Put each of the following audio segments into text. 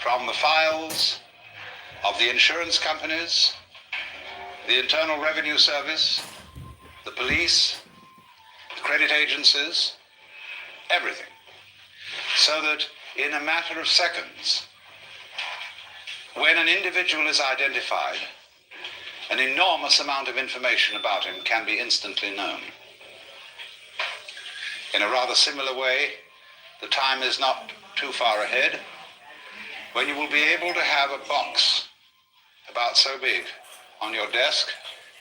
from the files of the insurance companies, the Internal Revenue Service, the police, the credit agencies, everything. So that in a matter of seconds, when an individual is identified, an enormous amount of information about him can be instantly known. In a rather similar way, the time is not too far ahead when you will be able to have a box about so big on your desk,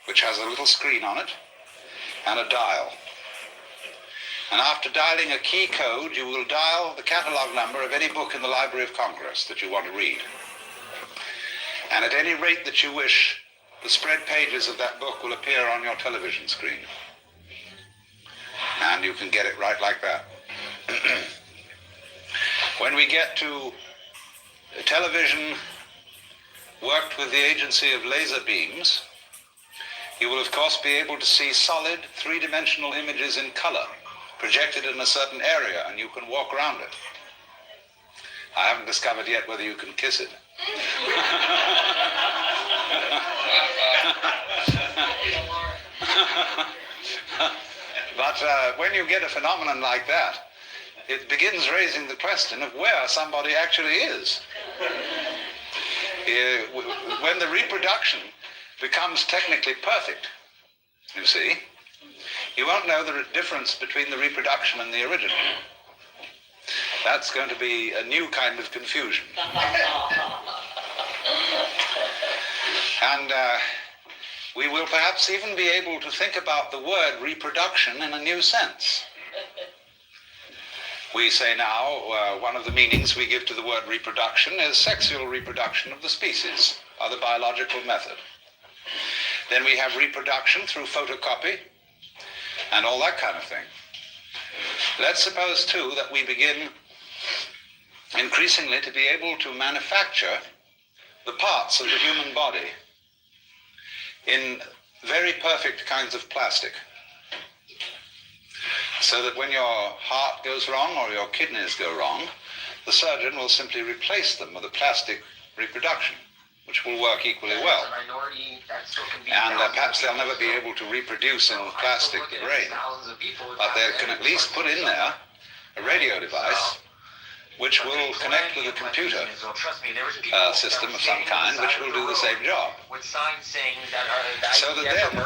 which has a little screen on it and a dial. And after dialing a key code, you will dial the catalog number of any book in the Library of Congress that you want to read. And at any rate that you wish, the spread pages of that book will appear on your television screen. And you can get it right like that. When we get to television worked with the agency of laser beams, you will of course be able to see solid three-dimensional images in color projected in a certain area, and you can walk around it. I haven't discovered yet whether you can kiss it. But when you get a phenomenon like that, it begins raising the question of where somebody actually is. When the reproduction becomes technically perfect, you see, you won't know the difference between the reproduction and the original. That's going to be a new kind of confusion. And we will perhaps even be able to think about the word reproduction in a new sense. We say now, one of the meanings we give to the word reproduction is sexual reproduction of the species, or the biological method. Then we have reproduction through photocopy, and all that kind of thing. Let's suppose, too, that we begin increasingly to be able to manufacture the parts of the human body in very perfect kinds of plastic, so that when your heart goes wrong or your kidneys go wrong, the surgeon will simply replace them with a plastic reproduction, which will work equally well. And perhaps they'll never be able to reproduce in plastic the brain, but they can at least put in there a radio device which will connect with a computer system of some kind, which will do the same job. So that then,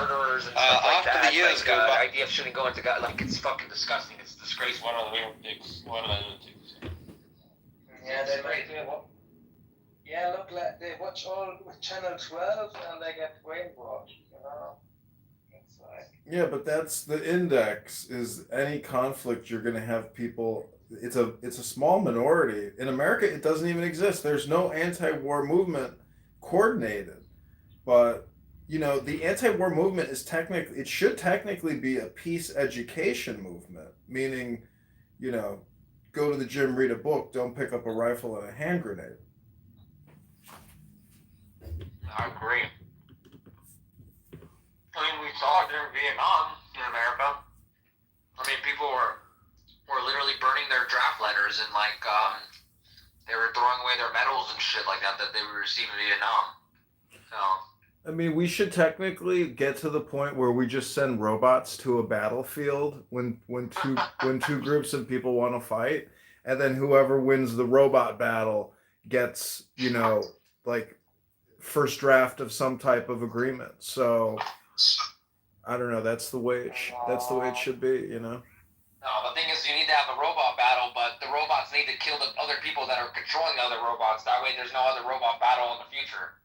after the years go by... idea of shouldn't go into God, like, it's fucking disgusting. It's disgraceful. One of the weird things. Yeah, they might do what? Yeah, look, like they watch all with Channel 12 and they get brainwashed, you know? It's like... Yeah, but that's the index, is any conflict you're going to have people... It's a small minority. In America, it doesn't even exist. There's no anti-war movement coordinated. But, you know, the anti-war movement is it should technically be a peace education movement, meaning, you know, go to the gym, read a book, don't pick up a rifle and a hand grenade. I agree. I mean, we saw it during Vietnam in America. I mean, people were literally burning their draft letters and, like, they were throwing away their medals and shit like that they would receive in Vietnam. So... I mean, we should technically get to the point where we just send robots to a battlefield when two groups of people want to fight, and then whoever wins the robot battle gets, you know, like, first draft of some type of agreement. So I don't know. That's the way it should be, you know. No, the thing is, you need to have the robot battle, but the robots need to kill the other people that are controlling the other robots. That way, there's no other robot battle in the future.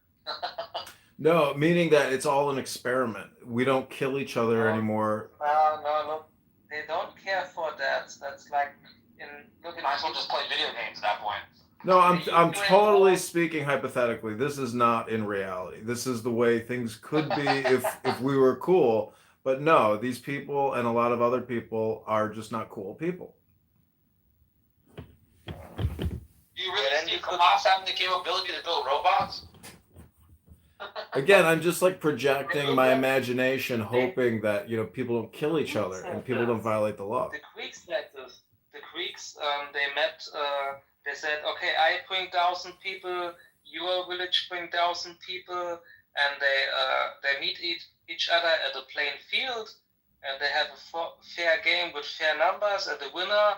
No, meaning that it's all an experiment. We don't kill each other anymore. No, they don't care for that. That's like Might as well just play video games at that point. No, I'm totally speaking hypothetically. This is not in reality. This is the way things could be if we were cool. But no, these people and a lot of other people are just not cool people. Do you really see Hamas having the capability to build robots? Again, I'm just like projecting my imagination, hoping that, you know, people don't kill each other and people don't violate the law. The Greeks like this. The Greeks, they met They said, okay, I bring 1,000 people, your village bring 1,000 people, and they meet each other at a plain field, and they have a fair game with fair numbers, and the winner,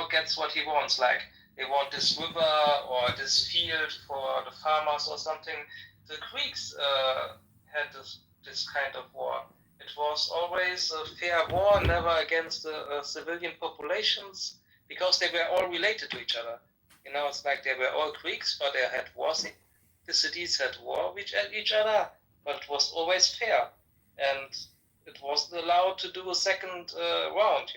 gets what he wants. Like, they want this river or this field for the farmers or something. The Greeks had this kind of war. It was always a fair war, never against the civilian populations, because they were all related to each other. It's like they were all Greeks, but they had wars. The cities had war with each other, but it was always fair. And it wasn't allowed to do a second round,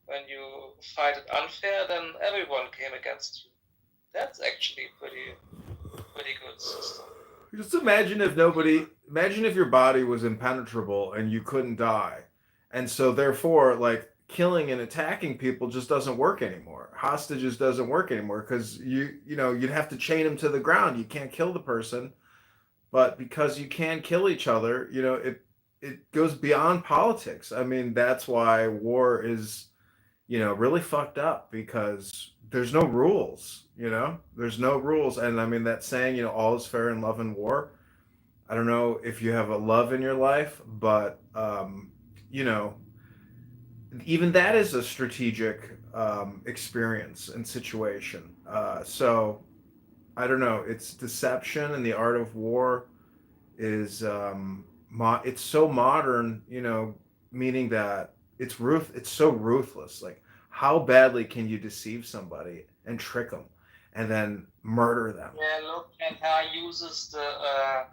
When you fight it unfair, then everyone came against you. That's actually pretty good system. Just imagine if your body was impenetrable and you couldn't die. And so therefore, like, killing and attacking people just doesn't work anymore. Hostages doesn't work anymore because you'd have to chain them to the ground. You can't kill the person, but because you can kill each other, it goes beyond politics. I mean, that's why war is, really fucked up, because there's no rules. There's no rules. And I mean, that saying, all is fair in love and war. I don't know if you have a love in your life, but even that is a strategic experience and situation. So I don't know. It's deception, and the art of war is it's so modern, meaning that it's so ruthless. Like, how badly can you deceive somebody and trick them and then murder them? Yeah, look at how he uses the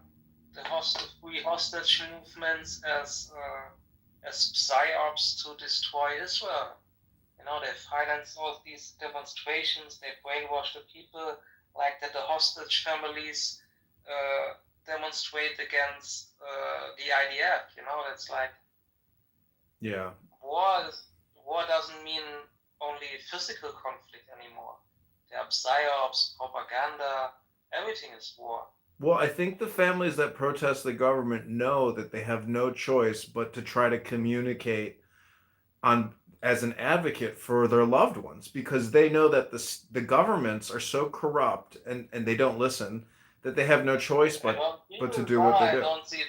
free hostage movements as psyops to destroy Israel. They finance all these demonstrations, they brainwash the people, like that the hostage families demonstrate against the IDF. It's like, yeah, war doesn't mean only physical conflict anymore. There are psyops, propaganda, everything is war. Well, I think the families that protest the government know that they have no choice but to try to communicate as an advocate for their loved ones, because they know that the governments are so corrupt and they don't listen, that they have no choice but to do what they do. I don't see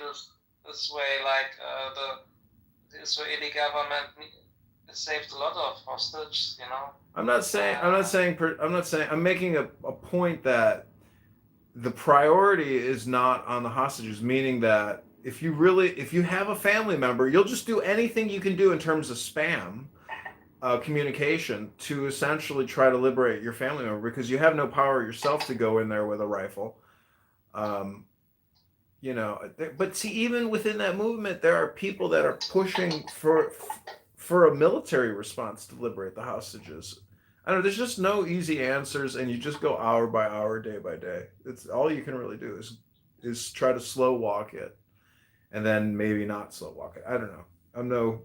this way. Like the Israeli government saved a lot of hostages. I'm making a point that the priority is not on the hostages, meaning that if you have a family member, you'll just do anything you can do in terms of spam communication to essentially try to liberate your family member, because you have no power yourself to go in there with a rifle. But see, even within that movement, there are people that are pushing for a military response to liberate the hostages. I don't know, there's just no easy answers, and you just go hour by hour, day by day. It's all you can really do is try to slow walk it, and then maybe not slow walk it. I don't know.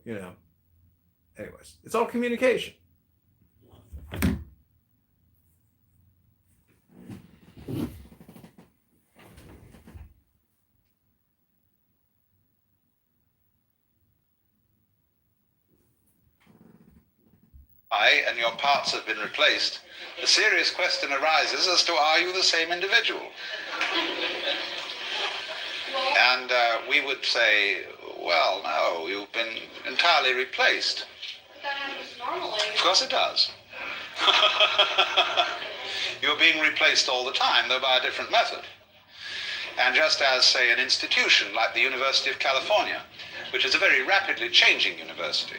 Anyways, it's all communication. And your parts have been replaced, the serious question arises as to, are you the same individual? And we would say, well, no, you've been entirely replaced. But that happens normally. Of course it does. You're being replaced all the time, though by a different method. And just as, say, an institution like the University of California, which is a very rapidly changing university,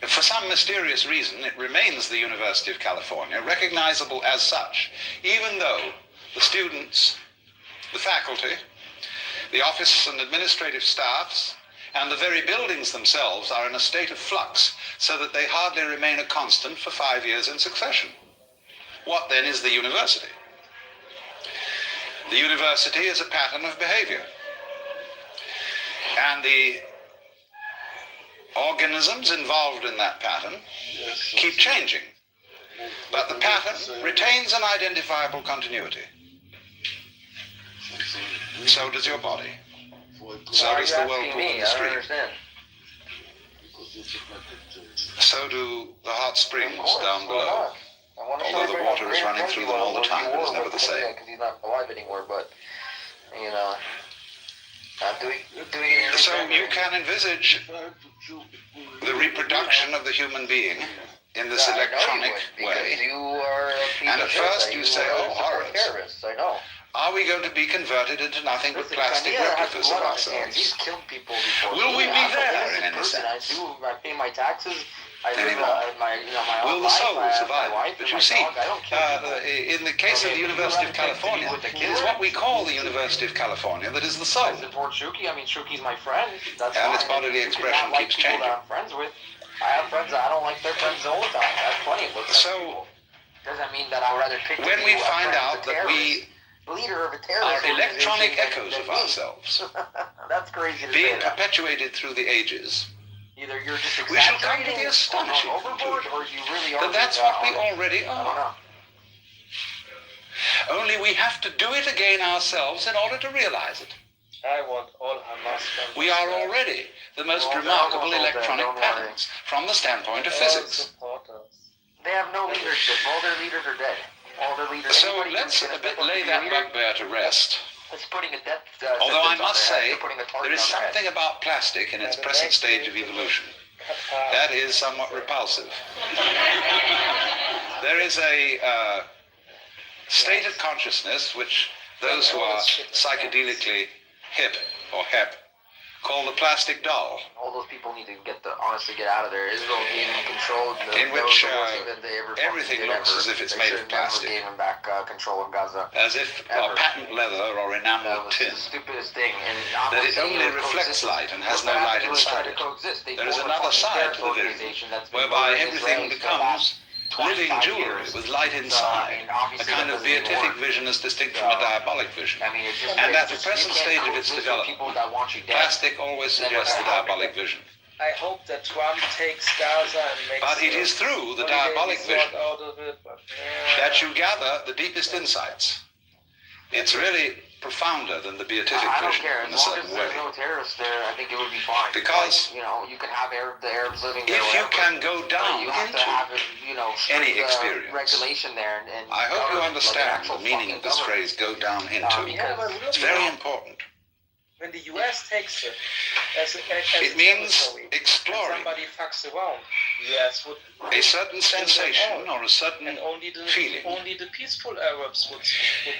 if for some mysterious reason it remains the University of California, recognizable as such, even though the students, the faculty, the office and administrative staffs, and the very buildings themselves are in a state of flux, so that they hardly remain a constant for 5 years in succession. What then is the university? The university is a pattern of behavior. And the organisms involved in that pattern keep changing. But the pattern retains an identifiable continuity. So does your body. So does the whirlpool in the stream. So do the hot springs down below. I wonder if Although the water is running through them all the time, it is never the same. Because he's not alive anymore, but, you know, So you can envisage the reproduction of the human being in this electronic way. You are And at first you say, oh, horrors. Terrorists, I know. Are we going to be converted into nothing but plastic replicas of ourselves? He's killed people before. Will we be there in any sense? I pay my taxes. I live my Will own the life. soul I have survive? my wife But and you my see, dog. I don't kill people. in the case of the University of California, it is what we call the University of California that is the soul. I support Shuki. I mean, Shuki's my friend. That's And fine. its bodily You expression cannot like keeps people changing. that I'm friends with. I have friends that I don't like their friends all the time. I have plenty of those types of So, people. Doesn't mean that I would rather pick when to we be a find friend out of a that we leader of a are terrorist electronic organization echoes than of me. ourselves, That's crazy to being say that. perpetuated through the ages, Either you're just we shall come to exaggerating the astonishing or overboard, conclusion or you really are. that that's what we honest. already I don't are. know. Only we have to do it again ourselves in order to realize it. I want all Hamas members. We are already the most Well, remarkable they're almost all dead, electronic don't worry. patterns from the standpoint of all physics. supporters. They have no leadership. All their leaders are dead. All their leaders. So anybody let's who's a gonna bit step up to lay be a that leader, bugbear to rest. it's putting a death Although I sentence on must their head. say, They're putting a target there is on their head. something about plastic in its present stage of evolution that is somewhat repulsive. There is a state of consciousness which those who are psychedelically hip or hep call the plastic doll, All those people need to honestly get out of there. Israel gave them control. In which, the worst thing that they ever fucking everything did looks ever. as if it's They made should of never plastic. gave them back control of Gaza. as if Ever. patent leather or That enameled was tin. the stupidest thing. And That it only reflects light and has no light inside it. There is another side to the vision, whereby everything becomes living jewelry with light inside, a kind of beatific vision as distinct from a diabolic vision. I mean, it's just, And at the you present can't stage of its coexist with development, people that want you dead. plastic always suggests the diabolic vision. I hope that Trump takes Gaza and makes But it is through the diabolic vision out of it, but, that you gather the deepest insights. It's really profounder than the beatific I don't vision care. in a As long as certain there's way. no terrorists there, I think it would be fine. Because like, you can have the Arabs living there. if you whatever, can go but down you have into to have any strict, experience. regulation there, and I hope you government, understand like an actual the meaning of this fucking phrase, go down government. into. Yeah, but It's very important. when the US takes it as It means territory, and exploring somebody fucks around, the US would a certain sensation or a certain and only feeling. the peaceful Arabs would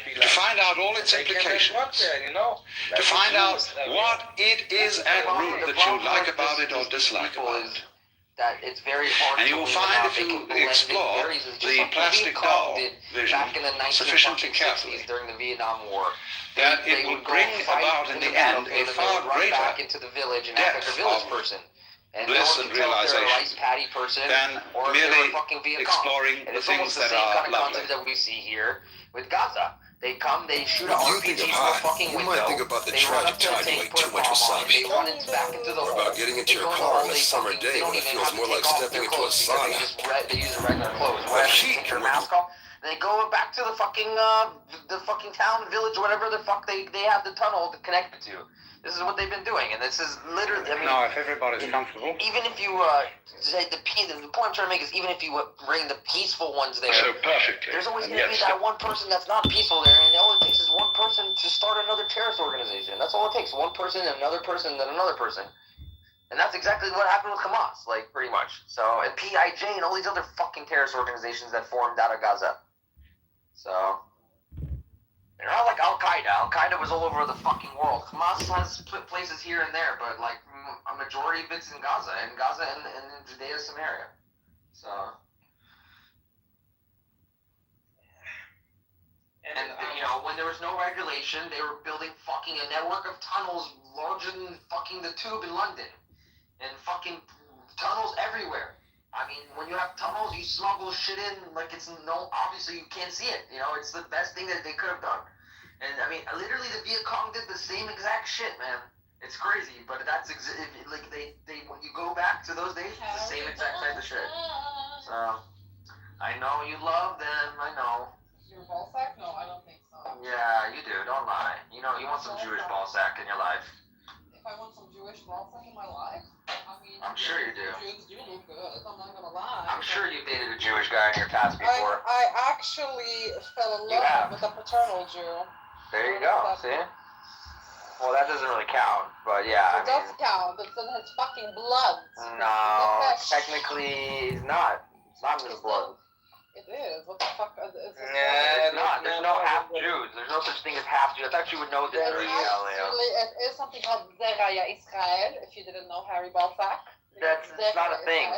be To like. find out all its They can implications, work there, to find out what it is at root that you like about it or dislike about it. That it's very hard And to you will weed them find out. if They you can blend it explore very easily, just the like plastic Vietcong doll did vision back in the sufficiently 1960s carefully, during the Vietnam War. that They it will would go bring fight about in the end battlefield a and they far would run back greater into the village and act like a depth village of person. And bliss no one and can tell if they're a realization rice patty person than or if they're merely a fucking Vietcong. exploring And the it's things almost the that same are kind of lovely. concept that we see here with Gaza. They come, they shoot an When you think RPG of through a hot, fucking you window. might think about the They run up tragic to the time you tank, ate put too a much bomb on it. wasabi. They run back into the Or hole. about getting into They your go in the car hole, on a they summer fucking- day they don't when it even feels have to more take like off stepping their into a clothes because sauna. they use their regular clothes. Well, Whatever, heat take their would- mask off. They go back to the fucking town, village, whatever the fuck they have the tunnel to connect it to. This is what they've been doing, and this is literally. I mean, No, if everybody's comfortable. even if you say the point I'm trying to make is even if you bring the peaceful ones there. So perfectly. There's always And going to be yet that one person that's not peaceful there, and all it takes is one person to start another terrorist organization. That's all it takes. One person, and another person, then another person. And that's exactly what happened with Hamas, like, pretty much. So, and PIJ and all these other fucking terrorist organizations that formed out of Gaza. So, they're not like Al-Qaeda. Al-Qaeda was all over the fucking world. Hamas has places here and there, but, like, a majority of it's in Gaza and in Judea, Samaria. So... And, when there was no regulation, they were building fucking a network of tunnels larger than fucking the Tube in London. And fucking tunnels everywhere. I mean, when you have tunnels, you smuggle shit in like obviously you can't see it. It's the best thing that they could have done. And, I mean, literally the Viet Cong did the same exact shit, man. It's crazy, but that's, like, they when you go back to those days, it's the same exact type of shit. So, I know you love them, I know. Your ball sack? No, I don't think so. Yeah, you do. Don't lie. You want some Jewish ball sack in your life. If I want some Jewish ball sack in my life, I mean, I'm sure you do. Jews do look good. I'm not gonna lie. I'm sure you dated a Jewish guy in your past before. I actually fell in You have. love with a paternal Jew. There you go. See? Well, that doesn't really count, but yeah. It does count. It's in his fucking blood. No, technically, it's not. It's not in his blood. It is. What the fuck? It's It's not. There's no half Jews. There's no such thing as half Jews. I thought you would know this. Actually, it is something called Zeraya Israel, if you didn't know Harry Balzac. That's not a thing.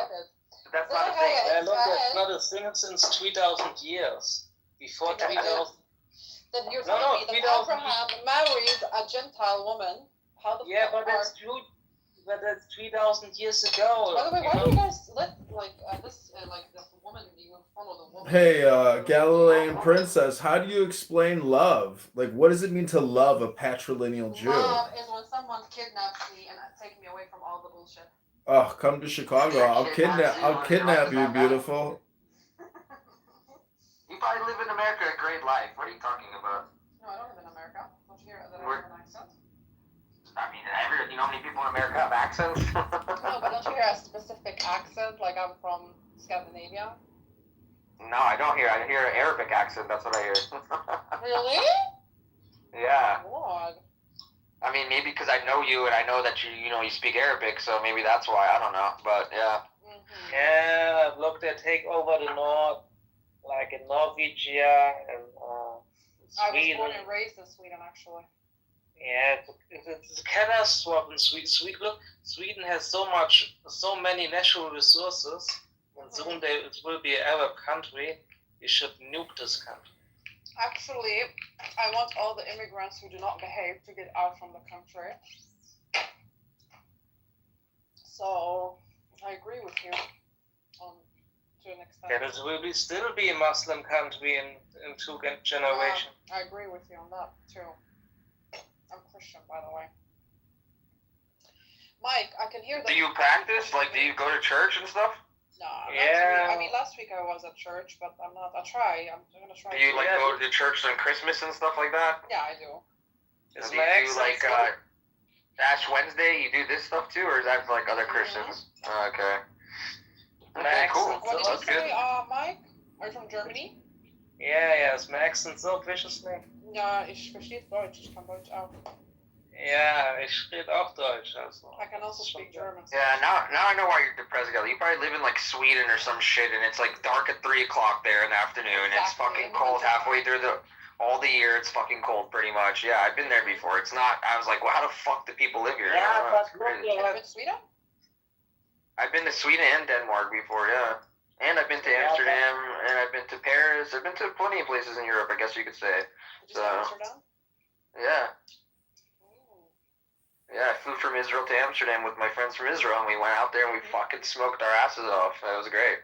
That's not a thing. Yeah, look, that's not a thing since 3,000 years. Before 3,000. Then you're No, telling me that 3,000 Abraham married a Gentile woman. How the Yeah, fuck but that's true. But that's 3,000 years ago. By the way, why do you guys let the woman? You follow the woman. Hey, Galilean princess, how do you explain love? Like, what does it mean to love a patrilineal Jew? Love is when someone kidnaps me and takes me away from all the bullshit. Oh, come to Chicago. I'll kidnap you, beautiful. You probably live in America a great life. What are you talking about? No, I don't live in America. Don't you hear that I have an accent? I mean, you know how many people in America have accents? No, but don't you hear a specific accent? Like I'm from Scandinavia. No, I don't hear. I hear an Arabic accent. That's what I hear. Really? Yeah. God. I mean, maybe because I know you and I know that you speak Arabic, so maybe that's why. I don't know, but yeah. Mm-hmm. Yeah, look, they take over the north, like in Norwegia and I was Sweden. born and raised in Sweden, actually. Yeah, it's a catastrophe in Sweden. Look, Sweden has so many natural resources, and soon it will be an Arab country. We should nuke this country. Actually, I want all the immigrants who do not behave to get out from the country. So, I agree with you to an extent. Yeah, this will still be a Muslim country in 2 generations. I agree with you on that, too. I'm Christian, by the way. Mike, I can hear that. Do you practice? Like, do you go to church and stuff? No. Yeah. Last week I was at church, but I'm not. I'm gonna try. Do you go to church on Christmas and stuff like that? Yeah, I do. Do you do like Ash Wednesday? You do this stuff too, or is that for like other Christians? Okay. Okay, cool. What did That's you say, good. Mike? Are you from Germany? Yeah, ist mein Accent so viciously. Ja, ich verstehe Deutsch. Ich kann Deutsch auch. Ja, ich rede auch Deutsch. Also. I can also speak German. Yeah, now I know why you're depressed, Kelly. You probably live in like Sweden or some shit, and it's like dark at 3 o'clock there in the afternoon. It's fucking cold halfway through all the year. It's fucking cold pretty much. Yeah, I've been there before. It's not. I was like, well, how the fuck do people live here? Yeah, That's but crazy. Have you been to Sweden? I've been to Sweden and Denmark before. Yeah, and I've been to Amsterdam, and I've been to Paris. I've been to plenty of places in Europe, I guess you could say. Did you say Amsterdam? Yeah. Yeah, I flew from Israel to Amsterdam with my friends from Israel, and we went out there and we fucking smoked our asses off. That was great.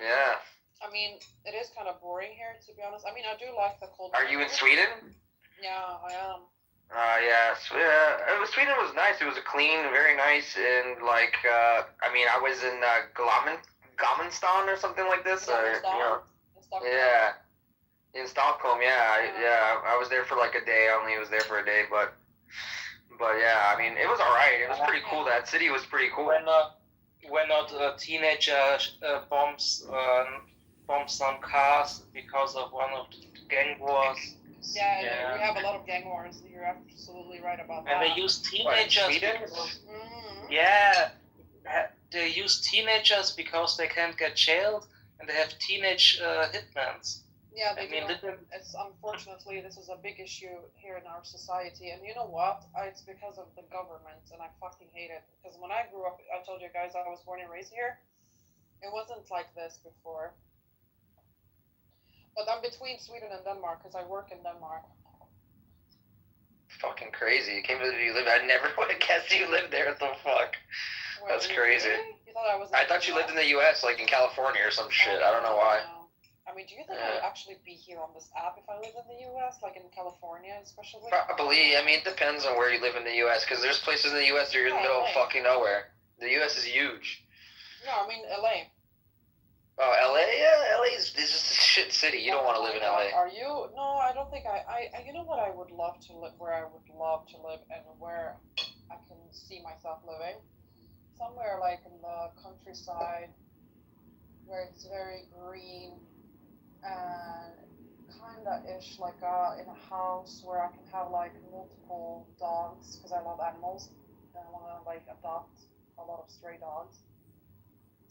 Yeah. I mean, it is kind of boring here, to be honest. I mean, I do like the cold. Are you in Sweden? Yeah, I am. Yeah. Sweden was nice. It was clean, very nice, and like, I mean, I was in Gamenstan or something like this. Yeah. In Stockholm, I was there for like a day. I only was there for a day, but yeah, I mean, it was all right. It was pretty cool. That city was pretty cool. When not a teenager bombs some cars because of one of the gang wars. Yeah, we have a lot of gang wars. You're absolutely right about that. And they use teenagers. Yeah, they use teenagers because they can't get jailed, and they have teenage hitmans. Yeah, they do. It's unfortunately this is a big issue here in our society, and you know what? It's because of the government, and I fucking hate it. Because when I grew up, I told you guys I was born and raised here. It wasn't like this before. But I'm between Sweden and Denmark because I work in Denmark. Fucking crazy! You can't believe you live. I never would have guessed you lived there. What the fuck? That's crazy. Really? You thought I was? I thought you lived in the U.S., like in California or some shit. I don't know why. I mean, do you think I would actually be here on this app if I lived in the U.S., like in California especially? Probably. I mean, it depends on where you live in the U.S., because there's places in the U.S. that you're in the middle of fucking nowhere. The U.S. is huge. No, I mean L.A. Oh, L.A.? Yeah, L.A. is just a shit city. You don't want to live in L.A. Are you? No, I don't think I. You know what I would love to live, where I would love to live, and where I can see myself living. Somewhere like in the countryside where it's very green and kinda ish like in a house where I can have like multiple dogs because I love animals and I want to like adopt a lot of stray dogs.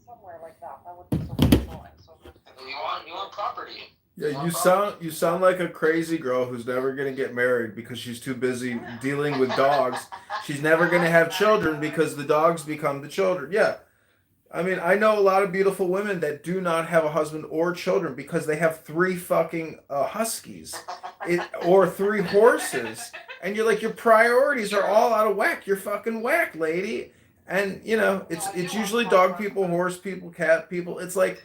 Somewhere like that. That would be so beautiful and so good. You want property. Yeah, you sound like a crazy girl who's never gonna get married because she's too busy dealing with dogs. She's never gonna have children because the dogs become the children. Yeah. I mean, I know a lot of beautiful women that do not have a husband or children because they have 3 fucking huskies, or 3 horses, and you're like, your priorities are all out of whack. You're fucking whack, lady. And you know, it's usually dog people, horse people, cat people. It's like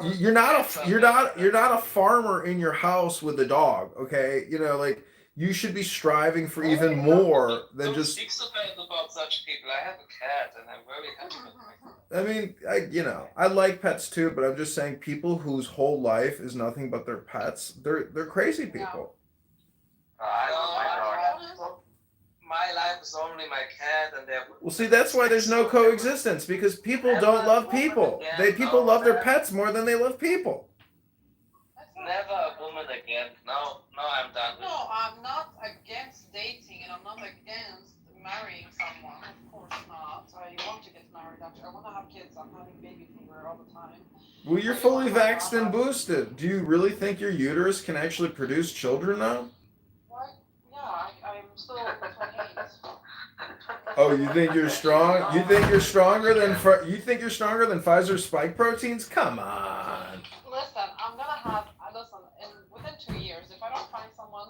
you're not a farmer in your house with a dog, okay? You know, like you should be striving for even more than Don't just. speak so bad about such people. I have a cat, and I'm very happy with my cat. I mean, I like pets too, but I'm just saying people whose whole life is nothing but their pets, they're crazy people. I love my dog. My life is only my cat, and they're. Well, see, that's why there's no coexistence because people don't love people. People love their pets more than they love people. Never a woman again. No, I'm done with No, I'm not against dating and I'm not against marrying someone. Of course not. I want to get married actually. I want to have kids. I'm having baby fever all the time. Well, you're fully vaxxed and boosted. Do you really think your uterus can actually produce children now? Why? Yeah, I'm still 28. Oh, you think you're strong? You think you're stronger than Pfizer's spike proteins? Come on. Listen, I'm gonna have. Listen, within 2 years, if I don't find someone,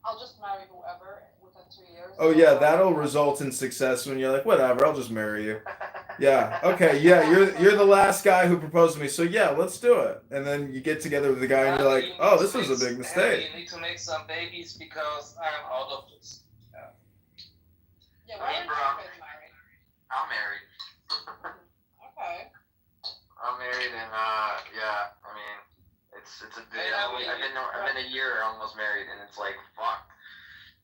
I'll just marry whoever within 2 years. Oh yeah, that'll result in success when you're like, whatever, I'll just marry you. Yeah. Okay. Yeah, you're the last guy who proposed to me, so yeah, let's do it. And then you get together with the guy, and you're like, oh, this was a big mistake. You need to make some babies because I'm out of this. Yeah, why are you guys married? I'm married. Okay. I'm married and yeah, I mean it's a bit. I've been a year almost married and it's like fuck.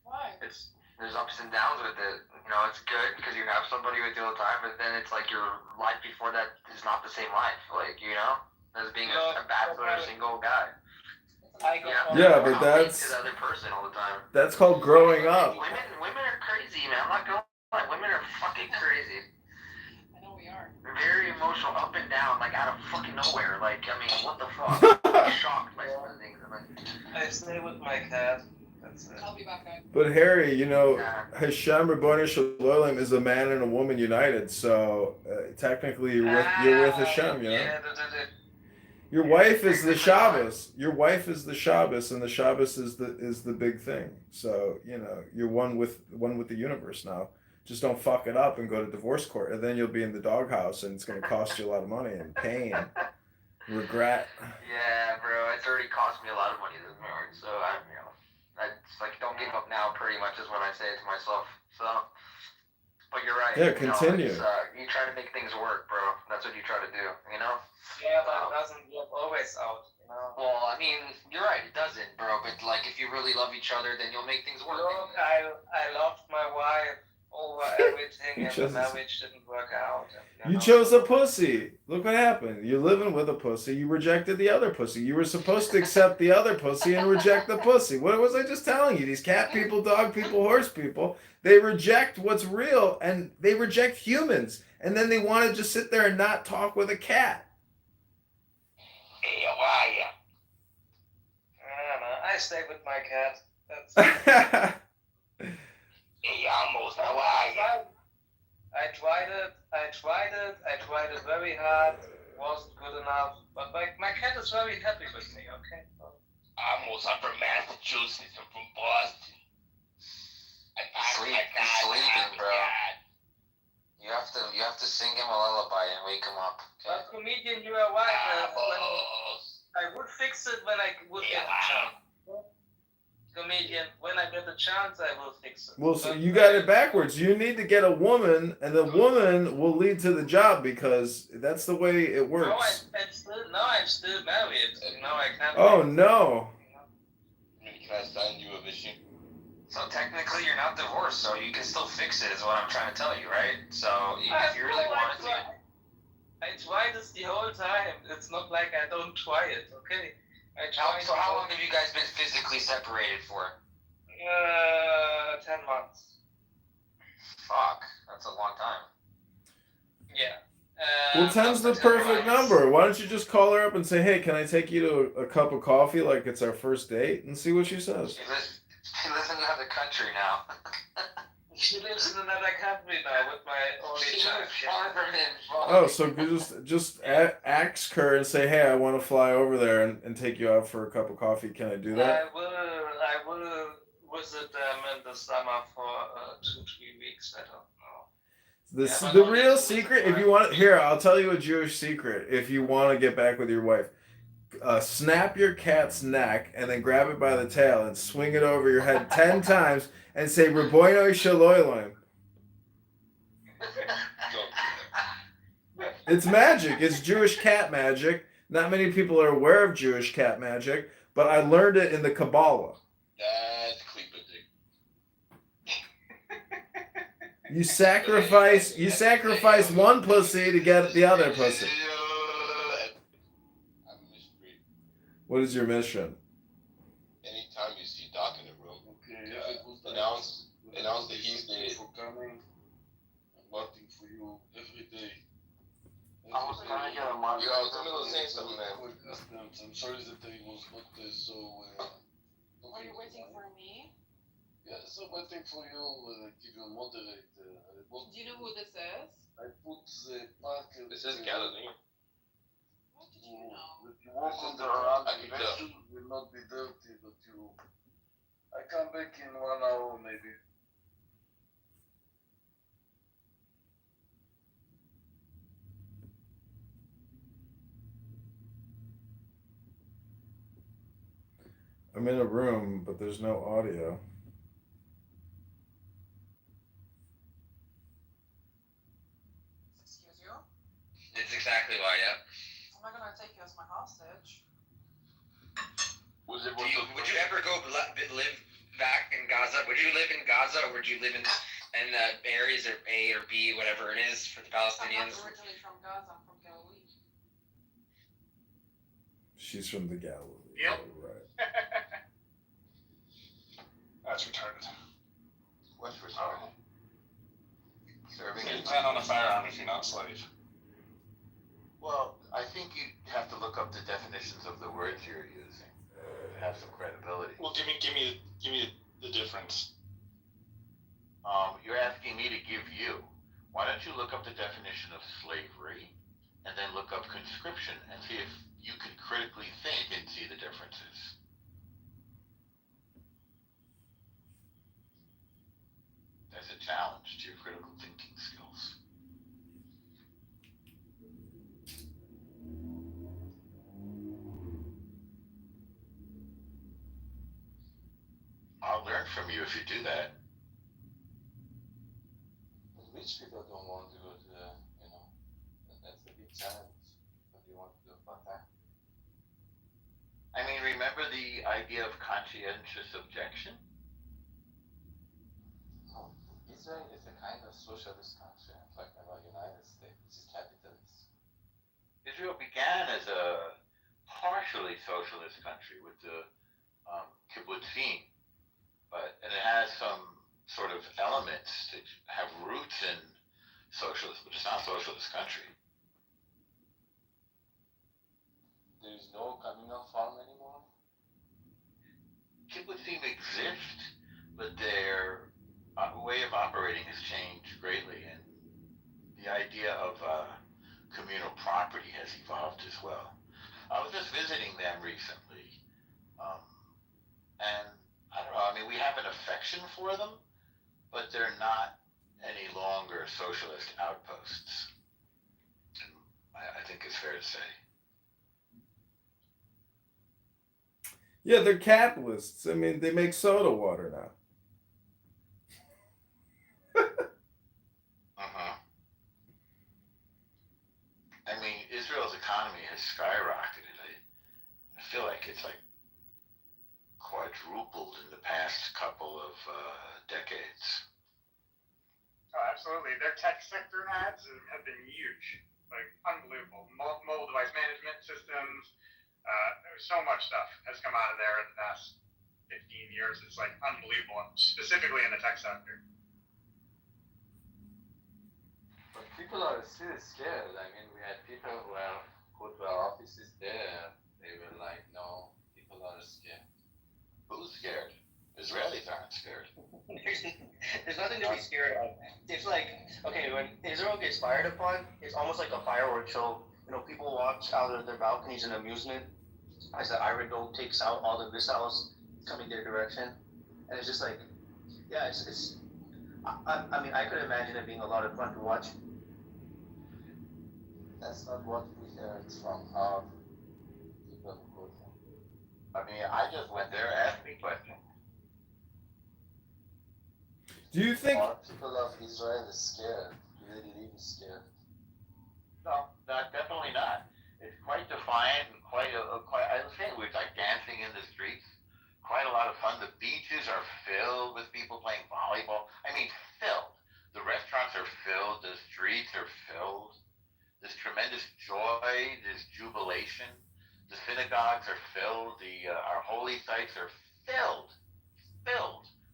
Why? There's ups and downs with it. You know, it's good because you have somebody with you all the time, but then it's like your life before that is not the same life. Like, you know, as being a bachelor or single guy. Yeah, but that's to the other person all the time. That's called growing up. Women are crazy, man. I'm not going. Women are fucking crazy. I know we are. They're very emotional, up and down, like out of fucking nowhere. Like, I mean, what the fuck? I'm shocked by some of the things. I stay with my cat. That's it. I'll be back, guys. But Harry, you know, Hashem Rabboni Shalom is a man and a woman united. So technically, you're with Hashem. You know. Yeah, Your wife is the Shabbos. Your wife is the Shabbos, and the Shabbos is the big thing. So you know you're one with the universe now. Just don't fuck it up and go to divorce court, and then you'll be in the doghouse, and it's going to cost you a lot of money and pain, regret. Yeah, bro, it's already cost me a lot of money this marriage. So it's like don't give up now. Pretty much is what I say to myself. So, but you're right. Yeah, continue. You try to make things work, bro. That's what you try to do. You know. Yeah, but it doesn't work always out, you know. Well, I mean, you're right, it doesn't, bro. But like, if you really love each other, then you'll make things work. Look, I loved my wife over everything, and the marriage didn't work out. And, you chose a pussy. Look what happened. You're living with a pussy. You rejected the other pussy. You were supposed to accept the other pussy and reject the pussy. What was I just telling you? These cat people, dog people, horse people, they reject what's real, and they reject humans. And then they want to just sit there and not talk with a cat. Hey, how are you? I don't know. I stay with my cat. That's. Hey, almost. How are you? I tried it very hard. Wasn't good enough. But my cat is very happy with me. Okay. Almost. I'm from Massachusetts. I'm from Boston. Sleeping, bro. You have to sing him a lullaby and wake him up. Okay? But comedian, you are right. I would fix it when I would get a chance. Comedian, when I get a chance, I will fix it. Well, so you got it backwards. You need to get a woman, and the woman will lead to the job because that's the way it works. I'm still married. No, I can't. Oh no. Can I sign you a vision? So technically, you're not divorced, so you can still fix it. Is what I'm trying to tell you, right? So if you really wanted to, I try this the whole time. It's not like I don't try it. Okay. so how long have you guys been physically separated for? 10 months. Fuck, that's a long time. Yeah. Well, 10's the perfect number. Why don't you just call her up and say, hey, can I take you to a cup of coffee like it's our first date, and see what she says? She lives in another country now. She lives in another country now with my only child. Oh, so just ask her and say, hey, I want to fly over there and take you out for a cup of coffee. Can I do that? I will visit them in the summer for 2-3 weeks. I don't know. This is the real secret. If you want, here, I'll tell you a Jewish secret. If you want to get back with your wife, snap your cat's neck and then grab it by the tail and swing it over your head 10 times and say "Reboinoi Shaloiloim." It's magic. It's Jewish cat magic. Not many people are aware of Jewish cat magic, but I learned it in the Kabbalah. That's creepy. You sacrifice one pussy to get the other pussy. What is your mission? Anytime you see Doc in the room, announce that he's the. For coming, I'm waiting for you every day. I was trying to get a I was in the middle of saying something, man. I'm sorry that I was not so. Are you waiting for me? Yes, I'm waiting for you. Give you a moderate. Do you know who this is? I put the marker. This is Galilee. What did you know? If you walk on the I can tell. vessel, will not be dirty, but you. I come back in 1 hour maybe. I'm in a room, but there's no audio. Excuse you? It's exactly why, yeah. I'm not gonna take you as my hostage. Would Would you ever go live back in Gaza? Would you live in Gaza, or would you live in the areas of A or B, whatever it is, for the I'm Palestinians? not originally from Gaza. I'm from Galilee. She's from the Galilee. Yep. Right. That's retarded. What's retarded? Serving You it. plan on a firearm if you're not a slave. Well, I think you have to look up the definitions of the words you're using to have some credibility. Well, give me the difference. You're asking me to give you. Why don't you look up the definition of slavery and then look up conscription and see if you can critically think and see the differences. That's a challenge to your critical thinking skills. I'll learn from you if you do that. But rich people don't want to go to that's the big challenge. What do you want to do about that? I mean, remember the idea of conscientious objection? No, Israel is a kind of socialist country. I'm talking about United States, which is capitalist. Israel began as a partially socialist country with the kibbutzim, and it has some sort of elements that have roots in socialism, but it's not a socialist country. There is no communal farm anymore. Kibbutzim exist, but their way of operating has changed greatly, and the idea of communal property has evolved as well. I was just visiting them recently, and I don't know, I mean, we have an affection for them, but they're not any longer socialist outposts. And I think it's fair to say. Yeah, they're capitalists. I mean, they make soda water now. I mean, Israel's economy has skyrocketed. I feel like it's like quadrupled quadrupled in the past couple of decades. Oh, absolutely. Their tech sector ads have been huge, like unbelievable. Mobile device management systems. There's so much stuff has come out of there in the past 15 years. It's like unbelievable, specifically in the tech sector. But people are still scared. I mean, we had people who go to our offices there. They were like, no, people are scared. Who's scared? Israelis aren't scared. There's nothing to be scared of. It's like, okay, when Israel gets fired upon, it's almost like a fireworks show. You know, people watch out of their balconies in amusement as the Iron Dome takes out all the missiles coming their direction. And it's just like, yeah, it's I mean, I could imagine it being a lot of fun to watch. That's not what we heard from our people who go there. I mean, I just went there, asked me questions. Do you think? Our people of Israel is scared. Do they live scared? No, definitely not. It's quite defiant and quite, I was saying, we're like dancing in the streets. Quite a lot of fun. The beaches are filled with people playing volleyball. I mean, filled. The restaurants are filled. The streets are filled. There's tremendous joy. There's jubilation. The synagogues are filled. Our holy sites are filled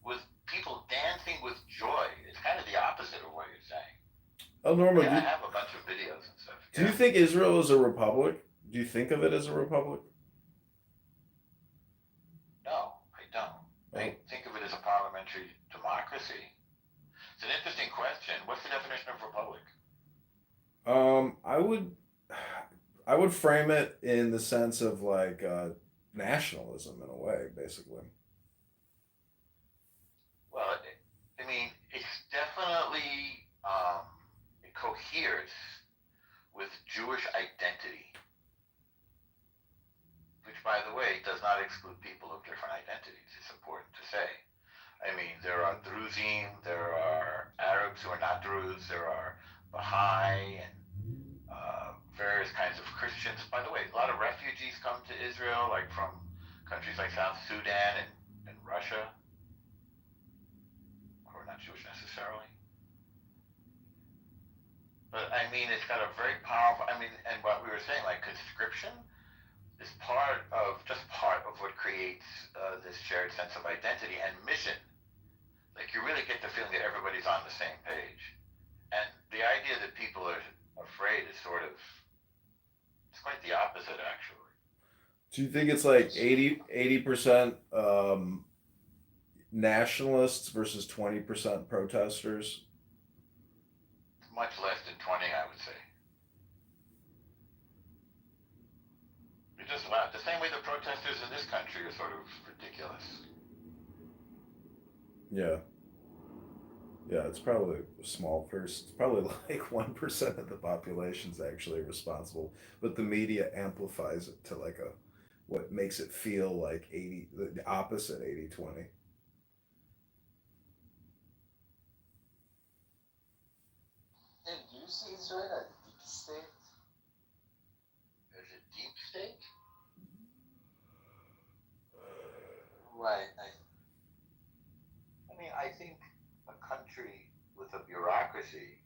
with people dancing with joy. It's kind of the opposite of what you're saying. Oh, Norma, I have a bunch of videos and stuff. do you think Israel is a republic? Do you think of it as a republic? No, I don't. I think of it as a parliamentary democracy. It's an interesting question. What's the definition of republic? I would frame it in the sense of like nationalism in a way, basically. Well, I mean, it's definitely it coheres with Jewish identity, which, by the way, does not exclude people of different identities. It's important to say. I mean, there are Druzim, there are Arabs who are not Druze, there are Baha'i and various kinds of Christians. By the way, a lot of refugees come to Israel, like from countries like South Sudan and Russia, who are not Jewish necessarily. But I mean, it's got a very powerful, I mean, and what we were saying, like conscription is part of what creates this shared sense of identity and mission. Like you really get the feeling that everybody's on the same page. And the idea that people are afraid is sort of, it's quite the opposite actually. Do you think it's like 80% nationalists versus 20% protesters? It's much less than 20, I would say. You're just allowed, the same way the protesters in this country are sort of ridiculous. Yeah. Yeah, it's probably a small person. It's probably like 1% of the population's actually responsible, but the media amplifies it to like what makes it feel like 80, the opposite 80-20. And do you see Israel as a deep state? There's a deep state? Right. I mean, I think a country with a bureaucracy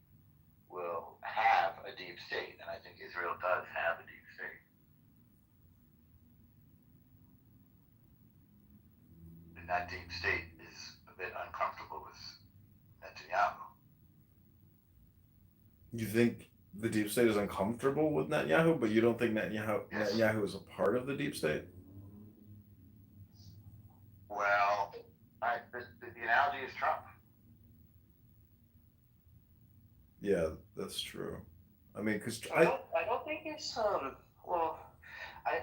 will have a deep state, and I think Israel does have a deep state. And that deep state is a bit uncomfortable with Netanyahu. You think the deep state is uncomfortable with Netanyahu, but you don't think Netanyahu is a part of the deep state? Well, the analogy is Trump. Yeah, that's true. I mean, because I don't think it's well, I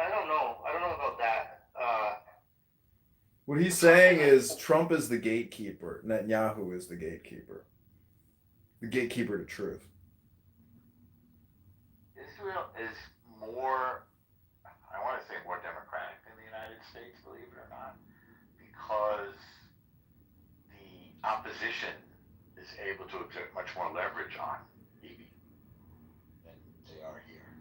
don't know. I don't know about that. what he's saying is Trump is the gatekeeper. Netanyahu is the gatekeeper. The gatekeeper to truth. Israel is more, I want to say more democratic than the United States, believe it or not, because the opposition is able to exert much more leverage on Bibi than they are here.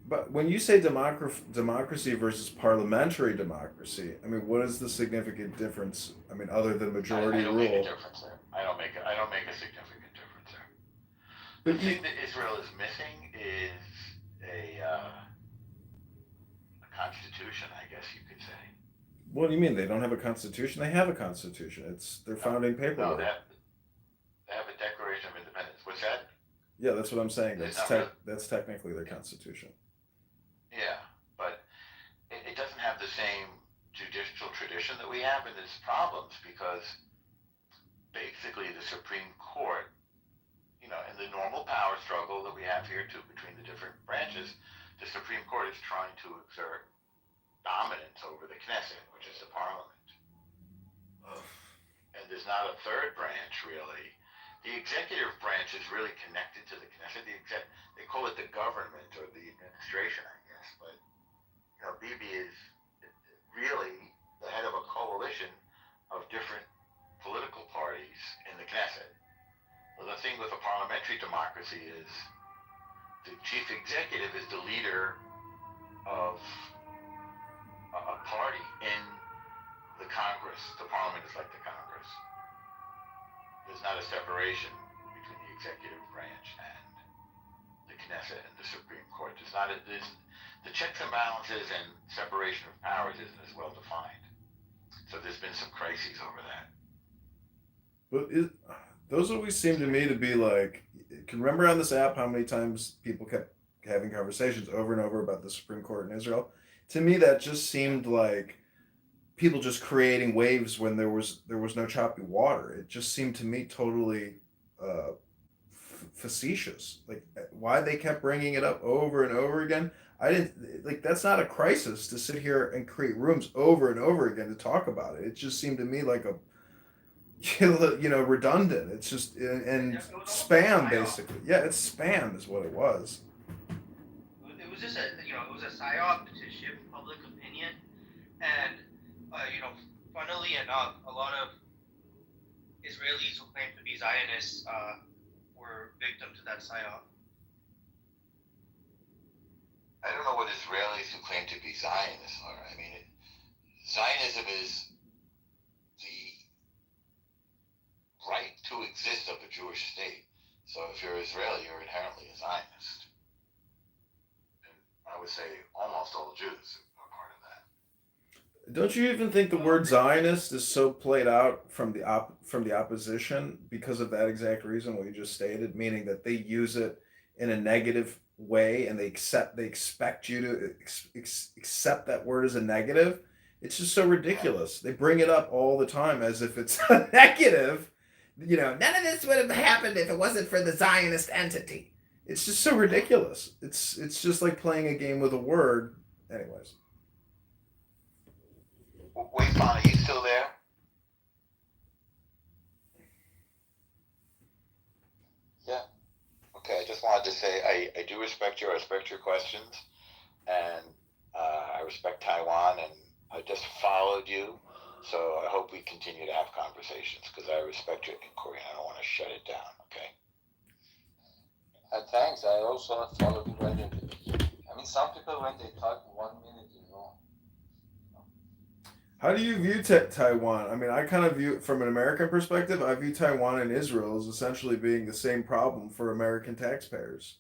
But when you say democracy versus parliamentary democracy, I mean, what is the significant difference? I mean, other than I majority don't make a rule. difference there. I don't make a significant difference there. The But thing that Israel is missing is a constitution, I guess you could say. what do you mean they don't have a constitution? They have a constitution. It's their founding No, paperwork. they have a Declaration of Independence. What's that? Yeah, that's what I'm saying. It's That's not real. that's technically their constitution. Yeah, but it doesn't have the same judicial tradition that we have, and there's problems because basically the Supreme Court, you know, in the normal power struggle that we have here too between the different branches, the Supreme Court is trying to exert dominance over the Knesset, which is the parliament. And there's not a third branch really. The executive branch is really connected to the Knesset. They call it the government or the administration, I guess. But you know, Bibi is really the head of a coalition of different political parties in the Knesset. Well, the thing with a parliamentary democracy is the chief executive is the leader of a party in the Congress. The parliament is like the Congress. There's not a separation between the executive branch and the Knesset and the Supreme Court. The checks and balances and separation of powers isn't as well defined. So there's been some crises over that. But those always seem to me to be like. Can you remember on this app how many times people kept having conversations over and over about the Supreme Court in Israel? To me, that just seemed like people just creating waves when there was no choppy water. It just seemed to me totally facetious. Like why they kept bringing it up over and over again. I didn't like that's not a crisis to sit here and create rooms over and over again to talk about it. It just seemed to me like a redundant. It's just and spam basically. Yeah, it's spam is what it was. It was just it was a psyop to shift public opinion, and funnily enough, a lot of Israelis who claim to be Zionists were victim to that psyop. I don't know what Israelis who claim to be Zionists are. I mean, Zionism is the right to exist of a Jewish state. So if you're Israeli, you're inherently a Zionist. And I would say almost all Jews are part of that. Don't you even think the word Zionist is so played out from the opposition because of that exact reason what you just stated, meaning that they use it in a negative way and they expect you to accept that word as a negative? It's just so ridiculous. They bring it up all the time as if it's a negative. None of this would have happened if it wasn't for the Zionist entity. It's just so ridiculous. It's just like playing a game with a word. Anyways. Wait, Fawn, are you still there? Yeah. Okay, I just wanted to say I do respect your questions, and I respect Taiwan, and I just followed you, so I hope we continue to have conversations because I respect your inquiry and I don't want to shut it down. Okay. Thanks. I also followed you right into it. I mean, some people when they talk 1 minute, How do you view Taiwan? I mean, I kind of view, from an American perspective, I view Taiwan and Israel as essentially being the same problem for American taxpayers.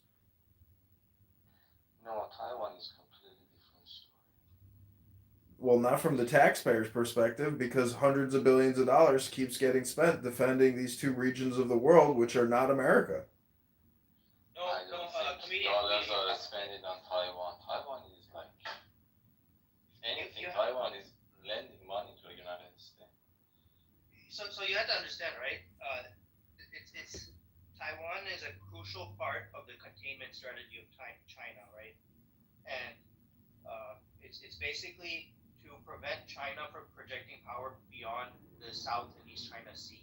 No, Taiwan is completely different story. Well, not from the taxpayer's perspective, because hundreds of billions of dollars keeps getting spent defending these two regions of the world, which are not America. I don't think dollars are spent on Taiwan. Taiwan is like anything. Taiwan is lending money to the United States. So you have to understand, right? It's Taiwan is a crucial part of the containment strategy of China, right? And it's basically to prevent China from projecting power beyond the South and East China Sea.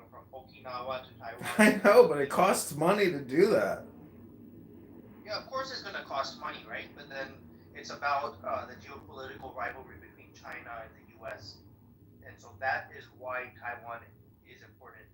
From Okinawa to Taiwan. I know, but it costs money to do that. Yeah, of course it's going to cost money, right? But then it's about the geopolitical rivalry between China and the U.S. And so that is why Taiwan is important.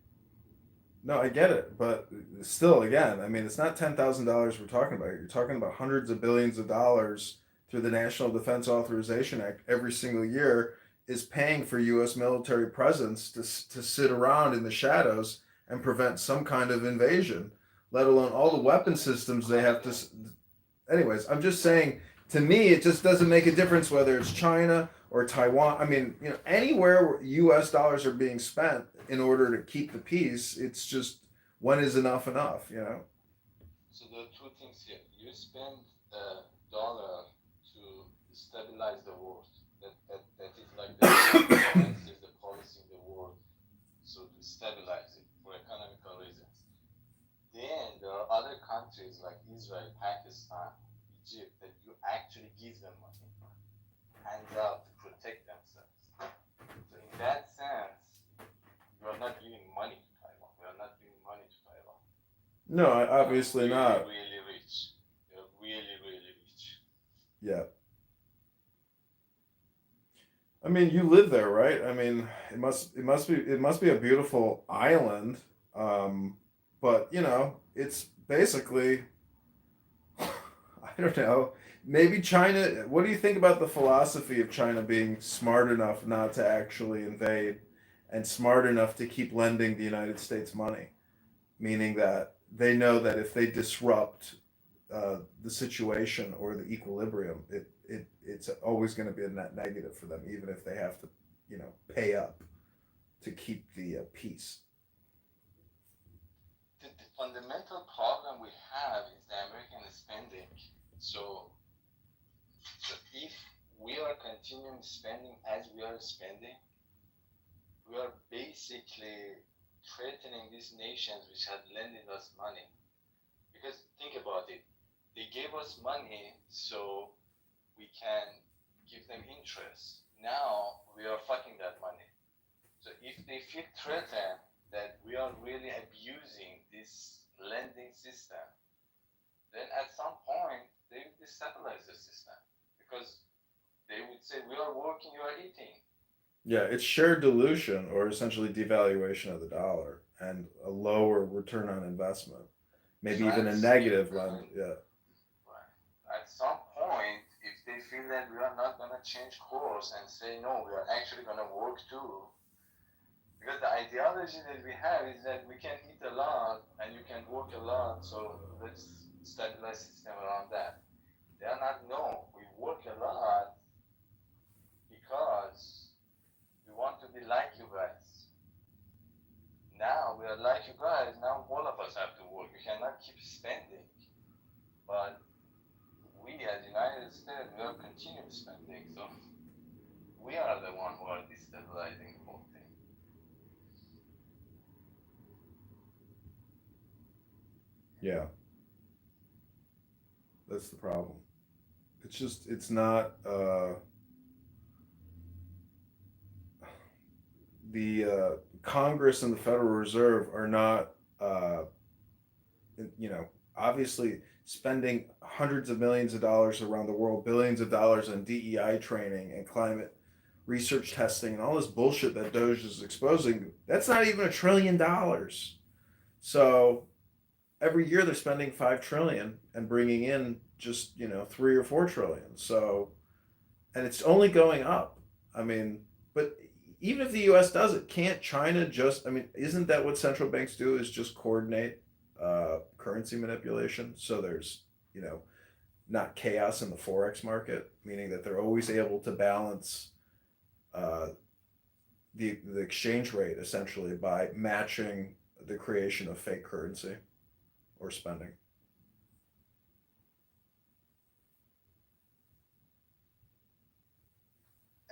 No, I get it, but still, again, I mean, it's not $10,000 we're talking about. You're talking about hundreds of billions of dollars through the National Defense Authorization Act every single year is paying for U.S. military presence to sit around in the shadows and prevent some kind of invasion, let alone all the weapon systems they have to. Anyways, I'm just saying. To me, it just doesn't make a difference whether it's China or Taiwan. I mean, anywhere where U.S. dollars are being spent in order to keep the peace, it's just when is enough enough, So there are two things here. You spend a dollar to stabilize the world. That is like the currency, the policy in the world. So to stabilize it for economical reasons. Then there are other countries like Israel, Pakistan, Egypt that you actually give them money, hands out to protect themselves. So in that sense, you are not giving money to Taiwan. We are not giving money to Taiwan. No, obviously really, not. Really rich. They're really, really rich. Yeah. I mean, you live there, right? I mean, it must be a beautiful island. But it's basically I don't know. Maybe China. What do you think about the philosophy of China being smart enough not to actually invade and smart enough to keep lending the United States money? Meaning that they know that if they disrupt the situation or the equilibrium, it's always going to be a net negative for them, even if they have to, pay up to keep the peace. The fundamental problem we have is the American spending. So if we are continuing spending as we are spending, we are basically threatening these nations which have lended us money. Because think about it, they gave us money so we can give them interest. Now we are fucking that money. So if they feel threatened that we are really abusing this lending system, then at some point they will destabilize the system because they would say we are working, you are eating. Yeah, it's shared dilution or essentially devaluation of the dollar and a lower return on investment. Maybe even a negative lend. Yeah. Right. At some point, if they feel that we are not going to change course and say, no, we are actually going to work too, because the ideology that we have is that we can eat a lot and you can work a lot, so let's stabilize system around that. They are not, no, we work a lot because we want to be like you guys. Now we are like you guys, now all of us have to work. We cannot keep spending. But we as United States, we are continuing spending. So we are the one who are destabilizing the whole thing. Yeah. That's the problem. It's not the Congress and the Federal Reserve are not, obviously spending hundreds of millions of dollars around the world, billions of dollars on DEI training and climate research testing and all this bullshit that Doge is exposing. That's not even $1 trillion. So every year they're spending 5 trillion and bringing in just 3 or 4 trillion. So, and it's only going up. I mean, but even if the U.S. does it, can't China just? I mean, isn't that what central banks do? Is just coordinate currency manipulation? So there's not chaos in the forex market, meaning that they're always able to balance uh, the exchange rate essentially by matching the creation of fake currency or spending.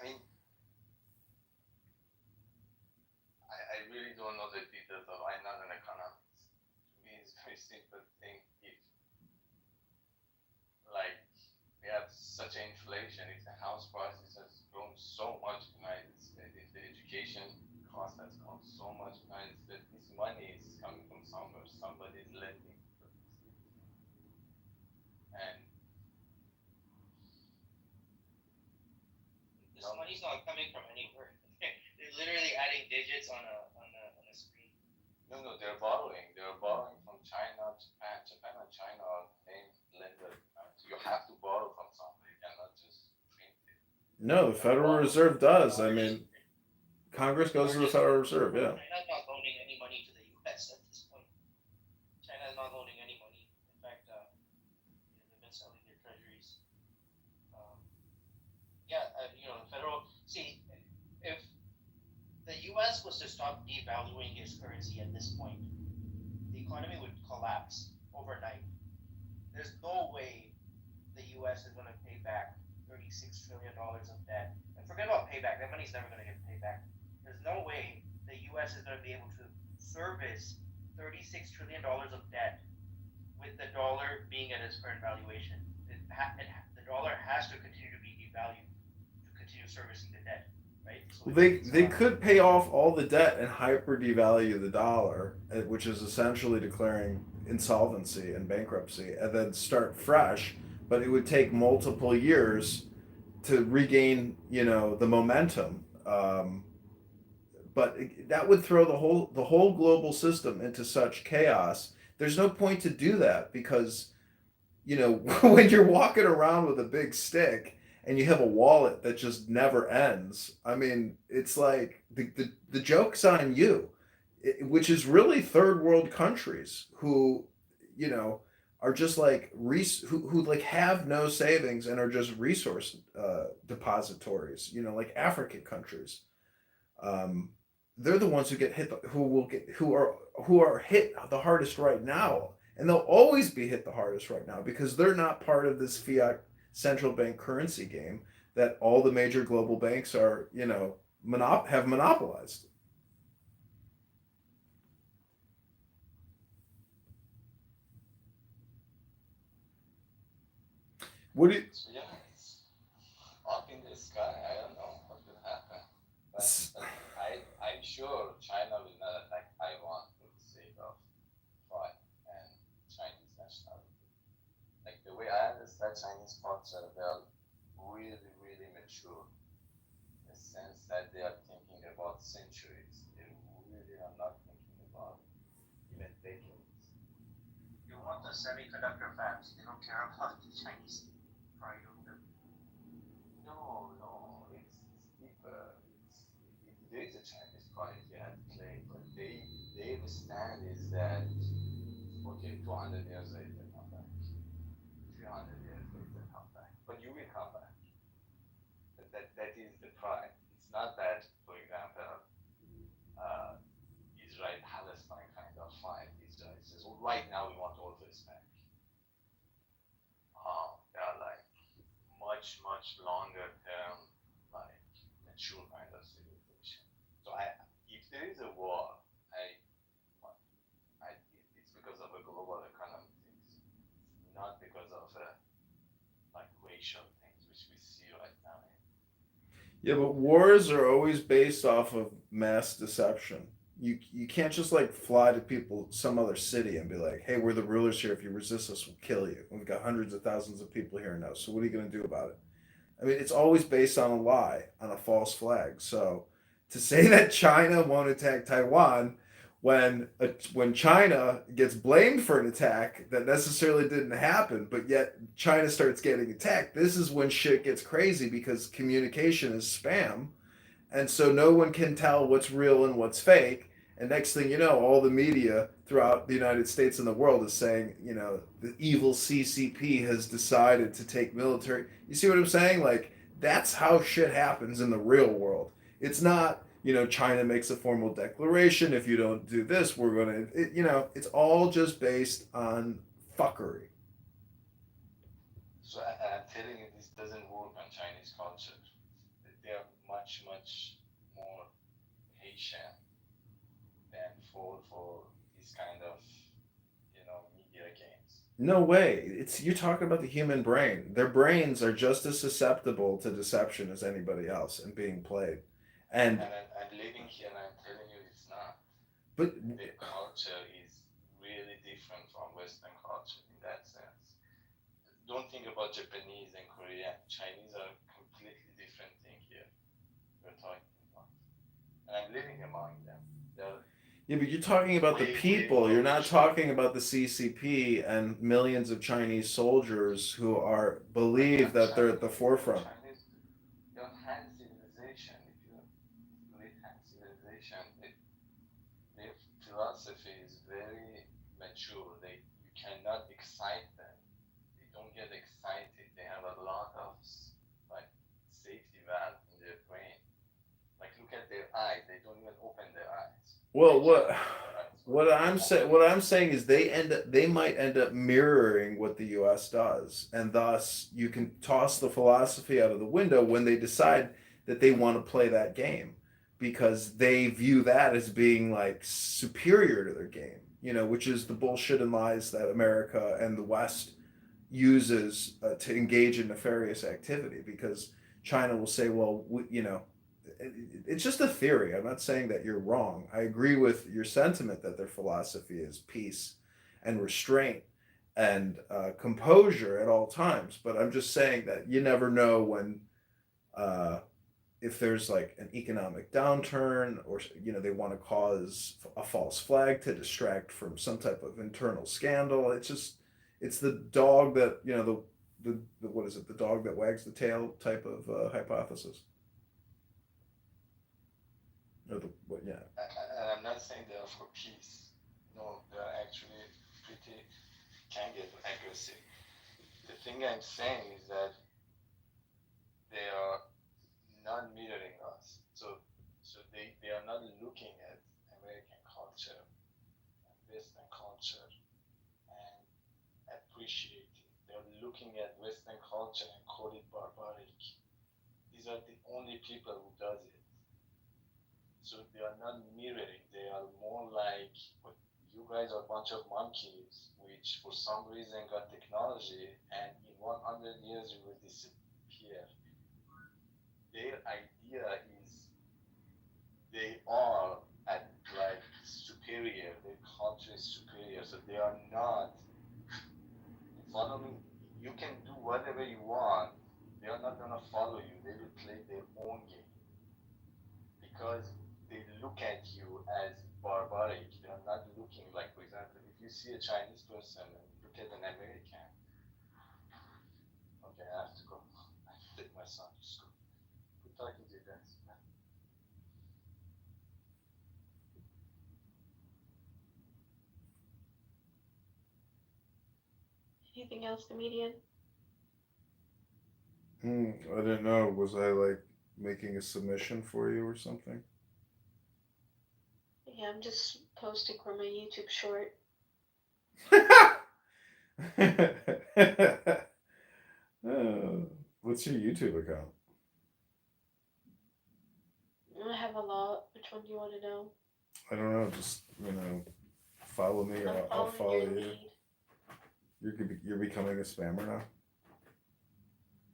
I mean, I really don't know the details of. I'm not an economist. To me, it's very simple thing. If like we have such an inflation, if the house prices has grown so much in the United States, if the education cost has gone so much in the United States, this money is coming from somewhere. Somebody is lending for this. And this money's not coming from anywhere. They're literally adding digits on a screen. No, they're borrowing. They're borrowing from China, Japan. Japan and China are main lender. You have to borrow from somebody. You cannot just print it. No, the Federal Reserve does. I mean, Congress goes to the Federal Reserve. Yeah. China's not loaning any money to the U.S. at this point. China is not loaning any money. In fact, they've been selling their treasuries. The federal. See, if the U.S. was to stop devaluing its currency at this point, the economy would collapse overnight. There's no way the U.S. is going to pay back $36 trillion of debt. And forget about payback. That money's never going to get paid back. There's no way the U.S. is going to be able to service $36 trillion of debt with the dollar being at its current valuation. The dollar has to continue to be devalued to continue servicing the debt, right? So They could pay off all the debt and hyper devalue the dollar, which is essentially declaring insolvency and bankruptcy, and then start fresh. But it would take multiple years to regain, the momentum. But that would throw the whole global system into such chaos. There's no point to do that because when you're walking around with a big stick and you have a wallet that just never ends, I mean, it's like the joke's on you, which is really third world countries who, are just like who like have no savings and are just resource depositories, like African countries. They're the ones who get hit, who are hit the hardest right now, and they'll always be hit the hardest right now because they're not part of this fiat central bank currency game that all the major global banks are, have monopolized. What do you? So yeah, it's up in the sky. I don't know what will happen. But I'm sure China will not attack Taiwan for the sake of pride and Chinese nationality. Like the way I understand Chinese culture, they are really, really mature. In the sense that they are thinking about centuries. They really are not thinking about even decades. You want the semiconductor fabs. They don't care about the Chinese pride of them. No, it's deeper. There is a Chinese pride here at play, but their stand is that okay, 200 years later come back, 300 years later come back, but you will come back. That is the pride. It's not that, for example, Israel Palestine kind of fight. Israel says, well, right now we want all this back. They are like much longer term, like mature kind of civilization. So if there is a war, it's because of a global economic things, not because of like racial things which we see right now. Yeah, but wars are always based off of mass deception. You can't just like fly to some other city and be like, hey, we're the rulers here. If you resist us, we'll kill you. We've got hundreds of thousands of people here now. So what are you going to do about it? I mean, it's always based on a lie, on a false flag. So to say that China won't attack Taiwan when China gets blamed for an attack that necessarily didn't happen, but yet China starts getting attacked, this is when shit gets crazy because communication is spam. And so no one can tell what's real and what's fake. And next thing you know, all the media throughout the United States and the world is saying, the evil CCP has decided to take military. You see what I'm saying? Like, that's how shit happens in the real world. It's not, China makes a formal declaration. If you don't do this, we're going to, it's all just based on fuckery. So I'm telling you, this doesn't work on Chinese culture. They are much more patient than for this kind of media games. No way. You're talking about the human brain. Their brains are just as susceptible to deception as anybody else and being played. And I'm living here and I'm telling you it's not. But the culture is really different from Western culture in that sense. Don't think about Japanese and Korean. Chinese are a completely different thing here. We're talking about. And I'm living among them. Yeah, but you're talking about the people. You're not talking about the CCP and millions of Chinese soldiers who are believe that they're at the forefront. Chinese, your Han civilization, if you read Han civilization, their philosophy is very mature. You cannot excite them. They don't get excited. They have a lot of like safety valve in their brain. Like look at their eyes. They don't even open their eyes. Well, They can't open their eyes. what I'm saying is they might end up mirroring what the U.S. does, and thus you can toss the philosophy out of the window when they decide that they want to play that game, because they view that as being like superior to their game, which is the bullshit and lies that America and the West uses to engage in nefarious activity. Because China will say, well, it's just a theory. I'm not saying that you're wrong. I agree with your sentiment that their philosophy is peace and restraint and composure at all times. But I'm just saying that you never know when, if there's like an economic downturn, or they want to cause a false flag to distract from some type of internal scandal. It's the dog that the what is it? The dog that wags the tail type of hypothesis. Yeah. I'm not saying they are for peace. No, they are actually pretty can get aggressive. The thing I'm saying is that they are not mirroring us. So they are not looking at American culture and Western culture and appreciating. They're looking at Western culture and call it barbaric. These are the only people who does it. So they are not mirroring. They are more like, you guys are a bunch of monkeys, which for some reason got technology, and in 100 years you will disappear. Their idea is they are at like superior. Their culture is superior, so they are not following. You can do whatever you want. They are not gonna follow you. They will play their own game because they look at you as barbaric. They are not looking like, for example, if you see a Chinese person and look at an American. Okay, I have to go. I have to take my son to school. Good talking to you guys. Anything else, comedian? I didn't know. Was I like making a submission for you or something? Yeah, I'm just posting for my YouTube short. What's your YouTube account? I have a lot. Which one do you want to know? I don't know. Just follow me. I'll follow you. You're becoming a spammer now.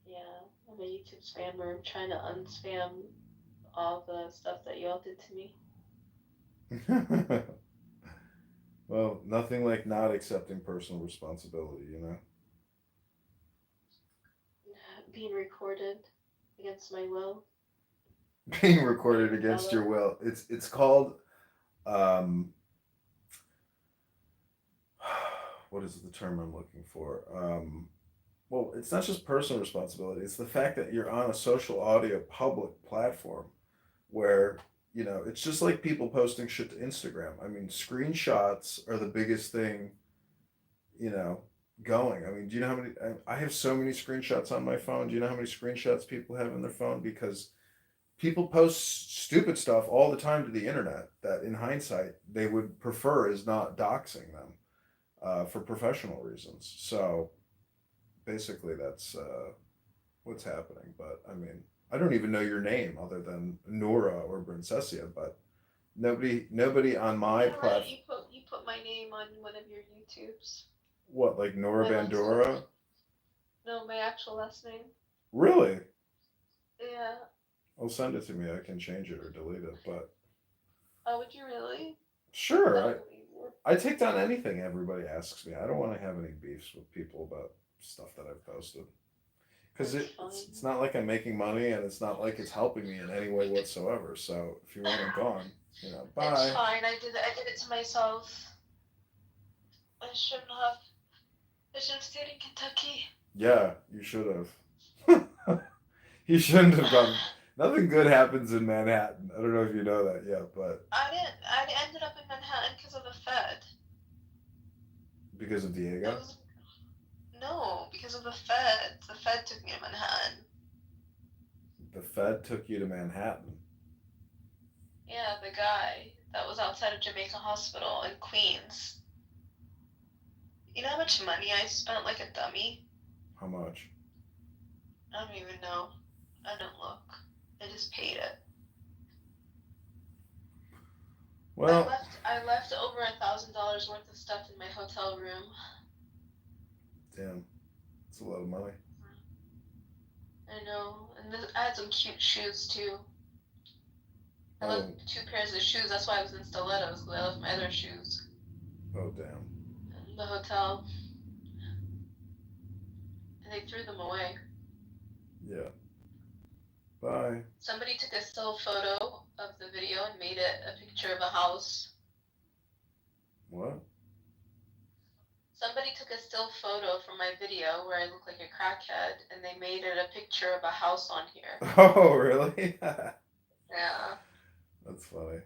Yeah, I'm a YouTube spammer. I'm trying to unspam all the stuff that y'all did to me. Well, nothing like not accepting personal responsibility, Being recorded against my will. Being recorded against your will. It's called what is the term I'm looking for? Well, it's not just personal responsibility. It's the fact that you're on a social audio public platform where, it's just like people posting shit to Instagram. I mean, screenshots are the biggest thing, going. I mean, do you know how many, I have so many screenshots on my phone. Do you know how many screenshots people have in their phone? Because people post stupid stuff all the time to the internet that in hindsight they would prefer is not doxing them for professional reasons. So basically that's what's happening. But I mean, I don't even know your name other than Nora or Brincesia, but nobody on my platform. You put my name on one of your YouTubes. What, like Nora Bandora? No, my actual last name. Really? Yeah. Well, send it to me. I can change it or delete it, but. Oh, would you really? Sure. I take down anything everybody asks me. I don't want to have any beefs with people about stuff that I've posted. Because it's not like I'm making money, and it's not like it's helping me in any way whatsoever. So if you want it gone. You know, It's bye. fine. I did it to myself. I shouldn't have. I should have stayed in Kentucky. Yeah, you should have. You shouldn't have gone. Nothing good happens in Manhattan. I don't know if you know that yet, but I didn't. I ended up in Manhattan because of the Fed. because of It Diego. was no, because of the Fed. The Fed took me to Manhattan. The Fed took you to Manhattan. Yeah, the guy that was outside of Jamaica Hospital in Queens. You know how much money I spent like a dummy? How much? I don't even know. I don't look. I just paid it. Well, I left over $1,000 worth of stuff in my hotel room. damn, it's a lot of money. I know, and I had some cute shoes too. I left 2 pairs of shoes. That's why I was in stilettos, because I left my other shoes Oh, damn. in the hotel, and they threw them away. Yeah. Bye. Somebody took a still photo of the video and made it a picture of a house. What? Somebody took a still photo from my video where I look like a crackhead, and they made it a picture of a house on here. Oh, really? Yeah. That's funny.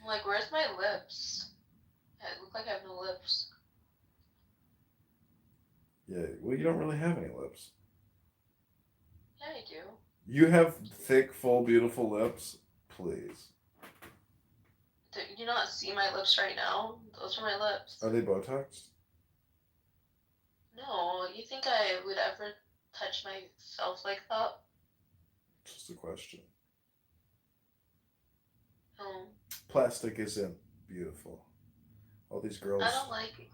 I'm like, where's my lips? I look like I have no lips. Yeah, well, you don't really have any lips. Yeah, I do. You have thick, full, beautiful lips. Please. Do you not see my lips right now? Those are my lips. Are they Botox? No, you think I would ever touch myself like that? Just a question. No. Plastic isn't beautiful. All these girls. I don't like it.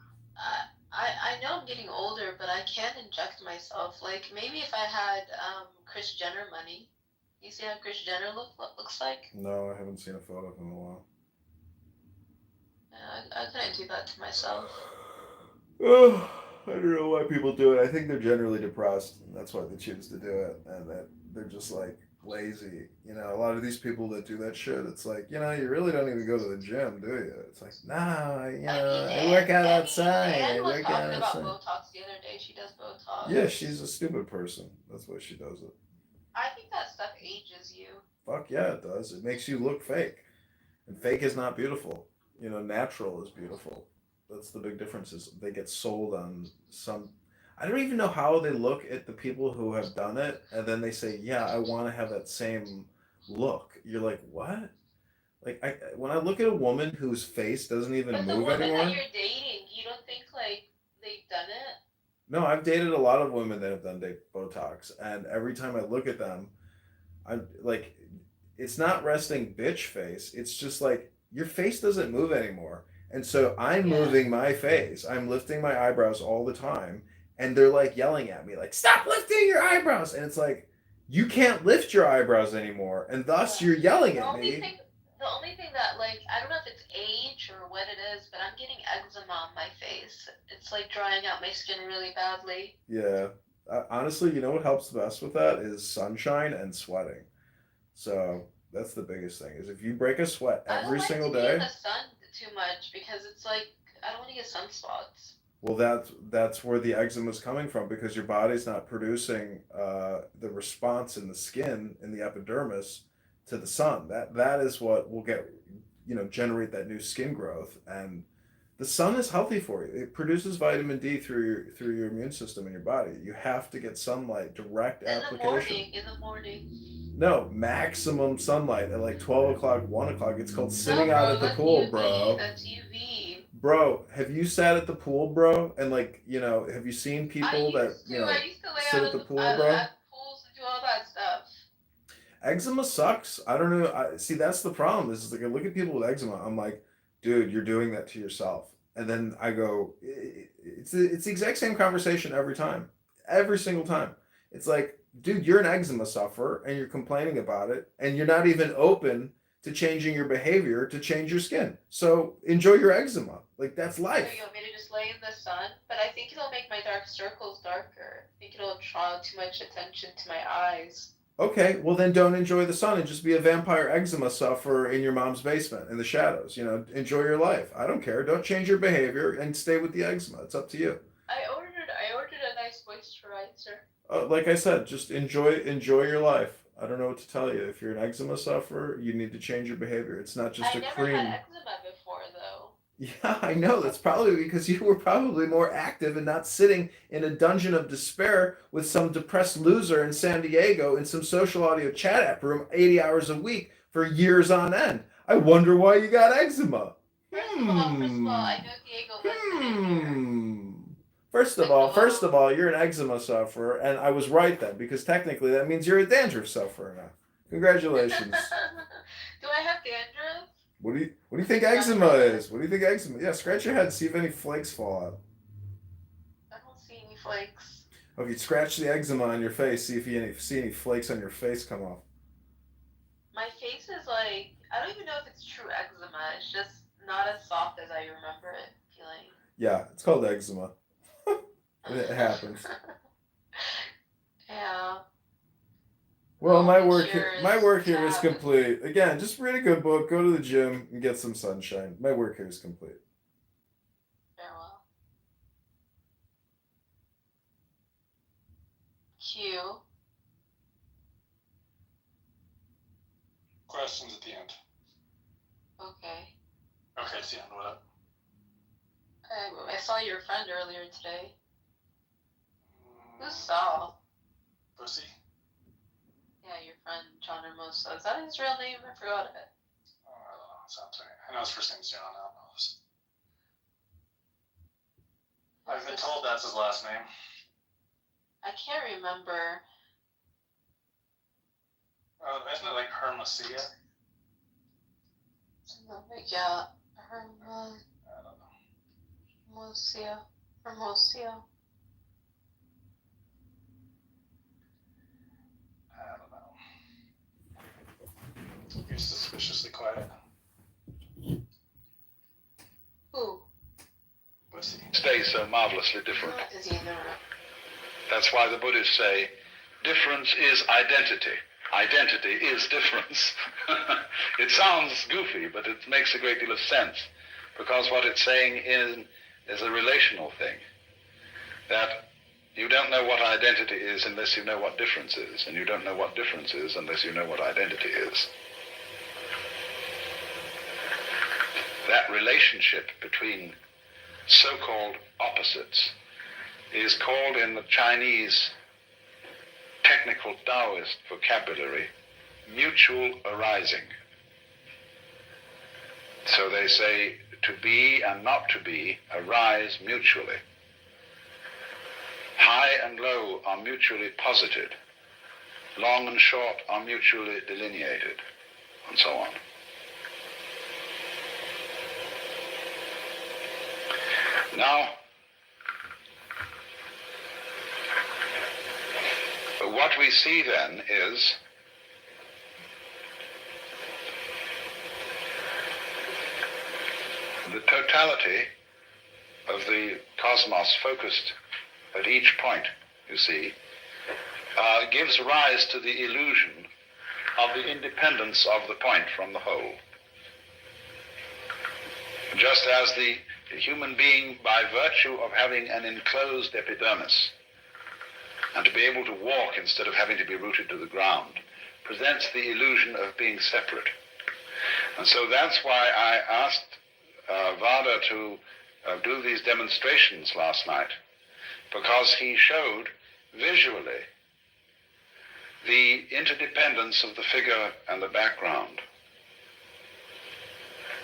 I know I'm getting older, but I can't inject myself. Like, maybe if I had Kris Jenner money. You see how Kris Jenner looks like? No, I haven't seen a photo of him in a while. Yeah, I couldn't do that to myself. Oh, I don't know why people do it. I think they're generally depressed, and that's why they choose to do it. And that they're just like lazy. You know, a lot of these people that do that shit, it's like, you know, you really don't even go to the gym, do you? It's like, nah, you know, I work out outside. I Anne was work out talking about outside. Botox the other day. She does Botox. Yeah, she's a stupid person. That's why she does it. I think that stuff ages you. Fuck yeah, it does. It makes you look fake. And fake is not beautiful. You know, natural is beautiful. That's the big difference is they get sold on some. I don't even know how they look at the people who have done it, and then they say, "Yeah, I want to have that same look." You're like, "What?" Like, when I look at a woman whose face doesn't even But the move women anymore. that you're dating, you don't think like they've done it? No, I've dated a lot of women that have done Botox, and every time I look at them, I'm like, it's not resting bitch face. It's just like your face doesn't move anymore. And so I'm moving my face. I'm lifting my eyebrows all the time. And they're like yelling at me, like, stop lifting your eyebrows. And it's like, you can't lift your eyebrows anymore. And thus you're yelling at me. The only thing that, like, I don't know if it's age or what it is, but I'm getting eczema on my face. It's like drying out my skin really badly. Yeah. Honestly, you know what helps the best with that is sunshine and sweating. So that's the biggest thing is if you break a sweat every single day. I don't like to be in the sun too much because it's like I don't want to get sunspots. Well, that's where the eczema is coming from because your body's not producing the response in the skin in the epidermis to the sun. That is what will generate that new skin growth. And the sun is healthy for you. It produces vitamin D through your immune system in your body. You have to get sunlight, direct application. In the morning. No, maximum sunlight at like 12 o'clock, 1 o'clock. It's called sitting out at the pool, bro. That's UV. Bro, have you sat at the pool, bro? And like, you know, have you seen people that, you know, sit at the pool, bro? At pools and do all that stuff. Eczema sucks. I don't know. See, that's the problem. Is like I look at people with eczema. I'm like, dude, you're doing that to yourself. And then I go, it's the exact same conversation every time, every single time. It's like, dude, you're an eczema sufferer and you're complaining about it and you're not even open to changing your behavior to change your skin. So enjoy your eczema. Like that's life. So you want me to just lay in the sun? But I think it'll make my dark circles darker. I think it'll draw too much attention to my eyes. Okay, well then don't enjoy the sun and just be a vampire eczema sufferer in your mom's basement in the shadows. You know, enjoy your life. I don't care. Don't change your behavior and stay with the eczema. It's up to you. I ordered a nice moisturizer. Like I said, just enjoy your life. I don't know what to tell you. If you're an eczema sufferer, you need to change your behavior. It's not just I a never had cream. eczema before though. Yeah, I know. That's probably because you were probably more active and not sitting in a dungeon of despair with some depressed loser in San Diego in some social audio chat app room 80 hours a week for years on end. I wonder why you got eczema. First of all, I Hmm. know Diego lives in here. Hmm. First of Second all, of first of all, all, you're an eczema sufferer, and I was right then because technically that means you're a dandruff sufferer now. Congratulations. do I have dandruff? What do you think eczema is? What do you think eczema? Yeah, scratch your head, see if any flakes fall out. I don't see any flakes. Okay, scratch the eczema on your face, see if you see any flakes on your face come off. My face is like, I don't even know if it's true eczema. It's just not as soft as I remember it feeling. Yeah, it's called eczema. It happens. Yeah. Well, Well, my make work sure my it's work here is tab. complete. Again, just read a good book, go to the gym, and get some sunshine. My work here is complete. Farewell. Q. Questions at the end. Okay. Okay, it's the end. What up? I saw your friend earlier today. Who's Saul? Pussy? Yeah, your friend John Hermoso. Is that his real name? I forgot it. Oh, I don't know. Sounds right. I know his first name's John. I don't know. I've been told that's his last name. I can't remember. Isn't it like Hermosia? Yeah, I don't know. Hermosia. I don't know. You're suspiciously quiet. Who? Pussy. Stay so marvelously different. What is he doing? That's why the Buddhists say difference is identity. Identity is difference. It sounds goofy, but it makes a great deal of sense because what it's saying is a relational thing. That you don't know what identity is unless you know what difference is, and you don't know what difference is unless you know what identity is. That relationship between so-called opposites is called in the Chinese technical Taoist vocabulary mutual arising. So they say to be and not to be arise mutually. High and low are mutually posited. Long and short are mutually delineated, and so on. Now, what we see then is the totality of the cosmos focused at each point, you see, gives rise to the illusion of the independence of the point from the whole. Just as the human being, by virtue of having an enclosed epidermis, and to be able to walk instead of having to be rooted to the ground, presents the illusion of being separate. And so that's why I asked Vada to do these demonstrations last night, because he showed visually the interdependence of the figure and the background,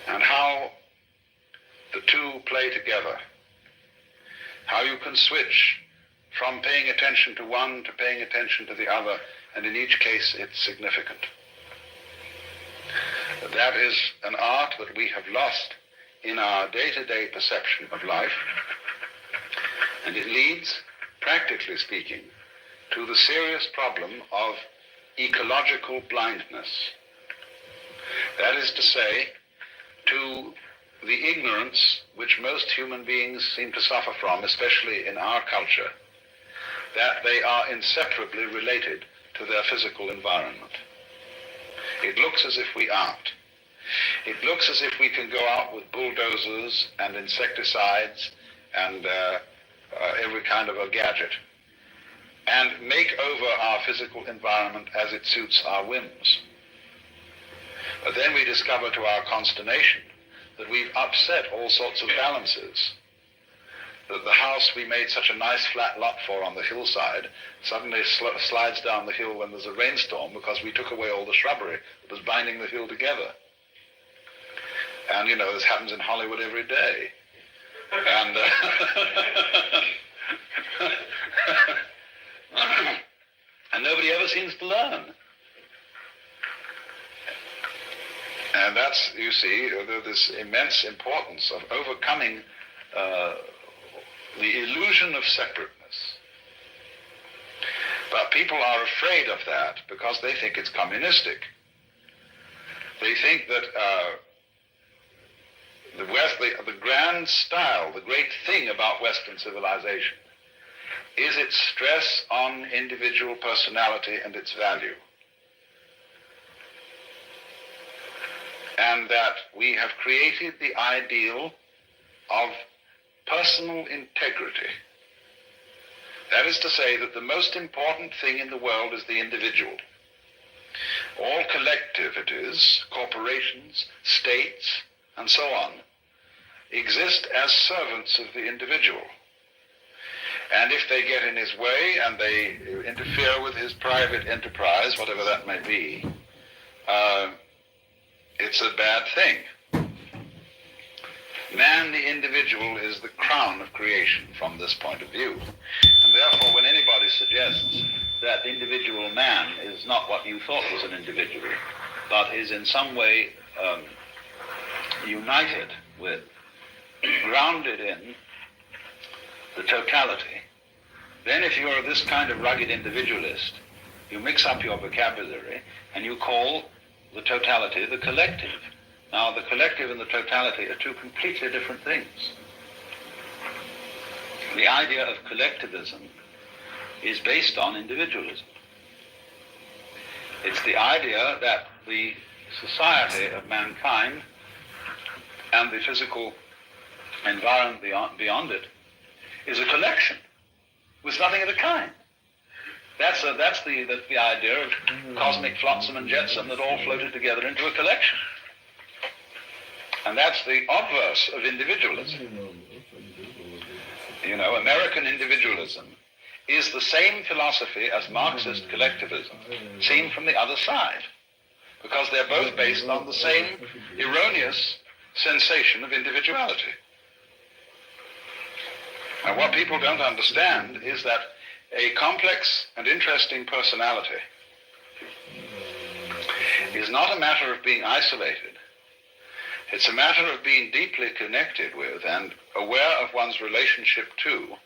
and how the two play together, how you can switch from paying attention to one to paying attention to the other, and in each case it's significant. That is an art that we have lost in our day-to-day perception of life, and it leads, practically speaking, to the serious problem of ecological blindness. That is to say, to the ignorance which most human beings seem to suffer from, especially in our culture, that they are inseparably related to their physical environment. It looks as if we aren't. It looks as if we can go out with bulldozers and insecticides and every kind of a gadget and make over our physical environment as it suits our whims. But then we discover to our consternation that we've upset all sorts of balances. That the house we made such a nice flat lot for on the hillside suddenly slides down the hill when there's a rainstorm because we took away all the shrubbery that was binding the hill together. And you know, this happens in Hollywood every day. And and nobody ever seems to learn. And that's, you see, this immense importance of overcoming the illusion of separateness. But people are afraid of that because they think it's communistic. They think that the grand style, the great thing about Western civilization is its stress on individual personality and its value. And that we have created the ideal of personal integrity. That is to say that the most important thing in the world is the individual. All collectivities, corporations, states, and so on, exist as servants of the individual. And if they get in his way and they interfere with his private enterprise, whatever that may be, it's a bad thing. Man, the individual, is the crown of creation from this point of view. And therefore, when anybody suggests that individual man is not what you thought was an individual, but is in some way united with, grounded in the totality, then if you're this kind of rugged individualist, you mix up your vocabulary and you call the totality the collective. Now, the collective and the totality are two completely different things. The idea of collectivism is based on individualism. It's the idea that the society of mankind and the physical environment beyond it is a collection with nothing of the kind. That's the idea of cosmic flotsam and jetsam that all floated together into a collection. And that's the obverse of individualism. You know, American individualism is the same philosophy as Marxist collectivism, seen from the other side, because they're both based on the same erroneous sensation of individuality. And what people don't understand is that a complex and interesting personality is not a matter of being isolated. It's a matter of being deeply connected with and aware of one's relationship to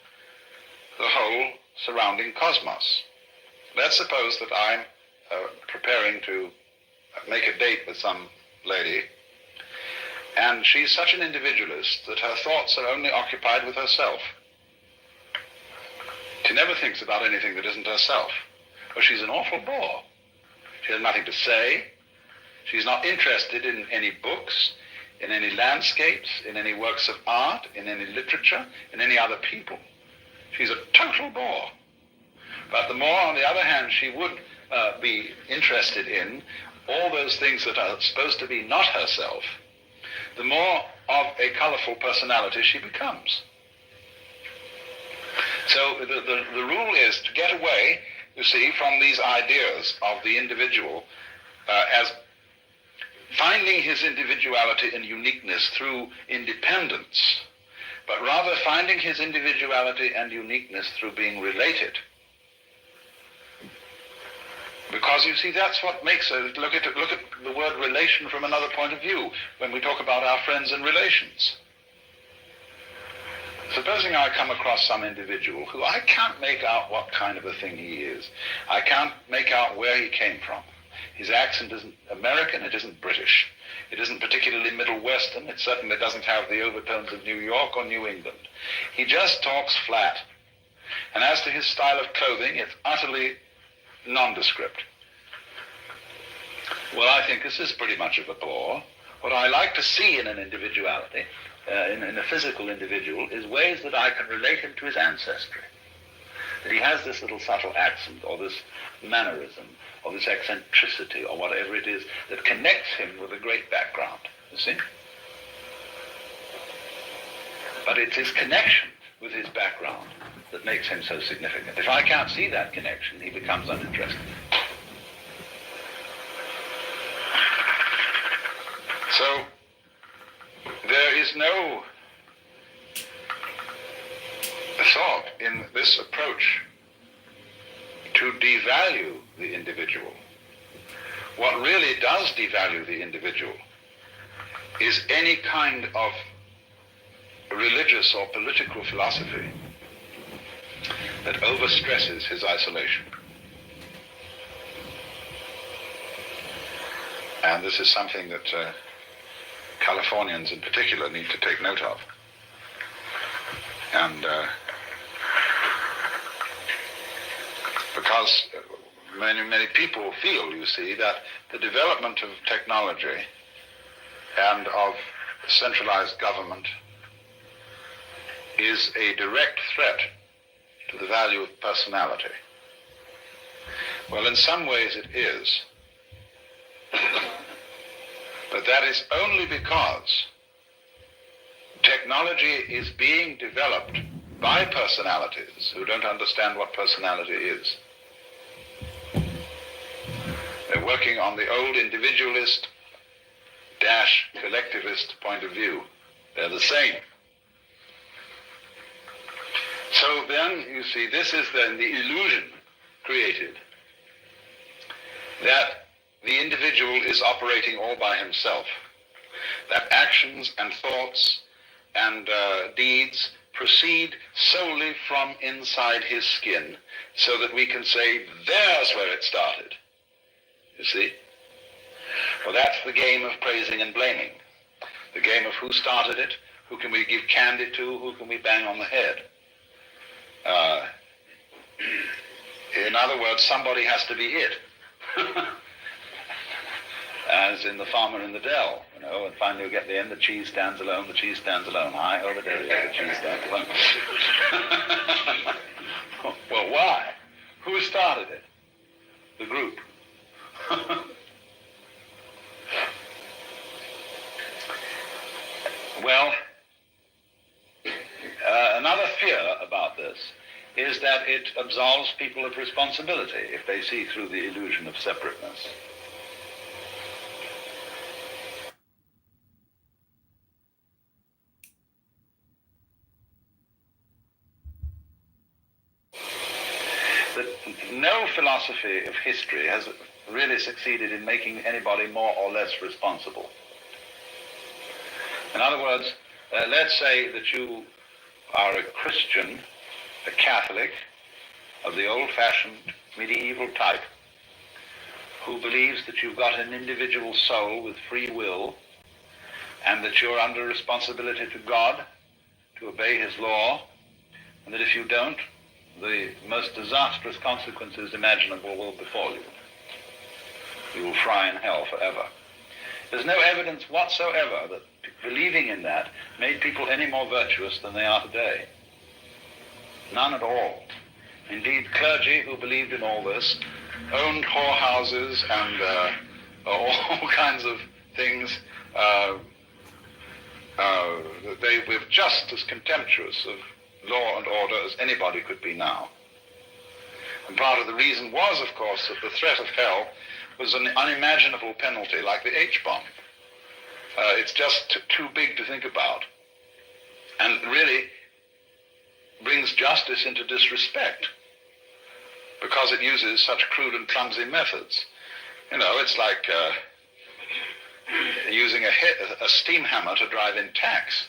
the whole surrounding cosmos. Let's suppose that I'm preparing to make a date with some lady, and she's such an individualist that her thoughts are only occupied with herself. She never thinks about anything that isn't herself. Well, she's an awful bore. She has nothing to say. She's not interested in any books, in any landscapes, in any works of art, in any literature, in any other people. She's a total bore. But the more, on the other hand, she would be interested in all those things that are supposed to be not herself, the more of a colorful personality she becomes. So the rule is to get away, you see, from these ideas of the individual as finding his individuality and uniqueness through independence, but rather finding his individuality and uniqueness through being related. Because you see, that's what makes it. Look at the word relation from another point of view when we talk about our friends and relations. Supposing I come across some individual who I can't make out what kind of a thing he is. I can't make out where he came from. His accent isn't American, it isn't British. It isn't particularly Middle Western. It certainly doesn't have the overtones of New York or New England. He just talks flat. And as to his style of clothing, it's utterly nondescript. Well, I think this is pretty much of a bore. What I like to see in an individuality, in a physical individual, is ways that I can relate him to his ancestry. That he has this little subtle accent, or this mannerism, or this eccentricity, or whatever it is, that connects him with a great background, you see? But it's his connection with his background that makes him so significant. If I can't see that connection, he becomes uninteresting. So, there is no thought in this approach to devalue the individual. What really does devalue the individual is any kind of religious or political philosophy that overstresses his isolation. And this is something that Californians in particular need to take note of. And because many people feel, you see, that the development of technology and of centralized government is a direct threat to the value of personality. Well, in some ways it is. But that is only because technology is being developed by personalities who don't understand what personality is. They're working on the old individualist -- collectivist point of view. They're the same. So then, you see, this is then the illusion created that the individual is operating all by himself, that actions and thoughts and deeds proceed solely from inside his skin, so that we can say, there's where it started. You see? Well, that's the game of praising and blaming. The game of who started it, who can we give candy to, who can we bang on the head. In other words, somebody has to be it. As in The Farmer in the Dell, you know, and finally you get the end, the cheese stands alone, the cheese stands alone. Hi, over there, the cheese stands alone. Well, why? Who started it? The group. Well, another fear about this is that it absolves people of responsibility if they see through the illusion of separateness. That no philosophy of history has really succeeded in making anybody more or less responsible. In other words, let's say that you are a Christian, a Catholic of the old-fashioned medieval type, who believes that you've got an individual soul with free will, and that you're under responsibility to God to obey his law, and that if you don't, the most disastrous consequences imaginable will befall you. You will fry in hell forever. There's no evidence whatsoever that believing in that made people any more virtuous than they are today. None at all. Indeed, clergy who believed in all this owned whorehouses and all kinds of things. They were just as contemptuous of law and order as anybody could be now. And part of the reason was, of course, that the threat of hell was an unimaginable penalty like the H-bomb. It's just too big to think about, and really brings justice into disrespect because it uses such crude and clumsy methods. You know, it's like using a steam hammer to drive in tacks.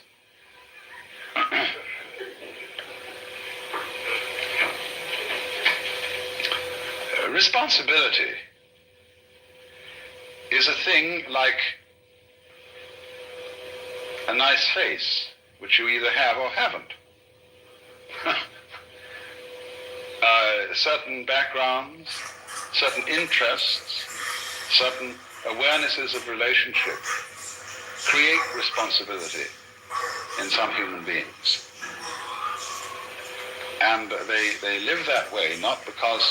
Responsibility is a thing like a nice face, which you either have or haven't. Certain backgrounds, certain interests, certain awarenesses of relationship create responsibility in some human beings. And they live that way not because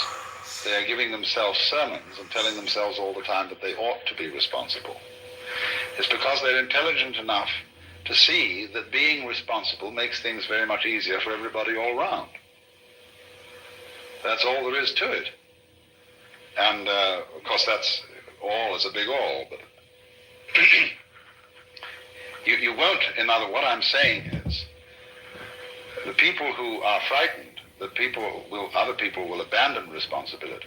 they are giving themselves sermons and telling themselves all the time that they ought to be responsible. It's because they're intelligent enough to see that being responsible makes things very much easier for everybody all round. That's all there is to it. And of course that's all is a big all, but you won't, what I'm saying is, the people who are frightened that other people will abandon responsibility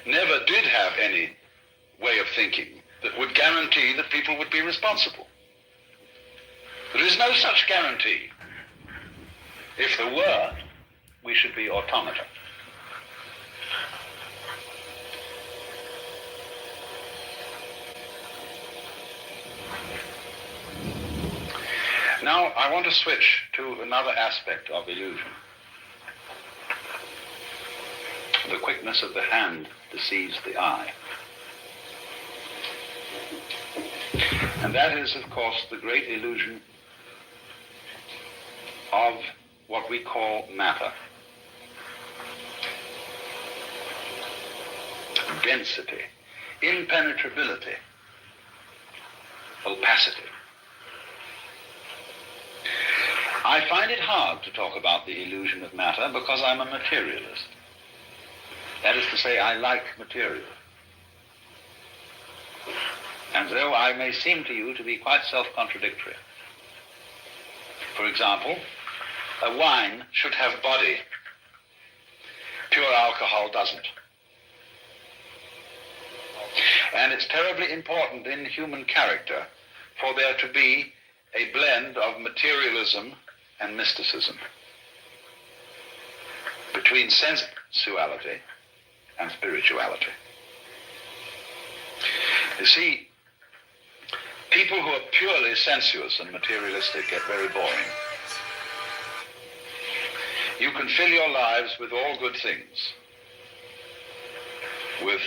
never did have any way of thinking that would guarantee that people would be responsible. There is no such guarantee. If there were, we should be automata. Now, I want to switch to another aspect of illusion. The quickness of the hand deceives the eye. And that is, of course, the great illusion of what we call matter. Density, impenetrability, opacity. I find it hard to talk about the illusion of matter because I'm a materialist. That is to say, I like material. And though I may seem to you to be quite self-contradictory. For example, a wine should have body. Pure alcohol doesn't. And it's terribly important in human character for there to be a blend of materialism and mysticism, between sensuality and spirituality. You see, people who are purely sensuous and materialistic get very boring. You can fill your lives with all good things, with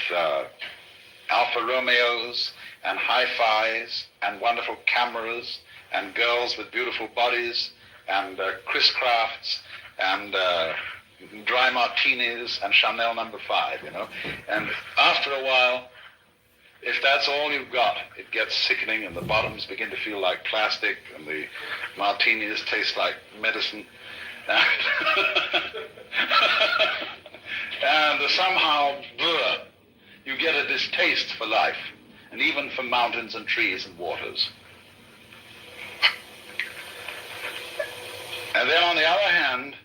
Alfa Romeos and hi-fis and wonderful cameras and girls with beautiful bodies and Chris Crafts and dry martinis and Chanel No. 5, And after a while, if that's all you've got, it gets sickening and the bottoms begin to feel like plastic and the martinis taste like medicine. And somehow, you get a distaste for life, and even for mountains and trees and waters. And then on the other hand,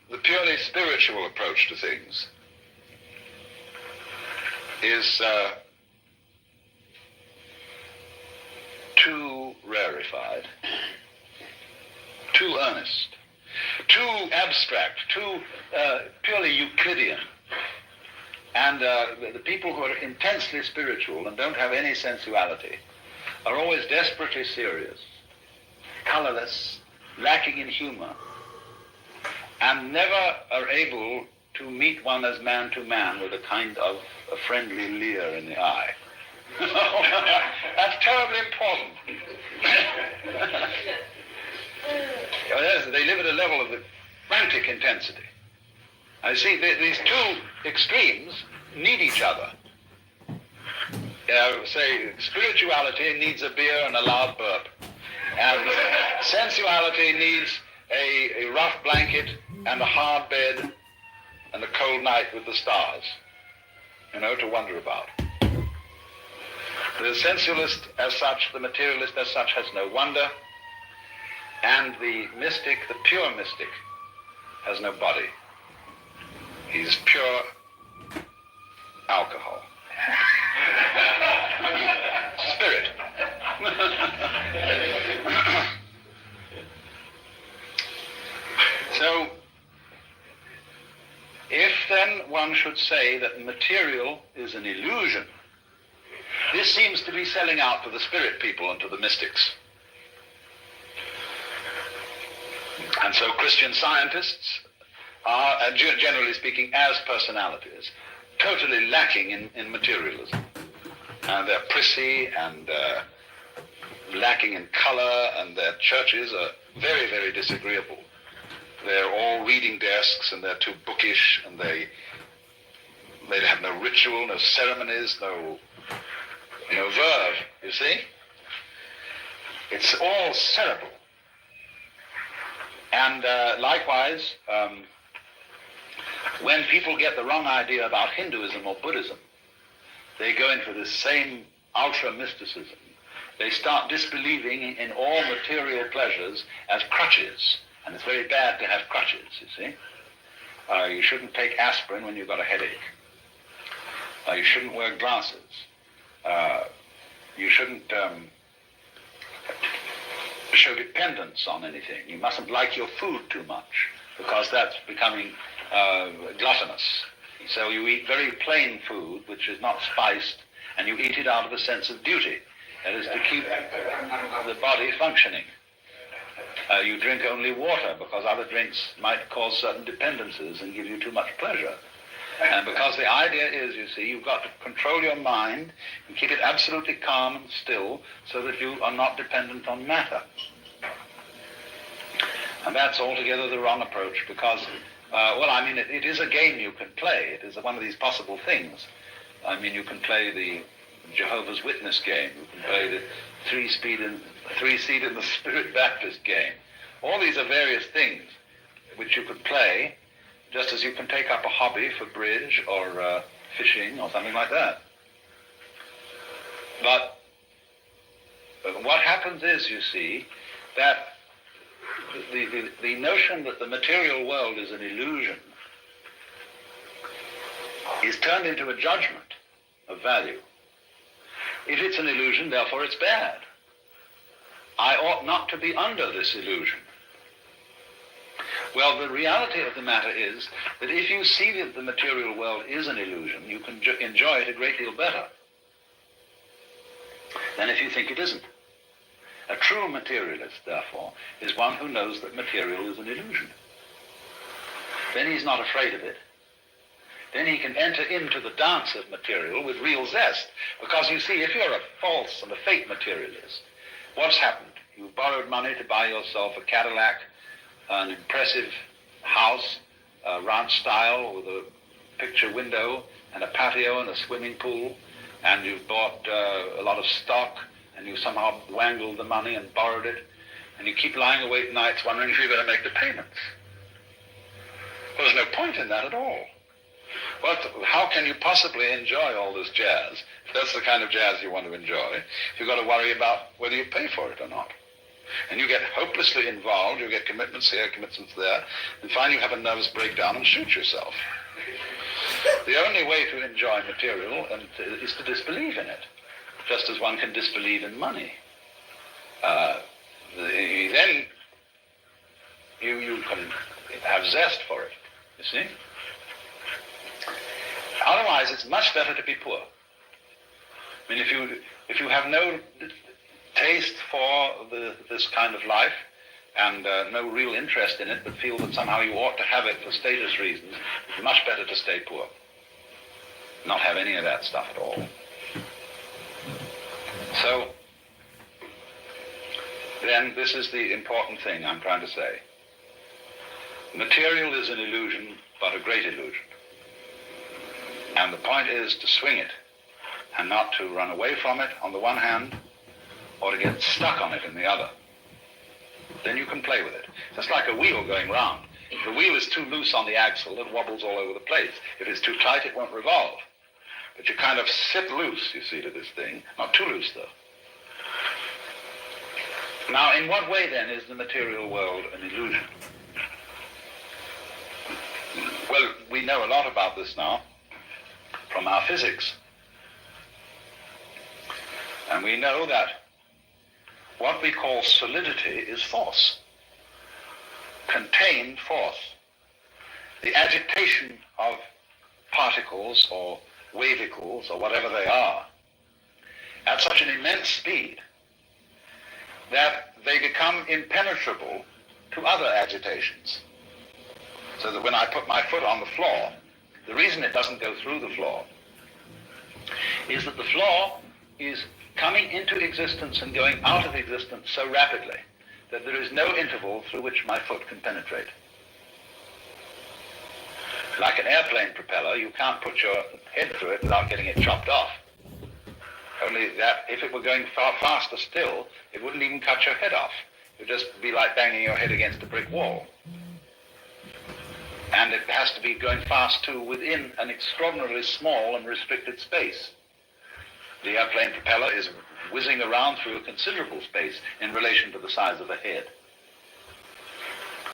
the purely spiritual approach to things is too rarefied, too earnest, too abstract, too purely Euclidean. And the people who are intensely spiritual and don't have any sensuality are always desperately serious, colorless, lacking in humor, and never are able to meet one as man to man with a kind of a friendly leer in the eye. That's terribly important. Yes, they live at a level of frantic intensity. I see these two extremes need each other. Say, spirituality needs a beer and a loud burp, and sensuality needs a rough blanket and a hard bed and a cold night with the stars, to wonder about. The sensualist as such, the materialist as such, has no wonder, and the mystic, the pure mystic, has no body. He's pure alcohol. Spirit. So, if then one should say that material is an illusion, this seems to be selling out to the spirit people and to the mystics. And so Christian scientists are, generally speaking, as personalities, totally lacking in materialism. And they're prissy and lacking in color, and their churches are very, very disagreeable. They're all reading desks, and they're too bookish, and they have no ritual, no ceremonies, no verve, you see? It's all cerebral. And likewise, when people get the wrong idea about Hinduism or Buddhism, they go in for this same ultra-mysticism. They start disbelieving in all material pleasures as crutches. And it's very bad to have crutches, you see. You shouldn't take aspirin when you've got a headache. You shouldn't wear glasses. You shouldn't show dependence on anything. You mustn't like your food too much, because that's becoming gluttonous. So you eat very plain food, which is not spiced, and you eat it out of a sense of duty. That is to keep the body functioning. You drink only water, because other drinks might cause certain dependencies and give you too much pleasure. And because the idea is, you see, you've got to control your mind and keep it absolutely calm and still so that you are not dependent on matter. And that's altogether the wrong approach, because, it is a game you can play. It is one of these possible things. You can play the Jehovah's Witness game. You can play the three-seed in the Spirit Baptist game. All these are various things which you could play, just as you can take up a hobby for bridge or fishing or something like that. But what happens is, you see, that the notion that the material world is an illusion is turned into a judgment of value. If it's an illusion, therefore it's bad. I ought not to be under this illusion. Well, the reality of the matter is that if you see that the material world is an illusion, you can enjoy it a great deal better than if you think it isn't. A true materialist, therefore, is one who knows that material is an illusion. Then he's not afraid of it. Then he can enter into the dance of material with real zest. Because you see, if you're a false and a fake materialist, what's happened? You've borrowed money to buy yourself a Cadillac, an impressive house, ranch style with a picture window and a patio and a swimming pool, and you've bought a lot of stock, and you somehow wangled the money and borrowed it, and you keep lying awake nights wondering if you're going to make the payments. Well, there's no point in that at all. Well, how can you possibly enjoy all this jazz, if that's the kind of jazz you want to enjoy, if you've got to worry about whether you pay for it or not? And you get hopelessly involved, you get commitments here, commitments there, and finally you have a nervous breakdown and shoot yourself. The only way to enjoy material is to disbelieve in it, just as one can disbelieve in money. Then you can have zest for it, you see? Otherwise, it's much better to be poor. I mean, if you have no taste for this kind of life and no real interest in it, but feel that somehow you ought to have it for status reasons, it's much better to stay poor. Not have any of that stuff at all. So, then this is the important thing I'm trying to say. Material is an illusion, but a great illusion. And the point is to swing it, and not to run away from it on the one hand, or to get stuck on it in the other. Then you can play with it. Just like a wheel going round. If the wheel is too loose on the axle, it wobbles all over the place. If it's too tight, it won't revolve. But you kind of sit loose, you see, to this thing. Not too loose, though. Now, in what way, then, is the material world an illusion? Well, we know a lot about this now from our physics. And we know that what we call solidity is force, contained force. The agitation of particles or wavicles or whatever they are at such an immense speed that they become impenetrable to other agitations. So that when I put my foot on the floor, The reason it doesn't go through the floor is that the floor is coming into existence and going out of existence so rapidly that there is no interval through which my foot can penetrate. Like an airplane propeller, you can't put your head through it without getting it chopped off. Only that if it were going far faster still, it wouldn't even cut your head off. It would just be like banging your head against a brick wall. And it has to be going fast too within an extraordinarily small and restricted space. The airplane propeller is whizzing around through a considerable space in relation to the size of the head.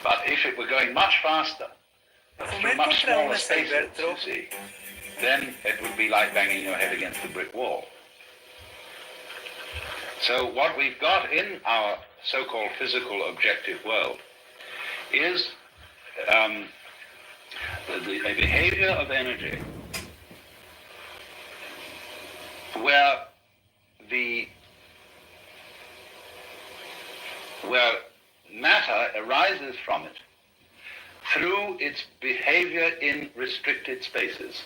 But if it were going much faster, through much smaller spaces, you see, then it would be like banging your head against a brick wall. So what we've got in our so-called physical objective world is a behavior of energy where matter arises from it through its behavior in restricted spaces.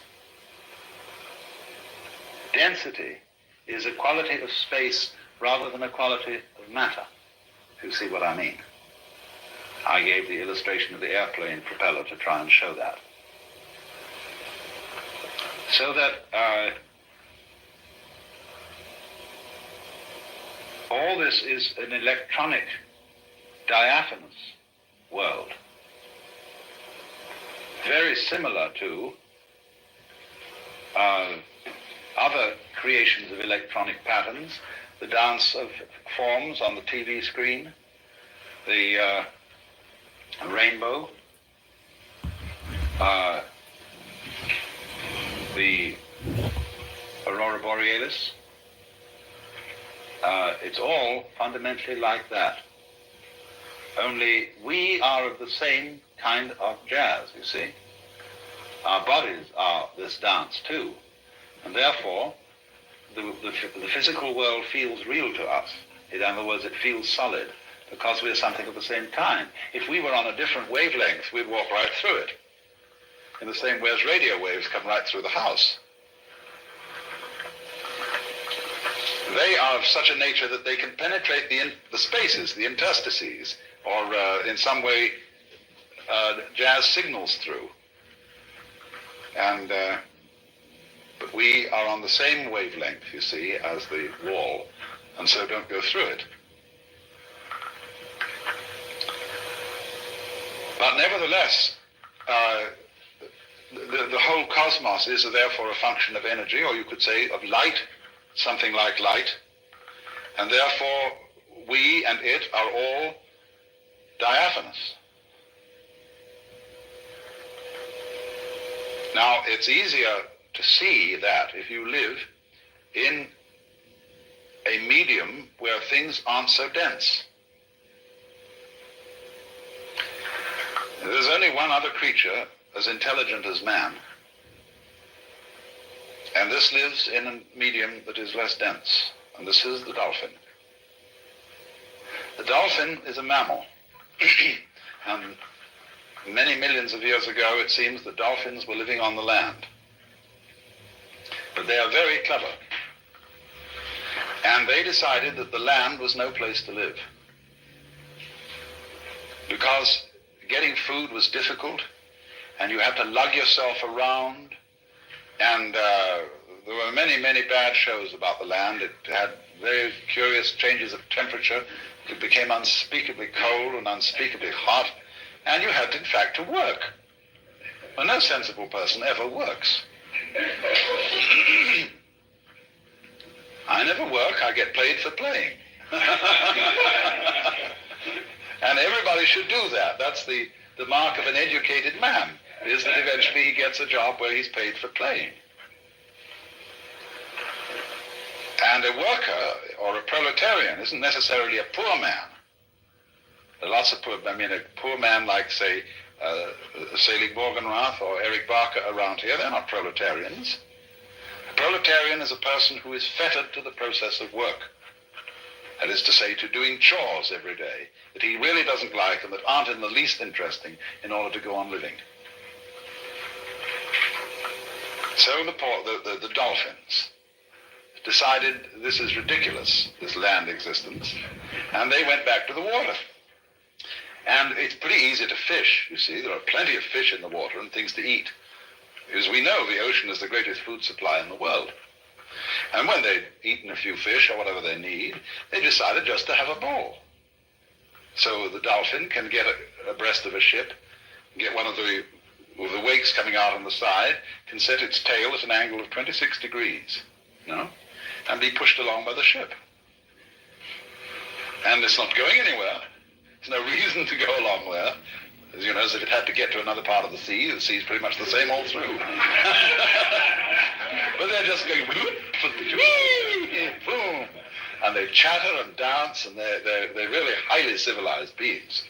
Density is a quality of space rather than a quality of matter, if you see what I mean. I gave the illustration of the airplane propeller to try and show that. So that all this is an electronic, diaphanous world, very similar to other creations of electronic patterns, the dance of forms on the TV screen, the rainbow, the aurora borealis. It's all fundamentally like that. Only we are of the same kind of jazz, you see. Our bodies are this dance too. And therefore, the physical world feels real to us. In other words, it feels solid because we're something of the same kind. If we were on a different wavelength, we'd walk right through it. In the same way as radio waves come right through the house. They are of such a nature that they can penetrate the spaces, the interstices, or in some way jazz signals through. And but we are on the same wavelength, you see, as the wall, and so don't go through it. But nevertheless, the whole cosmos is therefore a function of energy, or you could say of light, something like light, and therefore we and it are all diaphanous. Now, it's easier to see that if you live in a medium where things aren't so dense. There's only one other creature as intelligent as man, and this lives in a medium that is less dense, and this is the dolphin. The dolphin is a mammal, and many millions of years ago it seems that dolphins were living on the land. But they are very clever, and they decided that the land was no place to live, because getting food was difficult, and you had to lug yourself around, and there were many, many bad shows about the land. It had very curious changes of temperature. It became unspeakably cold and unspeakably hot, and you had, in fact, to work. Well, no sensible person ever works. I never work, I get paid for playing. And everybody should do that. That's the mark of an educated man, is that eventually he gets a job where he's paid for playing. And a worker or a proletarian isn't necessarily a poor man. There are lots of poor, a poor man like, say, Selig Morgenrath or Eric Barker around here, they're not proletarians. A proletarian is a person who is fettered to the process of work. That is to say, to doing chores every day that he really doesn't like and that aren't in the least interesting in order to go on living. So the dolphins decided this is ridiculous, this land existence, and they went back to the water. And it's pretty easy to fish, you see. There are plenty of fish in the water and things to eat. As we know, the ocean is the greatest food supply in the world. And when they'd eaten a few fish or whatever they need, they decided just to have a ball. So the dolphin can get abreast of a ship, get one of the wakes coming out on the side, can set its tail at an angle of 26 degrees, and be pushed along by the ship. And it's not going anywhere. There's no reason to go along there. As if it had to get to another part of the sea's pretty much the same all through. But they're just going, boom, and they chatter and dance, and they're really highly civilized beings.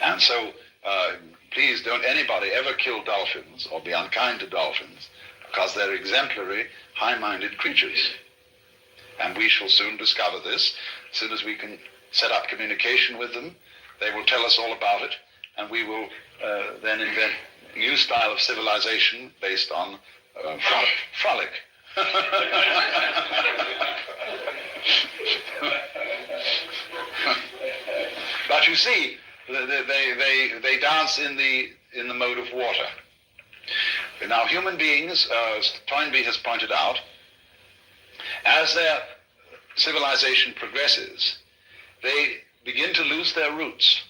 And so, please don't anybody ever kill dolphins or be unkind to dolphins, because they're exemplary, high-minded creatures. And we shall soon discover this. As soon as we can set up communication with them, they will tell us all about it, and we will then invent a new style of civilization based on frolic. But you see, they dance in the mode of water. Now, human beings, as Toynbee has pointed out, as their civilization progresses, they begin to lose their roots.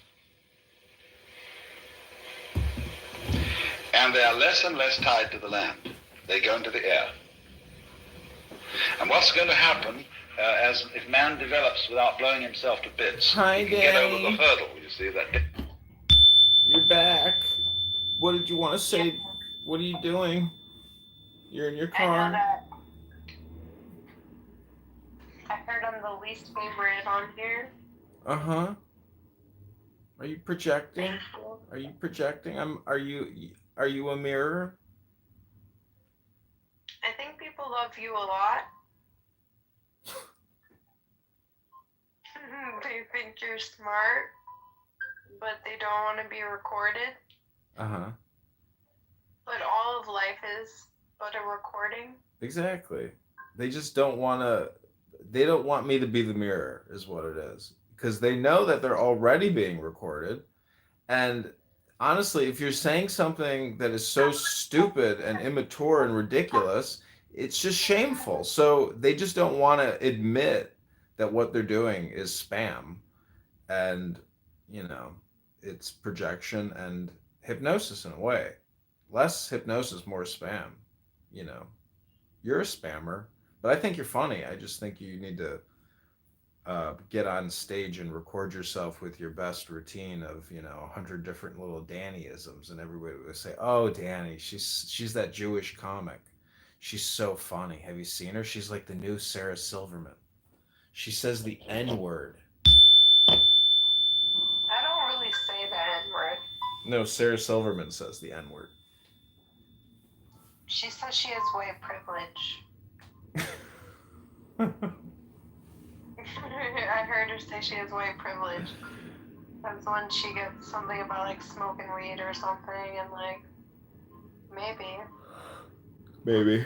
And they are less and less tied to the land. They go into the air. And what's going to happen if man develops without blowing himself to bits? Hi, he can get over Danny. the hurdle, you see. You're back. What did you want to say? What are you doing? You're in your I know car. that. I heard I'm the least favorite on here. Uh-huh. Are you projecting? Are you projecting? Are you a mirror? I think people love you a lot. They think you're smart, but they don't want to be recorded. Uh-huh. But all of life is but a recording. Exactly. They just don't want to. They don't want me to be the mirror, is what it is. Because they know that they're already being recorded. And honestly, if you're saying something that is so stupid and immature and ridiculous, it's just shameful. So they just don't want to admit that what they're doing is spam. And, it's projection and hypnosis in a way. Less hypnosis, more spam. You're a spammer, but I think you're funny. I just think you need to get on stage and record yourself with your best routine of 100 different little Danny-isms, and everybody would say, "Oh, Danny, she's that Jewish comic. She's so funny. Have you seen her? She's like the new Sarah Silverman. She says the N-word." I don't really say the N-word. No, Sarah Silverman says the N-word. She says she has white privilege. I heard her say she has white privilege. That's when she gets something about smoking weed or something, and maybe.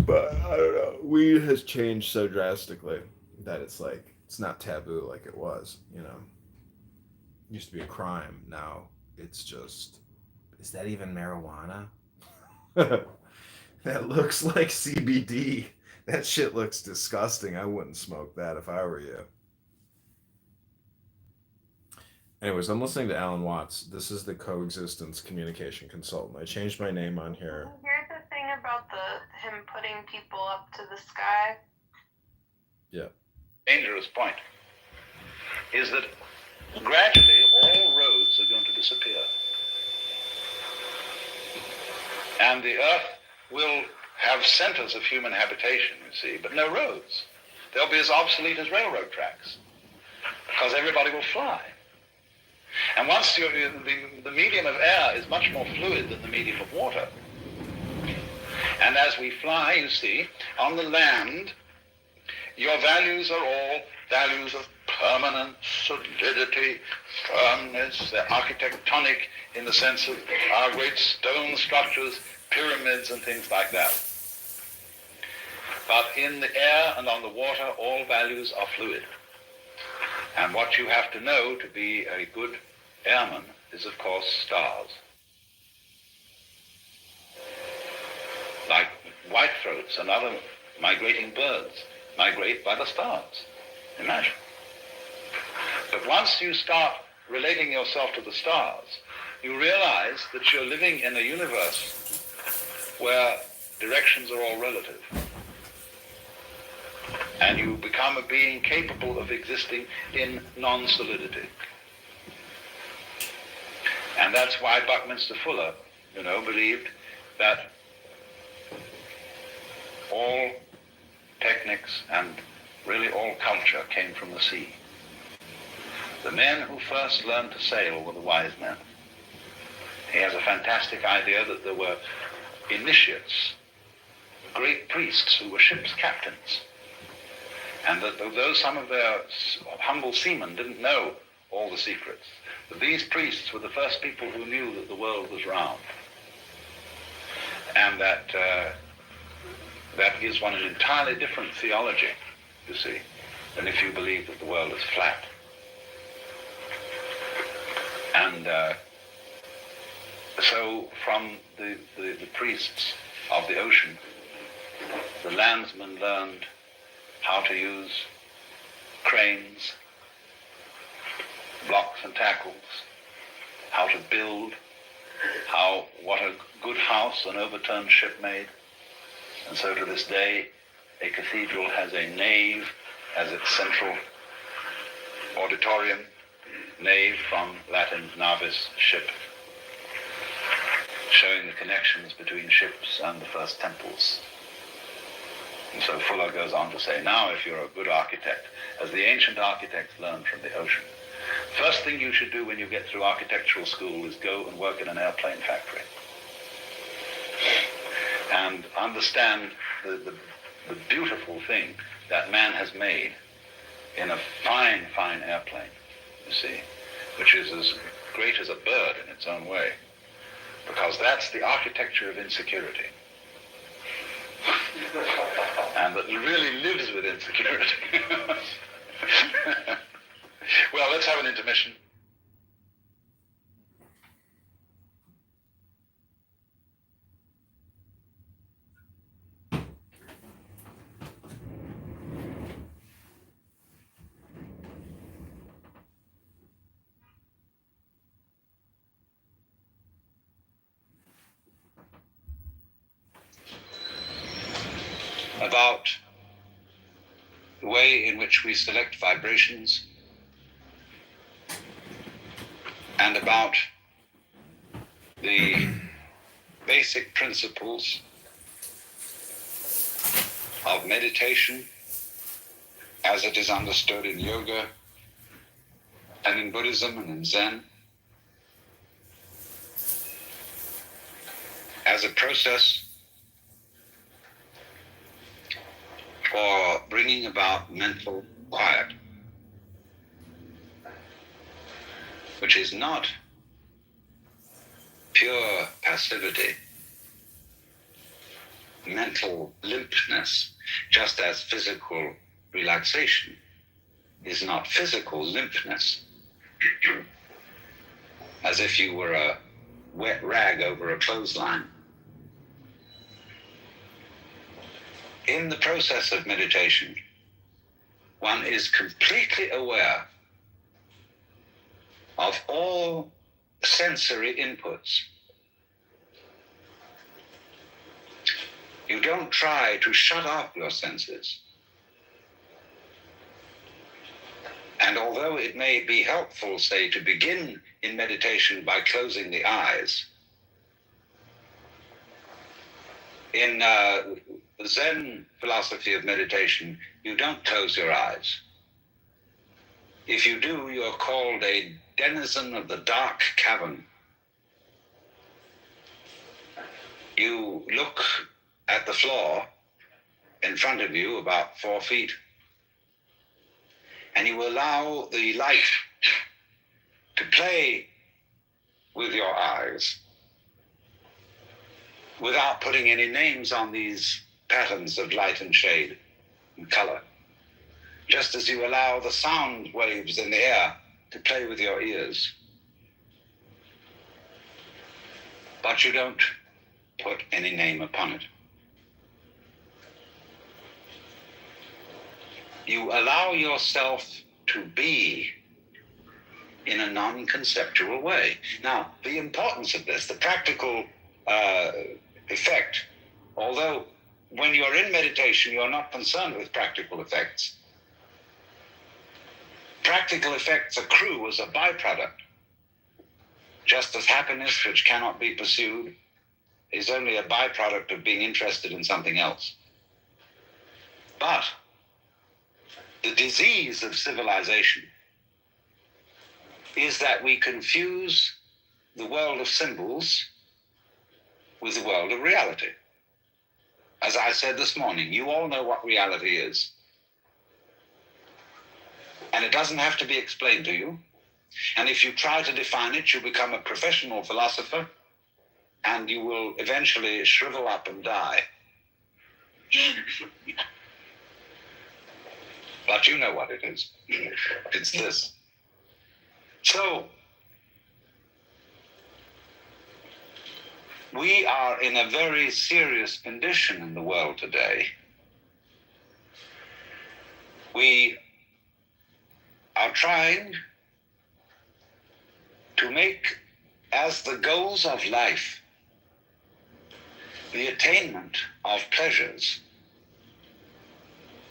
But I don't know. Weed has changed so drastically that it's not taboo like it was. It used to be a crime. Now it's just, is that even marijuana? That looks like CBD. That shit looks disgusting. I wouldn't smoke that if I were you. Anyways, I'm listening to Alan Watts. This is the Coexistence Communication Consultant. I changed my name on here. Here's the thing about him putting people up to the sky. Yeah. Dangerous point is that gradually all roads are going to disappear. And the earth will have centers of human habitation, you see, but no roads. They'll be as obsolete as railroad tracks, because everybody will fly. And once the medium of air is much more fluid than the medium of water, and as we fly, you see, on the land, your values are all values of permanence, solidity, firmness. They're architectonic in the sense of our great stone structures pyramids and things like that. But in the air and on the water, all values are fluid. And what you have to know to be a good airman is, of course, stars. Like whitethroats and other migrating birds migrate by the stars. Imagine. But once you start relating yourself to the stars, you realize that you're living in a universe where directions are all relative. And you become a being capable of existing in non-solidity. And that's why Buckminster Fuller, believed that all techniques and really all culture came from the sea. The men who first learned to sail were the wise men. He has a fantastic idea that there were initiates, great priests who were ship's captains, and that though some of their humble seamen didn't know all the secrets, that these priests were the first people who knew that the world was round. And that gives one an entirely different theology, you see, than if you believe that the world is flat. And so from the priests of the ocean, the landsmen learned how to use cranes, blocks and tackles, how to build, what a good house an overturned ship made. And so to this day, a cathedral has a nave as its central auditorium, nave from Latin navis, ship, showing the connections between ships and the first temples. And so Fuller goes on to say, now if you're a good architect, as the ancient architects learned from the ocean, first thing you should do when you get through architectural school is go and work in an airplane factory. And understand the beautiful thing that man has made in a fine, fine airplane, you see, which is as great as a bird in its own way, because that's the architecture of insecurity. And that really lives with insecurity. Well, let's have an intermission. About the way in which we select vibrations, and about the basic principles of meditation as it is understood in yoga and in Buddhism and in Zen, as a process for bringing about mental quiet, which is not pure passivity, mental limpness, just as physical relaxation is not physical limpness, as if you were a wet rag over a clothesline. In the process of meditation, one is completely aware of all sensory inputs. You don't try to shut off your senses. And although it may be helpful, say, to begin in meditation by closing the eyes, in the Zen philosophy of meditation, you don't close your eyes. If you do, you're called a denizen of the dark cavern. You look at the floor in front of you, about 4 feet, and you allow the light to play with your eyes, without putting any names on these patterns of light and shade and color. Just as you allow the sound waves in the air to play with your ears. But you don't put any name upon it. You allow yourself to be in a non-conceptual way. Now, the importance of this, the practical effect, although when you're in meditation, you're not concerned with practical effects. Practical effects accrue as a byproduct, just as happiness, which cannot be pursued, is only a byproduct of being interested in something else. But the disease of civilization is that we confuse the world of symbols with the world of reality. As I said this morning, you all know what reality is. And it doesn't have to be explained to you. And if you try to define it, you become a professional philosopher, and you will eventually shrivel up and die. But you know what it is. It's this. So, we are in a very serious condition in the world today. We are trying to make as the goals of life the attainment of pleasures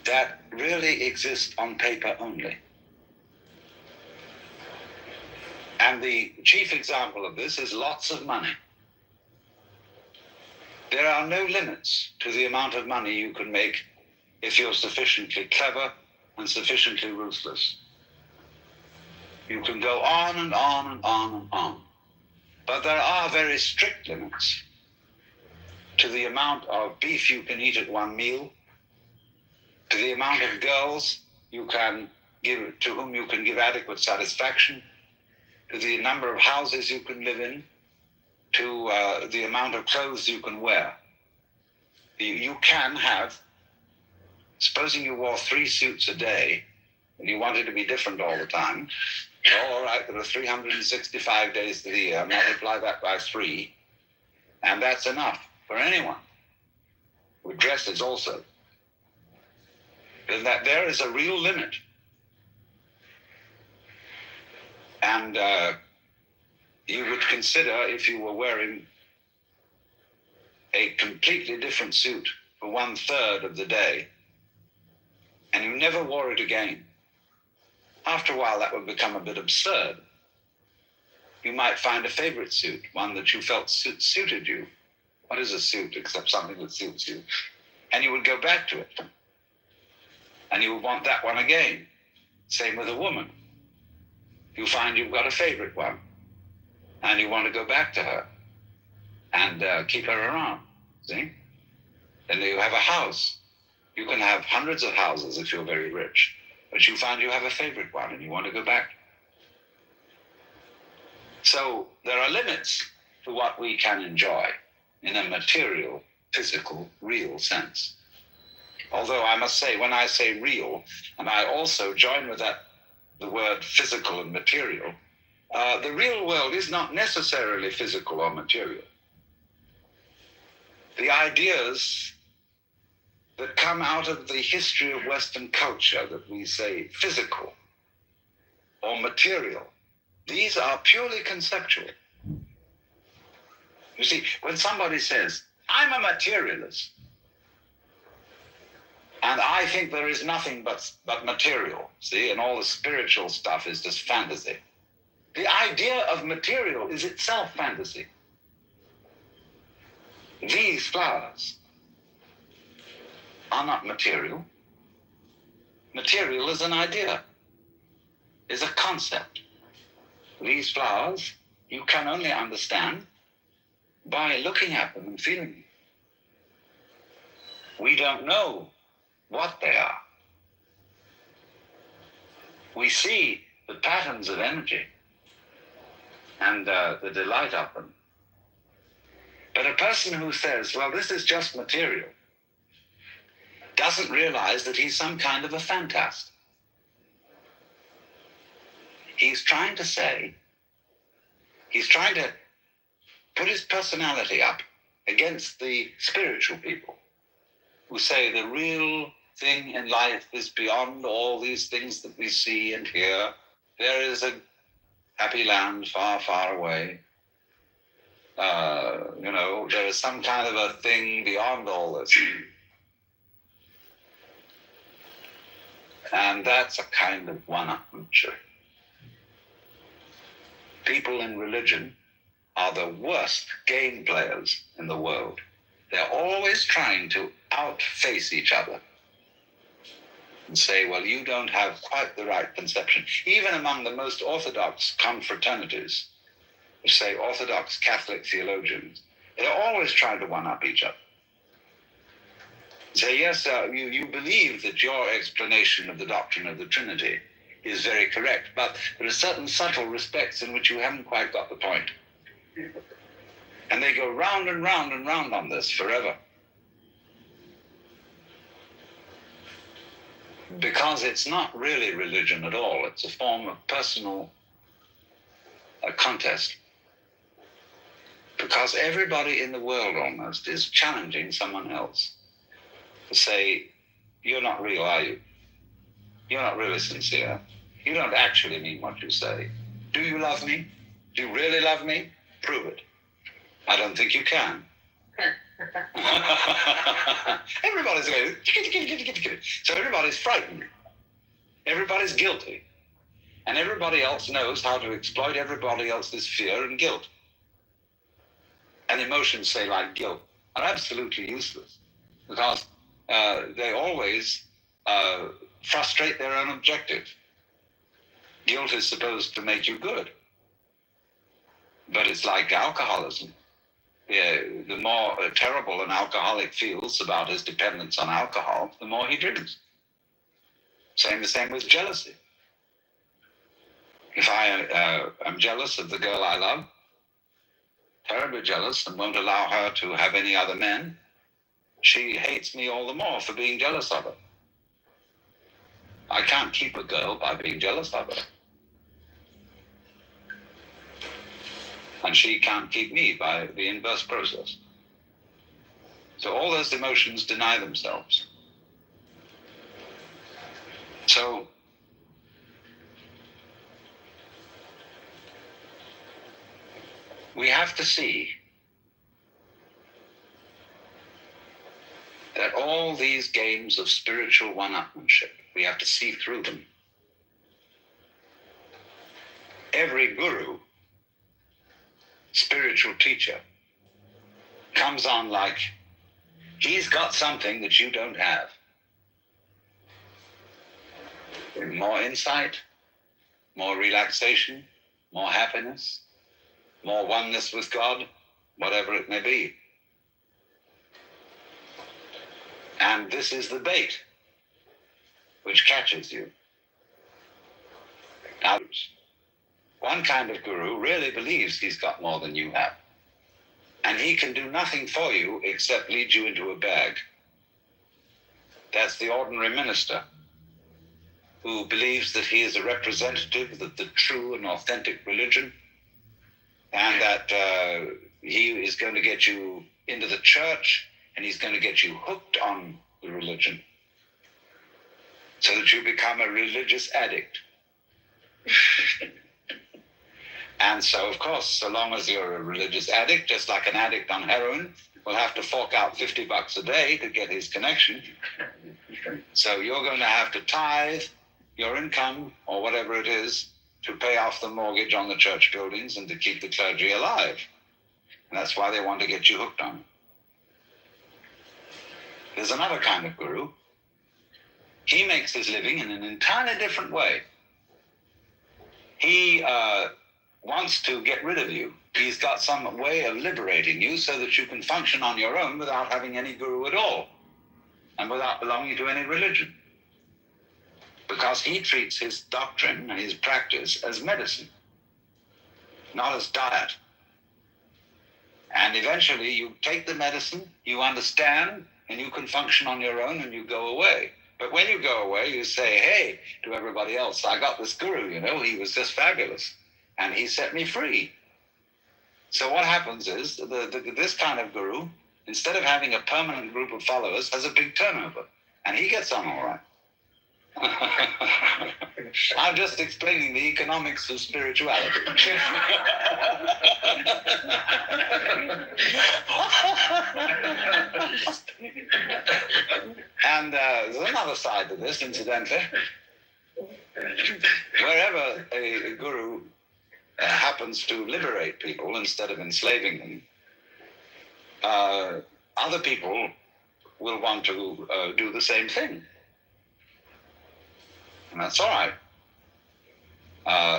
that really exist on paper only. And the chief example of this is lots of money. There are no limits to the amount of money you can make if you're sufficiently clever and sufficiently ruthless. You can go on and on and on and on. But there are very strict limits to the amount of beef you can eat at one meal, to the amount of girls you can give, to whom you can give adequate satisfaction, to the number of houses you can live in, to the amount of clothes you can wear. You can have, supposing you wore 3 suits a day, and you wanted to be different all the time, well, all right, there are 365 days of the year, multiply that by 3, and that's enough for anyone, with dresses also. And that there is a real limit. And you would consider, if you were wearing a completely different suit for 1/3 of the day, and you never wore it again, after a while that would become a bit absurd. You might find a favorite suit, one that you felt suited you. What is a suit except something that suits you? And you would go back to it. And you would want that one again. Same with a woman. You find you've got a favorite one, and you want to go back to her and keep her around, see? And you have a house. You can have hundreds of houses if you're very rich, but you find you have a favorite one and you want to go back. So there are limits to what we can enjoy in a material, physical, real sense. Although I must say, when I say real, and I also join with that the word physical and material, the real world is not necessarily physical or material. The ideas that come out of the history of Western culture that we say physical or material, these are purely conceptual. You see, when somebody says, I'm a materialist, and I think there is nothing but material, see, and all the spiritual stuff is just fantasy. The idea of material is itself fantasy. These flowers are not material. Material is an idea, is a concept. These flowers you can only understand by looking at them and feeling them. We don't know what they are. We see the patterns of energy and the delight of them. But a person who says, well, this is just material, doesn't realize that he's some kind of a fantast. He's trying to put his personality up against the spiritual people who say the real thing in life is beyond all these things that we see and hear. There is a happy land far, far away. There is some kind of a thing beyond all this. And that's a kind of one-upmanship. People in religion are the worst game players in the world. They're always trying to outface each other and say, well, you don't have quite the right conception. Even among the most orthodox confraternities, which say Orthodox Catholic theologians, they're always trying to one-up each other. Say, yes, you believe that your explanation of the doctrine of the Trinity is very correct, but there are certain subtle respects in which you haven't quite got the point. And they go round and round and round on this forever. Because it's not really religion at all. It's a form of personal contest. Because everybody in the world almost is challenging someone else to say, you're not real, are you? You're not really sincere. You don't actually mean what you say. Do you love me? Do you really love me? Prove it. I don't think you can. Everybody's going, so everybody's frightened. Everybody's guilty. And everybody else knows how to exploit everybody else's fear and guilt. And emotions, say, like guilt, are absolutely useless because they always frustrate their own objective. Guilt is supposed to make you good. But it's like alcoholism. The more terrible an alcoholic feels about his dependence on alcohol, the more he drinks. The same with jealousy. If I am jealous of the girl I love, terribly jealous, and won't allow her to have any other men, she hates me all the more for being jealous of her. I can't keep a girl by being jealous of her. And she can't keep me by the inverse process. So all those emotions deny themselves. So we have to see that all these games of spiritual one-upmanship, we have to see through them. Every guru, spiritual teacher, comes on like he's got something that you don't have. More insight, more relaxation, more happiness, more oneness with God, whatever it may be. And this is the bait which catches you. Now, one kind of guru really believes he's got more than you have. And he can do nothing for you except lead you into a bag. That's the ordinary minister who believes that he is a representative of the true and authentic religion, and that he is going to get you into the church, and he's going to get you hooked on the religion so that you become a religious addict. And so, of course, so long as you're a religious addict, just like an addict on heroin, will have to fork out $50 a day to get his connection. So you're going to have to tithe your income, or whatever it is, to pay off the mortgage on the church buildings and to keep the clergy alive. And that's why they want to get you hooked on it. There's another kind of guru. He makes his living in an entirely different way. He wants to get rid of you. He's got some way of liberating you so that you can function on your own without having any guru at all and without belonging to any religion. Because he treats his doctrine and his practice as medicine, not as diet. And eventually you take the medicine, you understand, and you can function on your own and you go away. But when you go away, you say, hey, to everybody else, I got this guru, he was just fabulous. And he set me free. So what happens is this kind of guru, instead of having a permanent group of followers, has a big turnover. And he gets on all right. I'm just explaining the economics of spirituality. And there's another side to this, incidentally. Wherever a guru happens to liberate people instead of enslaving them, other people will want to do the same thing. And that's all right.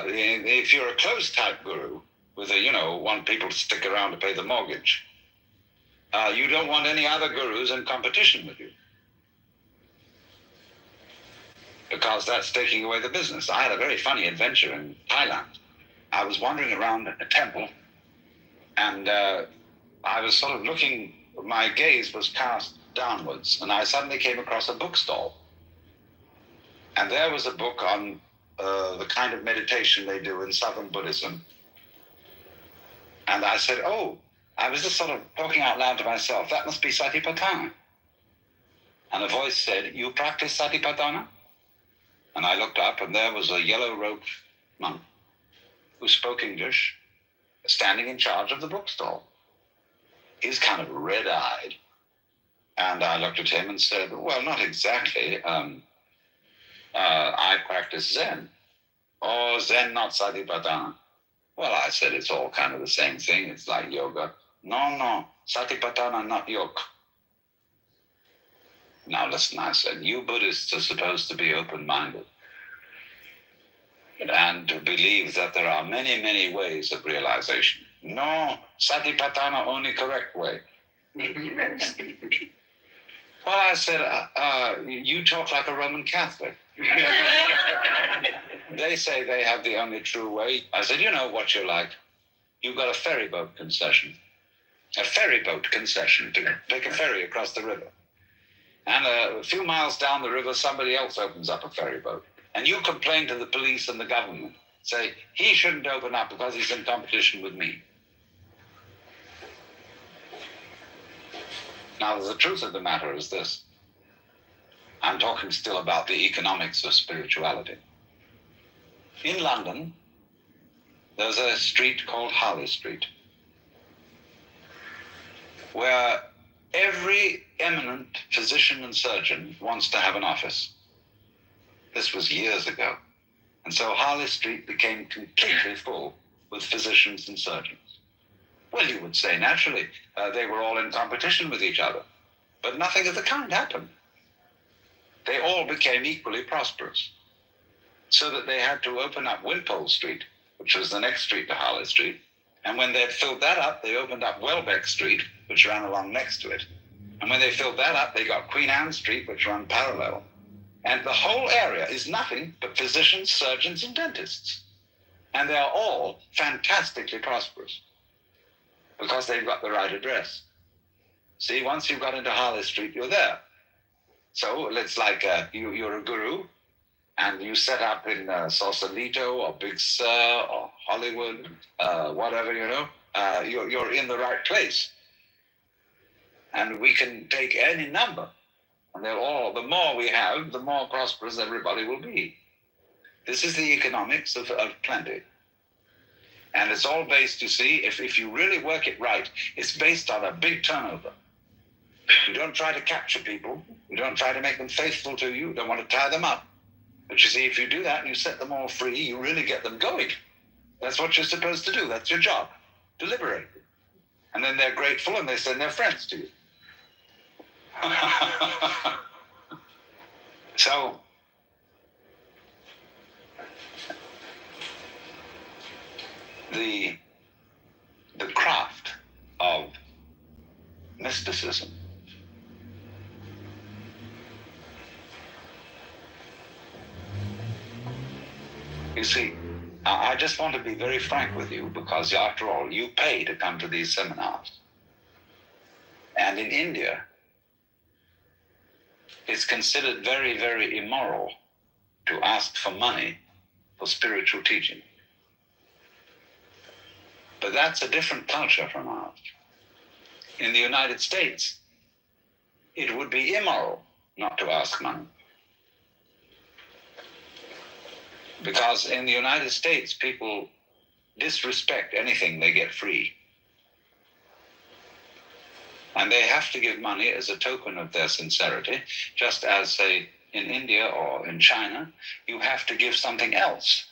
If you're a closed type guru with want people to stick around to pay the mortgage, you don't want any other gurus in competition with you, because that's taking away the business. I had a very funny adventure in Thailand. I was wandering around a temple, and I was sort of looking, my gaze was cast downwards, and I suddenly came across a bookstall. And there was a book on the kind of meditation they do in Southern Buddhism. And I said, I was just sort of talking out loud to myself, that must be Satipatthana. And a voice said, you practice Satipatthana? And I looked up, and there was a yellow-robed monk who spoke English, standing in charge of the bookstall. He was kind of red-eyed. And I looked at him and said, well, not exactly. I practice Zen. Oh, Zen, not Satipatthana. Well, I said, it's all kind of the same thing. It's like yoga. No, Satipatthana, not yoga. Now listen, I said, you Buddhists are supposed to be open-minded and to believe that there are many, many ways of realization. No, Satipatthana, only correct way. Well, I said, you talk like a Roman Catholic. They say they have the only true way. I said, you know what you're like? You've got a ferry boat concession. A ferry boat concession to take a ferry across the river. And a few miles down the river, somebody else opens up a ferry boat. And you complain to the police and the government. Say, he shouldn't open up because he's in competition with me. Now, the truth of the matter is this. I'm talking still about the economics of spirituality. In London, there's a street called Harley Street, where every eminent physician and surgeon wants to have an office. This was years ago. And so Harley Street became completely full with physicians and surgeons. Well, you would say, naturally, they were all in competition with each other. But nothing of the kind happened. They all became equally prosperous. So that they had to open up Wimpole Street, which was the next street to Harley Street. And when they'd filled that up, they opened up Welbeck Street, which ran along next to it. And when they filled that up, they got Queen Anne Street, which ran parallel. And the whole area is nothing but physicians, surgeons, and dentists. And they're all fantastically prosperous because they've got the right address. See, once you've got into Harley Street, you're there. So it's like you're a guru, and you set up in Sausalito or Big Sur or Hollywood, whatever, you're in the right place. And we can take any number, and the more we have, the more prosperous everybody will be. This is the economics of plenty. And it's all based, you see, if you really work it right, it's based on a big turnover. You don't try to capture people. You don't try to make them faithful to you. You don't want to tie them up. But you see, if you do that and you set them all free, you really get them going. That's what you're supposed to do. That's your job, to liberate them. And then they're grateful and they send their friends to you. So, the craft of mysticism you see, I just want to be very frank with you because after all, you pay to come to these seminars. And in India, it's considered very, very immoral to ask for money for spiritual teaching. But that's a different culture from ours. In the United States, it would be immoral not to ask money. Because in the United States, people disrespect anything they get free. And they have to give money as a token of their sincerity, just as, say, in India or in China, you have to give something else.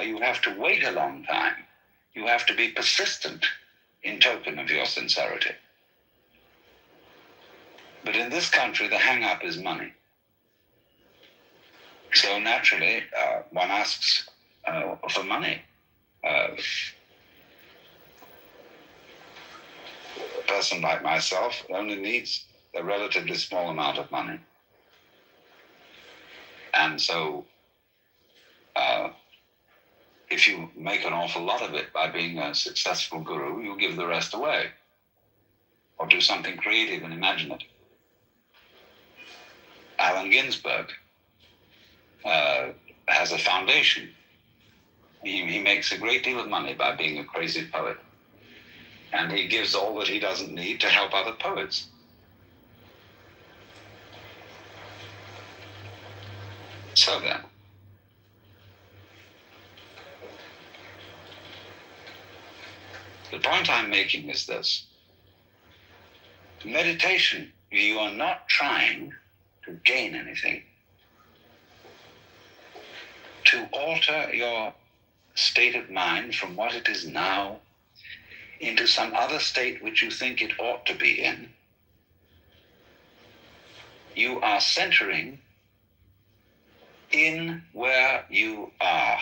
You have to wait a long time. You have to be persistent in token of your sincerity. But in this country, the hang-up is money. So naturally, one asks for money. A person like myself only needs a relatively small amount of money. And so, if you make an awful lot of it by being a successful guru, you give the rest away. Or do something creative and imaginative. Allen Ginsberg has a foundation. He makes a great deal of money by being a crazy poet. And he gives all that he doesn't need to help other poets. So then, the point I'm making is this. Meditation, you are not trying to gain anything. To alter your state of mind from what it is now into some other state which you think it ought to be in, you are centering in where you are.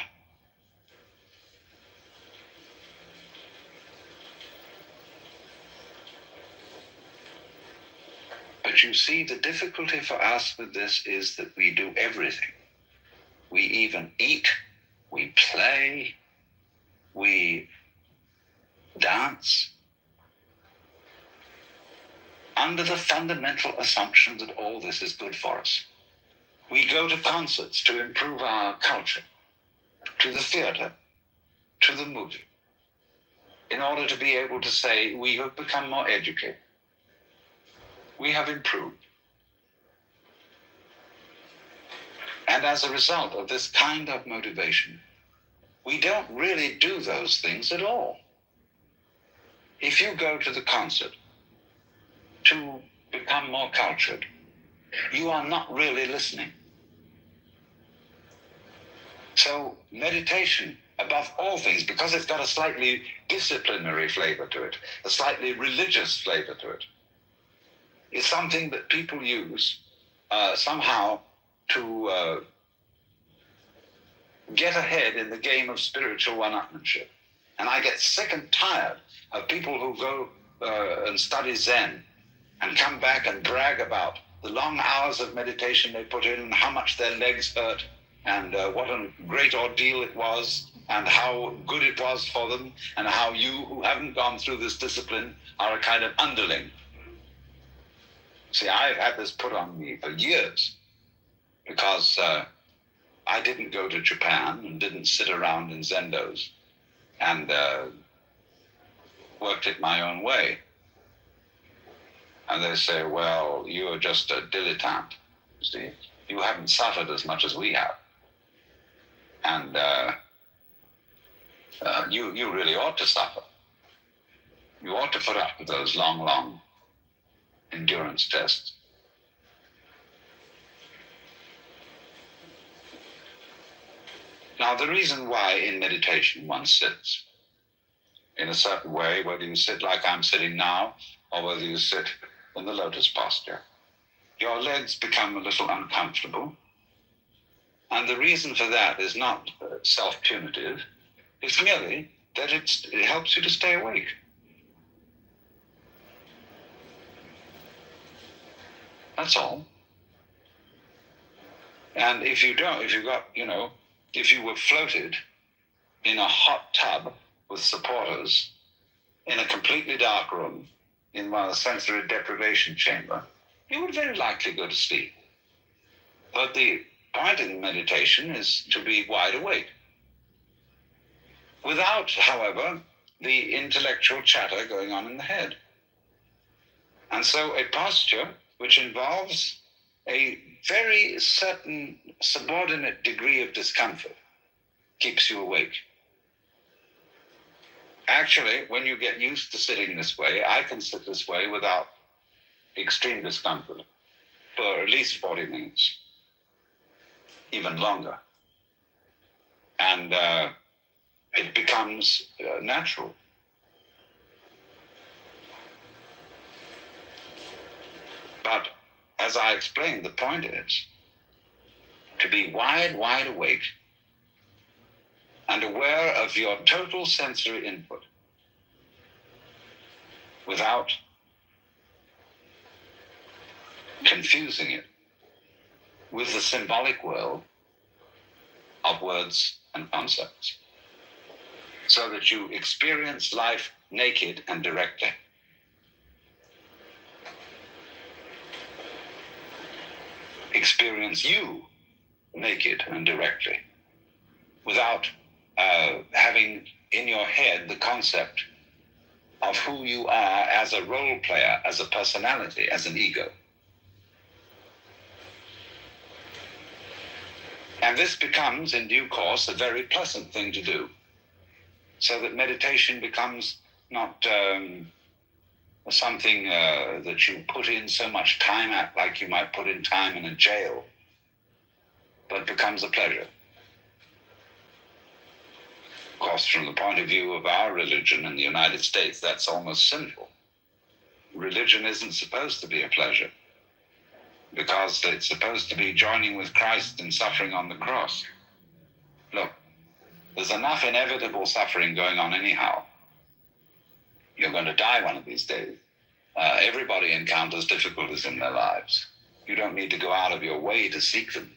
But you see, the difficulty for us with this is that we do everything. We even eat, we play, we dance, under the fundamental assumption that all this is good for us. We go to concerts to improve our culture, to the theater, to the movie, in order to be able to say we have become more educated. We have improved. And as a result of this kind of motivation, we don't really do those things at all. If you go to the concert to become more cultured, you are not really listening. So meditation, above all things, because it's got a slightly disciplinary flavor to it, a slightly religious flavor to it, is something that people use somehow to get ahead in the game of spiritual one-upmanship. And I get sick and tired of people who go and study Zen and come back and brag about the long hours of meditation they put in and how much their legs hurt and what a great ordeal it was and how good it was for them and how you who haven't gone through this discipline are a kind of underling. See, I've had this put on me for years because I didn't go to Japan and didn't sit around in zendos and worked it my own way. And they say, well, you're just a dilettante. See, you haven't suffered as much as we have. And you really ought to suffer. You ought to put up with those long endurance tests. Now, the reason why in meditation one sits in a certain way, whether you sit like I'm sitting now, or whether you sit in the lotus posture, your legs become a little uncomfortable. And the reason for that is not self-punitive. It's merely that it helps you to stay awake. That's all. And if you were floated in a hot tub with supporters in a completely dark room in a sensory deprivation chamber, you would very likely go to sleep. But the point in meditation is to be wide awake, without, however, the intellectual chatter going on in the head. And so a posture which involves a very certain subordinate degree of discomfort keeps you awake. Actually, when you get used to sitting this way, I can sit this way without extreme discomfort for at least 40 minutes, even longer. And it becomes natural. But as I explained, the point is to be wide awake and aware of your total sensory input without confusing it with the symbolic world of words and concepts, so that you experience life naked and directly. Experience you naked and directly, without having in your head the concept of who you are as a role player, as a personality, as an ego. And this becomes, in due course, a very pleasant thing to do, so that meditation becomes not something that you put in so much time at, like you might put in time in a jail, but becomes a pleasure. Of course, from the point of view of our religion in the United States, that's almost sinful. Religion isn't supposed to be a pleasure, because it's supposed to be joining with Christ in suffering on the cross. Look, there's enough inevitable suffering going on anyhow. You're going to die one of these days. Everybody encounters difficulties in their lives. You don't need to go out of your way to seek them.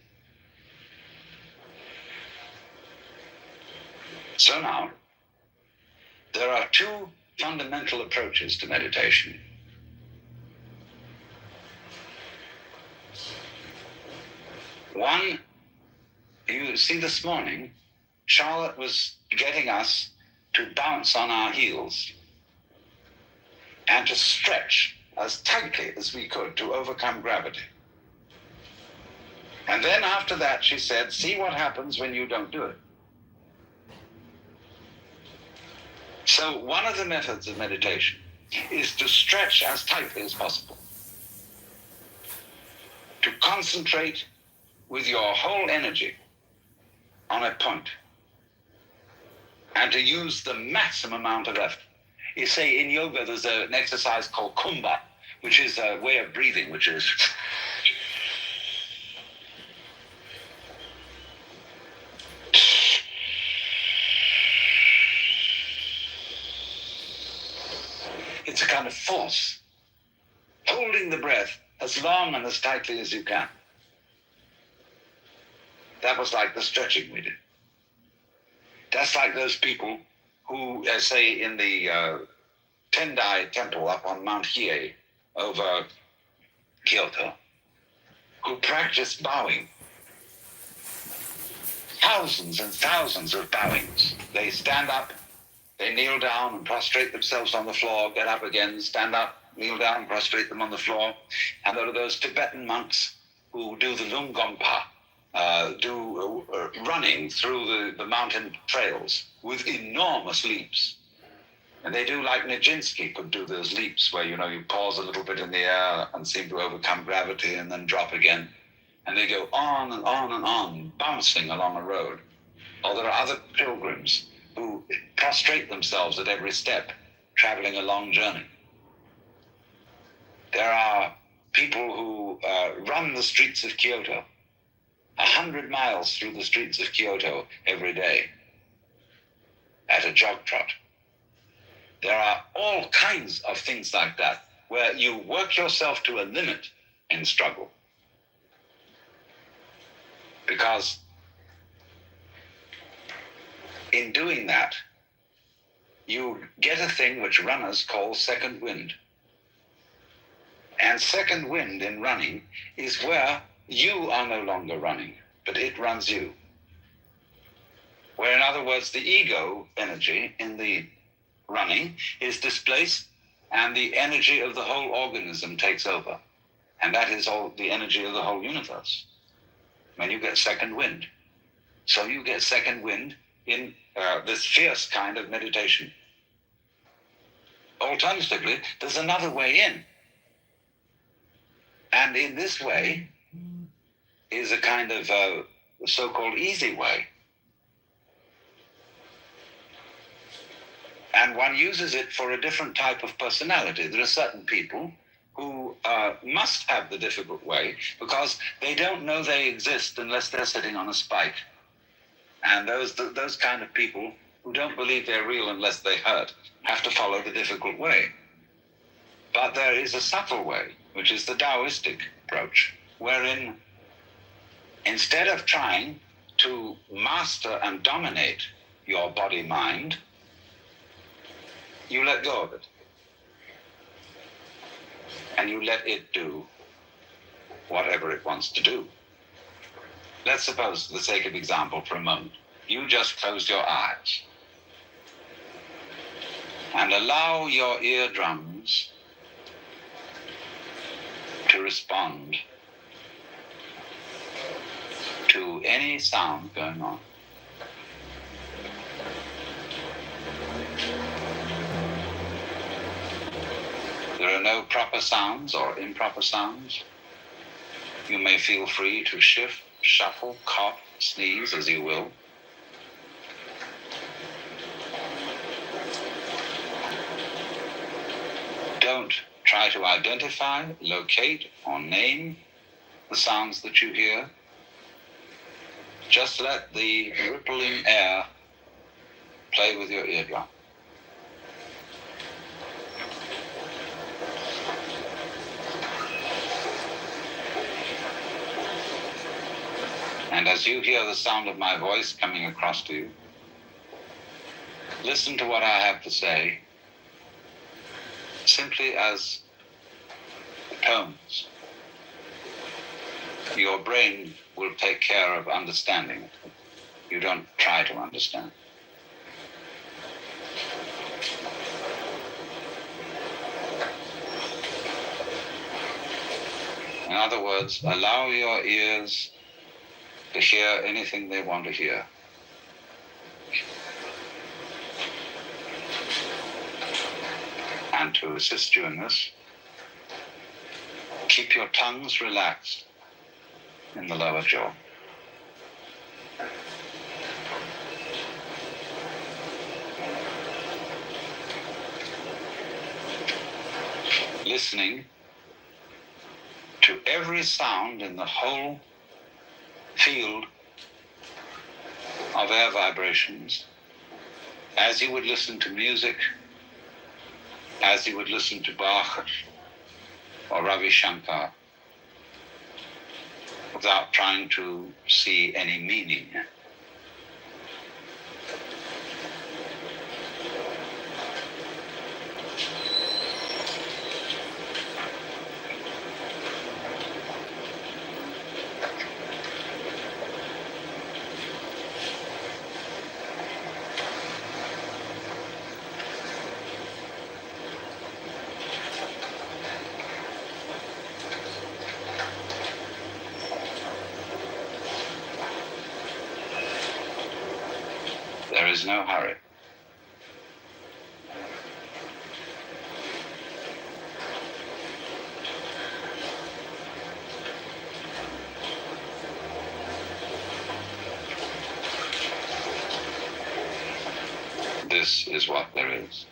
So now, there are two fundamental approaches to meditation. One, you see, this morning, Charlotte was getting us to bounce on our heels and to stretch as tightly as we could to overcome gravity. And then after that, she said, see what happens when you don't do it. So one of the methods of meditation is to stretch as tightly as possible, to concentrate with your whole energy on a point, and to use the maximum amount of effort. You say in yoga there's an exercise called kumbha, which is a way of breathing, which is it's a kind of force, holding the breath as long and as tightly as you can. That was like the stretching we did. That's like those people who, say, in the Tendai temple up on Mount Hiei over Kyoto, who practice bowing. Thousands and thousands of bowings. They stand up, they kneel down and prostrate themselves on the floor, get up again, stand up, kneel down, prostrate them on the floor. And there are those Tibetan monks who do the Lungompa, running through the mountain trails with enormous leaps. And they do like Nijinsky could do those leaps where, you pause a little bit in the air and seem to overcome gravity and then drop again. And they go on and on and on, bouncing along a road. Or there are other pilgrims who prostrate themselves at every step, traveling a long journey. There are people who run the streets of Kyoto, 100 miles through the streets of Kyoto every day at a jog trot. There are all kinds of things like that where you work yourself to a limit in struggle. Because in doing that, you get a thing which runners call second wind. And second wind in running is where you are no longer running, but it runs you. Where, in other words, the ego energy in the running is displaced and the energy of the whole organism takes over. And that is all the energy of the whole universe. When you get second wind. So you get second wind in this fierce kind of meditation. Alternatively, there's another way in. And in this way is a kind of so-called easy way. And one uses it for a different type of personality. There are certain people who must have the difficult way because they don't know they exist unless they're sitting on a spike. And those kind of people who don't believe they're real unless they hurt have to follow the difficult way. But there is a subtle way, which is the Taoistic approach, wherein instead of trying to master and dominate your body-mind, you let go of it. And you let it do whatever it wants to do. Let's suppose, for the sake of example, for a moment, you just close your eyes and allow your eardrums to respond to any sound going on. There are no proper sounds or improper sounds. You may feel free to shift, shuffle, cough, sneeze as you will. Don't try to identify, locate, or name the sounds that you hear. Just let the rippling air play with your eardrum. And as you hear the sound of my voice coming across to you, listen to what I have to say simply as tones. Your brain will take care of understanding it. You don't try to understand. In other words, allow your ears to hear anything they want to hear. And to assist you in this, keep your tongues relaxed in the lower jaw. Listening to every sound in the whole field of air vibrations, as you would listen to music, as you would listen to Bach or Ravi Shankar, without trying to see any meaning. There is no hurry. This is what there is.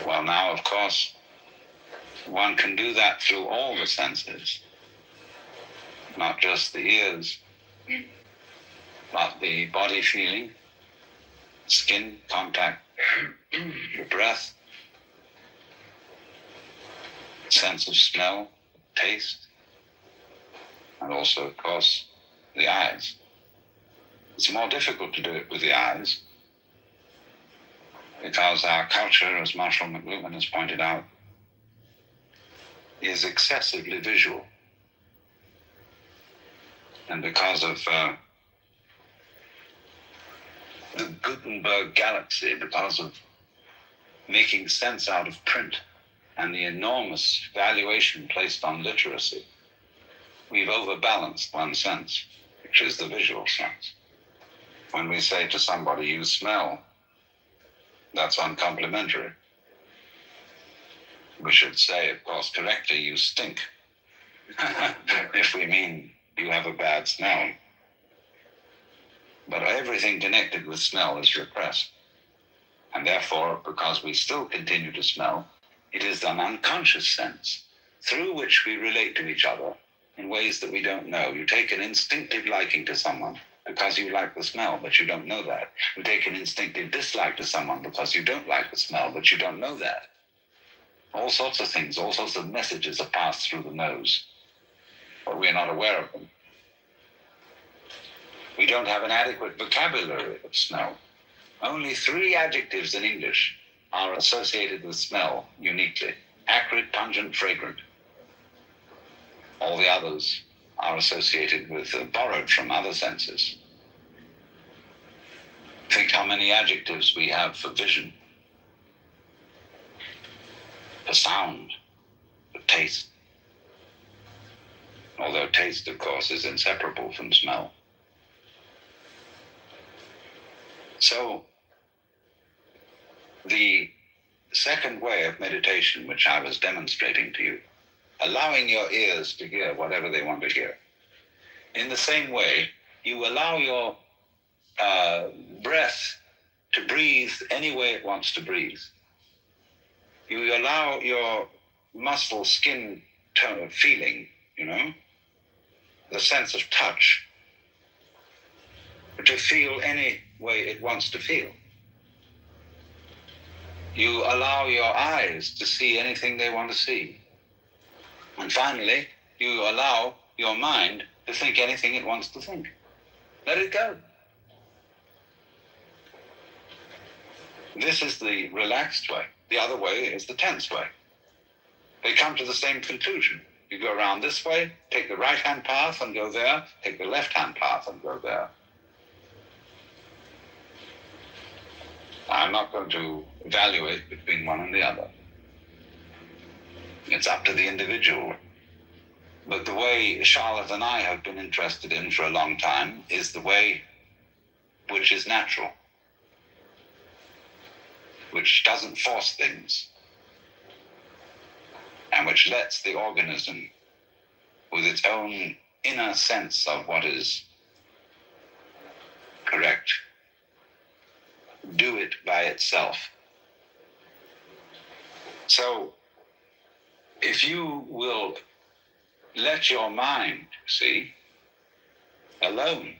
Well, now, of course, one can do that through all the senses, not just the ears, but the body feeling, skin contact, your breath, sense of smell, taste, and also, of course, the eyes. It's more difficult to do it with the eyes because our culture, as Marshall McLuhan has pointed out, is excessively visual. And because of the Gutenberg galaxy, because of making sense out of print and the enormous valuation placed on literacy, we've overbalanced one sense, which is the visual sense. When we say to somebody, you smell, that's uncomplimentary. We should say, of course, correctly, you stink, if we mean you have a bad smell. But everything connected with smell is repressed. And therefore, because we still continue to smell, it is an unconscious sense through which we relate to each other in ways that we don't know. You take an instinctive liking to someone because you like the smell, but you don't know that. You take an instinctive dislike to someone because you don't like the smell, but you don't know that. All sorts of things, all sorts of messages are passed through the nose, but we're not aware of them. We don't have an adequate vocabulary of smell. Only 3 adjectives in English are associated with smell uniquely: acrid, pungent, fragrant. All the others are associated with, borrowed from other senses. Think how many adjectives we have for vision, for sound, for taste. Although taste, of course, is inseparable from smell. So, the second way of meditation, which I was demonstrating to you, allowing your ears to hear whatever they want to hear. In the same way, you allow your breath to breathe any way it wants to breathe. You allow your muscle, skin tone, feeling, the sense of touch, to feel any way it wants to feel. You allow your eyes to see anything they want to see. And finally, you allow your mind to think anything it wants to think. Let it go. This is the relaxed way. The other way is the tense way. They come to the same conclusion. You go around this way, take the right-hand path and go there, take the left-hand path and go there. I'm not going to evaluate between one and the other. It's up to the individual. But the way Charlotte and I have been interested in for a long time is the way which is natural, which doesn't force things, and which lets the organism, with its own inner sense of what is correct, do it by itself. So, if you will let your mind, alone,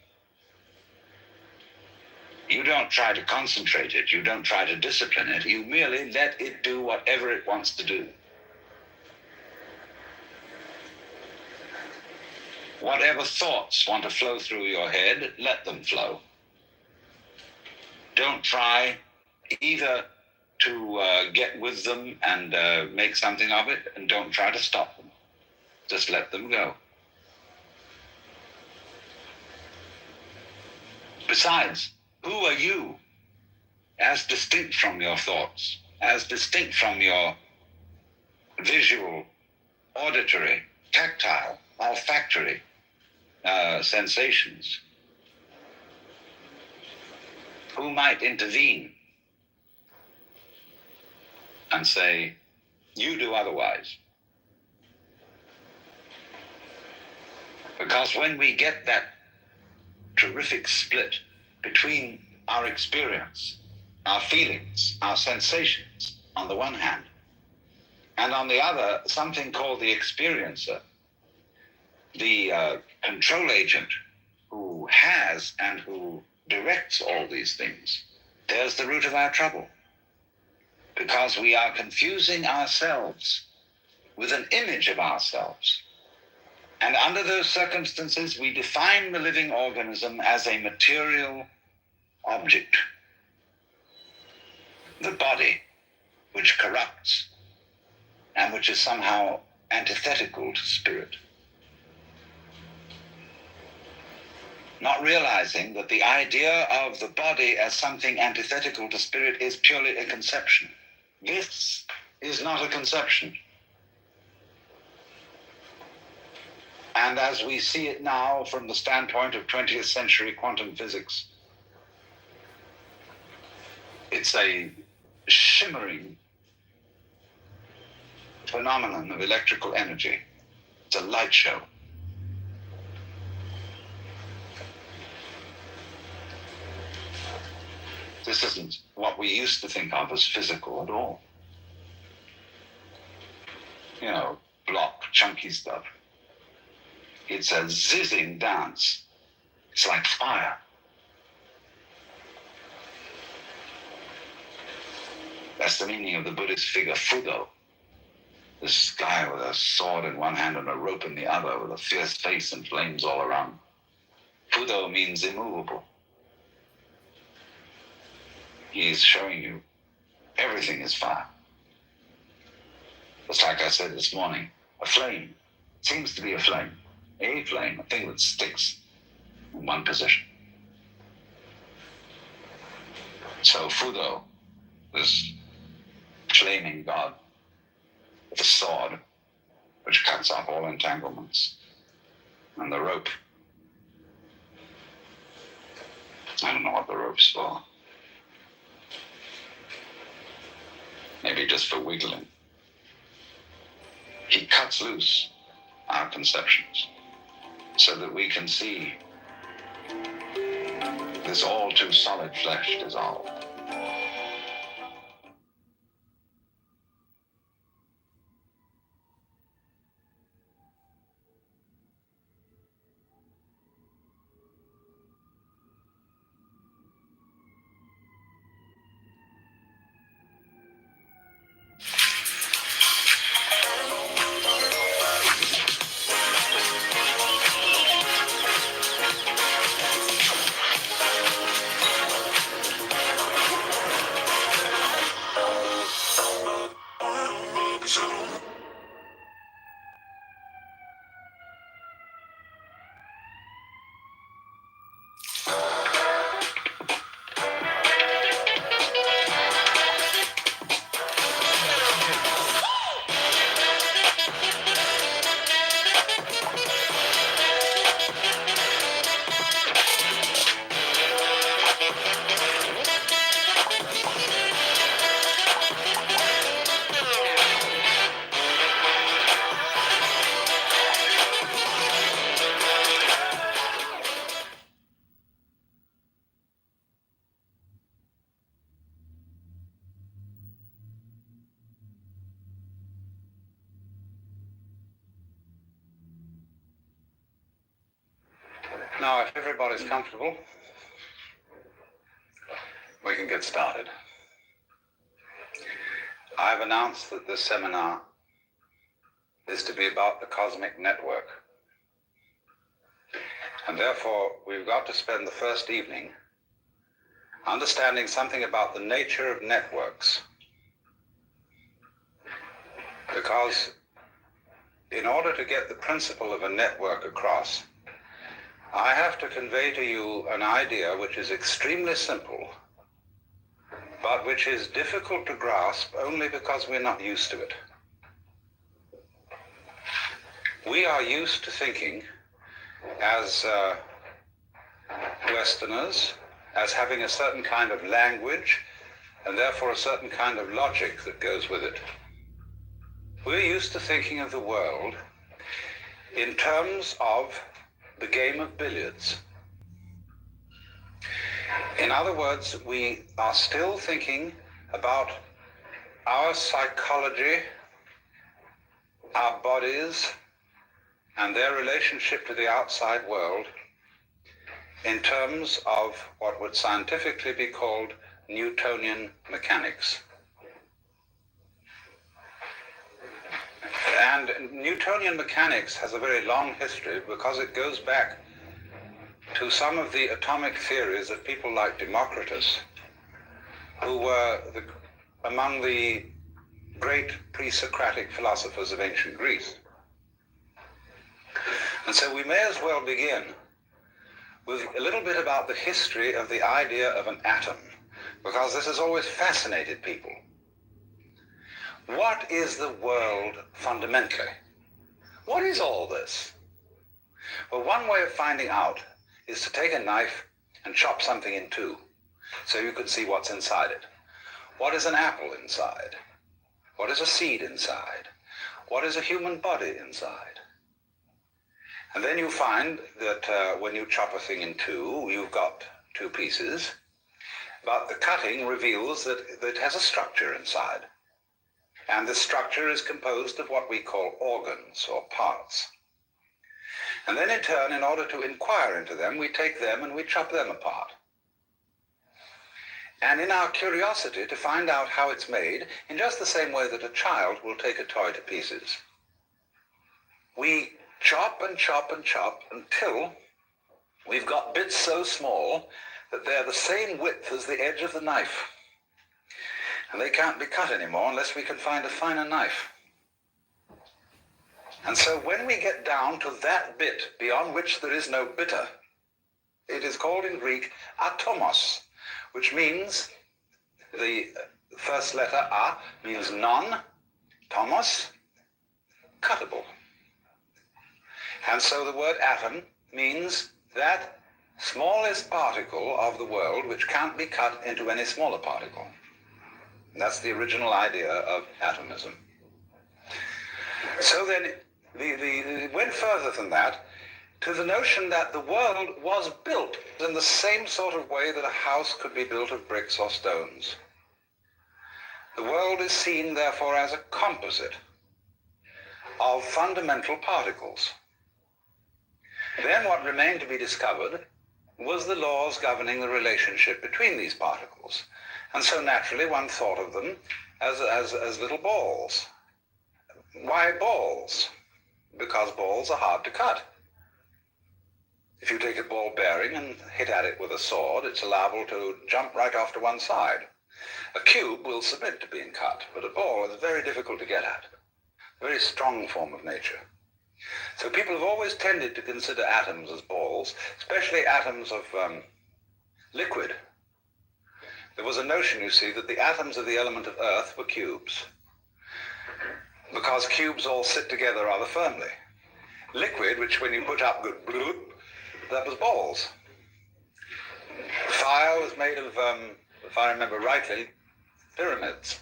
you don't try to concentrate it, you don't try to discipline it, you merely let it do whatever it wants to do. Whatever thoughts want to flow through your head, let them flow. Don't try either to get with them and make something of it, and don't try to stop them. Just let them go. Besides, who are you as distinct from your thoughts, as distinct from your visual, auditory, tactile, olfactory sensations? Who might intervene and say, you do otherwise? Because when we get that terrific split between our experience, our feelings, our sensations, on the one hand, and on the other, something called the experiencer, the control agent who has and who directs all these things, There's the root of our trouble. Because we are confusing ourselves with an image of ourselves. And under those circumstances, we define the living organism as a material object. The body, which corrupts and which is somehow antithetical to spirit. Not realizing that the idea of the body as something antithetical to spirit is purely a conception. This is not a conception. And as we see it now from the standpoint of 20th century quantum physics, it's a shimmering phenomenon of electrical energy. It's a light show. This isn't what we used to think of as physical at all. You know, block, chunky stuff. It's a zizzing dance. It's like fire. That's the meaning of the Buddhist figure Fudo. This guy with a sword in one hand and a rope in the other, with a fierce face and flames all around. Fudo means immovable. He's showing you everything is fire. Just like I said this morning, a flame seems to be a flame, a thing that sticks in one position. So Fudo, this flaming god with a sword which cuts off all entanglements, and the rope. I don't know what the rope's for. Maybe just for wiggling. He cuts loose our conceptions so that we can see this all too solid flesh dissolve. Now, if everybody's comfortable, we can get started. I've announced that this seminar is to be about the cosmic network. And therefore, we've got to spend the first evening understanding something about the nature of networks. Because in order to get the principle of a network across, I have to convey to you an idea which is extremely simple, but which is difficult to grasp only because we're not used to it. We are used to thinking as Westerners, as having a certain kind of language, and therefore a certain kind of logic that goes with it. We're used to thinking of the world in terms of the game of billiards. In other words, we are still thinking about our psychology, our bodies, and their relationship to the outside world in terms of what would scientifically be called Newtonian mechanics. And Newtonian mechanics has a very long history because it goes back to some of the atomic theories of people like Democritus, who were among the great pre-Socratic philosophers of ancient Greece. And so we may as well begin with a little bit about the history of the idea of an atom, because this has always fascinated people. What is the world fundamentally? What is all this? Well, one way of finding out is to take a knife and chop something in two so you can see what's inside it. What is an apple inside? What is a seed inside? What is a human body inside? And then you find that when you chop a thing in two, you've got two pieces, but the cutting reveals that it has a structure inside. And the structure is composed of what we call organs or parts. And then in turn, in order to inquire into them, we take them and we chop them apart. And in our curiosity to find out how it's made, in just the same way that a child will take a toy to pieces, we chop and chop and chop until we've got bits so small that they're the same width as the edge of the knife. And they can't be cut anymore unless we can find a finer knife. And so when we get down to that bit beyond which there is no bitter, it is called in Greek atomos, which means the first letter a means non, tomos, cuttable. And so the word atom means that smallest particle of the world which can't be cut into any smaller particle. That's the original idea of atomism. So then it went further than that to the notion that the world was built in the same sort of way that a house could be built of bricks or stones. The world is seen, therefore, as a composite of fundamental particles. Then what remained to be discovered was the laws governing the relationship between these particles. And so naturally one thought of them as little balls. Why balls? Because balls are hard to cut. If you take a ball bearing and hit at it with a sword, it's liable to jump right off to one side. A cube will submit to being cut, but a ball is very difficult to get at. A very strong form of nature. So people have always tended to consider atoms as balls, especially atoms of liquid. There was a notion, you see, that the atoms of the element of earth were cubes, because cubes all sit together rather firmly. Liquid, which when you put up good bloop, that was balls. Fire was made of, if I remember rightly, pyramids.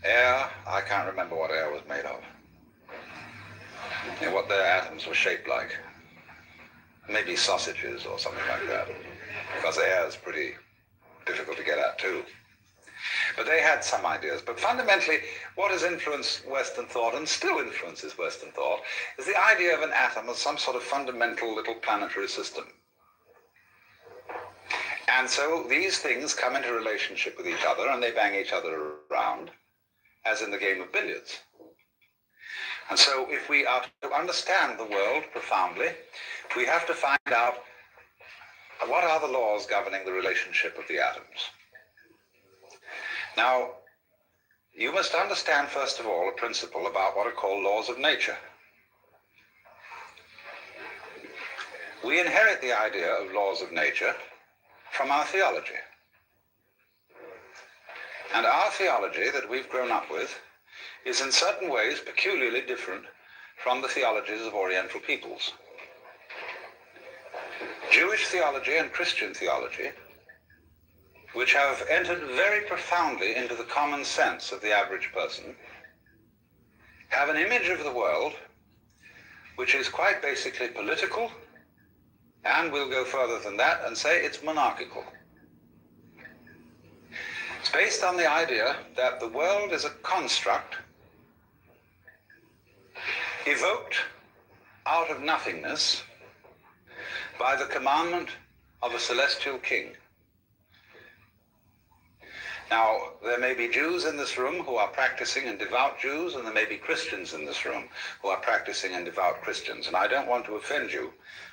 Air, I can't remember what air was made of. What their atoms were shaped like. Maybe sausages or something like that, because air is pretty difficult to get at too. But they had some ideas. But fundamentally, what has influenced Western thought, and still influences Western thought, is the idea of an atom as some sort of fundamental little planetary system. And so these things come into relationship with each other, and they bang each other around, as in the game of billiards. And so if we are to understand the world profoundly, we have to find out what are the laws governing the relationship of the atoms. Now, you must understand, first of all, a principle about what are called laws of nature. We inherit the idea of laws of nature from our theology. And our theology that we've grown up with is in certain ways peculiarly different from the theologies of Oriental peoples. Jewish theology and Christian theology, which have entered very profoundly into the common sense of the average person, have an image of the world which is quite basically political, and we'll go further than that and say it's monarchical. It's based on the idea that the world is a construct evoked out of nothingness by the commandment of a celestial king. Now, there may be Jews in this room who are practicing and devout Jews, and there may be Christians in this room who are practicing and devout Christians. And I don't want to offend you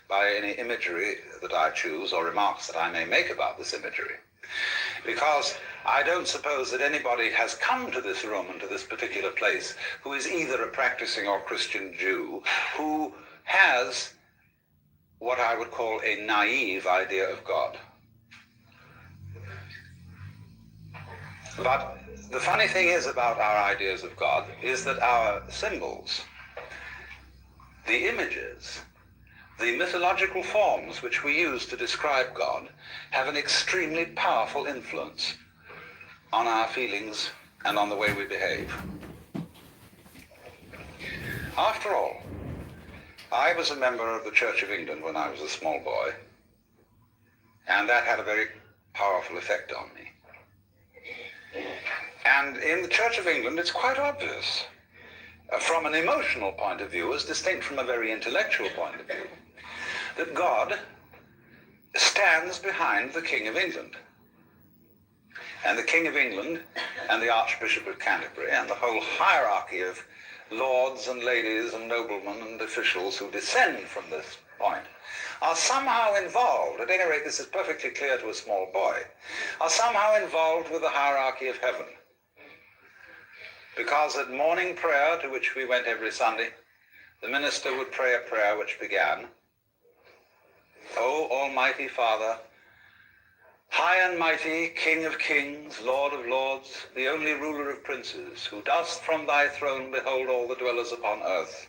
by any imagery that I choose or remarks that I may make about this imagery, because I don't suppose that anybody has come to this room and to this particular place who is either a practicing or Christian Jew who has what I would call a naive idea of God. But the funny thing is about our ideas of God is that our symbols, the images, the mythological forms which we use to describe God have an extremely powerful influence on our feelings and on the way we behave. After all, I was a member of the Church of England when I was a small boy, and that had a very powerful effect on me. And in the Church of England, it's quite obvious, from an emotional point of view, as distinct from a very intellectual point of view, that God stands behind the King of England. And the King of England and the Archbishop of Canterbury and the whole hierarchy of lords and ladies and noblemen and officials who descend from this point are somehow involved, at any rate this is perfectly clear to a small boy, are somehow involved with the hierarchy of heaven. Because at morning prayer, to which we went every Sunday, the minister would pray a prayer which began, O Almighty Father, high and mighty, King of kings, Lord of lords, the only ruler of princes, who dost from thy throne behold all the dwellers upon earth.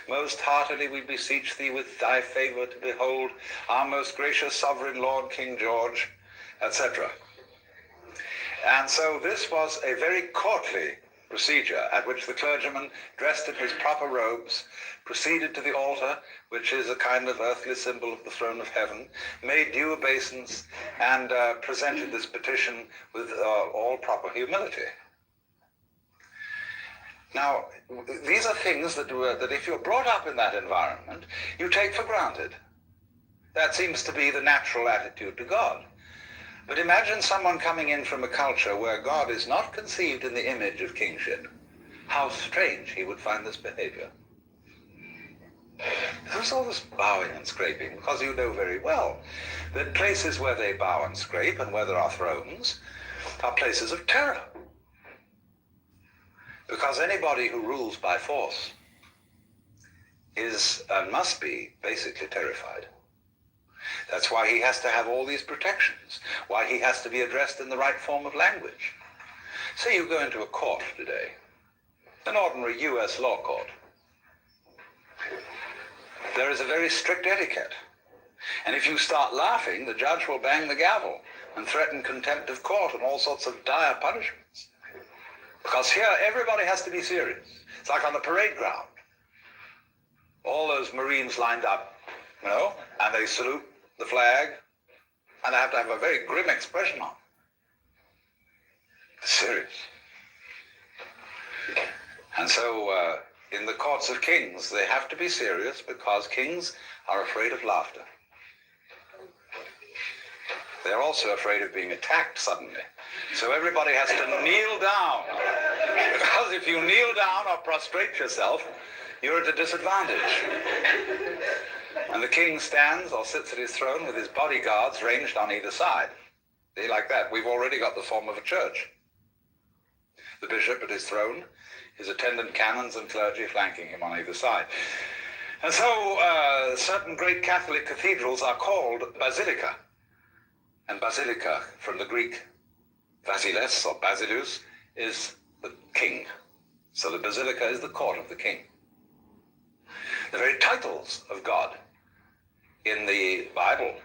Most heartily we beseech thee with thy favor to behold our most gracious sovereign Lord King George, etc. And so this was a very courtly procedure at which the clergyman, dressed in his proper robes, proceeded to the altar, which is a kind of earthly symbol of the throne of heaven, made due obeisance, and presented this petition with all proper humility. Now, these are things that if you're brought up in that environment, you take for granted. That seems to be the natural attitude to God. But imagine someone coming in from a culture where God is not conceived in the image of kingship. How strange he would find this behavior. There's all this bowing and scraping, because you know very well that places where they bow and scrape and where there are thrones are places of terror. Because anybody who rules by force is and must be basically terrified. That's why he has to have all these protections, why he has to be addressed in the right form of language. Say you go into a court today, an ordinary U.S. law court. There is a very strict etiquette. And if you start laughing, the judge will bang the gavel and threaten contempt of court and all sorts of dire punishments. Because here, everybody has to be serious. It's like on the parade ground. All those Marines lined up, and they salute the flag, and they have to have a very grim expression on. Serious. And so, in the courts of kings, they have to be serious because kings are afraid of laughter. They're also afraid of being attacked suddenly. So everybody has to kneel down. Because if you kneel down or prostrate yourself, you're at a disadvantage. And the king stands or sits at his throne with his bodyguards ranged on either side. See, like that. We've already got the form of a church. The bishop at his throne, his attendant canons and clergy flanking him on either side. And so certain great Catholic cathedrals are called basilica. And basilica, from the Greek basiles or basilus, is the king. So the basilica is the court of the king. The very titles of God in the Bible,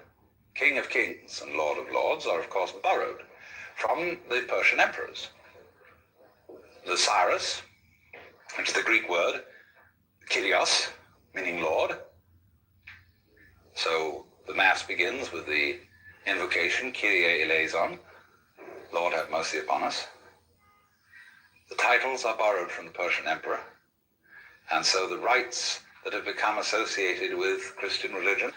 King of Kings and Lord of Lords, are of course borrowed from the Persian emperors. The Cyrus, which is the Greek word, Kyrios, meaning Lord. So the Mass begins with the invocation, Kyrie eleison, Lord have mercy upon us. The titles are borrowed from the Persian emperor. And so the rites that have become associated with Christian religion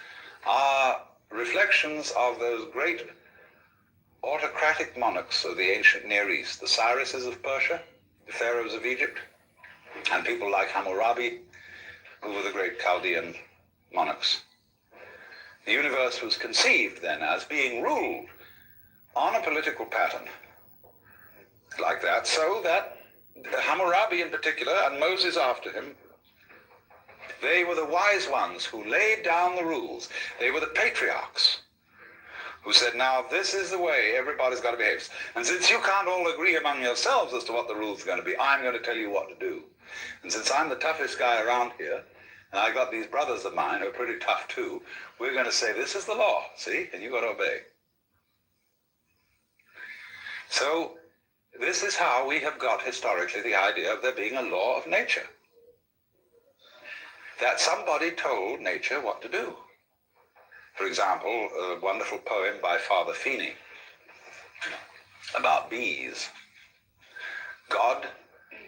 are reflections of those great autocratic monarchs of the ancient Near East, the Cyruses of Persia, the pharaohs of Egypt, and people like Hammurabi, who were the great Chaldean monarchs. The universe was conceived then as being ruled on a political pattern like that, so that Hammurabi in particular, and Moses after him, they were the wise ones who laid down the rules. They were the patriarchs who said, now this is the way everybody's got to behave. And since you can't all agree among yourselves as to what the rules are going to be, I'm going to tell you what to do. And since I'm the toughest guy around here, and I got these brothers of mine who are pretty tough too, we're going to say this is the law, see? And you got to obey. So this is how we have got historically the idea of there being a law of nature. That somebody told nature what to do. For example, a wonderful poem by Father Feeney about bees. God,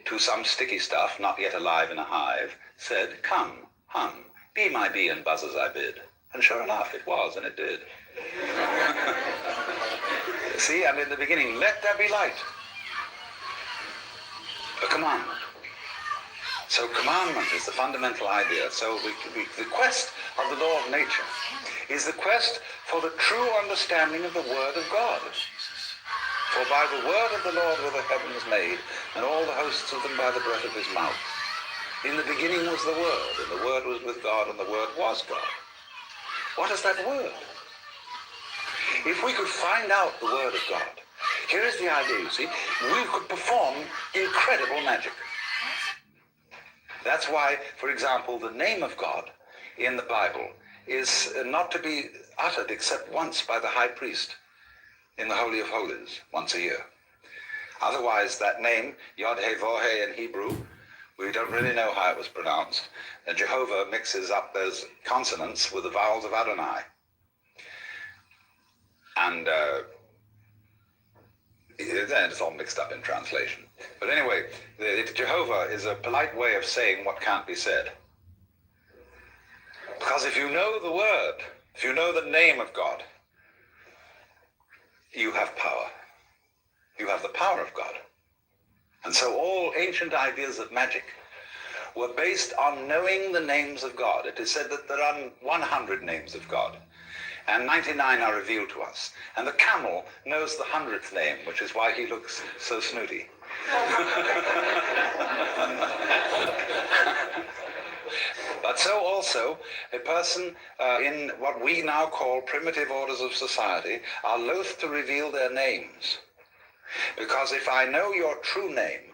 to some sticky stuff, not yet alive in a hive, said, come, hum, be my bee and buzz as I bid. And sure enough, it was, and it did. See, and in the beginning, let there be light. A commandment. So commandment is the fundamental idea. So the quest of the law of nature is the quest for the true understanding of the Word of God. For by the word of the Lord were the heavens made, and all the hosts of them by the breath of his mouth. In the beginning was the Word, and the Word was with God, and the Word was God. What is that Word? If we could find out the Word of God, here is the idea, you see, we could perform incredible magic. That's why, for example, the name of God in the Bible is not to be uttered except once by the high priest in the Holy of Holies, once a year. Otherwise, that name, Yod-Heh-Voh-Heh in Hebrew, we don't really know how it was pronounced. And Jehovah mixes up those consonants with the vowels of Adonai. And then it's all mixed up in translation. But anyway, Jehovah is a polite way of saying what can't be said. Because if you know the word, if you know the name of God, you have power. You have the power of God. And so all ancient ideas of magic were based on knowing the names of God. It is said that there are 100 names of God, and 99 are revealed to us. And the camel knows the 100th name, which is why he looks so snooty. But so also, a person in what we now call primitive orders of society are loath to reveal their names. Because if I know your true name,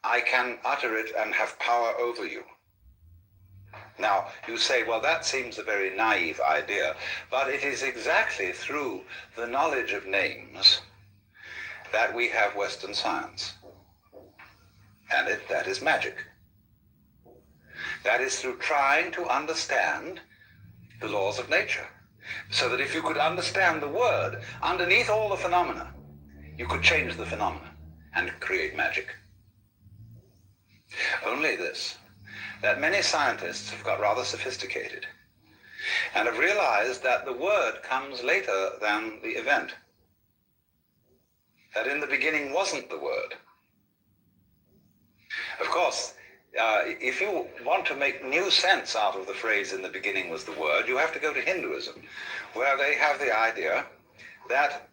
I can utter it and have power over you. Now, you say, well, that seems a very naive idea, but it is exactly through the knowledge of names that we have Western science. And that is magic. That is through trying to understand the laws of nature. So that if you could understand the word underneath all the phenomena, you could change the phenomena and create magic. Only this, that many scientists have got rather sophisticated and have realized that the word comes later than the event. That in the beginning wasn't the word. Of course, if you want to make new sense out of the phrase "in the beginning was the word," you have to go to Hinduism, where they have the idea that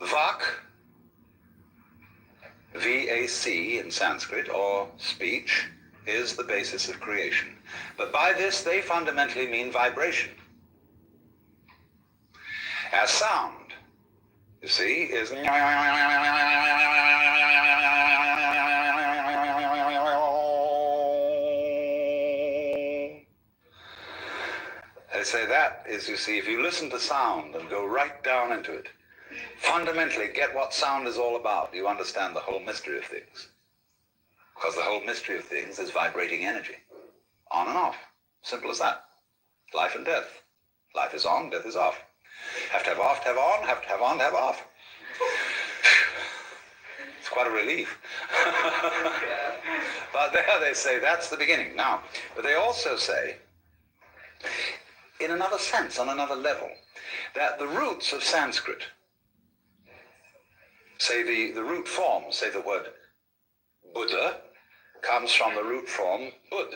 Vak, V-A-C in Sanskrit, or speech, is the basis of creation. But by this they fundamentally mean vibration. As sound, you see, is they say that is, you see, if you listen to sound and go right down into it, fundamentally get what sound is all about, you understand the whole mystery of things. Because the whole mystery of things is vibrating energy. On and off. Simple as that. Life and death. Life is on, death is off. Have to have off to have on, have to have on to have off. It's quite a relief. But there they say that's the beginning. Now, but they also say in another sense, on another level, that the roots of Sanskrit, say the root form, say the word Buddha, comes from the root form Bud,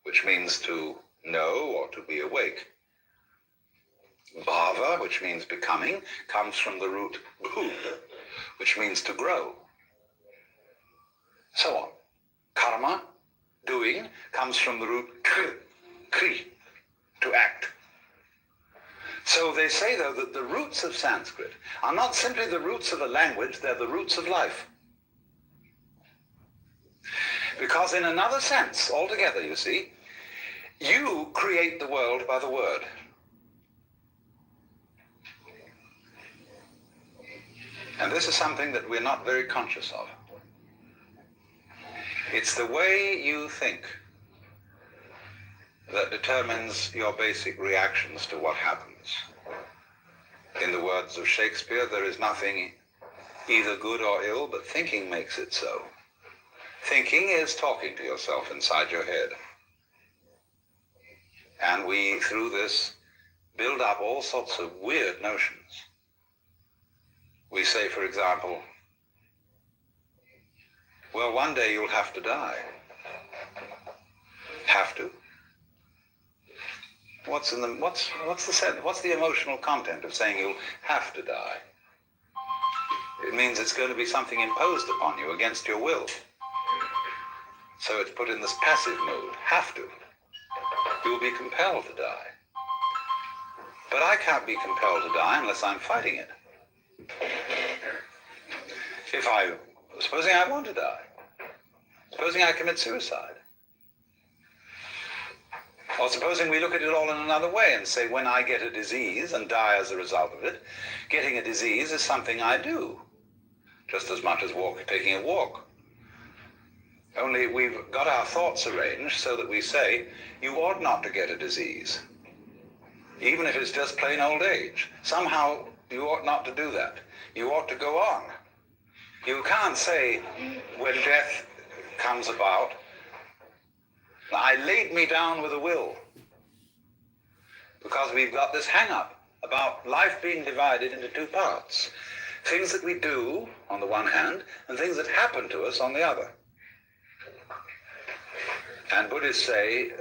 which means to know or to be awake. Bhava, which means becoming, comes from the root Bhu, which means to grow. So on. Karma, doing, comes from the root Kri, to act. So they say, though, that the roots of Sanskrit are not simply the roots of a language, they're the roots of life. Because in another sense, altogether, you see, you create the world by the word. And this is something that we're not very conscious of. It's the way you think that determines your basic reactions to what happens. In the words of Shakespeare, there is nothing either good or ill, but thinking makes it so. Thinking is talking to yourself inside your head. And we, through this, build up all sorts of weird notions. We say, for example, well, one day you'll have to die. Have to? What's the emotional content of saying you'll have to die? It means it's going to be something imposed upon you against your will. So it's put in this passive mood, have to. You will be compelled to die. But I can't be compelled to die unless I'm fighting it. Supposing I want to die, supposing I commit suicide, or supposing we look at it all in another way and say, when I get a disease and die as a result of it, getting a disease is something I do, just as much as taking a walk. Only we've got our thoughts arranged so that we say, you ought not to get a disease, even if it's just plain old age. Somehow you ought not to do that. You ought to go on. You can't say, when death comes about, I laid me down with a will. Because we've got this hang-up about life being divided into two parts. Things that we do, on the one hand, and things that happen to us on the other. And Buddhists say,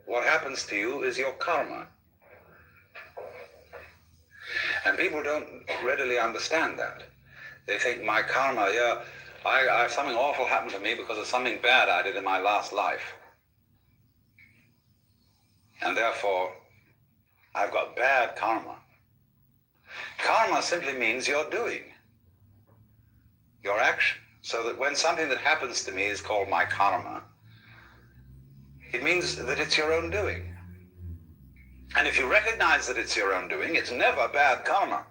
what happens to you is your karma. And people don't readily understand that. They think my karma, something awful happened to me because of something bad I did in my last life. And therefore, I've got bad karma. Karma simply means your doing, your action. So that when something that happens to me is called my karma, it means that it's your own doing. And if you recognize that it's your own doing, it's never bad karma.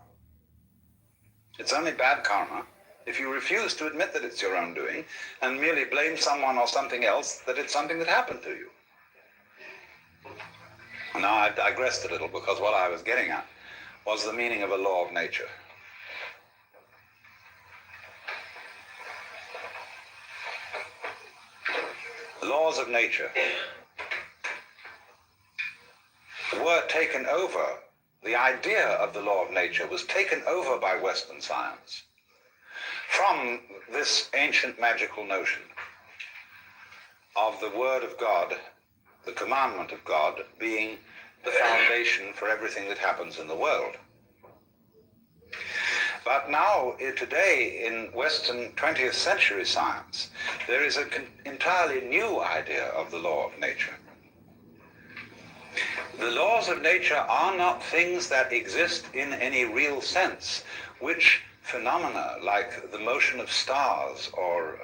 It's only bad karma if you refuse to admit that it's your own doing and merely blame someone or something else that it's something that happened to you. Now, I've digressed a little because what I was getting at was the meaning of a law of nature. Laws of nature were taken over. The idea of the law of nature was taken over by Western science from this ancient magical notion of the Word of God, the commandment of God, being the foundation for everything that happens in the world. But now, today, in Western 20th century science, there is an entirely new idea of the law of nature. The laws of nature are not things that exist in any real sense, which phenomena like the motion of stars or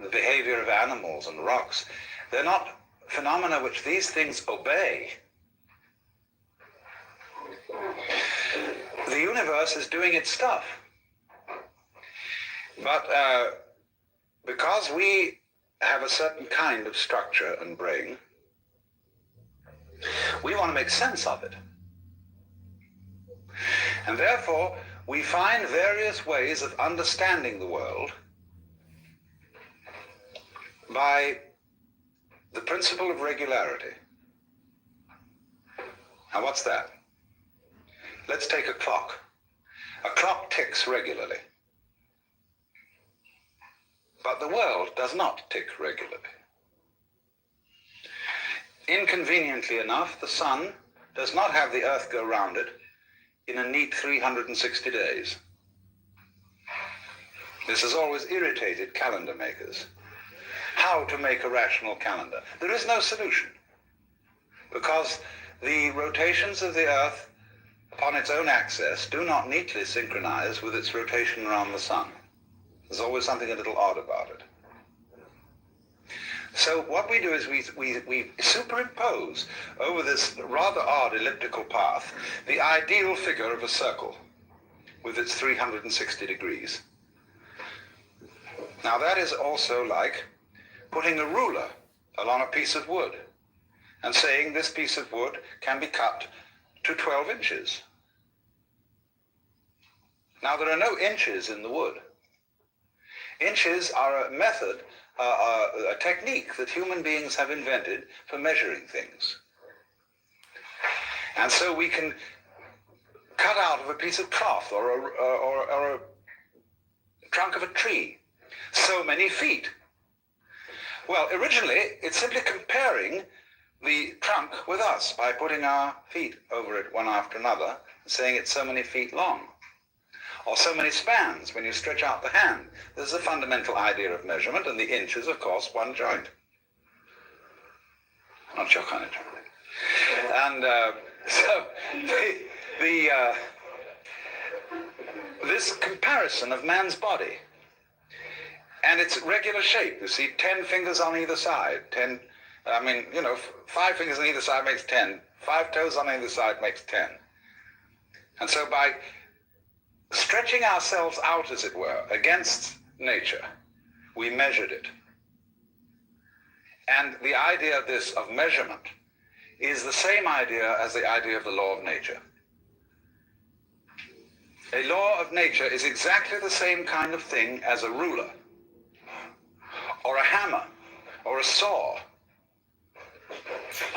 the behavior of animals and rocks, they're not phenomena which these things obey. The universe is doing its stuff. But because we have a certain kind of structure and brain, we want to make sense of it. And therefore, we find various ways of understanding the world by the principle of regularity. Now what's that? Let's take a clock. A clock ticks regularly. But the world does not tick regularly. Inconveniently enough, the sun does not have the earth go round it in a neat 360 days. This has always irritated calendar makers. How to make a rational calendar? There is no solution, because the rotations of the earth upon its own axis do not neatly synchronize with its rotation around the sun. There's always something a little odd about it. So what we do is we superimpose over this rather odd elliptical path the ideal figure of a circle with its 360 degrees. Now that is also like putting a ruler along a piece of wood and saying this piece of wood can be cut to 12 inches. Now there are no inches in the wood. Inches are a method, a technique that human beings have invented for measuring things. And so we can cut out of a piece of cloth or a trunk of a tree so many feet. Well, originally, it's simply comparing the trunk with us by putting our feet over it one after another and saying it's so many feet long. Or so many spans when you stretch out the hand. This is a fundamental idea of measurement, and the inch is, of course, one joint. Not your kind of joint. And so this comparison of man's body and its regular shape, you see, 10 fingers on either side, 5 fingers on either side makes 10, 5 toes on either side makes 10. And so by stretching ourselves out, as it were, against nature, we measured it. And the idea of this, of measurement, is the same idea as the idea of the law of nature. A law of nature is exactly the same kind of thing as a ruler, or a hammer, or a saw.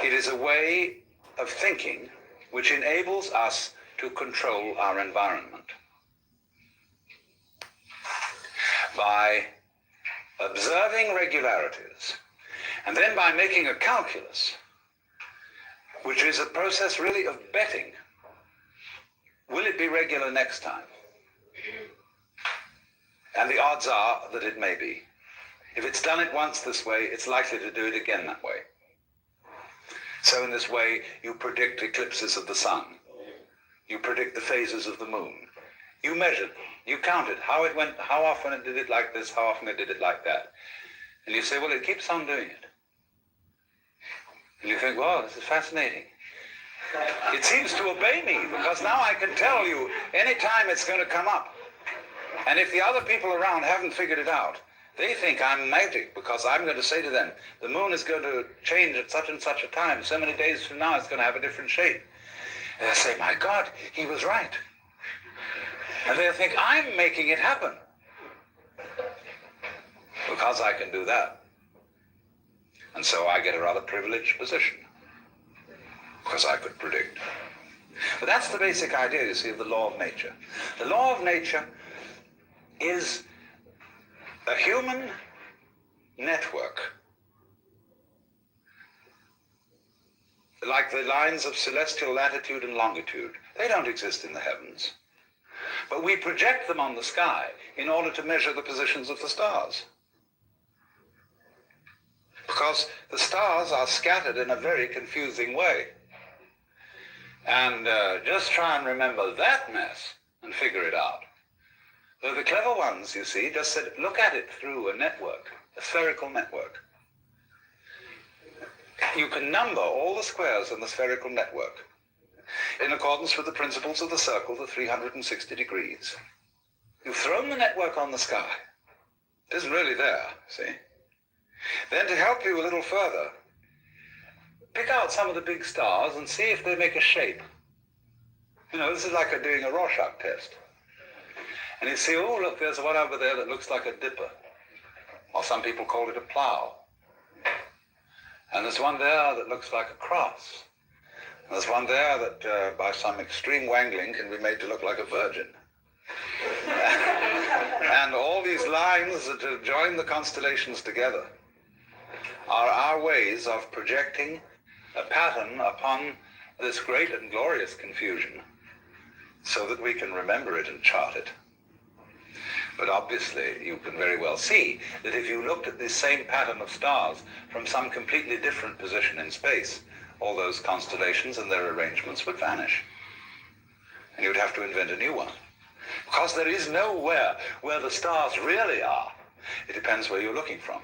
It is a way of thinking which enables us to control our environment. By observing regularities, and then by making a calculus, which is a process really of betting. Will it be regular next time? And the odds are that it may be. If it's done it once this way, it's likely to do it again that way. So in this way, you predict eclipses of the sun. You predict the phases of the moon. You measured, you counted how it went, how often it did it like this, how often it did it like that. And you say, well, it keeps on doing it. And you think, wow, this is fascinating. It seems to obey me, because now I can tell you any time it's going to come up. And if the other people around haven't figured it out, they think I'm magic, because I'm going to say to them, the moon is going to change at such and such a time. So many days from now, it's going to have a different shape. And they say, my God, he was right. And they think I'm making it happen, because I can do that. And so I get a rather privileged position, because I could predict. But that's the basic idea, you see, of the law of nature. The law of nature is a human network, like the lines of celestial latitude and longitude. They don't exist in the heavens, but we project them on the sky in order to measure the positions of the stars. Because the stars are scattered in a very confusing way. And just try and remember that mess and figure it out. So the clever ones, you see, just said, look at it through a network, a spherical network. You can number all the squares in the spherical network in accordance with the principles of the circle, the 360 degrees. You've thrown the network on the sky. It isn't really there, see? Then to help you a little further, pick out some of the big stars and see if they make a shape. You know, this is like doing a Rorschach test. And you see, oh, look, there's one over there that looks like a dipper. Or some people call it a plow. And there's one there that looks like a cross. There's one there that by some extreme wangling can be made to look like a virgin. And all these lines that join the constellations together are our ways of projecting a pattern upon this great and glorious confusion so that we can remember it and chart it. But obviously, you can very well see that if you looked at this same pattern of stars from some completely different position in space, all those constellations and their arrangements would vanish. And you'd have to invent a new one. Because there is nowhere where the stars really are. It depends where you're looking from.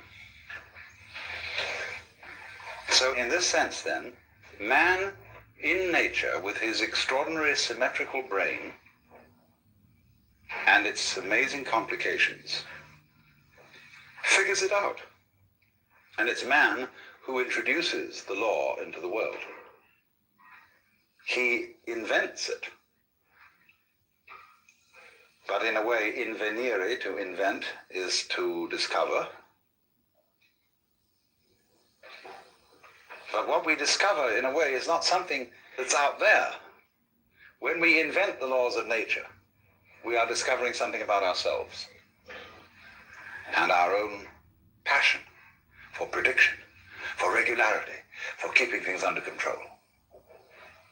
So in this sense, then, man in nature, with his extraordinary symmetrical brain and its amazing complications, figures it out. And it's man who introduces the law into the world. He invents it. But in a way, invenire, to invent, is to discover. But what we discover, in a way, is not something that's out there. When we invent the laws of nature, we are discovering something about ourselves and our own passion for prediction, for regularity, for keeping things under control.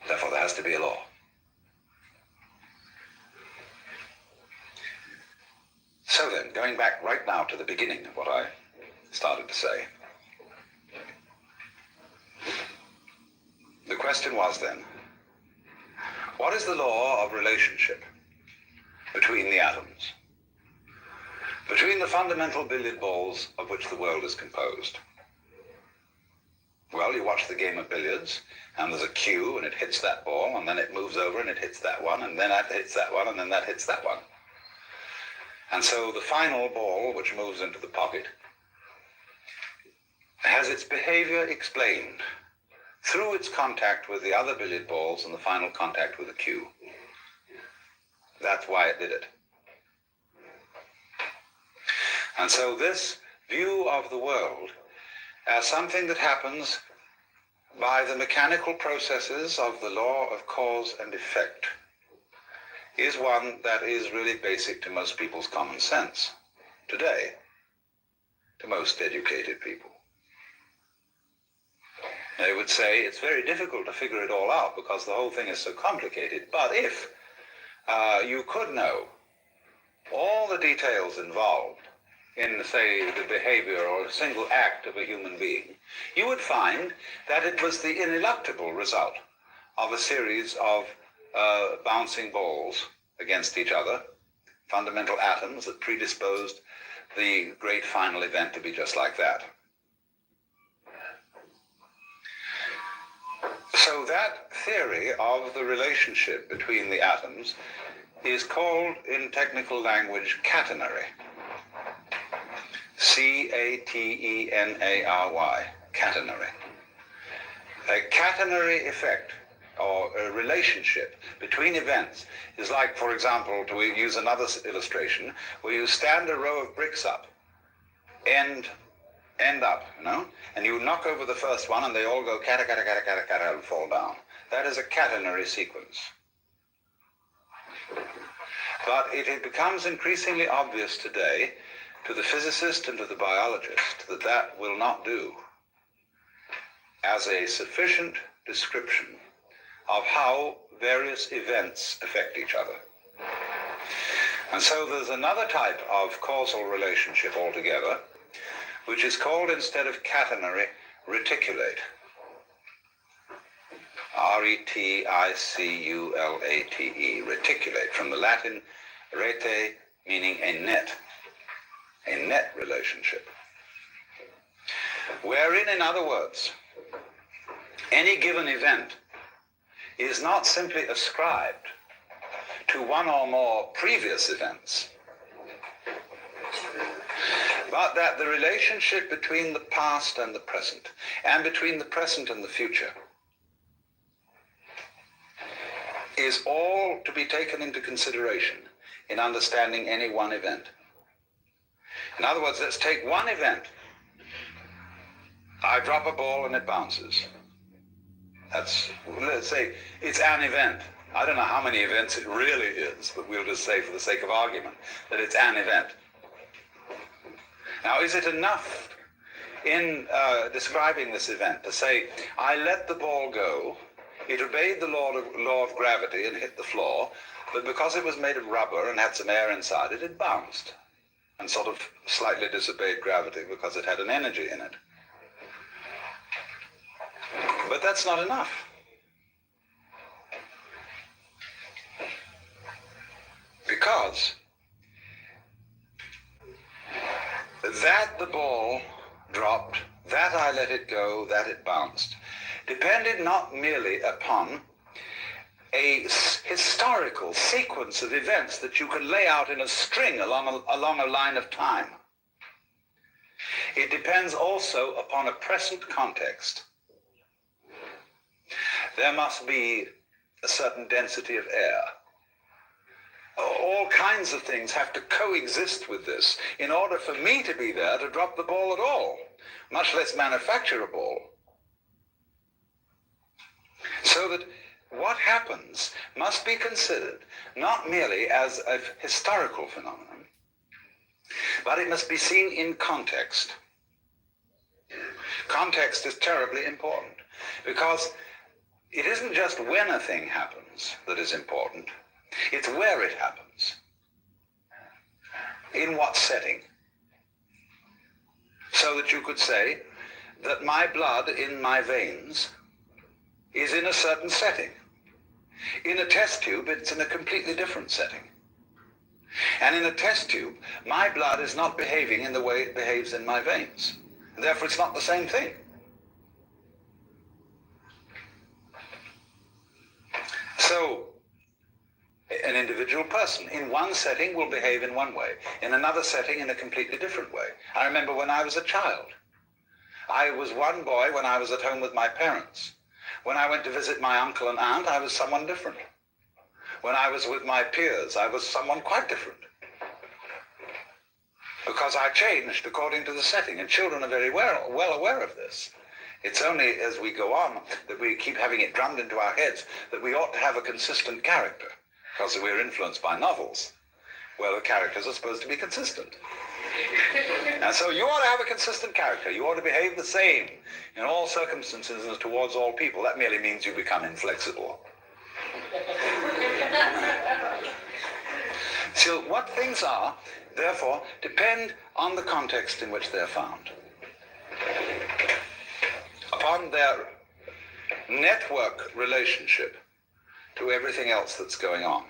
Therefore, there has to be a law. So then, going back right now to the beginning of what I started to say, the question was then, what is the law of relationship between the atoms, between the fundamental billiard balls of which the world is composed? Well, you watch the game of billiards, and there's a cue, and it hits that ball, and then it moves over, and it hits that one, and then that hits that one, and then that hits that one. And so the final ball, which moves into the pocket, has its behavior explained through its contact with the other billiard balls and the final contact with the cue. That's why it did it. And so this view of the world as something that happens by the mechanical processes of the law of cause and effect is one that is really basic to most people's common sense today, to most educated people. They would say it's very difficult to figure it all out because the whole thing is so complicated, but if you could know all the details involved in, say, the behavior or a single act of a human being, you would find that it was the ineluctable result of a series of bouncing balls against each other, fundamental atoms that predisposed the great final event to be just like that. So that theory of the relationship between the atoms is called, in technical language, catenary. C-A-T-E-N-A-R-Y, catenary. A catenary effect, or a relationship between events, is like, for example, to use another illustration, where you stand a row of bricks up, end up, and you knock over the first one and they all go kata, kata, kata, kata, kata, and fall down. That is a catenary sequence. But it becomes increasingly obvious today to the physicist and to the biologist that that will not do as a sufficient description of how various events affect each other. And so there's another type of causal relationship altogether, which is called, instead of catenary, reticulate. R-E-T-I-C-U-L-A-T-E, reticulate, from the Latin rete, meaning a net relationship. Wherein, in other words, any given event is not simply ascribed to one or more previous events, but that the relationship between the past and the present, and between the present and the future, is all to be taken into consideration in understanding any one event. In other words, let's take one event. I drop a ball and it bounces. Let's say it's an event. I don't know how many events it really is, but we'll just say for the sake of argument that it's an event. Now, is it enough in describing this event to say, I let the ball go, it obeyed the law of gravity and hit the floor, but because it was made of rubber and had some air inside it, it bounced and sort of slightly disobeyed gravity because it had an energy in it. But that's not enough. Because that the ball dropped, that I let it go, that it bounced, depended not merely upon a historical sequence of events that you can lay out in a string along a line of time. It depends also upon a present context. There must be a certain density of air. All kinds of things have to coexist with this in order for me to be there to drop the ball at all, much less manufacture a ball. So that what happens must be considered not merely as a historical phenomenon, but it must be seen in context. Context is terribly important because it isn't just when a thing happens that is important, it's where it happens. In what setting? So that you could say that my blood in my veins is in a certain setting. In a test tube, it's in a completely different setting. And in a test tube, my blood is not behaving in the way it behaves in my veins. And therefore, it's not the same thing. So, an individual person in one setting will behave in one way, in another setting in a completely different way. I remember when I was a child. I was one boy when I was at home with my parents. When I went to visit my uncle and aunt, I was someone different. When I was with my peers, I was someone quite different. Because I changed according to the setting, and children are very well aware of this. It's only as we go on that we keep having it drummed into our heads that we ought to have a consistent character, because we're influenced by novels, where the characters are supposed to be consistent. And so you ought to have a consistent character. You ought to behave the same in all circumstances and towards all people. That merely means you become inflexible. So what things are, therefore, depend on the context in which they're found, upon their network relationship to everything else that's going on.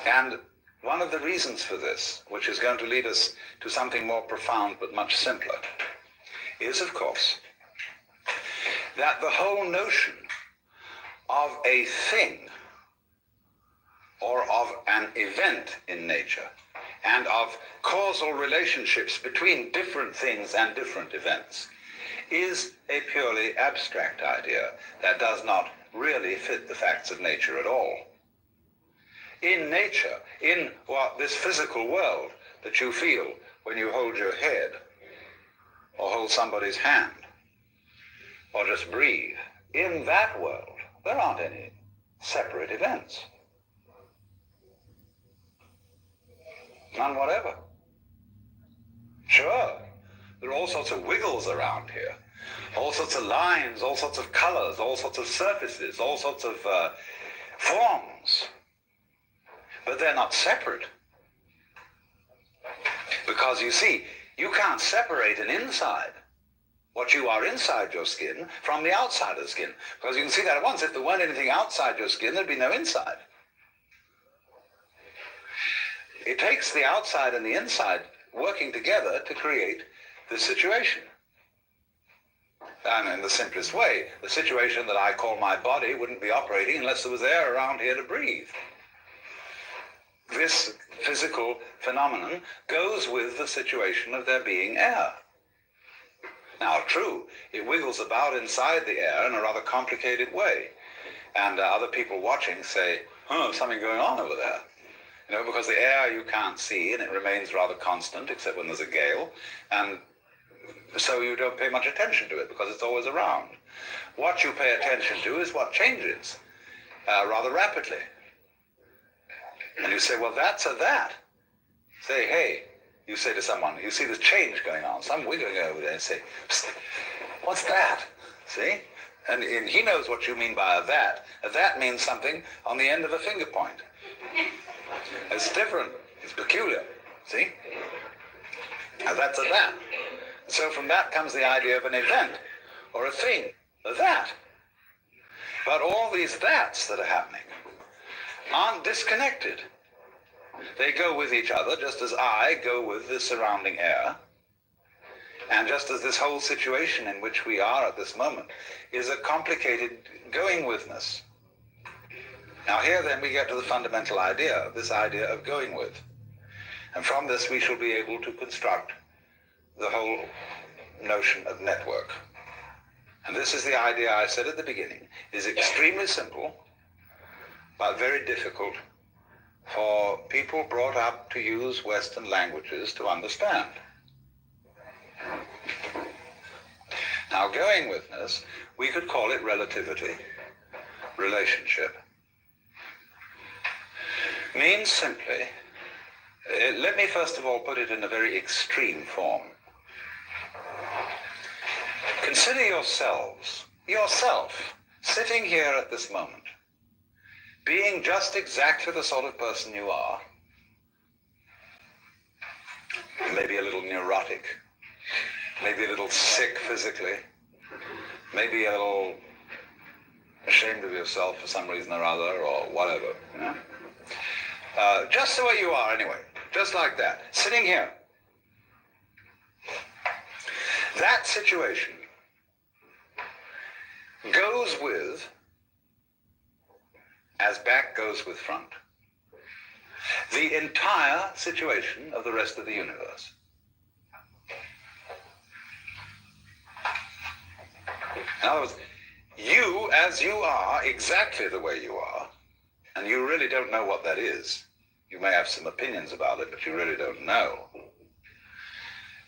And one of the reasons for this, which is going to lead us to something more profound but much simpler, is, of course, that the whole notion of a thing or of an event in nature and of causal relationships between different things and different events is a purely abstract idea that does not really fit the facts of nature at all. In nature, in this physical world that you feel when you hold your head, or hold somebody's hand, or just breathe, in that world, there aren't any separate events. None whatever. Sure, there are all sorts of wiggles around here, all sorts of lines, all sorts of colors, all sorts of surfaces, all sorts of forms. But they're not separate. Because you see, you can't separate an inside, what you are inside your skin, from the outside of the skin. Because you can see that at once. If there weren't anything outside your skin, there'd be no inside. It takes the outside and the inside working together to create this situation. And in the simplest way, the situation that I call my body wouldn't be operating unless there was air around here to breathe. This physical phenomenon goes with the situation of there being air. Now, true, it wiggles about inside the air in a rather complicated way. And other people watching say, something going on over there. Because the air you can't see and it remains rather constant, except when there's a gale. And So you don't pay much attention to it because it's always around. What you pay attention to is what changes rather rapidly. And you say, well, that's a that. Say, hey, you say to someone, you see this change going on, some wiggling over there, and say, psst, what's that? See? And he knows what you mean by a that. A that means something on the end of a finger point. It's different. It's peculiar. See? Now that's a that. So from that comes the idea of an event or a thing, a that. But all these that's that are happening aren't disconnected. They go with each other just as I go with the surrounding air. And just as this whole situation in which we are at this moment is a complicated going withness. Now here then we get to the fundamental idea, this idea of going with. And from this we shall be able to construct the whole notion of network. And this is the idea I said at the beginning, is extremely simple, but very difficult for people brought up to use Western languages to understand. Now, going withness, we could call it relativity, relationship. Means simply, let me first of all put it in a very extreme form. Consider yourself, sitting here at this moment, being just exactly the sort of person you are, maybe a little neurotic, maybe a little sick physically, maybe a little ashamed of yourself for some reason or other, or whatever, you know? Just the way you are anyway, just like that, sitting here. That situation goes with, as back goes with front, the entire situation of the rest of the universe. In other words, you, as you are, exactly the way you are, and you really don't know what that is. You may have some opinions about it, but you really don't know.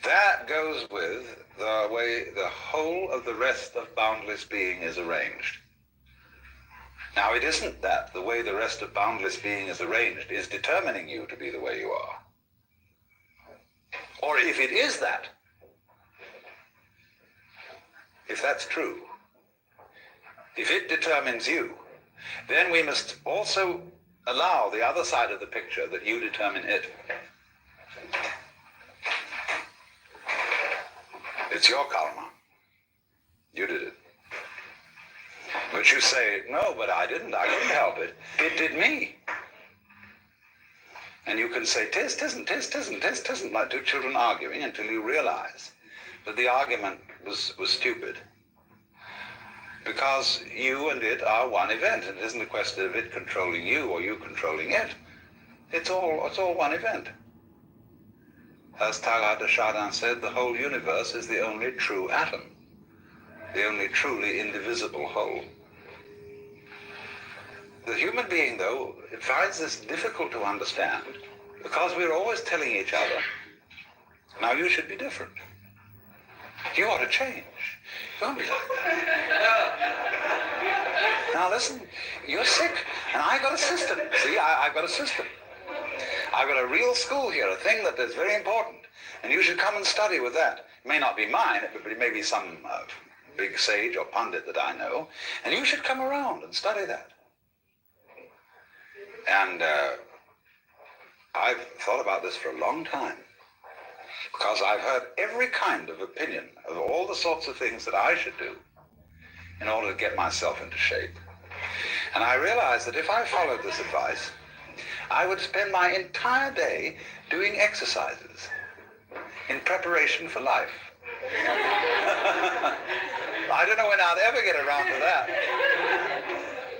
That goes with the way the whole of the rest of boundless being is arranged. Now, it isn't that the way the rest of boundless being is arranged is determining you to be the way you are. Or if it is that, if that's true, if it determines you, then we must also allow the other side of the picture that you determine it. It's your karma. You did it. But you say, no, but I couldn't help it. It did me. And you can say, tisn't, like two children arguing until you realize that the argument was stupid. Because you and it are one event. It isn't a question of it controlling you or you controlling it. It's all one event. As Teilhard de Chardin said, the whole universe is the only true atom, the only truly indivisible whole. The human being, though, it finds this difficult to understand because we're always telling each other, now you should be different. You ought to change. Don't be like that. Now listen, you're sick, and I got a system. See, I've got a system. I've got a real school here, a thing that is very important, and you should come and study with that. It may not be mine, but it may be some big sage or pundit that I know, and you should come around and study that. And I've thought about this for a long time, because I've heard every kind of opinion of all the sorts of things that I should do in order to get myself into shape. And I realized that if I followed this advice, I would spend my entire day doing exercises in preparation for life. I don't know when I'd ever get around to that.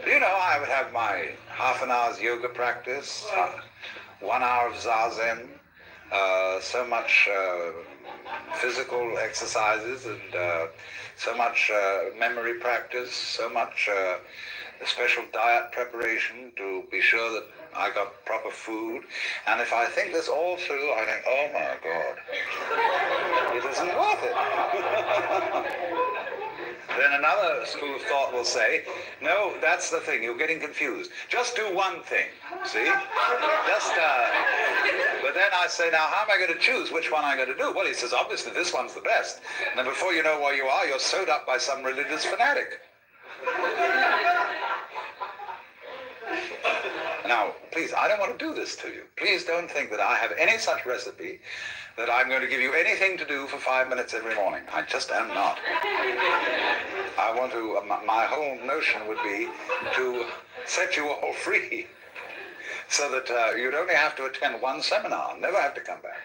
You know, I would have my half an hour's yoga practice, 1 hour of zazen, so much physical exercises and so much memory practice, so much special diet preparation to be sure that I got proper food, and if I think this all through, I think, oh my God, it isn't worth it. Then another school of thought will say, no, that's the thing, you're getting confused. Just do one thing, see? But then I say, now how am I going to choose which one I'm going to do? Well, he says, obviously this one's the best. And then before you know where you are, you're sewed up by some religious fanatic. Now, please, I don't want to do this to you. Please don't think that I have any such recipe that I'm going to give you anything to do for 5 minutes every morning. I just am not. I want to, my whole notion would be to set you all free so that you'd only have to attend one seminar, never have to come back.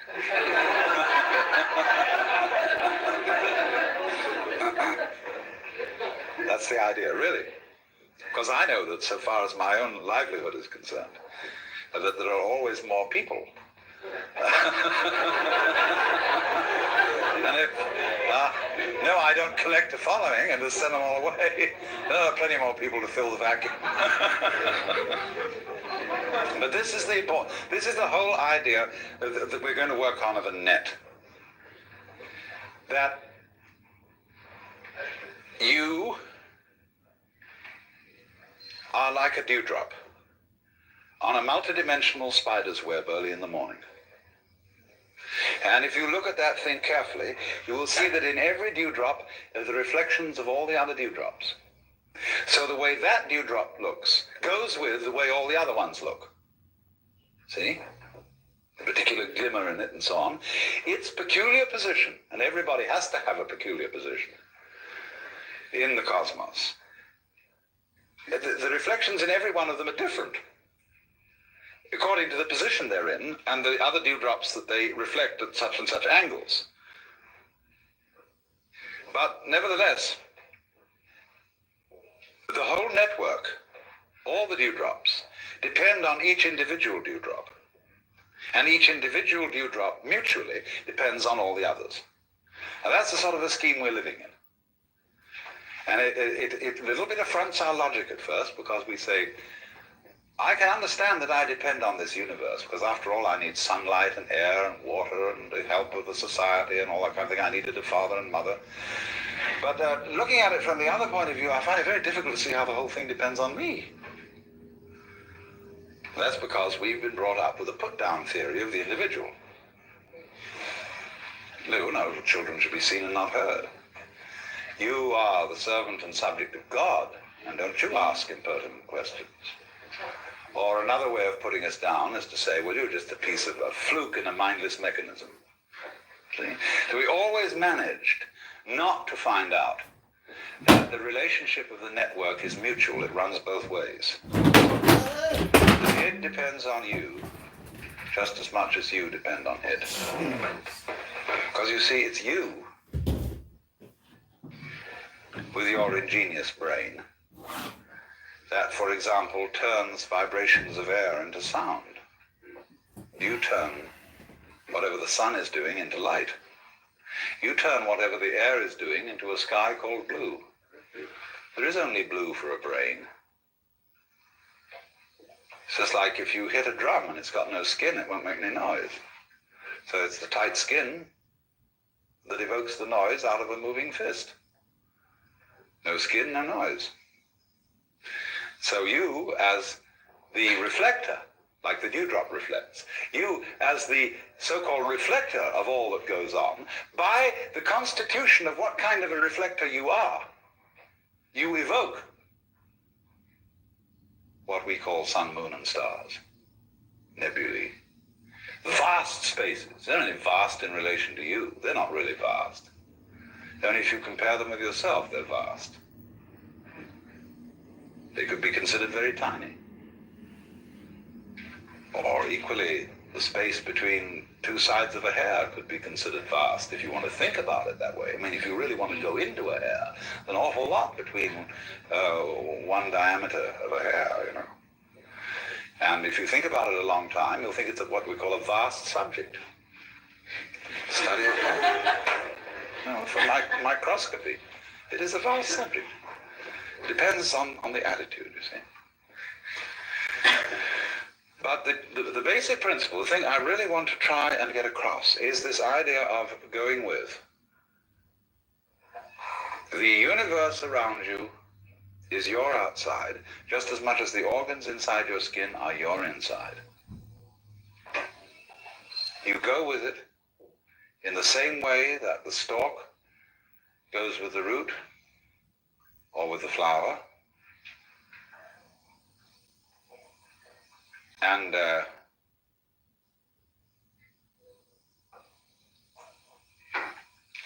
That's the idea, really. Because I know that so far as my own livelihood is concerned, that there are always more people. And if, no, I don't collect a following and just send them all away. There are plenty more people to fill the vacuum. But this is the whole idea that we're going to work on of a net. That you are like a dewdrop on a multidimensional spider's web early in the morning. And if you look at that thing carefully, you will see that in every dewdrop are the reflections of all the other dewdrops. So the way that dewdrop looks goes with the way all the other ones look. See? The particular glimmer in it and so on. Its peculiar position, and everybody has to have a peculiar position in the cosmos. The reflections in every one of them are different according to the position they're in and the other dewdrops that they reflect at such and such angles. But nevertheless, the whole network, all the dewdrops, depend on each individual dewdrop. And each individual dewdrop mutually depends on all the others. And that's the sort of a scheme we're living in. And it a little bit affronts our logic at first, because we say, I can understand that I depend on this universe, because after all I need sunlight and air and water and the help of the society and all that kind of thing. I needed a father and mother. But looking at it from the other point of view, I find it very difficult to see how the whole thing depends on me. That's because we've been brought up with a put-down theory of the individual. No, children should be seen and not heard. You are the servant and subject of God, and don't you ask impertinent questions. Or another way of putting us down is to say, well, you're just a piece of a fluke in a mindless mechanism. See? So we always managed not to find out that the relationship of the network is mutual. It runs both ways. It depends on you just as much as you depend on it. Because you see, it's you with your ingenious brain that, for example, turns vibrations of air into sound. You turn whatever the sun is doing into light. You turn whatever the air is doing into a sky called blue. There is only blue for a brain. It's just like if you hit a drum and it's got no skin, it won't make any noise. So it's the tight skin that evokes the noise out of a moving fist. No skin, no noise. So you, as the reflector, like the dewdrop reflects, you, as the so-called reflector of all that goes on, by the constitution of what kind of a reflector you are, you evoke what we call sun, moon, and stars, nebulae. Vast spaces. They're only vast in relation to you. They're not really vast. Only if you compare them with yourself, they're vast. They could be considered very tiny. Or equally, the space between two sides of a hair could be considered vast if you want to think about it that way. I mean, if you really want to go into a hair, an awful lot between one diameter of a hair, you know. And if you think about it a long time, you'll think it's what we call a vast subject. Study it. No, from microscopy, it is a vast subject. Depends on the attitude, you see. But the basic principle, the thing I really want to try and get across, is this idea of going with. The universe around you is your outside, just as much as the organs inside your skin are your inside. You go with it in the same way that the stalk goes with the root or with the flower. And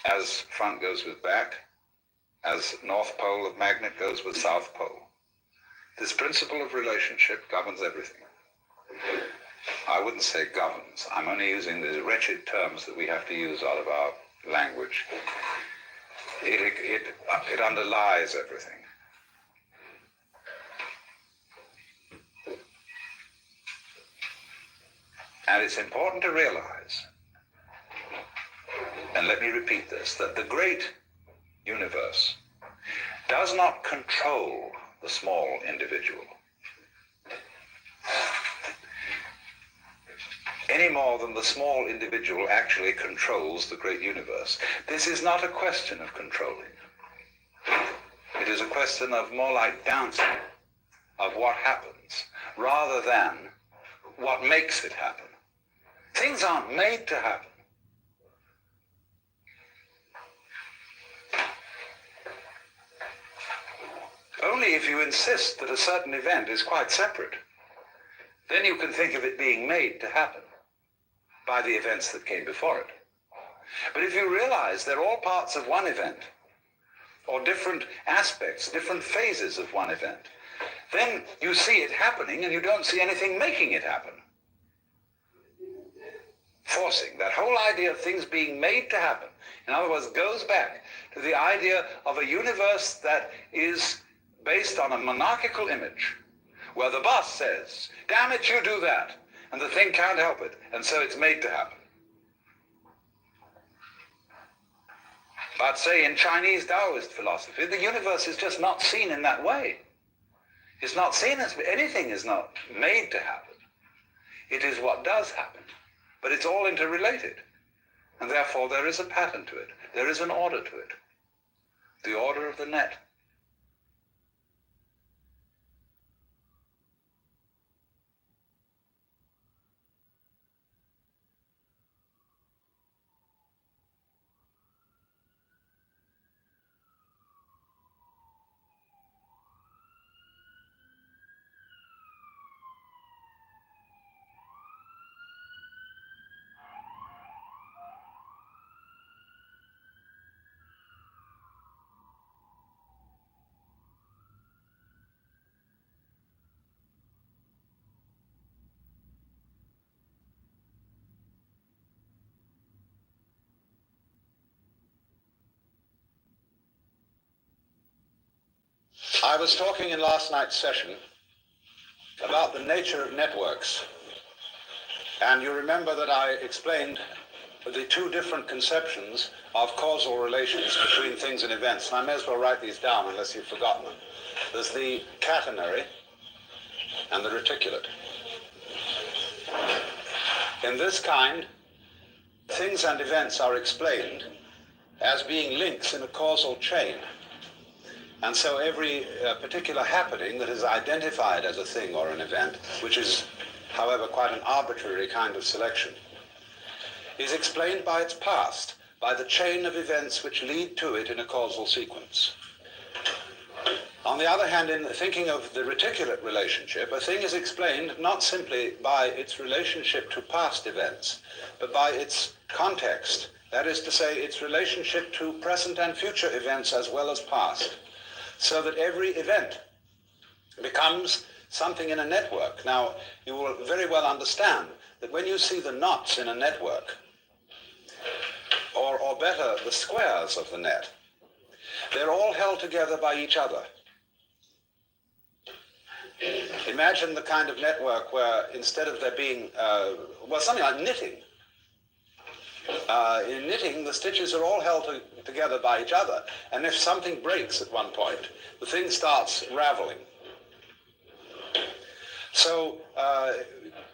as front goes with back, as north pole of magnet goes with south pole. This principle of relationship governs everything. I wouldn't say governs. I'm only using the wretched terms that we have to use out of our language. It underlies everything. And it's important to realize, and let me repeat this, that the great universe does not control the small individual any more than the small individual actually controls the great universe. This is not a question of controlling. It is a question of more like dancing, of what happens, rather than what makes it happen. Things aren't made to happen. Only if you insist that a certain event is quite separate, then you can think of it being made to happen by the events that came before it. But if you realize they're all parts of one event, or different aspects, different phases of one event, then you see it happening and you don't see anything making it happen. Forcing, that whole idea of things being made to happen, in other words, goes back to the idea of a universe that is based on a monarchical image, where the boss says, damn it, you do that, and the thing can't help it, and so it's made to happen. But say in Chinese Taoist philosophy, the universe is just not seen in that way. It's not seen as anything is not made to happen. It is what does happen, but it's all interrelated, and therefore there is a pattern to it. There is an order to it, the order of the net. I was talking in last night's session about the nature of networks, and you remember that I explained the two different conceptions of causal relations between things and events, and I may as well write these down unless you've forgotten them. There's the catenary and the reticulate. In this kind, things and events are explained as being links in a causal chain. And so every particular happening that is identified as a thing or an event, which is, however, quite an arbitrary kind of selection, is explained by its past, by the chain of events which lead to it in a causal sequence. On the other hand, in thinking of the reticulate relationship, a thing is explained not simply by its relationship to past events, but by its context, that is to say, its relationship to present and future events as well as past, so that every event becomes something in a network. Now, you will very well understand that when you see the knots in a network, or better, the squares of the net, they're all held together by each other. Imagine the kind of network where instead of there being, something like knitting. In knitting, the stitches are all held together by each other, and if something breaks at one point, the thing starts raveling. So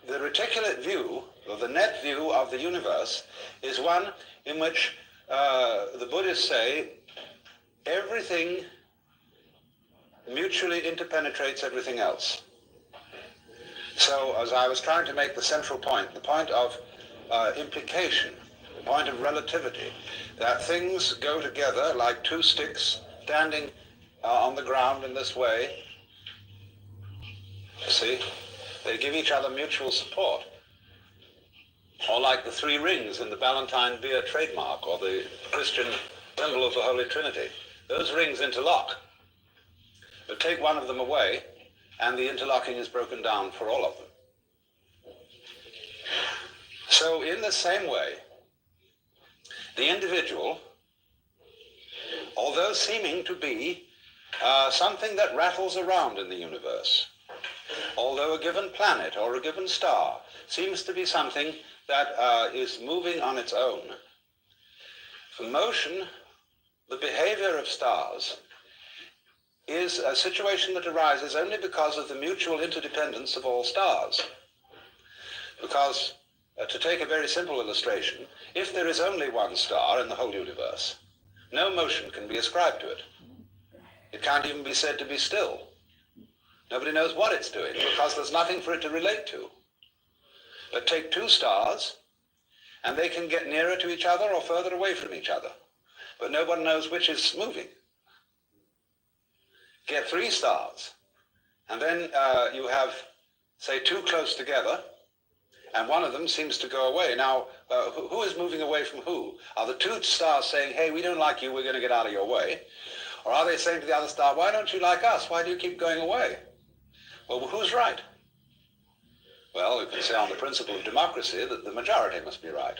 the reticulate view, or the net view of the universe, is one in which the Buddhists say everything mutually interpenetrates everything else. So as I was trying to make the central point, the point of implication, the point of relativity, that things go together like two sticks standing on the ground in this way. See, they give each other mutual support. Or like the three rings in the Ballantine beer trademark, or the Christian symbol of the Holy Trinity. Those rings interlock. But take one of them away, and the interlocking is broken down for all of them. So in the same way, the individual, although seeming to be something that rattles around in the universe, although a given planet or a given star seems to be something that is moving on its own, for motion, the behavior of stars is a situation that arises only because of the mutual interdependence of all stars. Because, to take a very simple illustration, if there is only one star in the whole universe, no motion can be ascribed to it. It can't even be said to be still. Nobody knows what it's doing because there's nothing for it to relate to. But take two stars, and they can get nearer to each other or further away from each other. But no one knows which is moving. Get three stars, and then you have, say, two close together, and one of them seems to go away. Now, who is moving away from who? Are the two stars saying, hey, we don't like you, we're going to get out of your way? Or are they saying to the other star, why don't you like us? Why do you keep going away? Well, who's right? Well, you can say on the principle of democracy that the majority must be right.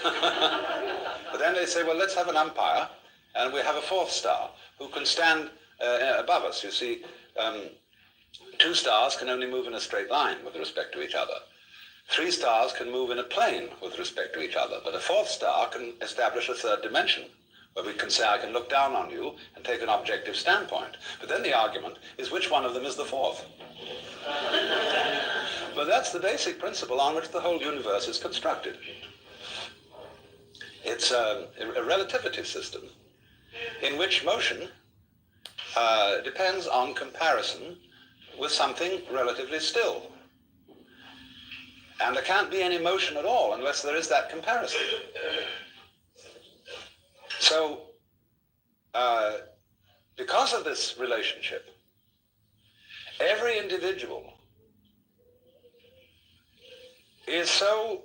But then they say, well, let's have an umpire, and we have a fourth star who can stand above us. You see, two stars can only move in a straight line with respect to each other. Three stars can move in a plane with respect to each other, but a fourth star can establish a third dimension, where we can say, I can look down on you and take an objective standpoint. But then the argument is which one of them is the fourth. But that's the basic principle on which the whole universe is constructed. It's a relativity system in which motion depends on comparison with something relatively still. And there can't be any motion at all unless there is that comparison. So, because of this relationship, every individual is so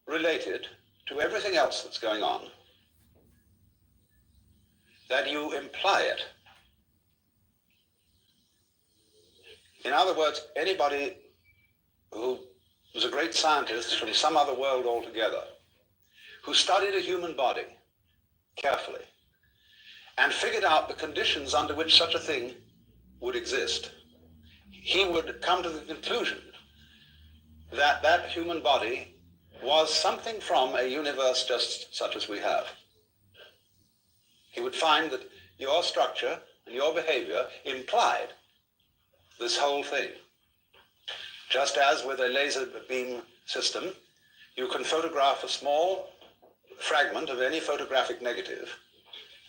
related to everything else that's going on that you imply it. In other words, anybody who was a great scientist from some other world altogether, who studied a human body carefully and figured out the conditions under which such a thing would exist, he would come to the conclusion that that human body was something from a universe just such as we have. He would find that your structure and your behavior implied this whole thing. Just as with a laser beam system, you can photograph a small fragment of any photographic negative,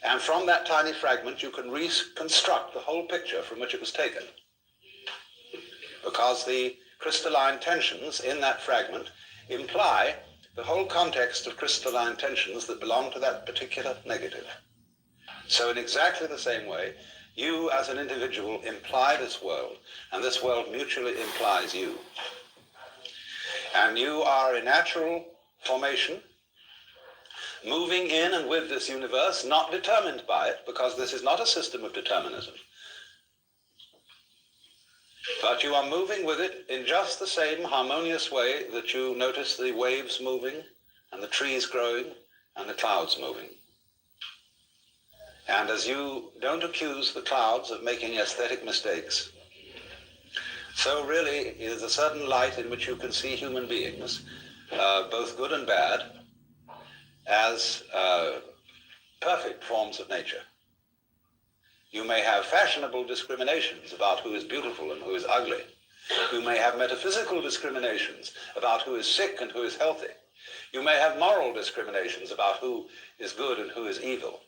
and from that tiny fragment you can reconstruct the whole picture from which it was taken, because the crystalline tensions in that fragment imply the whole context of crystalline tensions that belong to that particular negative. So in exactly the same way, you as an individual imply this world, and this world mutually implies you. And you are a natural formation, moving in and with this universe, not determined by it, because this is not a system of determinism. But you are moving with it in just the same harmonious way that you notice the waves moving, and the trees growing, and the clouds moving. And as you don't accuse the clouds of making aesthetic mistakes, so really is a certain light in which you can see human beings, both good and bad, as perfect forms of nature. You may have fashionable discriminations about who is beautiful and who is ugly, You may have metaphysical discriminations about who is sick and who is healthy. You may have moral discriminations about who is good and who is evil.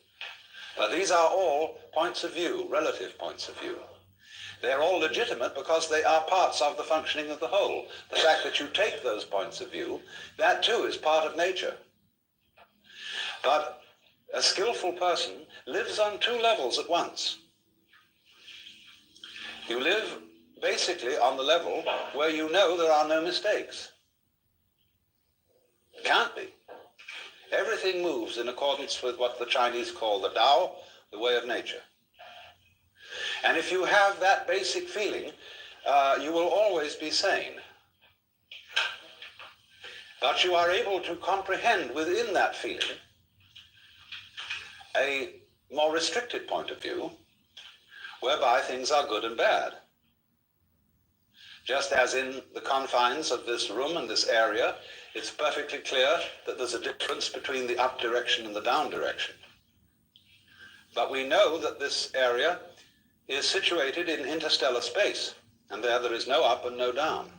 But these are all points of view, relative points of view. They're all legitimate because they are parts of the functioning of the whole. The fact that you take those points of view, that too is part of nature. But a skillful person lives on two levels at once. You live basically on the level where you know there are no mistakes. Can't be. Everything moves in accordance with what the Chinese call the Tao, the way of nature. And if you have that basic feeling, you will always be sane. But you are able to comprehend within that feeling a more restricted point of view, whereby things are good and bad. Just as in the confines of this room and this area, it's perfectly clear that there's a difference between the up direction and the down direction. But we know that this area is situated in interstellar space, and there is no up and no down.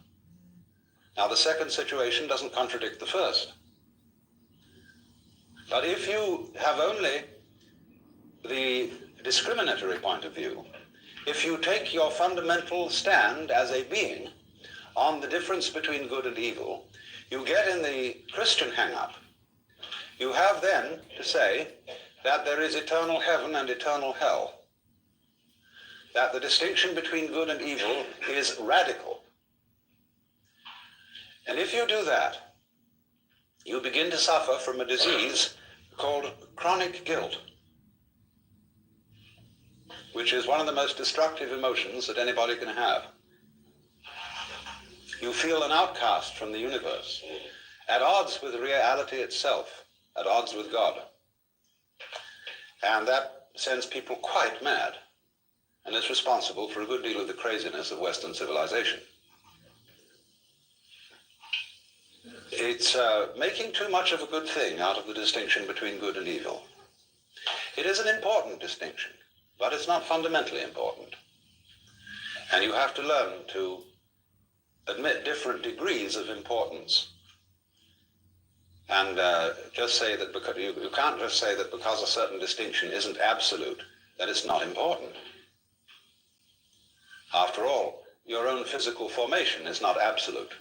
Now, the second situation doesn't contradict the first. But if you have only the discriminatory point of view, if you take your fundamental stand as a being on the difference between good and evil, you get in the Christian hang-up. You have then to say that there is eternal heaven and eternal hell, that the distinction between good and evil is radical. And if you do that, you begin to suffer from a disease called chronic guilt, which is one of the most destructive emotions that anybody can have. You feel an outcast from the universe, at odds with reality itself, at odds with God. And that sends people quite mad, and is responsible for a good deal of the craziness of Western civilization. It's making too much of a good thing out of the distinction between good and evil. It is an important distinction, but it's not fundamentally important. And you have to learn to admit different degrees of importance. And just say that because you can't just say that because a certain distinction isn't absolute, that it's not important. After all, your own physical formation is not absolute,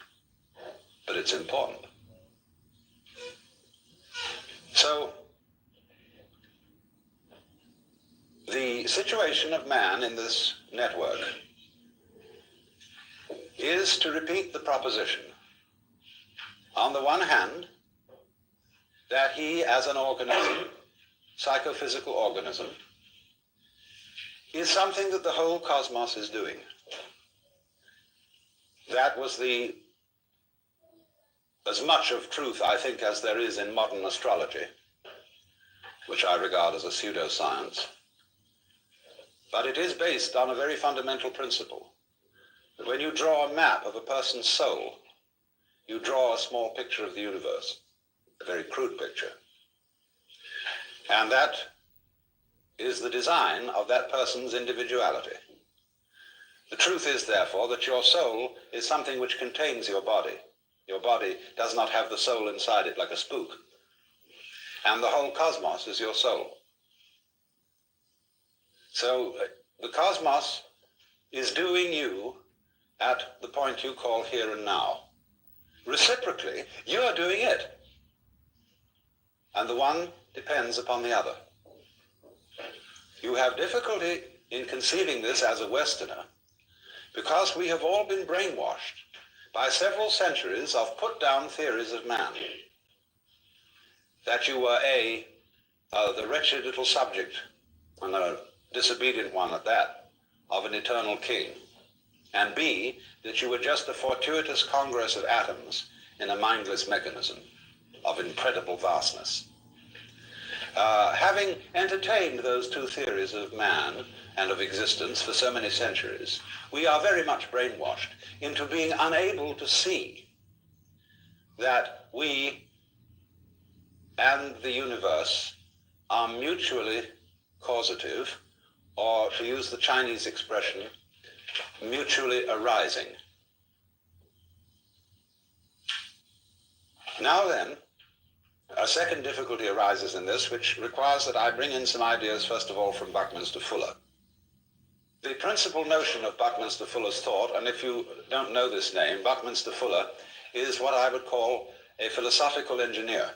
but it's important. So, the situation of man in this network is to repeat the proposition, on the one hand, that he as an organism, psychophysical organism, is something that the whole cosmos is doing. That was as much of truth, I think, as there is in modern astrology, which I regard as a pseudoscience. But it is based on a very fundamental principle, that when you draw a map of a person's soul, you draw a small picture of the universe, a very crude picture. And that is the design of that person's individuality. The truth is, therefore, that your soul is something which contains your body. Your body does not have the soul inside it like a spook. And the whole cosmos is your soul. So the cosmos is doing you at the point you call here and now. Reciprocally, you are doing it. And the one depends upon the other. You have difficulty in conceiving this as a Westerner because we have all been brainwashed by several centuries of put-down theories of man. That you were the wretched little subject, and a disobedient one at that, of an eternal king. And B, that you were just a fortuitous congress of atoms in a mindless mechanism of incredible vastness. Having entertained those two theories of man and of existence for so many centuries, we are very much brainwashed into being unable to see that we and the universe are mutually causative, or to use the Chinese expression, mutually arising. Now then, a second difficulty arises in this, which requires that I bring in some ideas, first of all, from Buckminster Fuller. The principal notion of Buckminster Fuller's thought, and if you don't know this name, Buckminster Fuller is what I would call a philosophical engineer,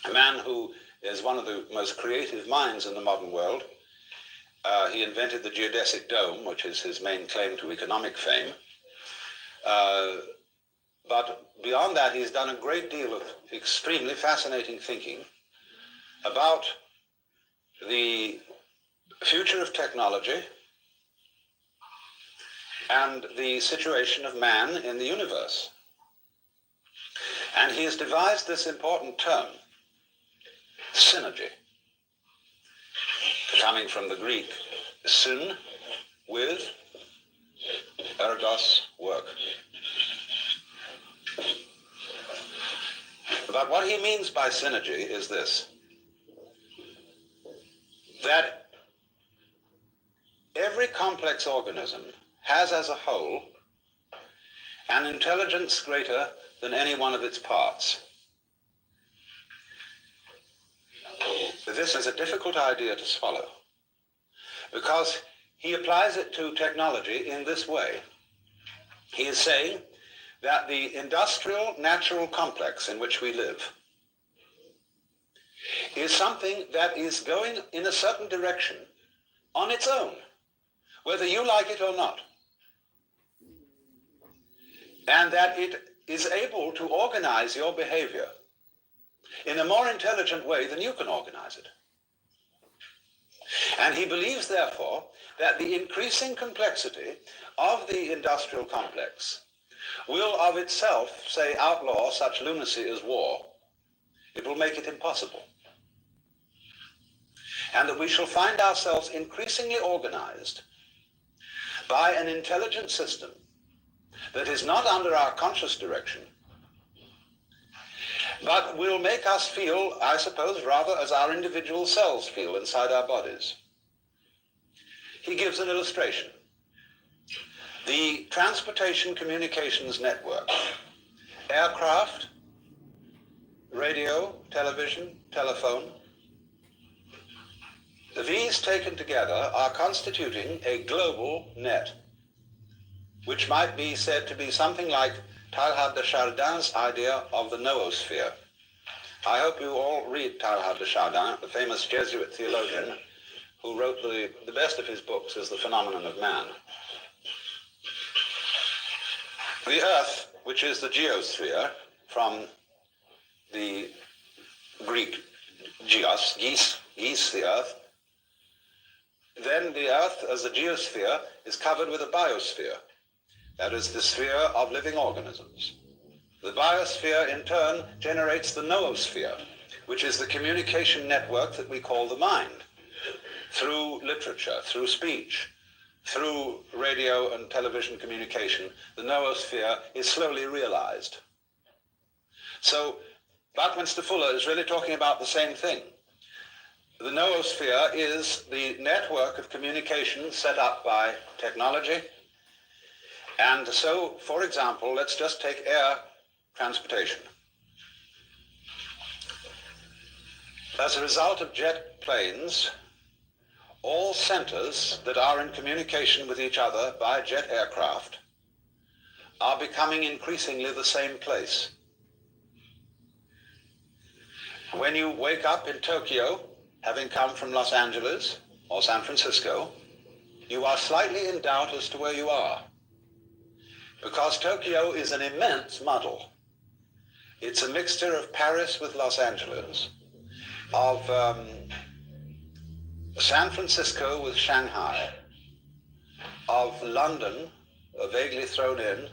a man who is one of the most creative minds in the modern world. He invented the geodesic dome, which is his main claim to economic fame. But beyond that, he's done a great deal of extremely fascinating thinking about the future of technology and the situation of man in the universe. And he has devised this important term, synergy, coming from the Greek syn, with, ergos, work. But what he means by synergy is this, that every complex organism has as a whole an intelligence greater than any one of its parts. This is a difficult idea to swallow, because he applies it to technology in this way. He is saying that the industrial natural complex in which we live is something that is going in a certain direction on its own, whether you like it or not, and that it is able to organize your behavior in a more intelligent way than you can organize it. And he believes, therefore, that the increasing complexity of the industrial complex will of itself, say, outlaw such lunacy as war. It will make it impossible. And that we shall find ourselves increasingly organized by an intelligent system that is not under our conscious direction, but will make us feel, I suppose, rather as our individual selves feel inside our bodies. He gives an illustration. The transportation communications network, aircraft, radio, television, telephone, these taken together are constituting a global net, which might be said to be something like Teilhard de Chardin's idea of the noosphere. I hope you all read Teilhard de Chardin, the famous Jesuit theologian, who wrote the best of his books is The Phenomenon of Man. The Earth, which is the geosphere, from the Greek geos, geese, the Earth, then the Earth as a geosphere is covered with a biosphere. That is the sphere of living organisms. The biosphere, in turn, generates the noosphere, which is the communication network that we call the mind, through literature, through speech, through radio and television communication. The noosphere is slowly realized. So Buckminster Fuller is really talking about the same thing. The noosphere is the network of communication set up by technology. And so, for example, let's just take air transportation. As a result of jet planes, all centers that are in communication with each other by jet aircraft are becoming increasingly the same place. When you wake up in Tokyo, having come from Los Angeles or San Francisco, you are slightly in doubt as to where you are, because Tokyo is an immense muddle. It's a mixture of Paris with Los Angeles, of San Francisco with Shanghai, of London, vaguely thrown in,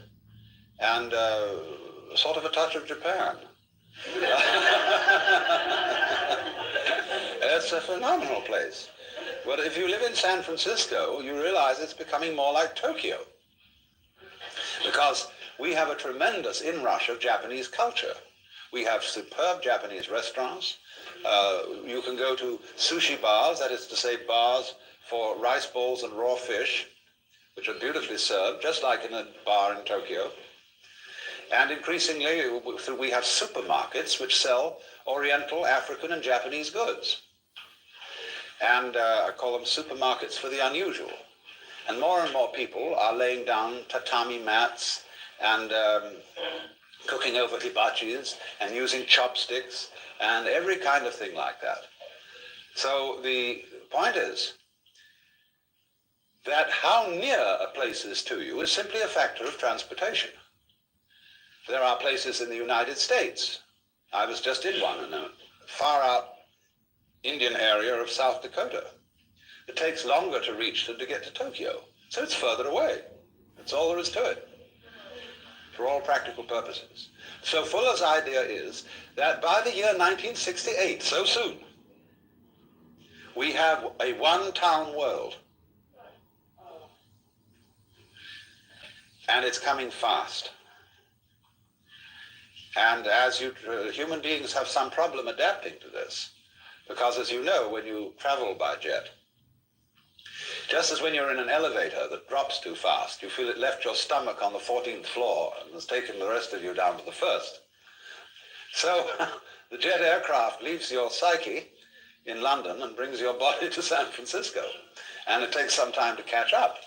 and sort of a touch of Japan. It's a phenomenal place. But if you live in San Francisco, you realize it's becoming more like Tokyo, because we have a tremendous inrush of Japanese culture. We have superb Japanese restaurants. You can go to sushi bars, that is to say bars for rice balls and raw fish, which are beautifully served, just like in a bar in Tokyo. And increasingly, we have supermarkets which sell Oriental, African, and Japanese goods. And I call them supermarkets for the unusual. And more people are laying down tatami mats and cooking over hibachis and using chopsticks and every kind of thing like that. So the point is that how near a place is to you is simply a factor of transportation. There are places in the United States. I was just in one in a far out Indian area of South Dakota. It takes longer to reach than to get to Tokyo. So it's further away. That's all there is to it, for all practical purposes. So Fuller's idea is that by the year 1968, so soon, we have a one-town world. And it's coming fast. And as human beings have some problem adapting to this, because as you know, when you travel by jet, just as when you're in an elevator that drops too fast, you feel it left your stomach on the 14th floor and has taken the rest of you down to the first. So the jet aircraft leaves your psyche in London and brings your body to San Francisco. And it takes some time to catch up.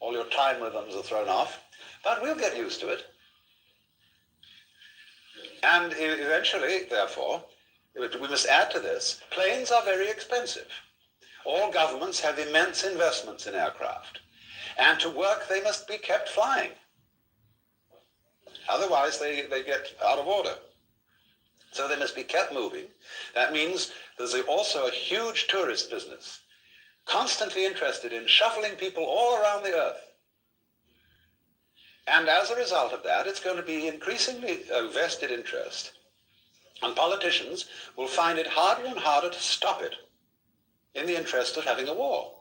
All your time rhythms are thrown off, but we'll get used to it. And eventually, therefore, we must add to this, planes are very expensive. All governments have immense investments in aircraft. And to work, they must be kept flying. Otherwise, they get out of order. So they must be kept moving. That means there's also a huge tourist business, constantly interested in shuffling people all around the earth. And as a result of that, it's going to be increasingly a vested interest. And politicians will find it harder and harder to stop it in the interest of having a war.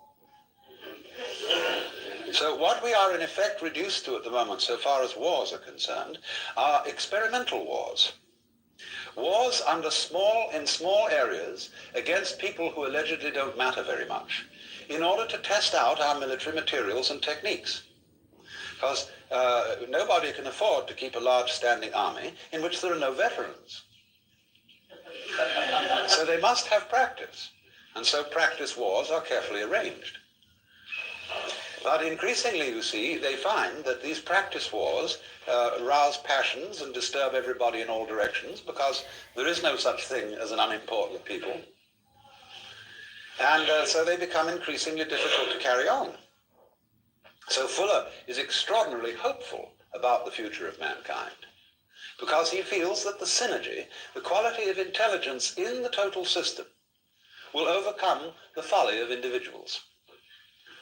So what we are in effect reduced to at the moment, so far as wars are concerned, are experimental wars. Wars in small areas against people who allegedly don't matter very much, in order to test out our military materials and techniques. Because nobody can afford to keep a large standing army in which there are no veterans. So they must have practice. And so practice wars are carefully arranged. But increasingly, you see, they find that these practice wars rouse passions and disturb everybody in all directions, because there is no such thing as an unimportant people. And so they become increasingly difficult to carry on. So Fuller is extraordinarily hopeful about the future of mankind, because he feels that the synergy, the quality of intelligence in the total system, will overcome the folly of individuals,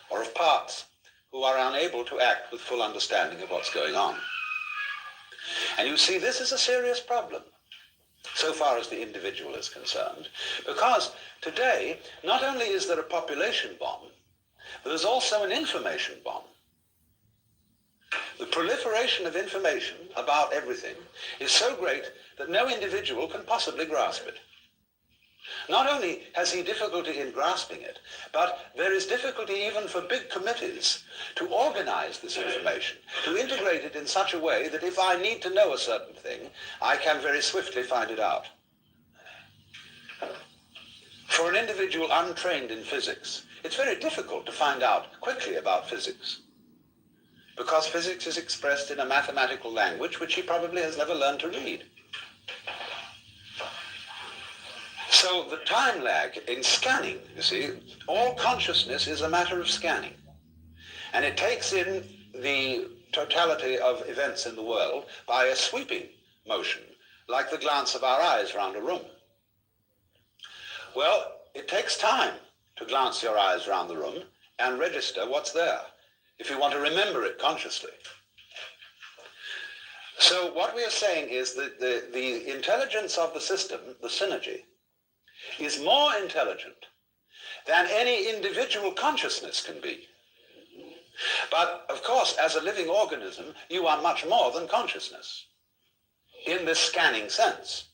or of parts who are unable to act with full understanding of what's going on. And you see, this is a serious problem, so far as the individual is concerned, because today, not only is there a population bomb, but there's also an information bomb. The proliferation of information about everything is so great that no individual can possibly grasp it. Not only has he difficulty in grasping it, but there is difficulty even for big committees to organize this information, to integrate it in such a way that if I need to know a certain thing, I can very swiftly find it out. For an individual untrained in physics, it's very difficult to find out quickly about physics, because physics is expressed in a mathematical language which he probably has never learned to read. So the time lag in scanning, you see, all consciousness is a matter of scanning. And it takes in the totality of events in the world by a sweeping motion, like the glance of our eyes round a room. Well, it takes time to glance your eyes round the room and register what's there, if you want to remember it consciously. So what we are saying is that the intelligence of the system, the synergy, is more intelligent than any individual consciousness can be. But, of course, as a living organism, you are much more than consciousness in this scanning sense,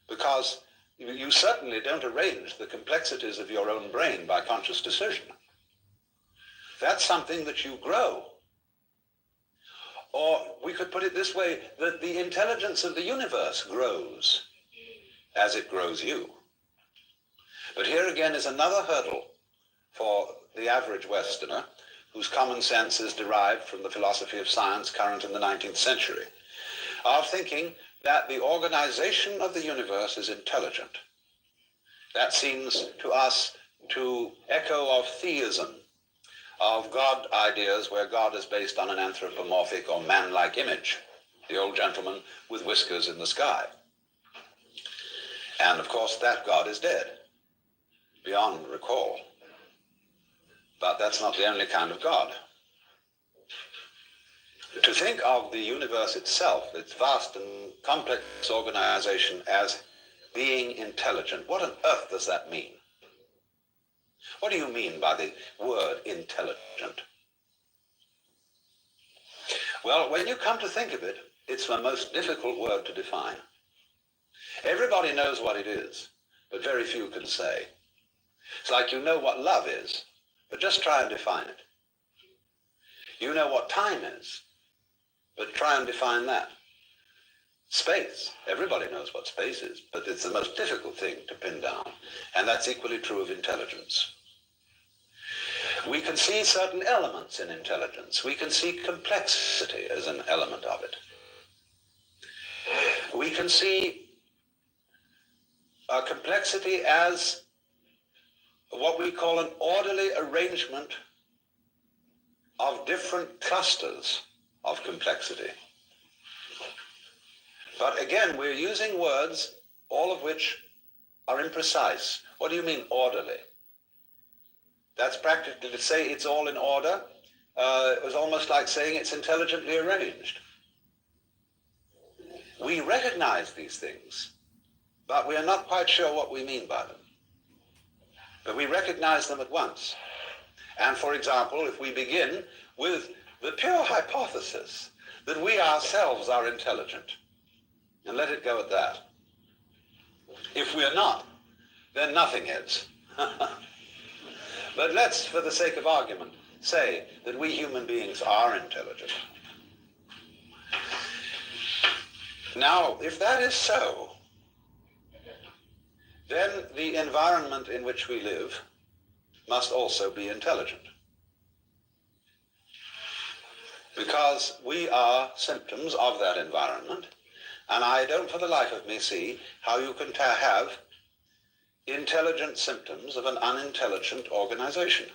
because you certainly don't arrange the complexities of your own brain by conscious decision. That's something that you grow. Or we could put it this way, that the intelligence of the universe grows as it grows you. But here again is another hurdle for the average Westerner, whose common sense is derived from the philosophy of science current in the 19th century, of thinking that the organization of the universe is intelligent. That seems to us to echo of theism, of God ideas where God is based on an anthropomorphic or man-like image, the old gentleman with whiskers in the sky. And of course that God is dead, beyond recall. But that's not the only kind of God. To think of the universe itself, its vast and complex organization, as being intelligent, what on earth does that mean? What do you mean by the word intelligent? Well, when you come to think of it, it's the most difficult word to define. Everybody knows what it is, but very few can say. It's like you know what love is, but just try and define it. You know what time is, but try and define that. Space, everybody knows what space is, but it's the most difficult thing to pin down, and that's equally true of intelligence. We can see certain elements in intelligence. We can see complexity as an element of it. We can see complexity as what we call an orderly arrangement of different clusters of complexity. But again, we're using words, all of which are imprecise. What do you mean orderly? That's practically to say it's all in order. It was almost like saying it's intelligently arranged. We recognize these things, but we are not quite sure what we mean by them. But we recognize them at once. And for example, if we begin with the pure hypothesis that we ourselves are intelligent, and let it go at that. If we're not, then nothing is. But let's, for the sake of argument, say that we human beings are intelligent. Now, if that is so, then the environment in which we live must also be intelligent. Because we are symptoms of that environment, and I don't for the life of me see how you can have intelligent symptoms of an unintelligent organization.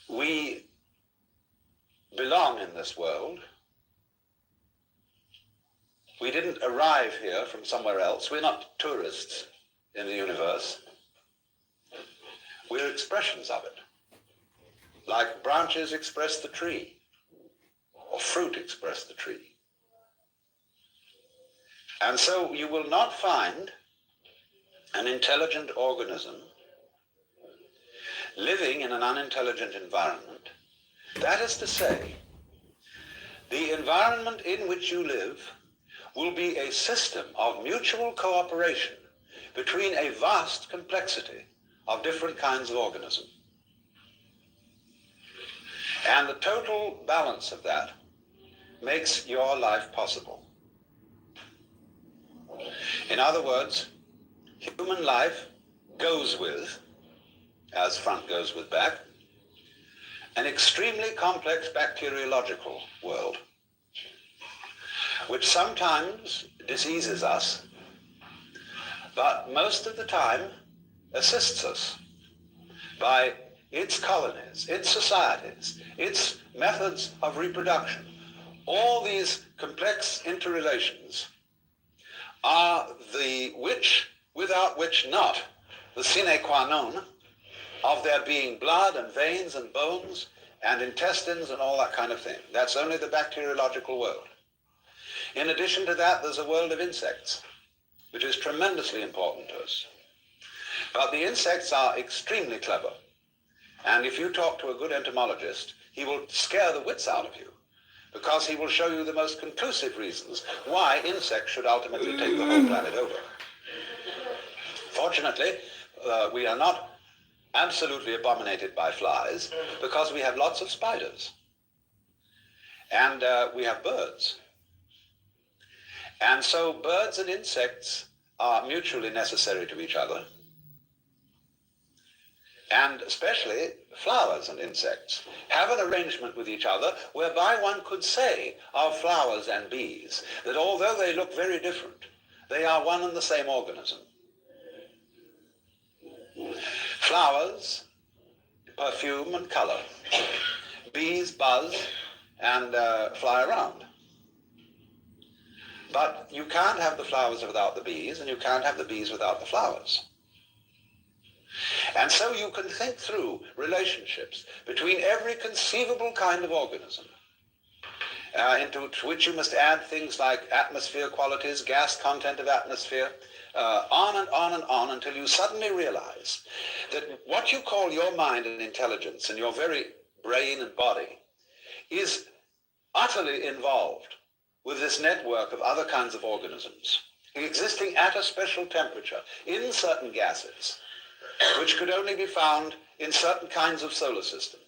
We belong in this world. We didn't arrive here from somewhere else. We're not tourists in the universe. We're expressions of it. Like branches express the tree, or fruit express the tree. And so you will not find an intelligent organism living in an unintelligent environment. That is to say, the environment in which you live will be a system of mutual cooperation between a vast complexity of different kinds of organism. And the total balance of that makes your life possible. In other words, human life goes with, as front goes with back, an extremely complex bacteriological world, which sometimes diseases us, but most of the time assists us by its colonies, its societies, its methods of reproduction. All these complex interrelations are the which, without which not, the sine qua non of there being blood and veins and bones and intestines and all that kind of thing. That's only the bacteriological world. In addition to that, there's a world of insects, which is tremendously important to us. But the insects are extremely clever. And if you talk to a good entomologist, he will scare the wits out of you, because he will show you the most conclusive reasons why insects should ultimately take the whole planet over. Fortunately, we are not absolutely abominated by flies because we have lots of spiders. And we have birds. And so birds and insects are mutually necessary to each other. And especially flowers and insects have an arrangement with each other whereby one could say of flowers and bees that although they look very different, they are one and the same organism. Flowers perfume and color. Bees buzz and fly around. But you can't have the flowers without the bees, and you can't have the bees without the flowers. And so you can think through relationships between every conceivable kind of organism, into which you must add things like atmosphere qualities, gas content of atmosphere, on and on and on, until you suddenly realize that what you call your mind and intelligence and your very brain and body is utterly involved with this network of other kinds of organisms, existing at a special temperature in certain gases, which could only be found in certain kinds of solar system.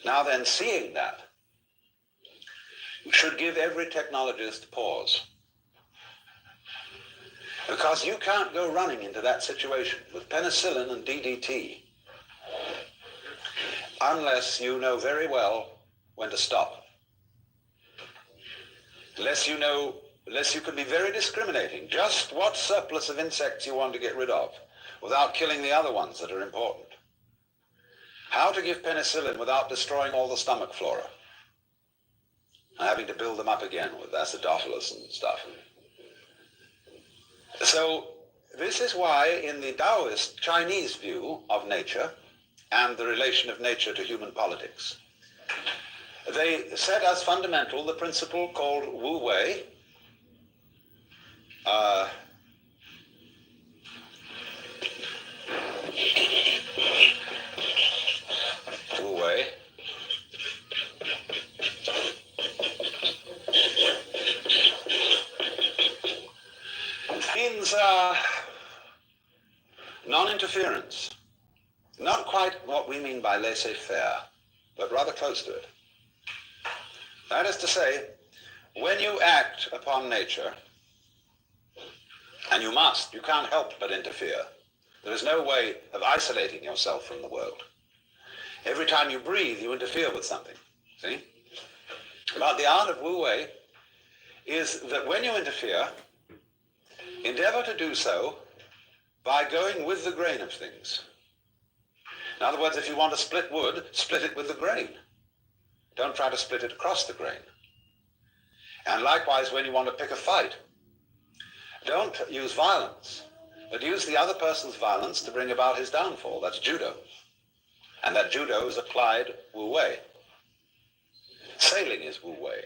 Now then, seeing that should give every technologist pause. Because you can't go running into that situation with penicillin and DDT unless you know very well when to stop. Unless you can be very discriminating, just what surplus of insects you want to get rid of without killing the other ones that are important. How to give penicillin without destroying all the stomach flora, and having to build them up again with acidophilus and stuff. So this is why in the Taoist Chinese view of nature and the relation of nature to human politics, they set as fundamental the principle called Wu Wei, Wu Wei, means non-interference. Not quite what we mean by laissez-faire, but rather close to it. That is to say, when you act upon nature, and you can't help but interfere. There is no way of isolating yourself from the world. Every time you breathe, you interfere with something, see? But the art of Wu Wei is that when you interfere, endeavor to do so by going with the grain of things. In other words, if you want to split wood, split it with the grain. Don't try to split it across the grain. And likewise, when you want to pick a fight, don't use violence, but use the other person's violence to bring about his downfall. That's judo. And that judo is applied Wu Wei. Sailing is Wu Wei.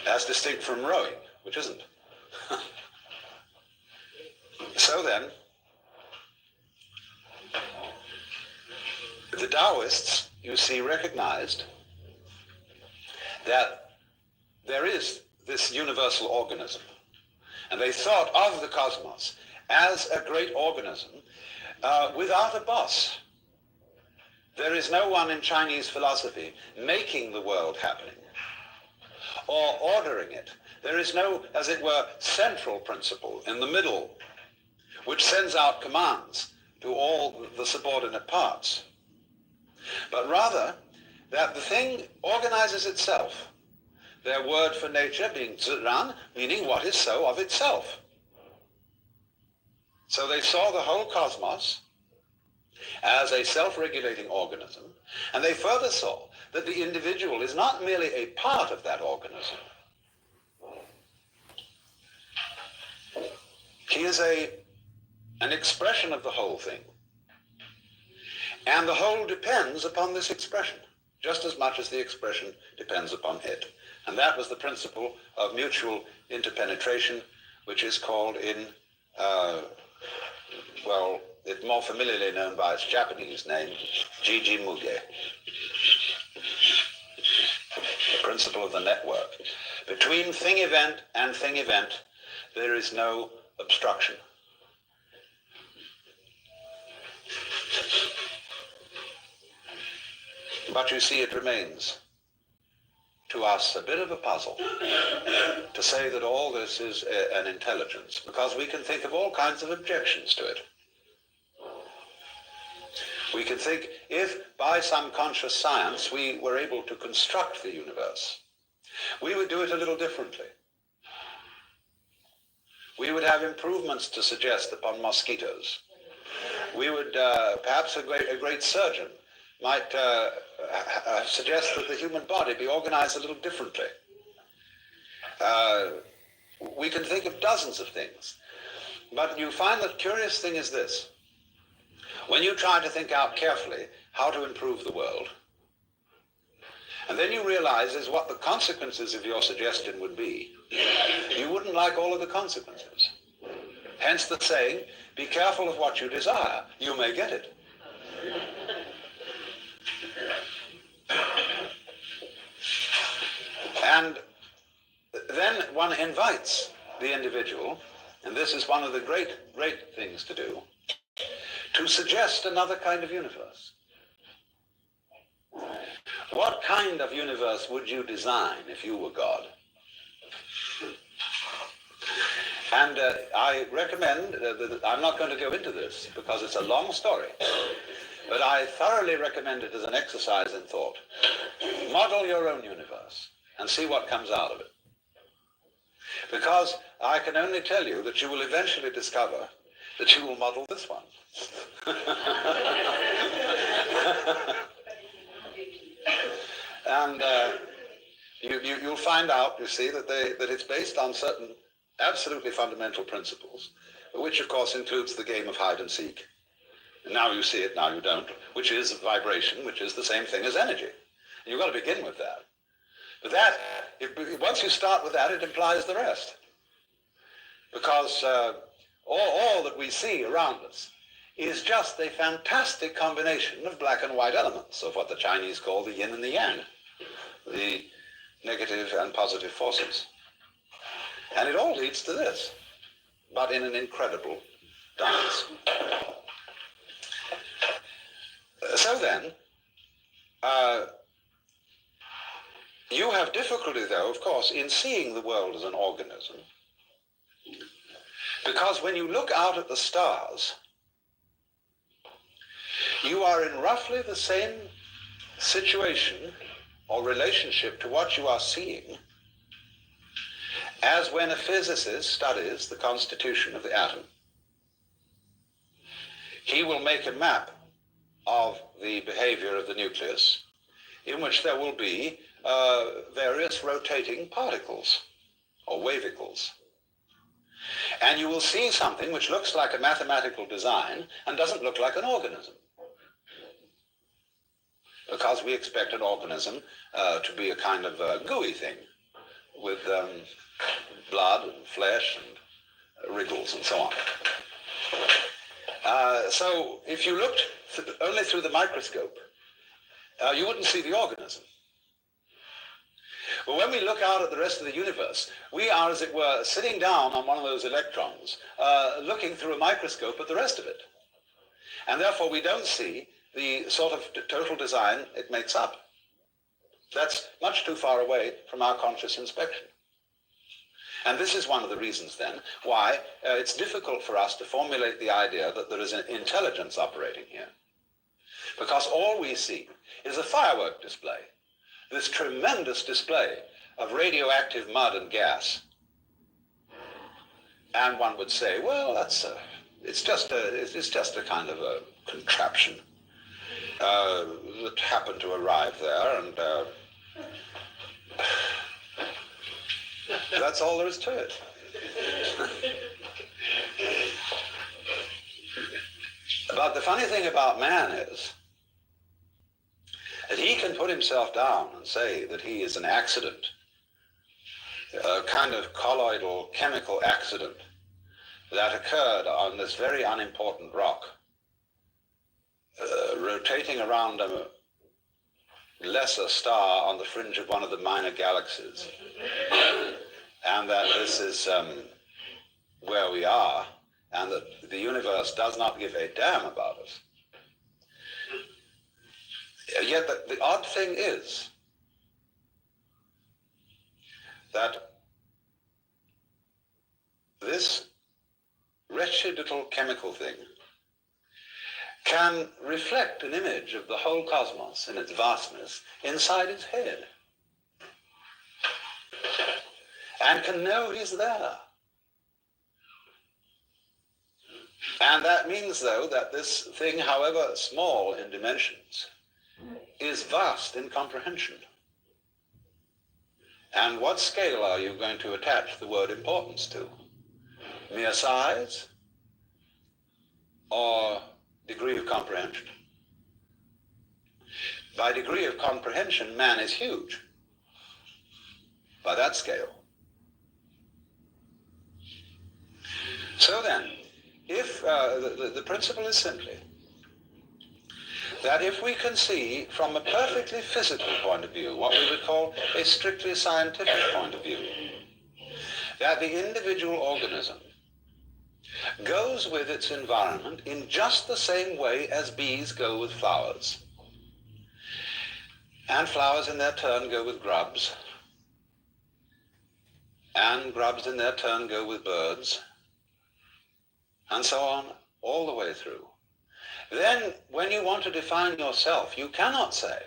As distinct from rowing, which isn't. So then, the Taoists, you see, recognized that there is this universal organism. And they thought of the cosmos as a great organism without a boss. There is no one in Chinese philosophy making the world happening or ordering it. There is no, as it were, central principle in the middle which sends out commands to all the subordinate parts. But rather, that the thing organizes itself. Their word for nature being ziran, meaning what is so of itself. So they saw the whole cosmos as a self-regulating organism, and they further saw that the individual is not merely a part of that organism. He is an expression of the whole thing. And the whole depends upon this expression, just as much as the expression depends upon it. And that was the principle of mutual interpenetration, which is called in, it's more familiarly known by its Japanese name, Jiji Muge. The principle of the network. Between thing event and thing event, there is no obstruction. But you see, it remains to us a bit of a puzzle to say that all this is an intelligence, because we can think of all kinds of objections to it. We can think, if by some conscious science we were able to construct the universe, we would do it a little differently. We would have improvements to suggest upon mosquitoes. We would, perhaps a great surgeon might suggest that the human body be organized a little differently. We can think of dozens of things. But you find the curious thing is this. When you try to think out carefully how to improve the world, and then you realize is what the consequences of your suggestion would be, you wouldn't like all of the consequences. Hence the saying, be careful of what you desire, you may get it. And then one invites the individual, and this is one of the great things to do, to suggest another kind of universe. What kind of universe would you design if you were God? And I recommend, I'm not going to go into this because it's a long story, but I thoroughly recommend it as an exercise in thought. Model your own universe and see what comes out of it. Because I can only tell you that you will eventually discover that you will model this one. And you'll find out, you see, that it's based on certain absolutely fundamental principles, which of course includes the game of hide and seek. Now you see it, now you don't, which is vibration, which is the same thing as energy. And you've got to begin with that. But that, once you start with that, it implies the rest. Because all that we see around us is just a fantastic combination of black and white elements, of what the Chinese call the yin and the yang, the negative and positive forces. And it all leads to this, but in an incredible dance. So then, you have difficulty, though, of course, in seeing the world as an organism, because when you look out at the stars, you are in roughly the same situation or relationship to what you are seeing as when a physicist studies the constitution of the atom. He will make a map of the behavior of the nucleus in which there will be various rotating particles or wavicles. And you will see something which looks like a mathematical design and doesn't look like an organism. Because we expect an organism to be a kind of gooey thing with blood and flesh and wriggles and so on. So if you looked only through the microscope, you wouldn't see the organism. But when we look out at the rest of the universe, we are, as it were, sitting down on one of those electrons, looking through a microscope at the rest of it. And therefore we don't see the sort of total design it makes up. That's much too far away from our conscious inspection. And this is one of the reasons, then, why it's difficult for us to formulate the idea that there is an intelligence operating here. Because all we see is a firework display, this tremendous display of radioactive mud and gas. And one would say, well, it's just a kind of a contraption that happened to arrive there, and that's all there is to it. But the funny thing about man is that he can put himself down and say that he is an accident, a kind of colloidal chemical accident that occurred on this very unimportant rock, rotating around a lesser star on the fringe of one of the minor galaxies, and that this is where we are, and that the universe does not give a damn about us. Yet the odd thing is that this wretched little chemical thing can reflect an image of the whole cosmos in its vastness inside his head, and can know he's there. And that means, though, that this thing, however small in dimensions, is vast in comprehension. And what scale are you going to attach the word importance to? Mere size or degree of comprehension? By degree of comprehension, man is huge. By that scale. So then, if the principle is simply that if we can see from a perfectly physical point of view, what we would call a strictly scientific point of view, that the individual organism goes with its environment in just the same way as bees go with flowers, and flowers in their turn go with grubs, and grubs in their turn go with birds, and so on, all the way through. Then, when you want to define yourself, you cannot say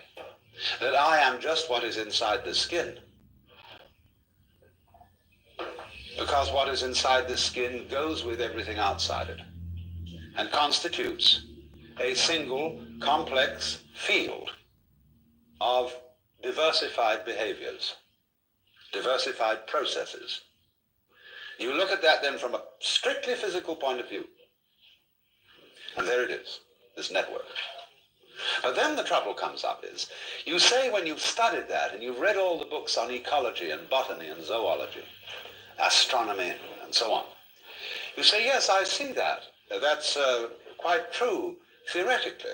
that I am just what is inside the skin. Because what is inside the skin goes with everything outside it and constitutes a single, complex field of diversified behaviors, diversified processes. You look at that then from a strictly physical point of view, and there it is, this network. But then the trouble comes up is, you say when you've studied that and you've read all the books on ecology and botany and zoology, astronomy and so on, you say, yes, I see that. That's quite true theoretically.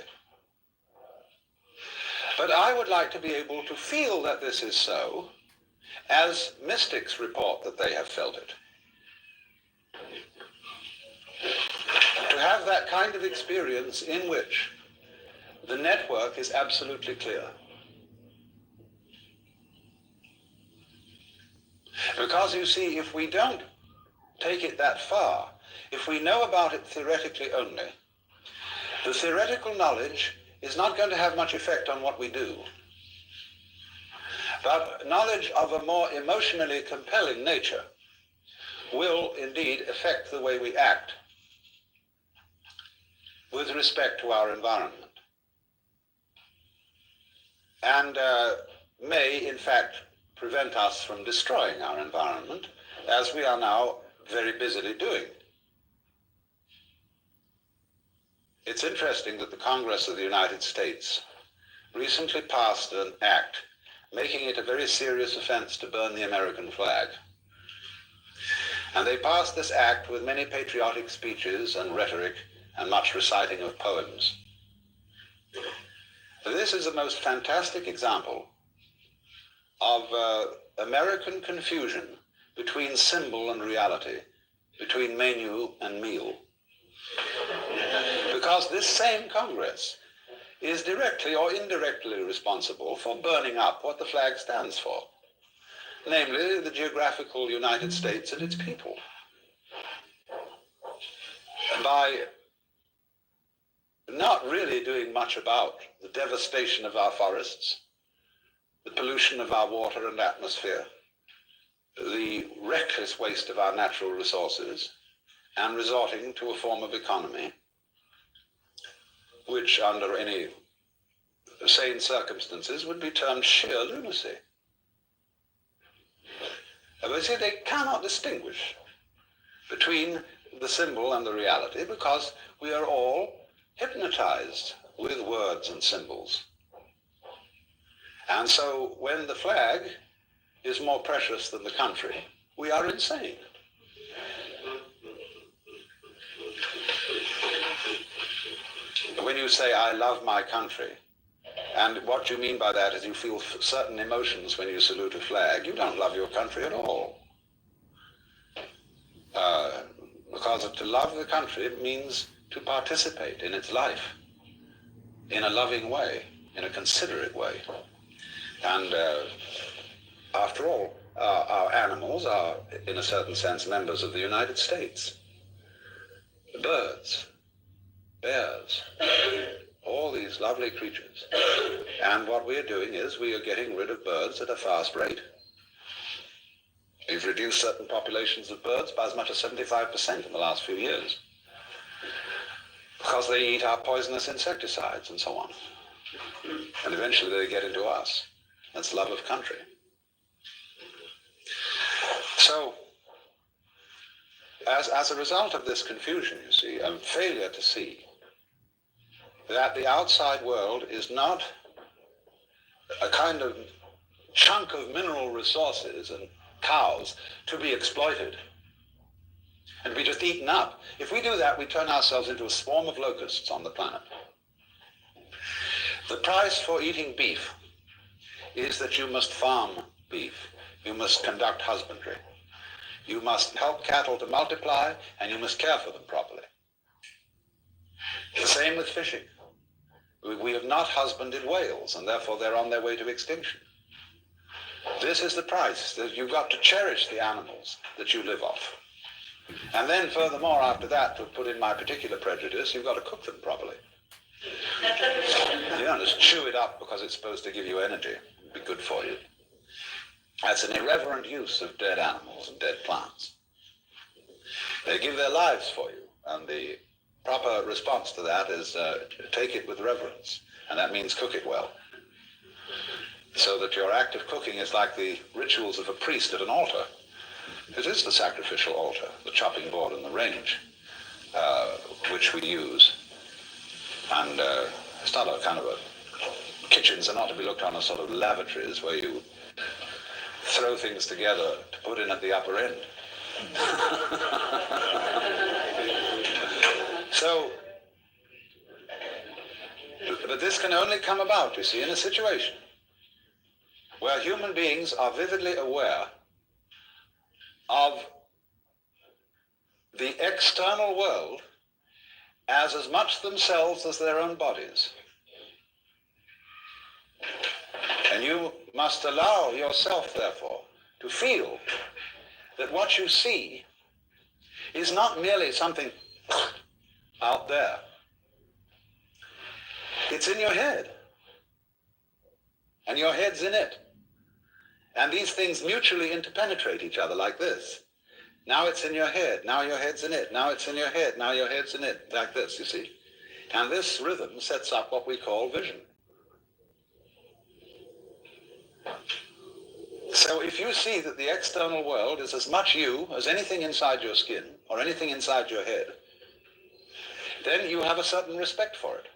But I would like to be able to feel that this is so, as mystics report that they have felt it. To have that kind of experience in which the network is absolutely clear. Because you see, if we don't take it that far, if we know about it theoretically only, the theoretical knowledge is not going to have much effect on what we do. But knowledge of a more emotionally compelling nature will indeed affect the way we act with respect to our environment. And may, in fact, prevent us from destroying our environment, as we are now very busily doing. It's interesting that the Congress of the United States recently passed an act making it a very serious offense to burn the American flag. And they passed this act with many patriotic speeches and rhetoric and much reciting of poems. This is the most fantastic example of American confusion between symbol and reality, between menu and meal. Because this same Congress is directly or indirectly responsible for burning up what the flag stands for, namely the geographical United States and its people. By not really doing much about the devastation of our forests, the pollution of our water and atmosphere, the reckless waste of our natural resources, and resorting to a form of economy which under any sane circumstances would be termed sheer lunacy. But see, they cannot distinguish between the symbol and the reality because we are all hypnotized with words and symbols. And so when the flag is more precious than the country, we are insane. When you say, I love my country, and what you mean by that is you feel certain emotions when you salute a flag, you don't love your country at all. Because to love the country means to participate in its life in a loving way. in a considerate way. And after all, our animals are, in a certain sense, members of the United States. Birds, bears, all these lovely creatures. And what we're doing is we are getting rid of birds at a fast rate. We've reduced certain populations of birds by as much as 75% in the last few years, because they eat our poisonous insecticides and so on. And eventually they get into us. That's love of country. So, as a result of this confusion, you see, and failure to see that the outside world is not a kind of chunk of mineral resources and cows to be exploited and to be just eaten up. If we do that, we turn ourselves into a swarm of locusts on the planet. The price for eating beef is that you must farm beef. You must conduct husbandry. You must help cattle to multiply, and you must care for them properly. The same with fishing. We have not husbanded whales, and therefore they're on their way to extinction. This is the price, that you've got to cherish the animals that you live off. And then furthermore, after that, to put in my particular prejudice, you've got to cook them properly. You don't just chew it up because it's supposed to give you energy, be good for you. That's an irreverent use of dead animals and dead plants. They give their lives for you, and the proper response to that is take it with reverence, and that means cook it well. So that your act of cooking is like the rituals of a priest at an altar. It is the sacrificial altar, the chopping board and the range, which we use. And it's not a kind of a... Kitchens are not to be looked on as sort of lavatories where you throw things together to put in at the upper end. So, but this can only come about, you see, in a situation where human beings are vividly aware of the external world as much themselves as their own bodies. And you must allow yourself, therefore, to feel that what you see is not merely something out there. It's in your head. And your head's in it. And these things mutually interpenetrate each other like this. Now it's in your head, now your head's in it, now it's in your head, now your head's in it, like this, you see. And this rhythm sets up what we call vision. So if you see that the external world is as much you as anything inside your skin or anything inside your head, then you have a certain respect for it.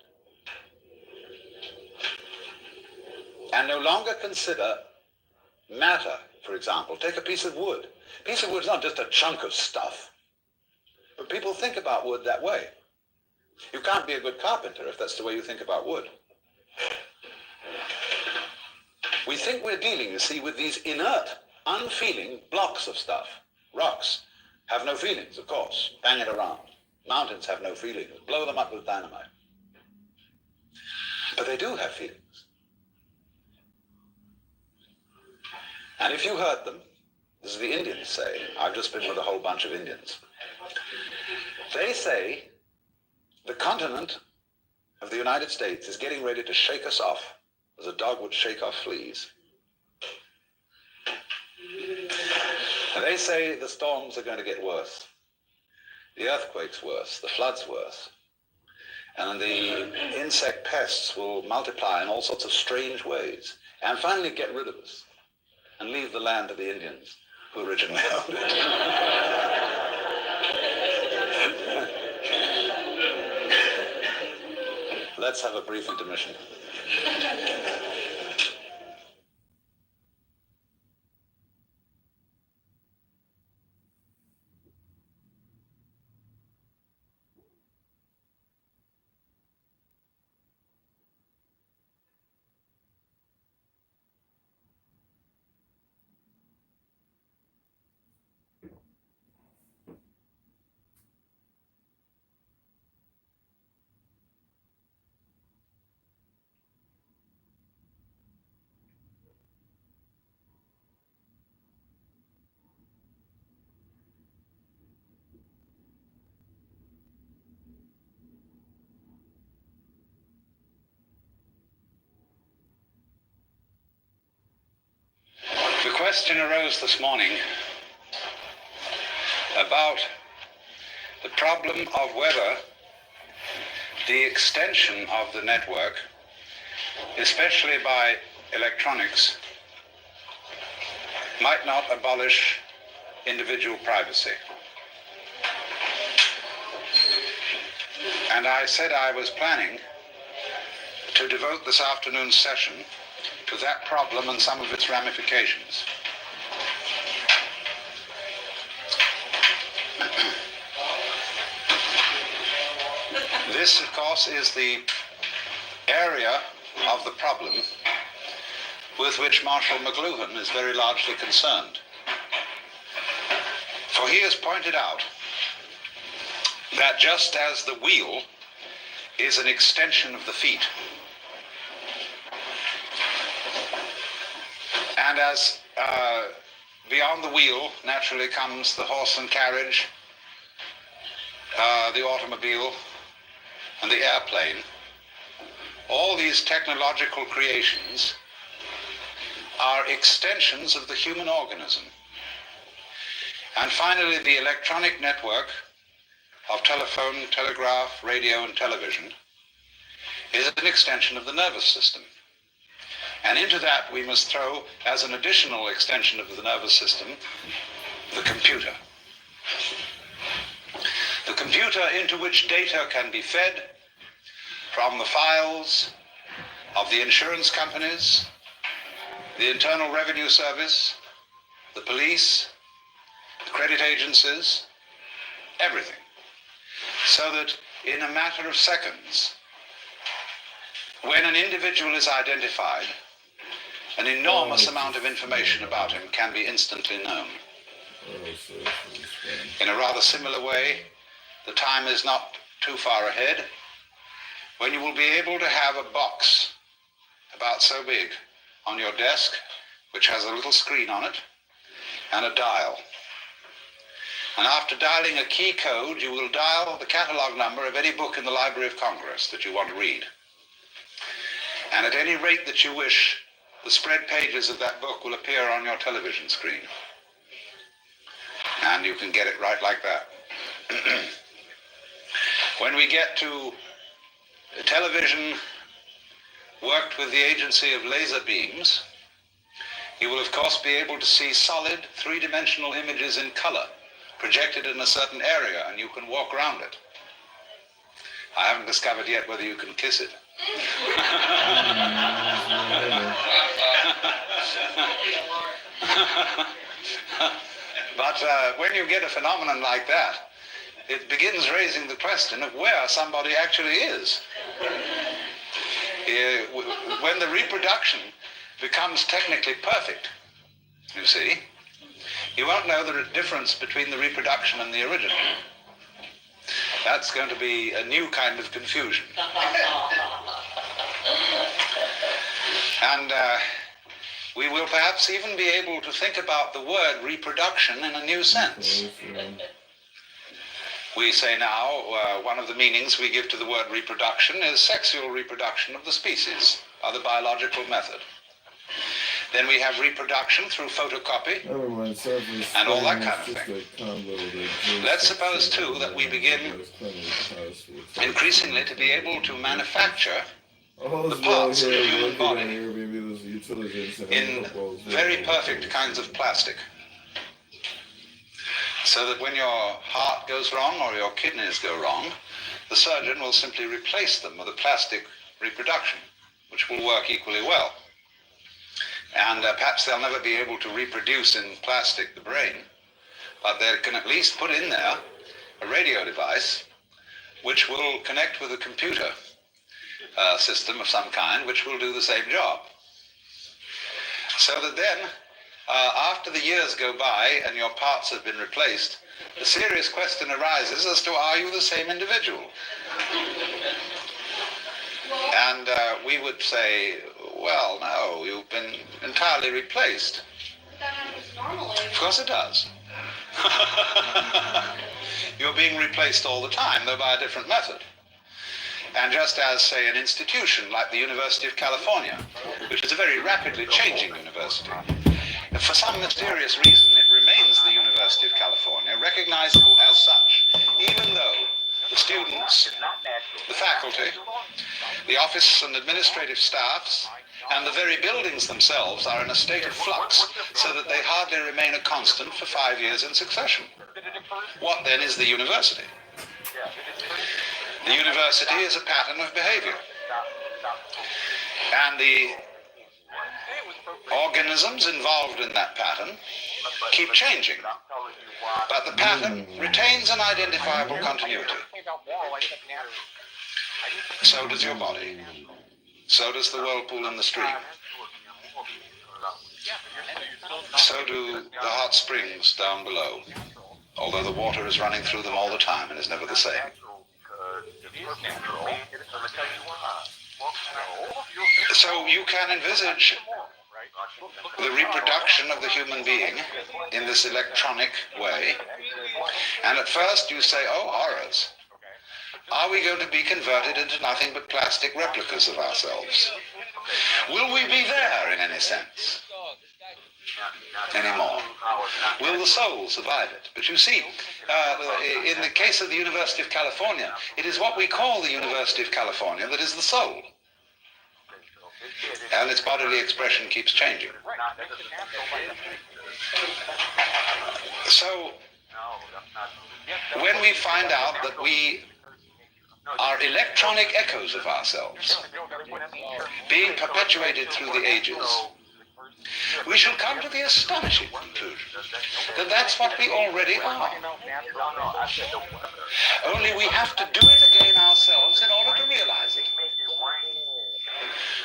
And no longer consider matter, for example. Take a piece of wood. A piece of wood is not just a chunk of stuff. But people think about wood that way. You can't be a good carpenter if that's the way you think about wood. We think we're dealing, you see, with these inert, unfeeling blocks of stuff. Rocks have no feelings, of course. Bang it around. Mountains have no feelings. Blow them up with dynamite. But they do have feelings. And if you hurt them, this is the Indians say, I've just been with a whole bunch of Indians. They say the continent of the United States is getting ready to shake us off as a dog would shake off fleas. And they say the storms are going to get worse. The earthquakes worse, the floods worse. And the insect pests will multiply in all sorts of strange ways and finally get rid of us and leave the land to the Indians who originally owned it. Let's have a brief intermission. question arose this morning about the problem of whether the extension of the network, especially by electronics, might not abolish individual privacy. And I said I was planning to devote this afternoon's session to that problem and some of its ramifications. This, of course, is the area of the problem with which Marshall McLuhan is very largely concerned. For he has pointed out that just as the wheel is an extension of the feet, and as beyond the wheel naturally comes the horse and carriage, the automobile, and the airplane, all these technological creations are extensions of the human organism. And finally, the electronic network of telephone, telegraph, radio, and television is an extension of the nervous system. And into that we must throw, as an additional extension of the nervous system, the computer. The computer into which data can be fed from the files of the insurance companies, the Internal Revenue Service, the police, the credit agencies, everything. So that in a matter of seconds, when an individual is identified, an enormous amount of information about him can be instantly known. In a rather similar way, the time is not too far ahead when you will be able to have a box about so big on your desk, which has a little screen on it and a dial. And after dialing a key code, you will dial the catalog number of any book in the Library of Congress that you want to read. And at any rate that you wish, the spread pages of that book will appear on your television screen. And you can get it right like that. When we get to television worked with the agency of laser beams, you will of course be able to see solid three-dimensional images in color projected in a certain area, and you can walk around it. I haven't discovered yet whether you can kiss it. But when you get a phenomenon like that, it begins raising the question of where somebody actually is. When the reproduction becomes technically perfect, you see, you won't know the difference between the reproduction and the original. That's going to be a new kind of confusion. And we will perhaps even be able to think about the word reproduction in a new sense. We say now, one of the meanings we give to the word reproduction is sexual reproduction of the species, or the biological method. Then we have reproduction through photocopy, and all that kind of thing. Let's suppose, too, that we begin increasingly to be able to manufacture the parts of the human body in very perfect kinds of plastic. So that when your heart goes wrong or your kidneys go wrong, the surgeon will simply replace them with a plastic reproduction, which will work equally well. And perhaps they'll never be able to reproduce in plastic the brain, but they can at least put in there a radio device which will connect with a computer system of some kind, which will do the same job. So that then, after the years go by and your parts have been replaced, the serious question arises as to, are you the same individual? And we would say, well, no, you've been entirely replaced. But that happens normally. Of course it does. You're being replaced all the time, though by a different method. And just as, say, an institution like the University of California, which is a very rapidly changing university, For some mysterious reason, it remains the University of California, recognizable as such, even though the students, the faculty, the office and administrative staffs, and the very buildings themselves are in a state of flux, so that they hardly remain a constant for 5 years in succession. What then is the university? The university is a pattern of behavior. And the organisms involved in that pattern keep changing. But the pattern retains an identifiable continuity. So does your body. So does the whirlpool in the stream. So do the hot springs down below, although the water is running through them all the time and is never the same. So you can envisage the reproduction of the human being in this electronic way, and at first you say, oh, horrors. Are we going to be converted into nothing but plastic replicas of ourselves? Will we be there in any sense anymore? Will the soul survive it? But you see, in the case of the University of California, it is what we call the University of California that is the soul. And its bodily expression keeps changing. So, when we find out that we are electronic echoes of ourselves, being perpetuated through the ages, we shall come to the astonishing conclusion that that's what we already are. Only we have to do it again ourselves in order to realize it.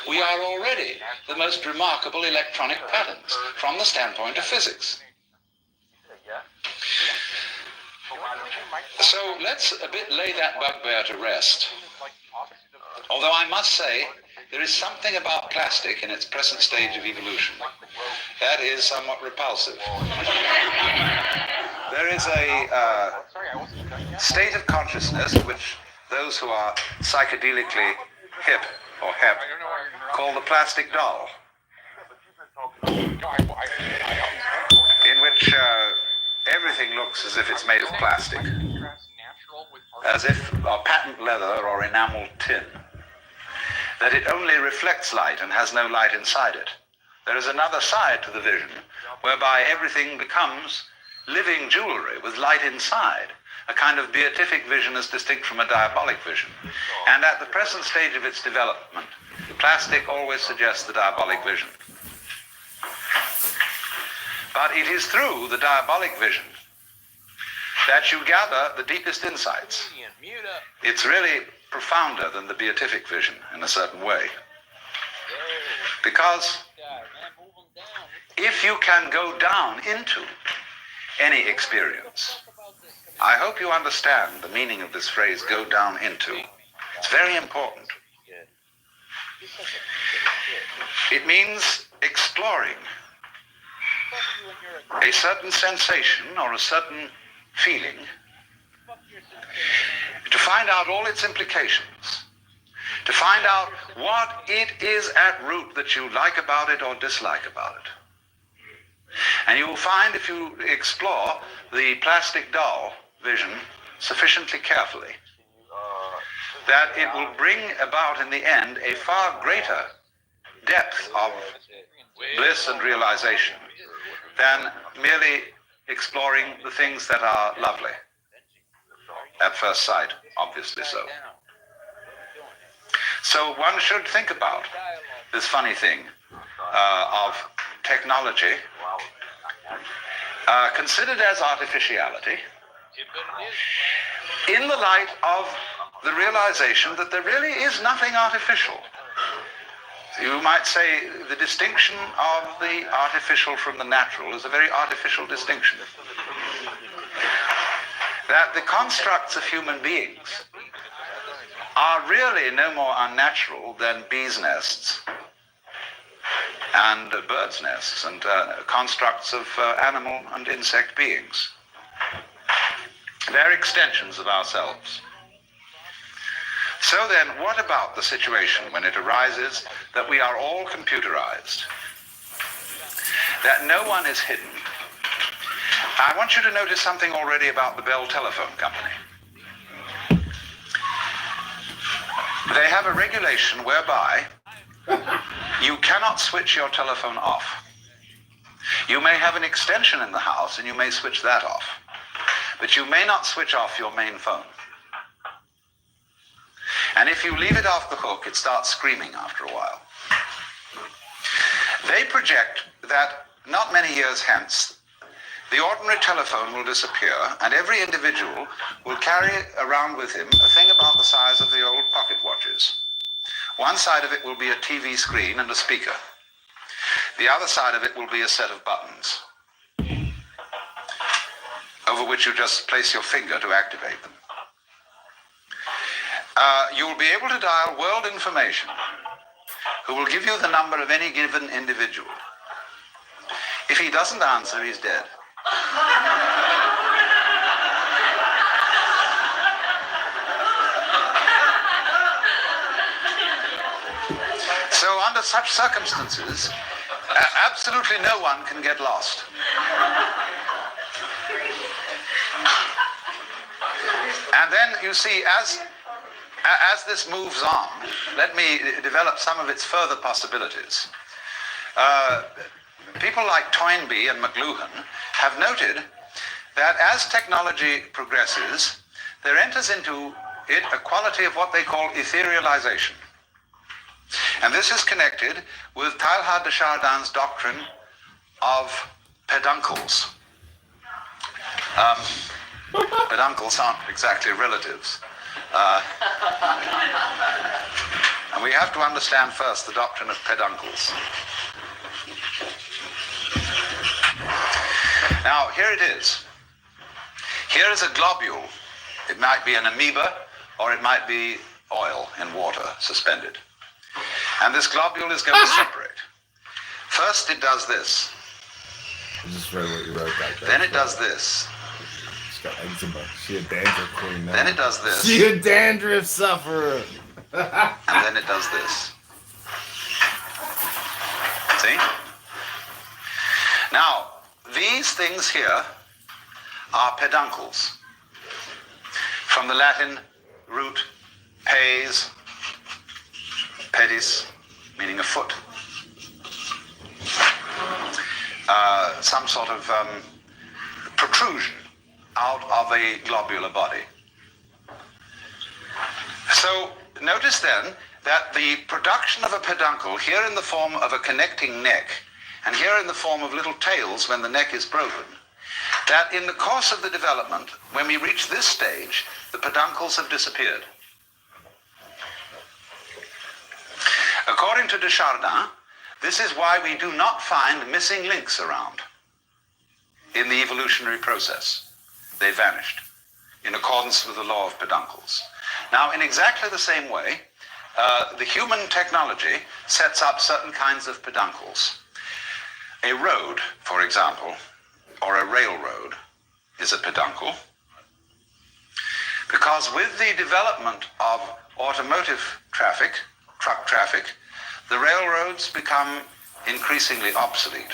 We are already the most remarkable electronic patterns from the standpoint of physics. So let's a bit lay that bugbear to rest. Although I must say, there is something about plastic in its present stage of evolution that is somewhat repulsive. There is a state of consciousness which those who are psychedelically hip or hep call the plastic doll, in which everything looks as if it's made of plastic, as if a patent leather or enameled tin, that it only reflects light and has no light inside it. There is another side to the vision, whereby everything becomes living jewelry with light inside, a kind of beatific vision as distinct from a diabolic vision. And at the present stage of its development, plastic always suggests the diabolic vision. But it is through the diabolic vision that you gather the deepest insights. It's really profounder than the beatific vision in a certain way. Because if you can go down into any experience, I hope you understand the meaning of this phrase, go down into. It's very important. It means exploring a certain sensation or a certain feeling, to find out all its implications, to find out what it is at root that you like about it or dislike about it. And you will find, if you explore the plastic doll vision sufficiently carefully, that it will bring about in the end a far greater depth of bliss and realization than merely exploring the things that are lovely at first sight, obviously so. So one should think about this funny thing of technology considered as artificiality in the light of the realization that there really is nothing artificial. You might say the distinction of the artificial from the natural is a very artificial distinction. That the constructs of human beings are really no more unnatural than bees' nests and birds' nests and constructs of animal and insect beings. They're extensions of ourselves. So then, what about the situation when it arises that we are all computerized? that no one is hidden. I want you to notice something already about the Bell Telephone Company. They have a regulation whereby you cannot switch your telephone off. You may have an extension in the house and you may switch that off, but you may not switch off your main phone. And if you leave it off the hook, it starts screaming after a while. They project that not many years hence, the ordinary telephone will disappear and every individual will carry around with him a thing about the size of the old pocket watches. One side of it will be a TV screen and a speaker. The other side of it will be a set of buttons, over which you just place your finger to activate them. You will be able to dial world information, who will give you the number of any given individual. If he doesn't answer, he's dead. So under such circumstances, absolutely no one can get lost. And then you see, as this moves on, let me develop some of its further possibilities. People like Toynbee and McLuhan have noted that as technology progresses, there enters into it a quality of what they call etherealization. And this is connected with Teilhard de Chardin's doctrine of peduncles. Peduncles aren't exactly relatives. And we have to understand first the doctrine of peduncles. Now, here it is. Here is a globule. It might be an amoeba, or it might be oil in water suspended. And this globule is going to separate. First, it does this. I just read what you wrote back there. Then it does this. She's got eczema. She a dandruff queen now. Then it does this. She a dandruff sufferer. And then it does this. See? Now, these things here are peduncles, from the Latin root pes, pedis, meaning a foot. Some sort of protrusion out of a globular body. So notice then that the production of a peduncle, here in the form of a connecting neck, and here in the form of little tails when the neck is broken, that in the course of the development, when we reach this stage, the peduncles have disappeared. According to de Chardin, this is why we do not find missing links around in the evolutionary process. They vanished in accordance with the law of peduncles. Now, in exactly the same way, the human technology sets up certain kinds of peduncles. A road, for example, or a railroad is a peduncle, because with the development of automotive traffic, truck traffic, the railroads become increasingly obsolete.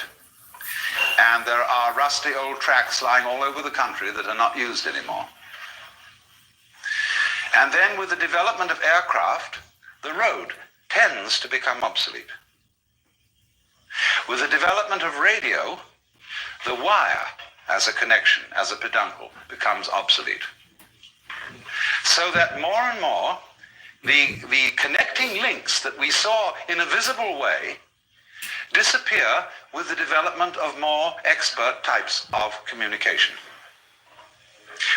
And there are rusty old tracks lying all over the country that are not used anymore. And then with the development of aircraft, the road tends to become obsolete. With the development of radio, the wire as a connection, as a peduncle, becomes obsolete. So that more and more, the connecting links that we saw in a visible way disappear with the development of more expert types of communication.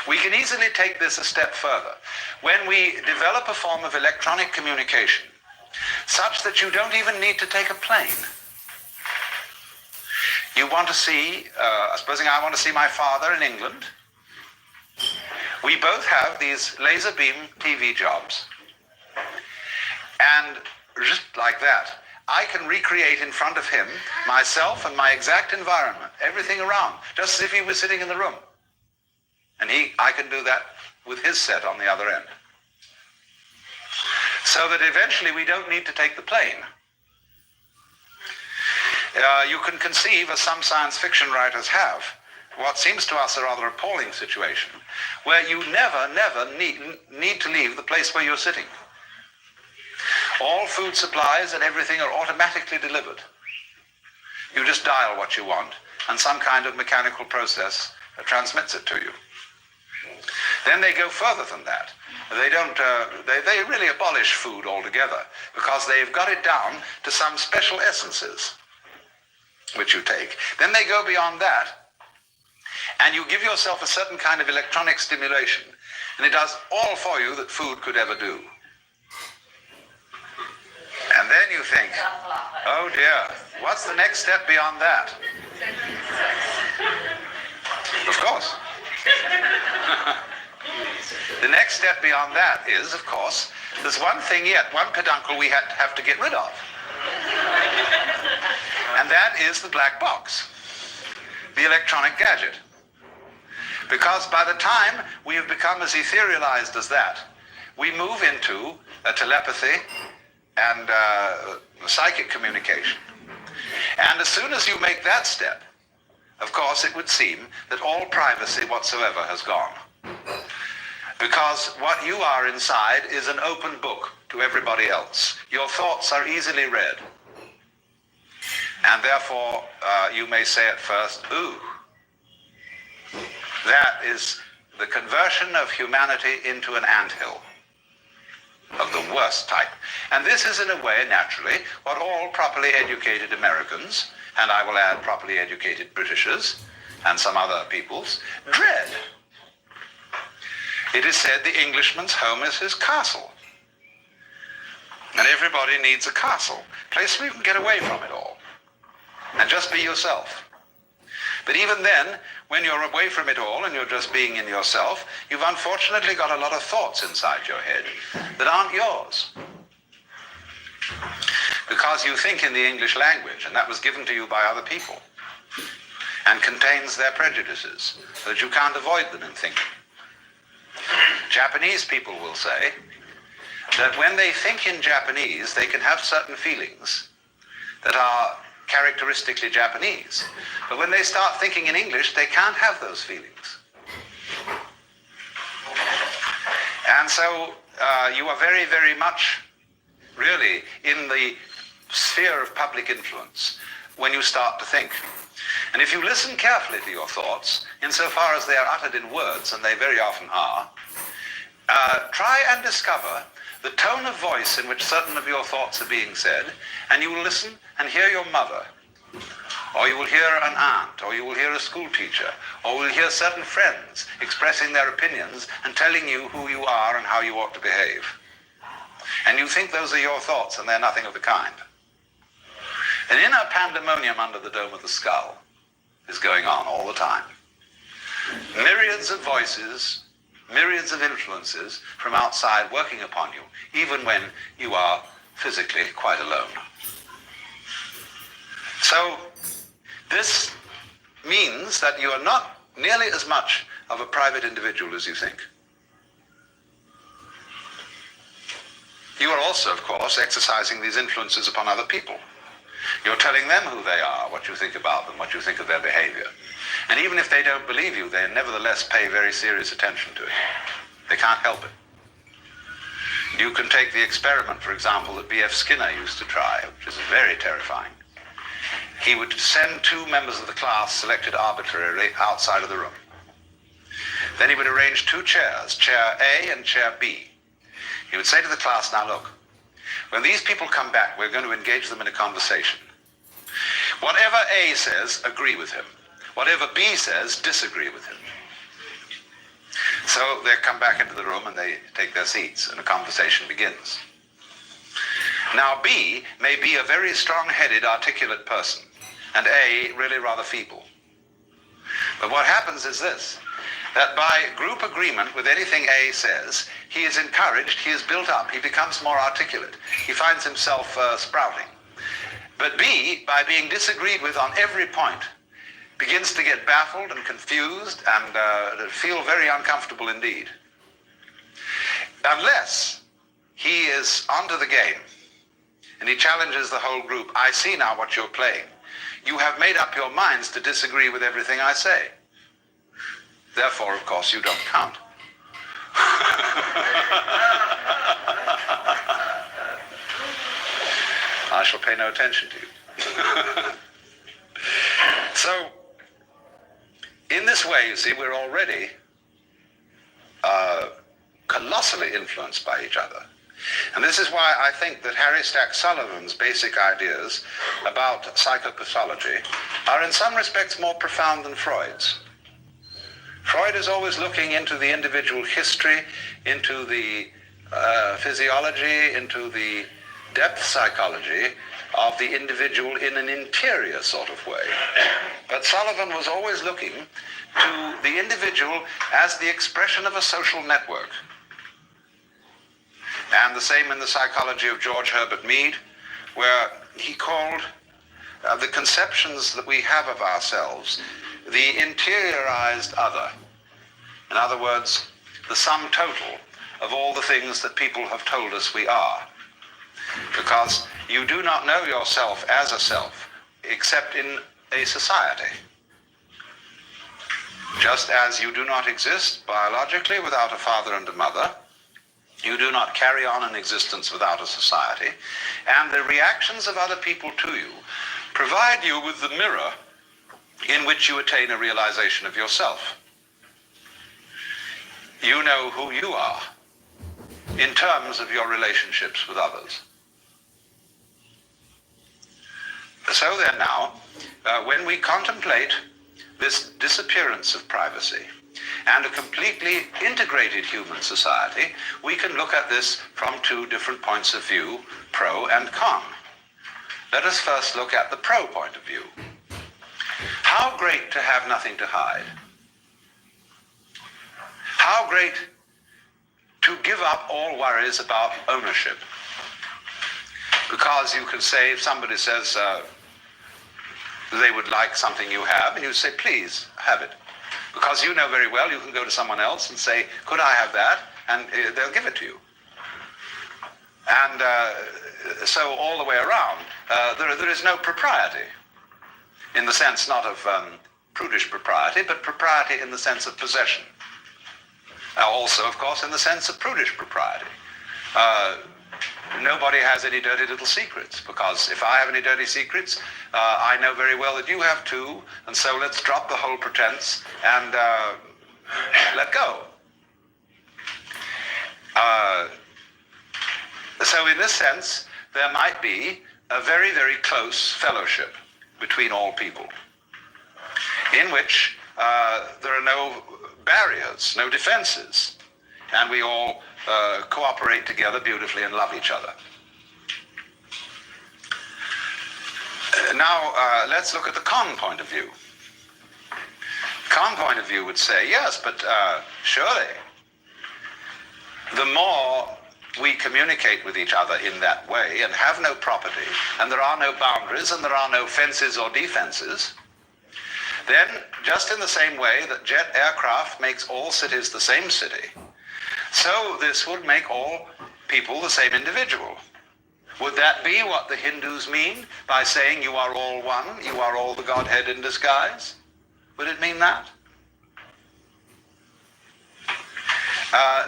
We can easily take this a step further. When we develop a form of electronic communication, such that you don't even need to take a plane. You want to see, supposing I want to see my father in England. We both have these laser beam TV jobs. And just like that, I can recreate in front of him myself and my exact environment, everything around, just as if he was sitting in the room. And I can do that with his set on the other end. So that eventually we don't need to take the plane. You can conceive, as some science fiction writers have, what seems to us a rather appalling situation, where you never need to leave the place where you're sitting. All food supplies and everything are automatically delivered. You just dial what you want, and some kind of mechanical process transmits it to you. Then they go further than that. They really abolish food altogether, because they've got it down to some special essences which you take. Then they go beyond that, and you give yourself a certain kind of electronic stimulation, and it does all for you that food could ever do. And then you think, oh dear, what's the next step beyond that? Of course. The next step beyond that is, of course, there's one thing yet, one peduncle we have to get rid of. And that is the black box, the electronic gadget. Because by the time we have become as etherealized as that, we move into a telepathy and psychic communication. And as soon as you make that step, of course, it would seem that all privacy whatsoever has gone. Because what you are inside is an open book to everybody else. Your thoughts are easily read. And therefore, you may say at first, ooh, that is the conversion of humanity into an anthill of the worst type. And this is, in a way, naturally, what all properly educated Americans, and I will add properly educated Britishers, and some other peoples, dread. It is said the Englishman's home is his castle. And everybody needs a castle, a place where you can get away from it all, and just be yourself. But even then, when you're away from it all and you're just being in yourself, you've unfortunately got a lot of thoughts inside your head that aren't yours. Because you think in the English language, and that was given to you by other people, and contains their prejudices, so that you can't avoid them in thinking. Japanese people will say that when they think in Japanese, they can have certain feelings that are characteristically Japanese. But when they start thinking in English, they can't have those feelings. And so you are very, very much really in the sphere of public influence when you start to think. And if you listen carefully to your thoughts, insofar as they are uttered in words, and they very often are, try and discover the tone of voice in which certain of your thoughts are being said, and you will listen and hear your mother, or you will hear an aunt, or you will hear a school teacher, or you will hear certain friends expressing their opinions and telling you who you are and how you ought to behave. And you think those are your thoughts, and they're nothing of the kind. An inner pandemonium under the dome of the skull is going on all the time. Myriads of voices, myriads of influences from outside working upon you, even when you are physically quite alone. So this means that you are not nearly as much of a private individual as you think. You are also, of course, exercising these influences upon other people. You're telling them who they are, what you think about them, what you think of their behavior. And even if they don't believe you, they nevertheless pay very serious attention to it. They can't help it. You can take the experiment, for example, that B.F. Skinner used to try, which is very terrifying. He would send two members of the class selected arbitrarily outside of the room. Then he would arrange two chairs, chair A and chair B. He would say to the class, now look, when these people come back, we're going to engage them in a conversation. Whatever A says, agree with him. Whatever B says, disagree with him. So they come back into the room and they take their seats and a conversation begins. Now B may be a very strong-headed, articulate person, and A really rather feeble. But what happens is this, that by group agreement with anything A says, he is encouraged, he is built up, he becomes more articulate, he finds himself sprouting. But B, by being disagreed with on every point, begins to get baffled and confused and feel very uncomfortable indeed. Unless he is onto the game and he challenges the whole group, I see now what you're playing. you have made up your minds to disagree with everything I say. Therefore, of course, you don't count. I shall pay no attention to you. So, in this way, you see, we're already colossally influenced by each other. And this is why I think that Harry Stack Sullivan's basic ideas about psychopathology are in some respects more profound than Freud's. Freud is always looking into the individual history, into the physiology, into the depth psychology of the individual in an interior sort of way. But Sullivan was always looking to the individual as the expression of a social network. And the same in the psychology of George Herbert Mead, where he called the conceptions that we have of ourselves the interiorized other. In other words, the sum total of all the things that people have told us we are. Because you do not know yourself as a self except in a society. Just as you do not exist biologically without a father and a mother, you do not carry on an existence without a society, and the reactions of other people to you provide you with the mirror in which you attain a realization of yourself. You know who you are in terms of your relationships with others. So then now, when we contemplate this disappearance of privacy and a completely integrated human society, we can look at this from two different points of view, pro and con. Let us first look at the pro point of view. How great to have nothing to hide. How great to give up all worries about ownership. Because you can say, if somebody says they would like something you have, and you say, please, have it. Because you know very well you can go to someone else and say, could I have that? And they'll give it to you. And so all the way around, there is no propriety, in the sense not of prudish propriety, but propriety in the sense of possession. Also, of course, in the sense of prudish propriety. Nobody has any dirty little secrets, because if I have any dirty secrets, I know very well that you have too, and so let's drop the whole pretense and let go. So in this sense, there might be a very, very close fellowship between all people, in which there are no barriers, no defenses, and we all cooperate together beautifully and love each other. Now, let's look at the con point of view. Con point of view would say, yes, but surely, the more we communicate with each other in that way and have no property, and there are no boundaries, and there are no fences or defenses, then, just in the same way that jet aircraft makes all cities the same city, so this would make all people the same individual. Would that be what the Hindus mean by saying you are all one, you are all the Godhead in disguise? Would it mean that?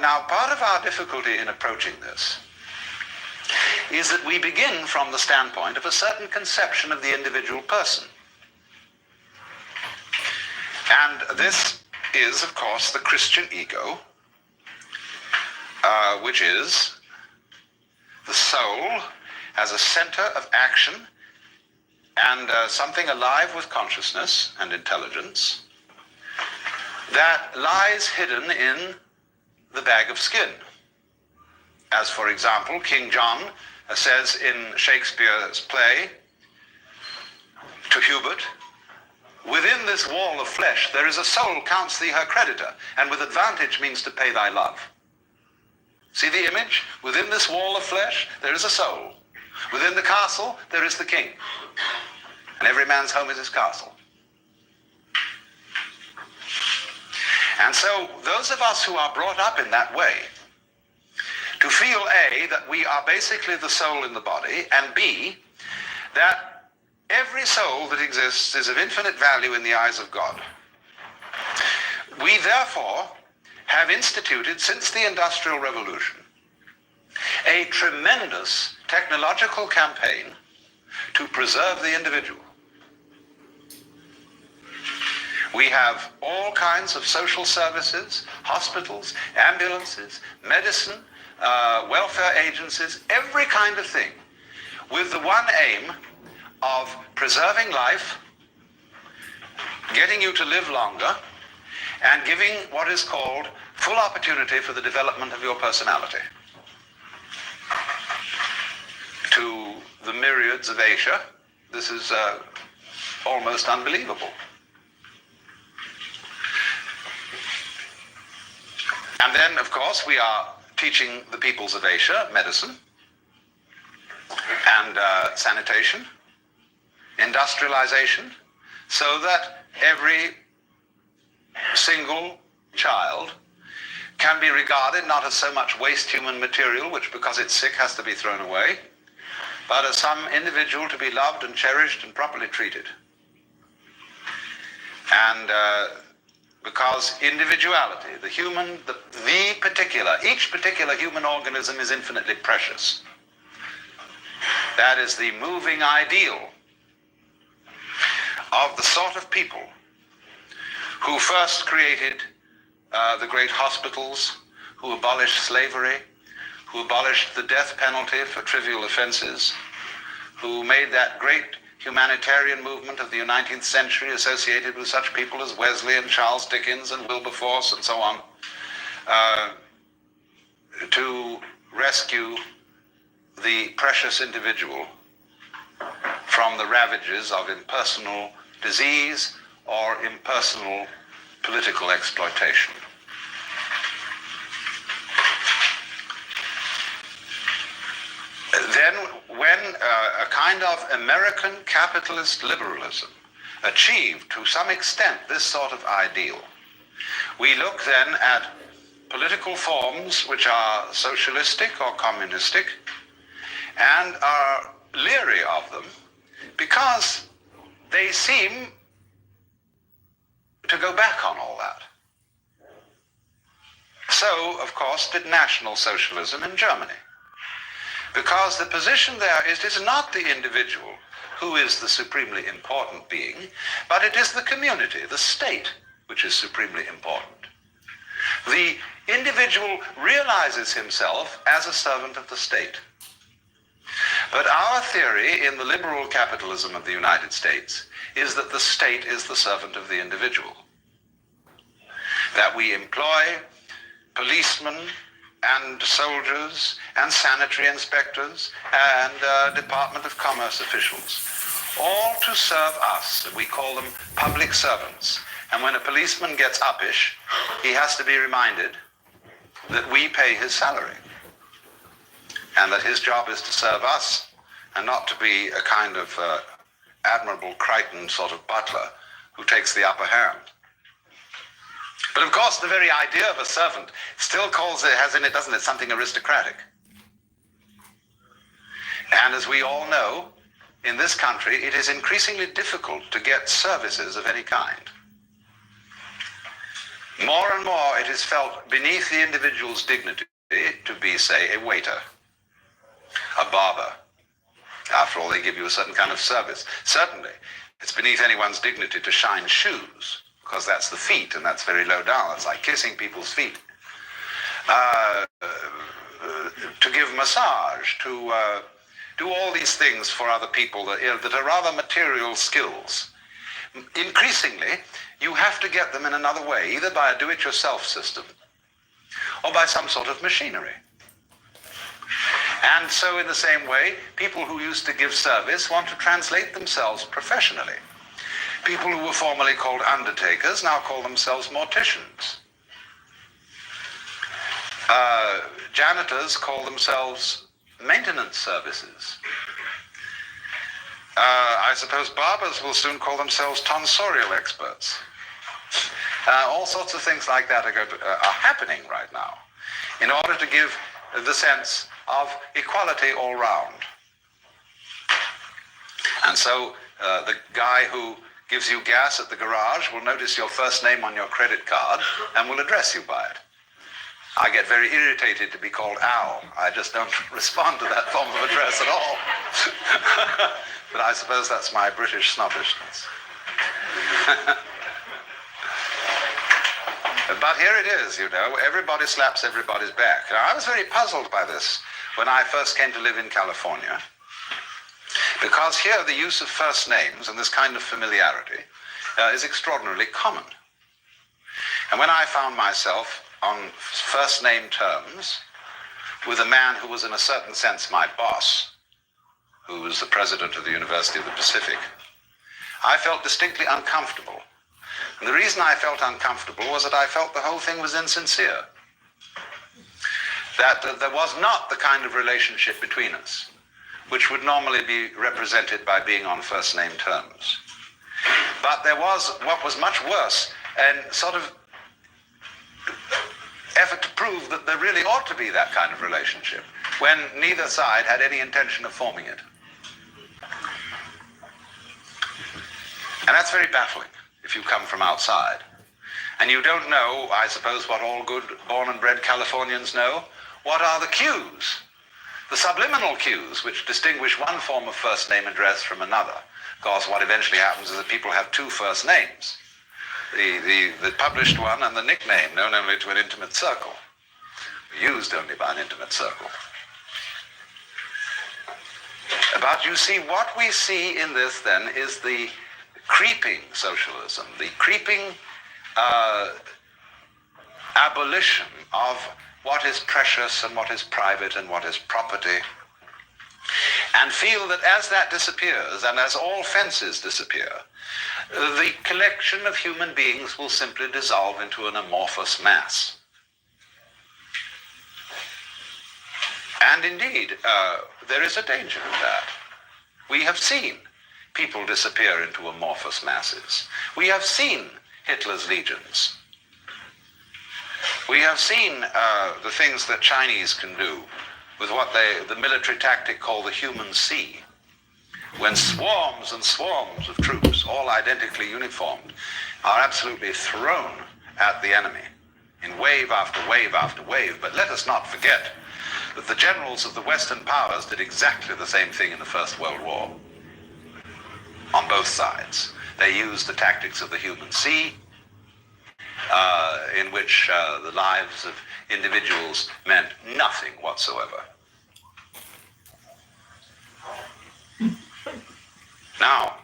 Now, part of our difficulty in approaching this is that we begin from the standpoint of a certain conception of the individual person. And this is, of course, the Christian ego, which is the soul as a center of action and something alive with consciousness and intelligence that lies hidden in the bag of skin. As, for example, King John says in Shakespeare's play to Hubert, within this wall of flesh there is a soul counts thee her creditor, and with advantage means to pay thy love. See the image? Within this wall of flesh there is a soul. Within the castle there is the king. And every man's home is his castle. And so those of us who are brought up in that way, to feel A, that we are basically the soul in the body, and B, that every soul that exists is of infinite value in the eyes of God. We therefore have instituted, since the Industrial Revolution, a tremendous technological campaign to preserve the individual. We have all kinds of social services, hospitals, ambulances, medicine, welfare agencies, every kind of thing, with the one aim of preserving life, getting you to live longer, and giving what is called full opportunity for the development of your personality. To the myriads of Asia, this is almost unbelievable. And then, of course, we are teaching the peoples of Asia medicine and sanitation, industrialization, so that every single child can be regarded not as so much waste human material, which because it's sick has to be thrown away, but as some individual to be loved and cherished and properly treated. And because individuality, the human, each particular human organism is infinitely precious. That is the moving ideal of the sort of people who first created the great hospitals, who abolished slavery, who abolished the death penalty for trivial offenses, who made that great humanitarian movement of the 19th century associated with such people as Wesley and Charles Dickens and Wilberforce and so on, to rescue the precious individual from the ravages of impersonal disease or impersonal political exploitation. Then when a kind of American capitalist liberalism achieved to some extent this sort of ideal, we look then at political forms which are socialistic or communistic and are leery of them because they seem to go back on all that. So, of course, did National Socialism in Germany. Because the position there is, it is not the individual who is the supremely important being, but it is the community, the state, which is supremely important. The individual realizes himself as a servant of the state. But our theory in the liberal capitalism of the United States is that the state is the servant of the individual. That we employ policemen and soldiers and sanitary inspectors and Department of Commerce officials, all to serve us. We call them public servants. And when a policeman gets uppish, he has to be reminded that we pay his salary and that his job is to serve us and not to be a kind of Admirable Crichton sort of butler who takes the upper hand. But of course, the very idea of a servant still has in it, doesn't it, something aristocratic. And as we all know, in this country, it is increasingly difficult to get services of any kind. More and more, it is felt beneath the individual's dignity to be, say, a waiter, a barber. After all, they give you a certain kind of service. Certainly, it's beneath anyone's dignity to shine shoes, because that's the feet, and that's very low down. That's like kissing people's feet. To give massage, to do all these things for other people that are rather material skills. Increasingly, you have to get them in another way, either by a do-it-yourself system or by some sort of machinery. And so in the same way, people who used to give service want to translate themselves professionally. People who were formerly called undertakers now call themselves morticians. Janitors call themselves maintenance services. I suppose barbers will soon call themselves tonsorial experts. All sorts of things like that are happening right now in order to give the sense of equality all round. And so The guy who gives you gas at the garage will notice your first name on your credit card and will address you by it. I get very irritated to be called Al. I just don't respond to that form of address at all. But I suppose that's my British snobbishness. But here it is, you know, everybody slaps everybody's back. Now, I was very puzzled by this when I first came to live in California, because here the use of first names and this kind of familiarity is extraordinarily common. And when I found myself on first name terms with a man who was in a certain sense my boss, who was the president of the University of the Pacific, I felt distinctly uncomfortable. And the reason I felt uncomfortable was that I felt the whole thing was insincere. That there was not the kind of relationship between us which would normally be represented by being on first name terms. But there was what was much worse, and sort of effort to prove that there really ought to be that kind of relationship when neither side had any intention of forming it. And that's very baffling if you come from outside. And you don't know, I suppose, what all good born and bred Californians know. What are the cues? The subliminal cues which distinguish one form of first name address from another. Of course, what eventually happens is that people have two first names. The published one and the nickname, known only to an intimate circle. Used only by an intimate circle. But you see, what we see in this then is the creeping socialism, the creeping abolition of what is precious and what is private and what is property, and feel that as that disappears and as all fences disappear, the collection of human beings will simply dissolve into an amorphous mass. And indeed, there is a danger in that. We have seen people disappear into amorphous masses. We have seen Hitler's legions. We have seen the things that Chinese can do with what the military tactic called the human sea, when swarms and swarms of troops, all identically uniformed, are absolutely thrown at the enemy in wave after wave after wave. But let us not forget that the generals of the Western powers did exactly the same thing in the First World War. On both sides. They used the tactics of the human sea, in which the lives of individuals meant nothing whatsoever. Now,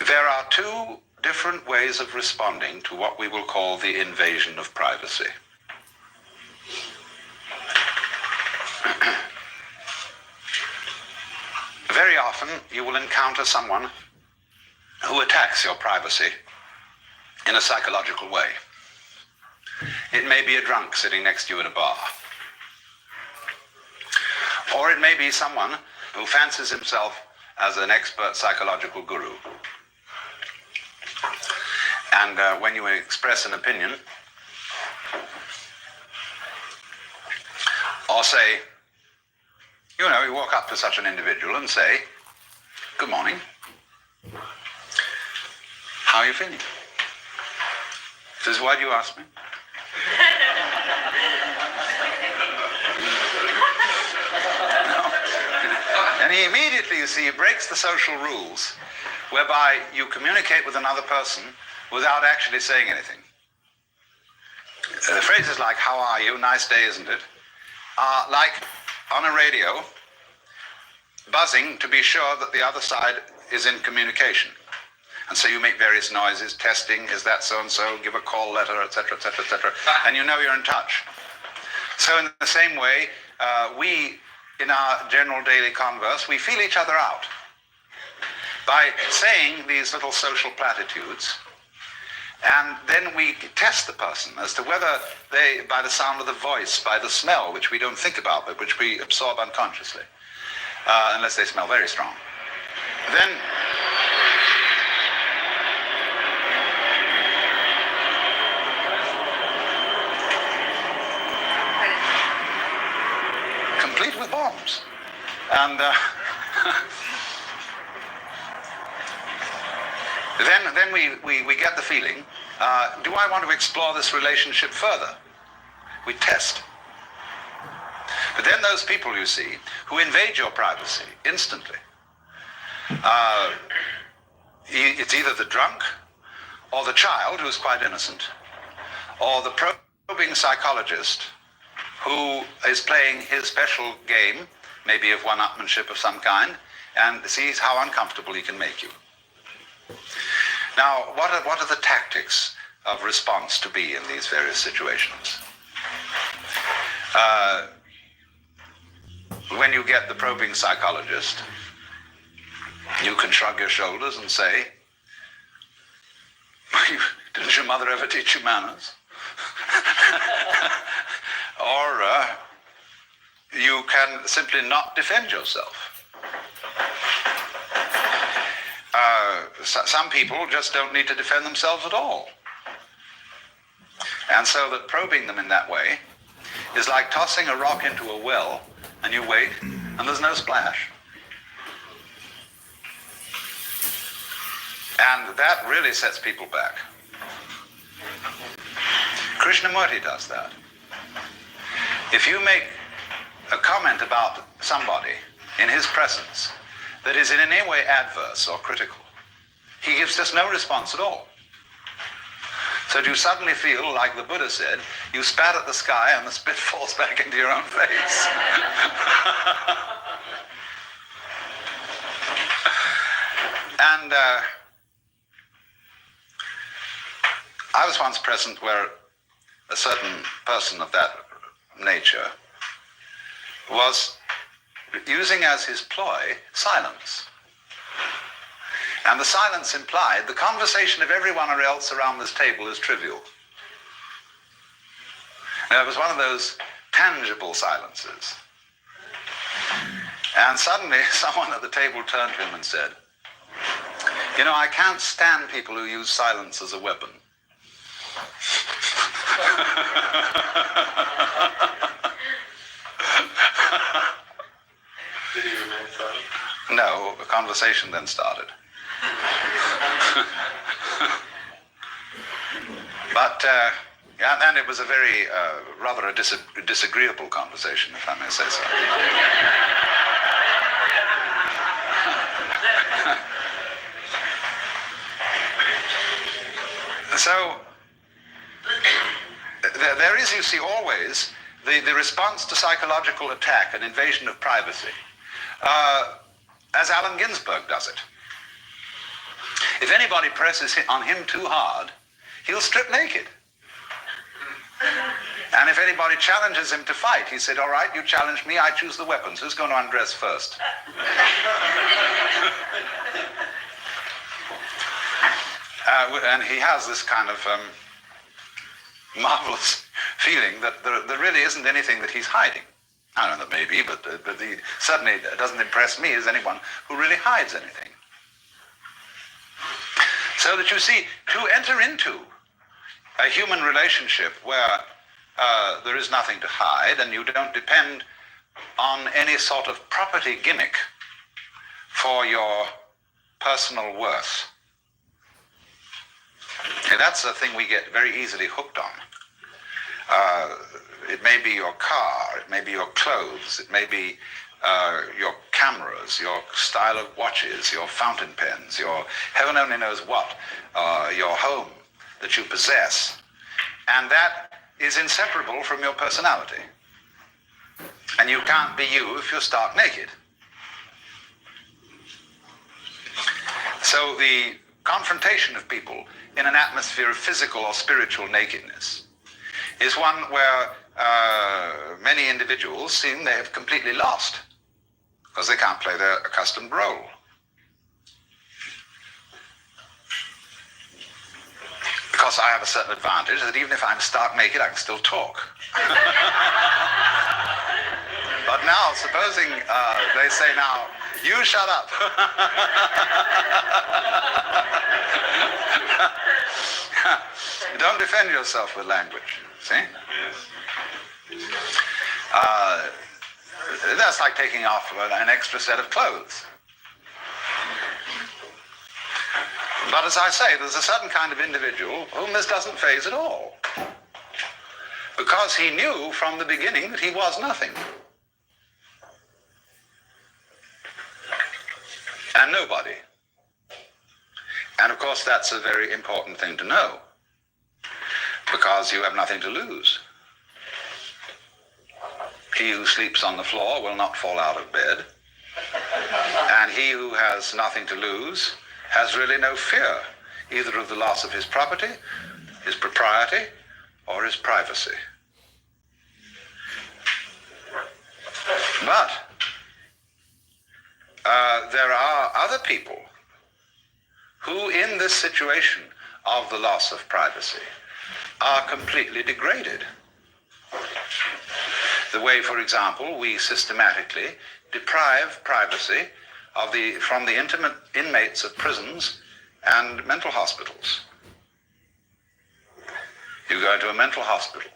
there are two different ways of responding to what we will call the invasion of privacy. Very often you will encounter someone who attacks your privacy in a psychological way. It may be a drunk sitting next to you in a bar. Or it may be someone who fancies himself as an expert psychological guru. And when you express an opinion, or say, you know, you walk up to such an individual and say, "Good morning. How are you feeling?" He says, "Why do you ask me?" No. And he immediately, you see, breaks the social rules whereby you communicate with another person without actually saying anything. The phrases like, "How are you? Nice day, isn't it?" are like on a radio, buzzing to be sure that the other side is in communication. And so you make various noises, testing, is that so-and-so, give a call letter, etc., etc., etc., and you know you're in touch. So in the same way, we, in our general daily converse, we feel each other out by saying these little social platitudes, and then we test the person as to whether they, by the sound of the voice, by the smell, which we don't think about, but which we absorb unconsciously, unless they smell very strong, then complete with bombs. And then we get the feeling, do I want to explore this relationship further? We test. But then those people, you see, who invade your privacy instantly, it's either the drunk, or the child who's quite innocent, or the probing psychologist who is playing his special game, maybe of one-upmanship of some kind, and sees how uncomfortable he can make you. Now, what are the tactics of response to be in these various situations? When you get the probing psychologist, you can shrug your shoulders and say, didn't your mother ever teach you manners? Or you can simply not defend yourself. Some people just don't need to defend themselves at all. And so that probing them in that way is like tossing a rock into a well, and you wait, and there's no splash. And that really sets people back. Krishnamurti does that. If you make a comment about somebody in his presence that is in any way adverse or critical, he gives us no response at all. So you suddenly feel, like the Buddha said, you spat at the sky and the spit falls back into your own face. And I was once present where a certain person of that nature was using as his ploy silence. And the silence implied the conversation of everyone else around this table is trivial. Now, it was one of those tangible silences. And suddenly someone at the table turned to him and said, you know, I can't stand people who use silence as a weapon. Did he remain silent? No, the conversation then started. But, and it was a very, rather a disagreeable conversation, if I may say so. So, there is, you see, always the response to psychological attack and invasion of privacy, as Allen Ginsberg does it. If anybody presses on him too hard, he'll strip naked. And if anybody challenges him to fight, he said, all right, you challenge me, I choose the weapons. Who's going to undress first? And he has this kind of marvelous feeling that there really isn't anything that he's hiding. I don't know, maybe, but he certainly doesn't impress me as anyone who really hides anything. So that you see, to enter into a human relationship where there is nothing to hide and you don't depend on any sort of property gimmick for your personal worth. Okay, that's the thing we get very easily hooked on. It may be your car, it may be your clothes, it may be your cameras, your style of watches, your fountain pens, your heaven only knows what, your home that you possess. And that is inseparable from your personality. And you can't be you if you're stark naked. So the confrontation of people in an atmosphere of physical or spiritual nakedness is one where many individuals seem they have completely lost because they can't play their accustomed role. Because I have a certain advantage that even if I'm stark naked, I can still talk. But now, supposing they say now, you shut up. Don't defend yourself with language, see? That's like taking off an extra set of clothes. But as I say, there's a certain kind of individual whom this doesn't faze at all. Because he knew from the beginning that he was nothing. And nobody. And of course that's a very important thing to know, because you have nothing to lose. He who sleeps on the floor will not fall out of bed, and he who has nothing to lose has really no fear, either of the loss of his property, his propriety, or his privacy. But there are other people who, in this situation of the loss of privacy, are completely degraded. The way, for example, we systematically deprive privacy from the intimate inmates of prisons and mental hospitals. You go into a mental hospital,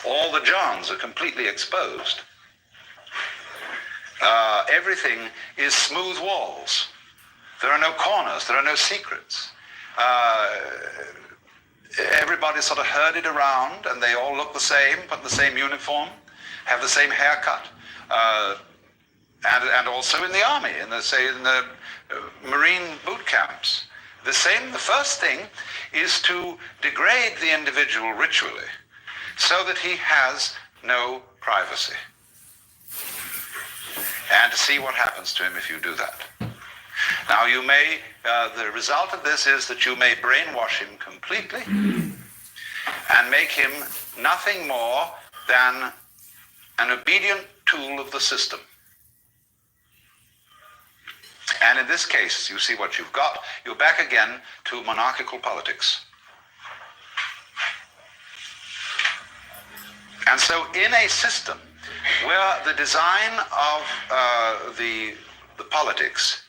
all the Johns are completely exposed. Everything is smooth walls. There are no corners, there are no secrets. Everybody's sort of herded around, and they all look the same, put in the same uniform, have the same haircut, and also in the army, in the Marine boot camps. The first thing is to degrade the individual ritually so that he has no privacy. And to see what happens to him if you do that. Now the result of this is that you may brainwash him completely and make him nothing more than an obedient tool of the system. And in this case, you see what you've got. You're back again to monarchical politics. And so in a system where the design of the politics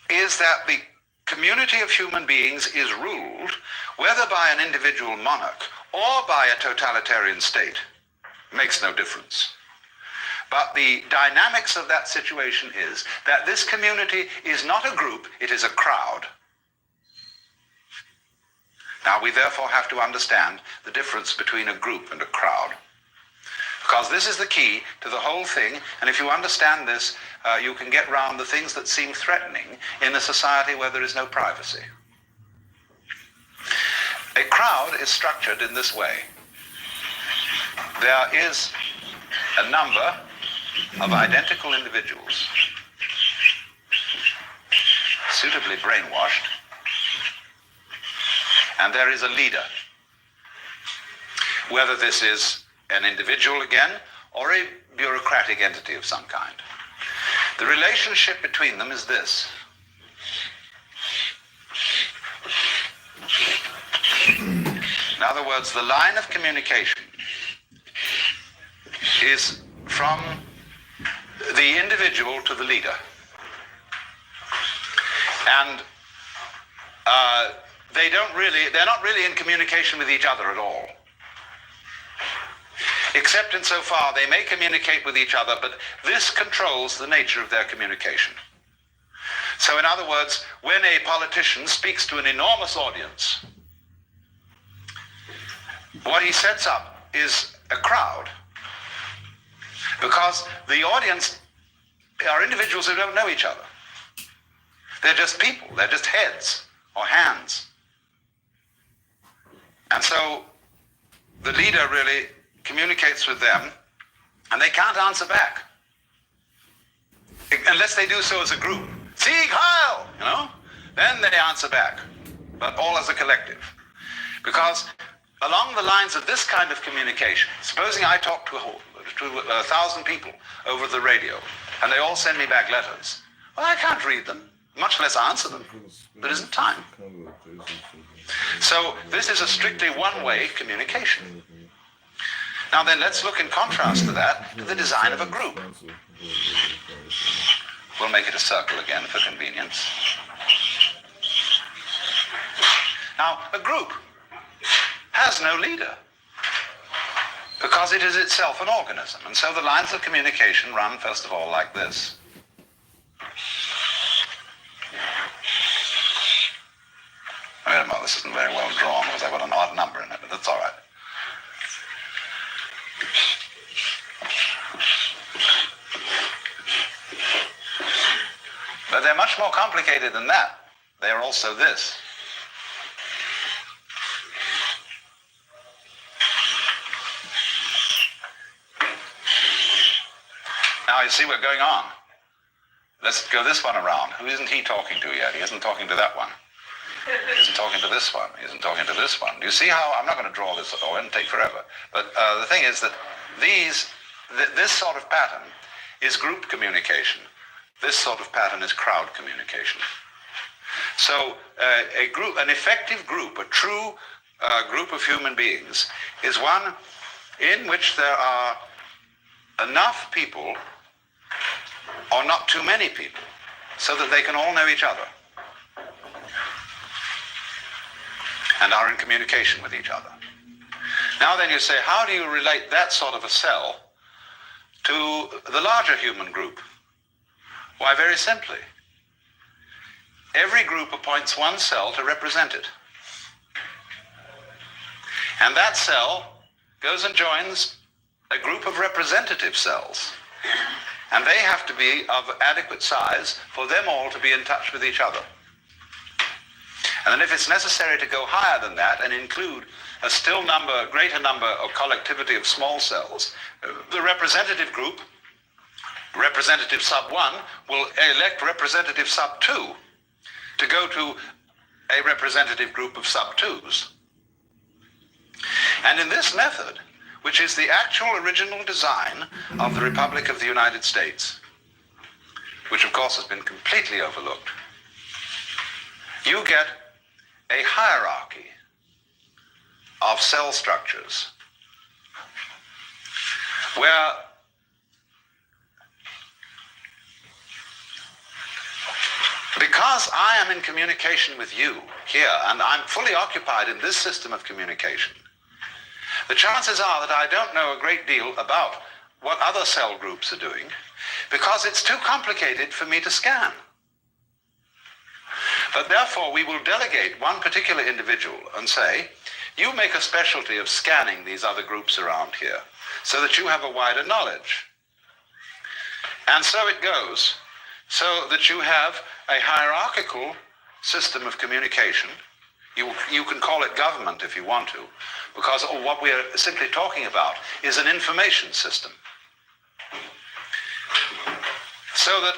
is that the community of human beings is ruled, whether by an individual monarch or by a totalitarian state, makes no difference. But the dynamics of that situation is that this community is not a group, it is a crowd. Now we therefore have to understand the difference between a group and a crowd. Because this is the key to the whole thing, and if you understand this, you can get round the things that seem threatening in a society where there is no privacy. A crowd is structured in this way. There is a number of identical individuals, suitably brainwashed, and there is a leader. Whether this is an individual again, or a bureaucratic entity of some kind. The relationship between them is this. In other words, the line of communication is from the individual to the leader. And they're not really in communication with each other at all. Except insofar they may communicate with each other, but this controls the nature of their communication. So in other words, when a politician speaks to an enormous audience, what he sets up is a crowd. Because the audience are individuals who don't know each other. They're just people, they're just heads or hands. And so the leader really communicates with them, and they can't answer back unless they do so as a group. Sieg Heil, then they answer back, but all as a collective. Because along the lines of this kind of communication, supposing I talk to 1,000 people over the radio, and they all send me back letters, well, I can't read them, much less answer them. There isn't time. So this is a strictly one-way communication. Now then, let's look in contrast to that, to the design of a group. We'll make it a circle again for convenience. Now, a group has no leader. because it is itself an organism. And so the lines of communication run, first of all, like this. Wait a minute, this isn't very well drawn because I've got an odd number in it, but that's all right. But they're much more complicated than that. They are also this. Now you see what's going on. Let's go this one around. Who isn't he talking to yet? He isn't talking to that one. He isn't talking to this one. He isn't talking to this one. You see how, I'm not going to draw this at all, it'll take forever. But the thing is that this sort of pattern is group communication. This sort of pattern is crowd communication. So an effective group, a true group of human beings, is one in which there are enough people, or not too many people, so that they can all know each other and are in communication with each other. Now then you say, how do you relate that sort of a cell to the larger human group? Why, very simply. Every group appoints one cell to represent it. And that cell goes and joins a group of representative cells. And they have to be of adequate size for them all to be in touch with each other. And then if it's necessary to go higher than that and include a greater number of collectivity of small cells, the representative group, representative sub 1, will elect representative sub 2 to go to a representative group of sub 2s. And in this method, which is the actual original design of the Republic of the United States, which of course has been completely overlooked, you get a hierarchy of cell structures where because I am in communication with you here, and I'm fully occupied in this system of communication, the chances are that I don't know a great deal about what other cell groups are doing, because it's too complicated for me to scan. But therefore, we will delegate one particular individual and say, you make a specialty of scanning these other groups around here, so that you have a wider knowledge. And so it goes, so that you have a hierarchical system of communication. You can call it government if you want to, because what we are simply talking about is an information system. So that,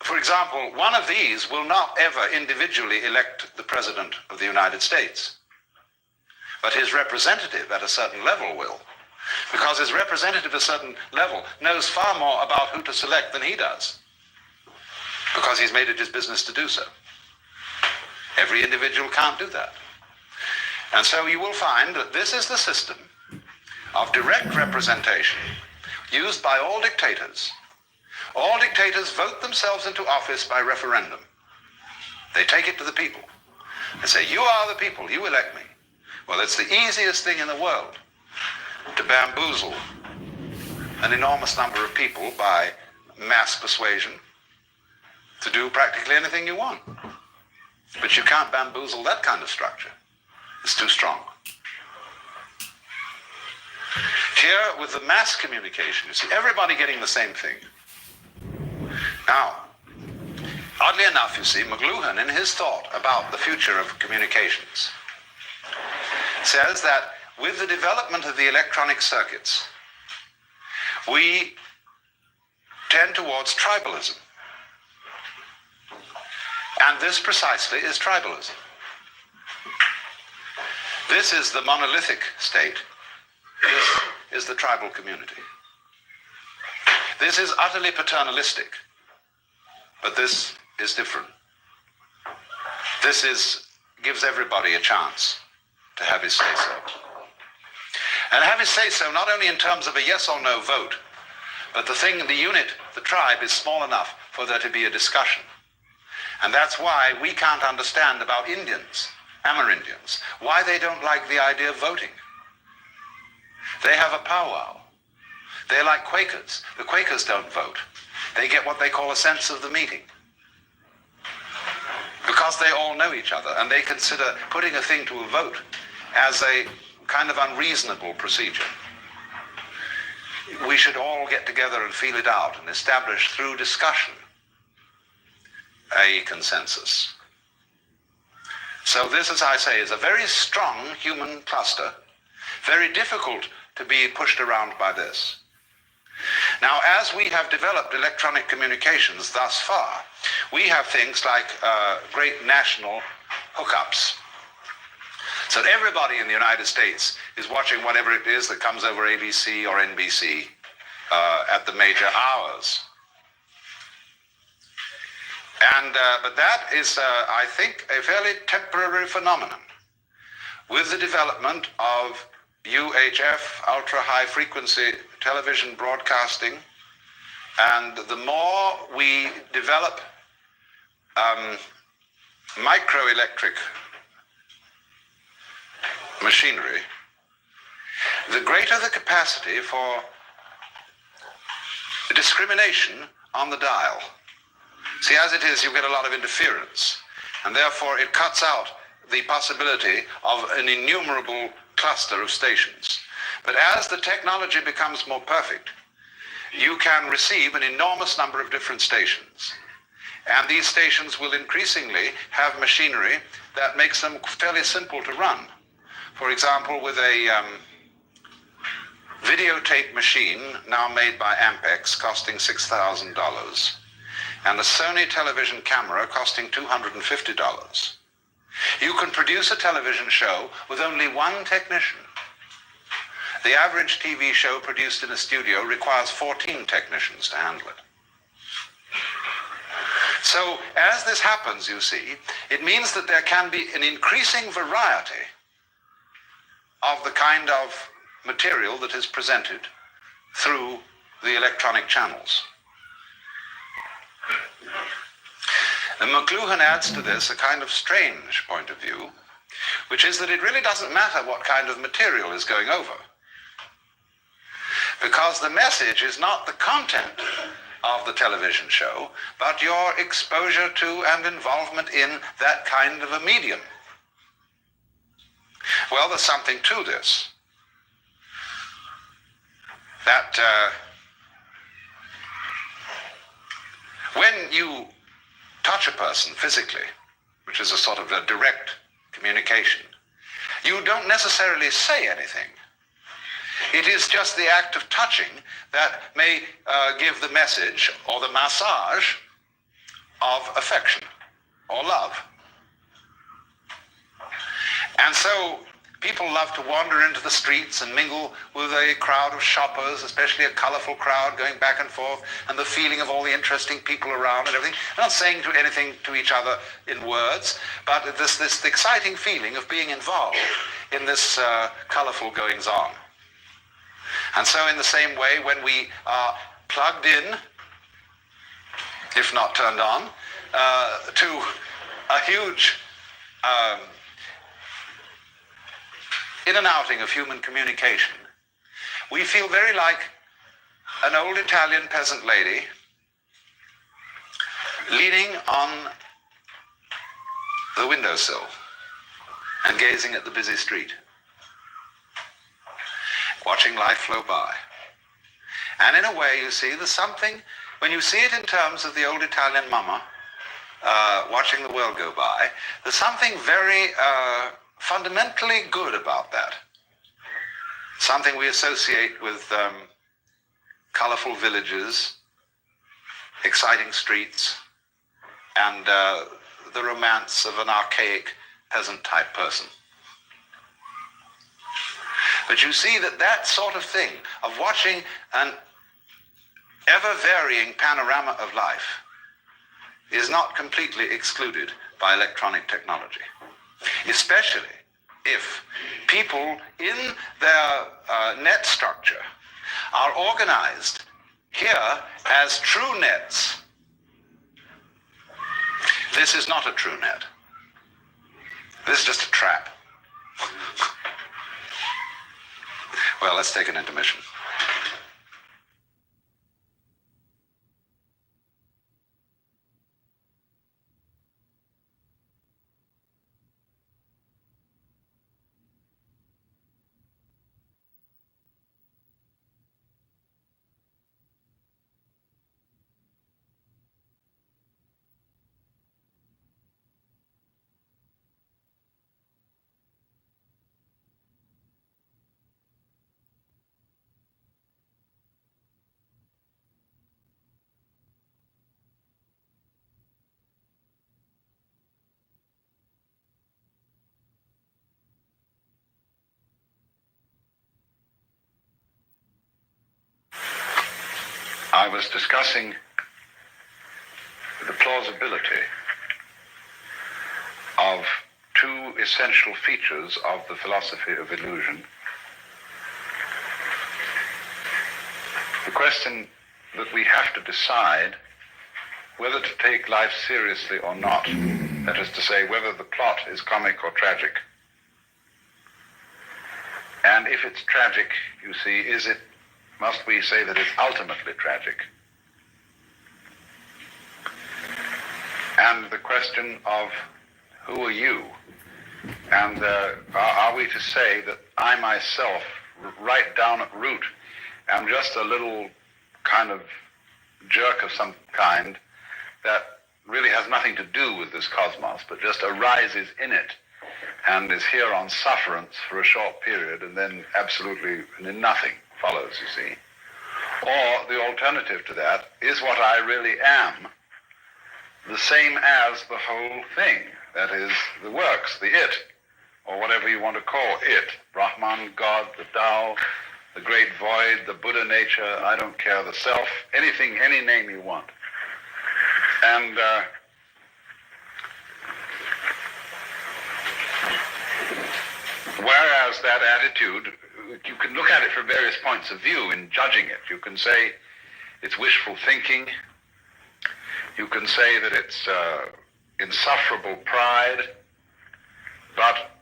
for example, one of these will not ever individually elect the President of the United States, but his representative at a certain level will, because his representative at a certain level knows far more about who to select than he does, because he's made it his business to do so. Every individual can't do that. And so you will find that this is the system of direct representation used by all dictators. All dictators vote themselves into office by referendum. They take it to the people. They say, you are the people, you elect me. Well, it's the easiest thing in the world to bamboozle an enormous number of people by mass persuasion to do practically anything you want. But you can't bamboozle that kind of structure. It's too strong. Here, with the mass communication, you see everybody getting the same thing. Now, oddly enough, you see, McLuhan, in his thought about the future of communications, says that with the development of the electronic circuits, we tend towards tribalism. And this precisely is tribalism. This is the monolithic state. This is the tribal community. This is utterly paternalistic. But this is different. This gives everybody a chance to have his say-so. And have his say-so not only in terms of a yes or no vote, but the unit, the tribe, is small enough for there to be a discussion. And that's why we can't understand about Indians, Amerindians, why they don't like the idea of voting. They have a powwow. They're like Quakers. The Quakers don't vote. They get what they call a sense of the meeting. Because they all know each other, and they consider putting a thing to a vote as a kind of unreasonable procedure. We should all get together and feel it out and establish through discussion a consensus. So this, as I say, is a very strong human cluster, very difficult to be pushed around by this. Now, as we have developed electronic communications thus far, we have things like great national hookups. So everybody in the United States is watching whatever it is that comes over ABC or NBC at the major hours. And but that is, I think, a fairly temporary phenomenon. With the development of UHF, ultra-high frequency television broadcasting, and the more we develop microelectric machinery, the greater the capacity for discrimination on the dial. See, as it is, you get a lot of interference, and therefore it cuts out the possibility of an innumerable cluster of stations. But as the technology becomes more perfect, you can receive an enormous number of different stations. And these stations will increasingly have machinery that makes them fairly simple to run. For example, with a videotape machine now made by Ampex costing $6,000 and a Sony television camera costing $250. You can produce a television show with only one technician. The average TV show produced in a studio requires 14 technicians to handle it. So as this happens, you see, it means that there can be an increasing variety of the kind of material that is presented through the electronic channels. And McLuhan adds to this a kind of strange point of view, which is that it really doesn't matter what kind of material is going over, because the message is not the content of the television show, but your exposure to and involvement in that kind of a medium. Well, there's something to this. That when you touch a person physically, which is a sort of a direct communication, you don't necessarily say anything. It is just the act of touching that may give the message or the massage of affection or love. And so people love to wander into the streets and mingle with a crowd of shoppers, especially a colorful crowd going back and forth, and the feeling of all the interesting people around and everything. They're not saying anything to each other in words, but this exciting feeling of being involved in this colorful goings-on. And so in the same way, when we are plugged in, if not turned on, to a huge in and outing of human communication, we feel very like an old Italian peasant lady leaning on the windowsill and gazing at the busy street, watching life flow by. And in a way, you see, there's something, when you see it in terms of the old Italian mama watching the world go by, there's something very fundamentally good about that. Something we associate with colorful villages, exciting streets, and the romance of an archaic peasant-type person. But you see that sort of thing, of watching an ever-varying panorama of life, is not completely excluded by electronic technology. Especially if people in their net structure are organized here as true nets. This is not a true net. This is just a trap. Well, let's take an intermission. I was discussing the plausibility of two essential features of the philosophy of illusion. The question that we have to decide whether to take life seriously or not, that is to say, whether the plot is comic or tragic. And if it's tragic, you see, must we say that it's ultimately tragic? And the question of who are you? And are we to say that I myself, right down at root, am just a little kind of jerk of some kind that really has nothing to do with this cosmos, but just arises in it and is here on sufferance for a short period, and then absolutely and then nothing follows, you see? Or the alternative to that is what I really am, the same as the whole thing, that is, the works, the it, or whatever you want to call it, Brahman, God, the Tao, the great void, the Buddha nature, I don't care, the self, anything, any name you want. And whereas that attitude, you can look at it from various points of view in judging it. You can say it's wishful thinking. You can say that it's insufferable pride. But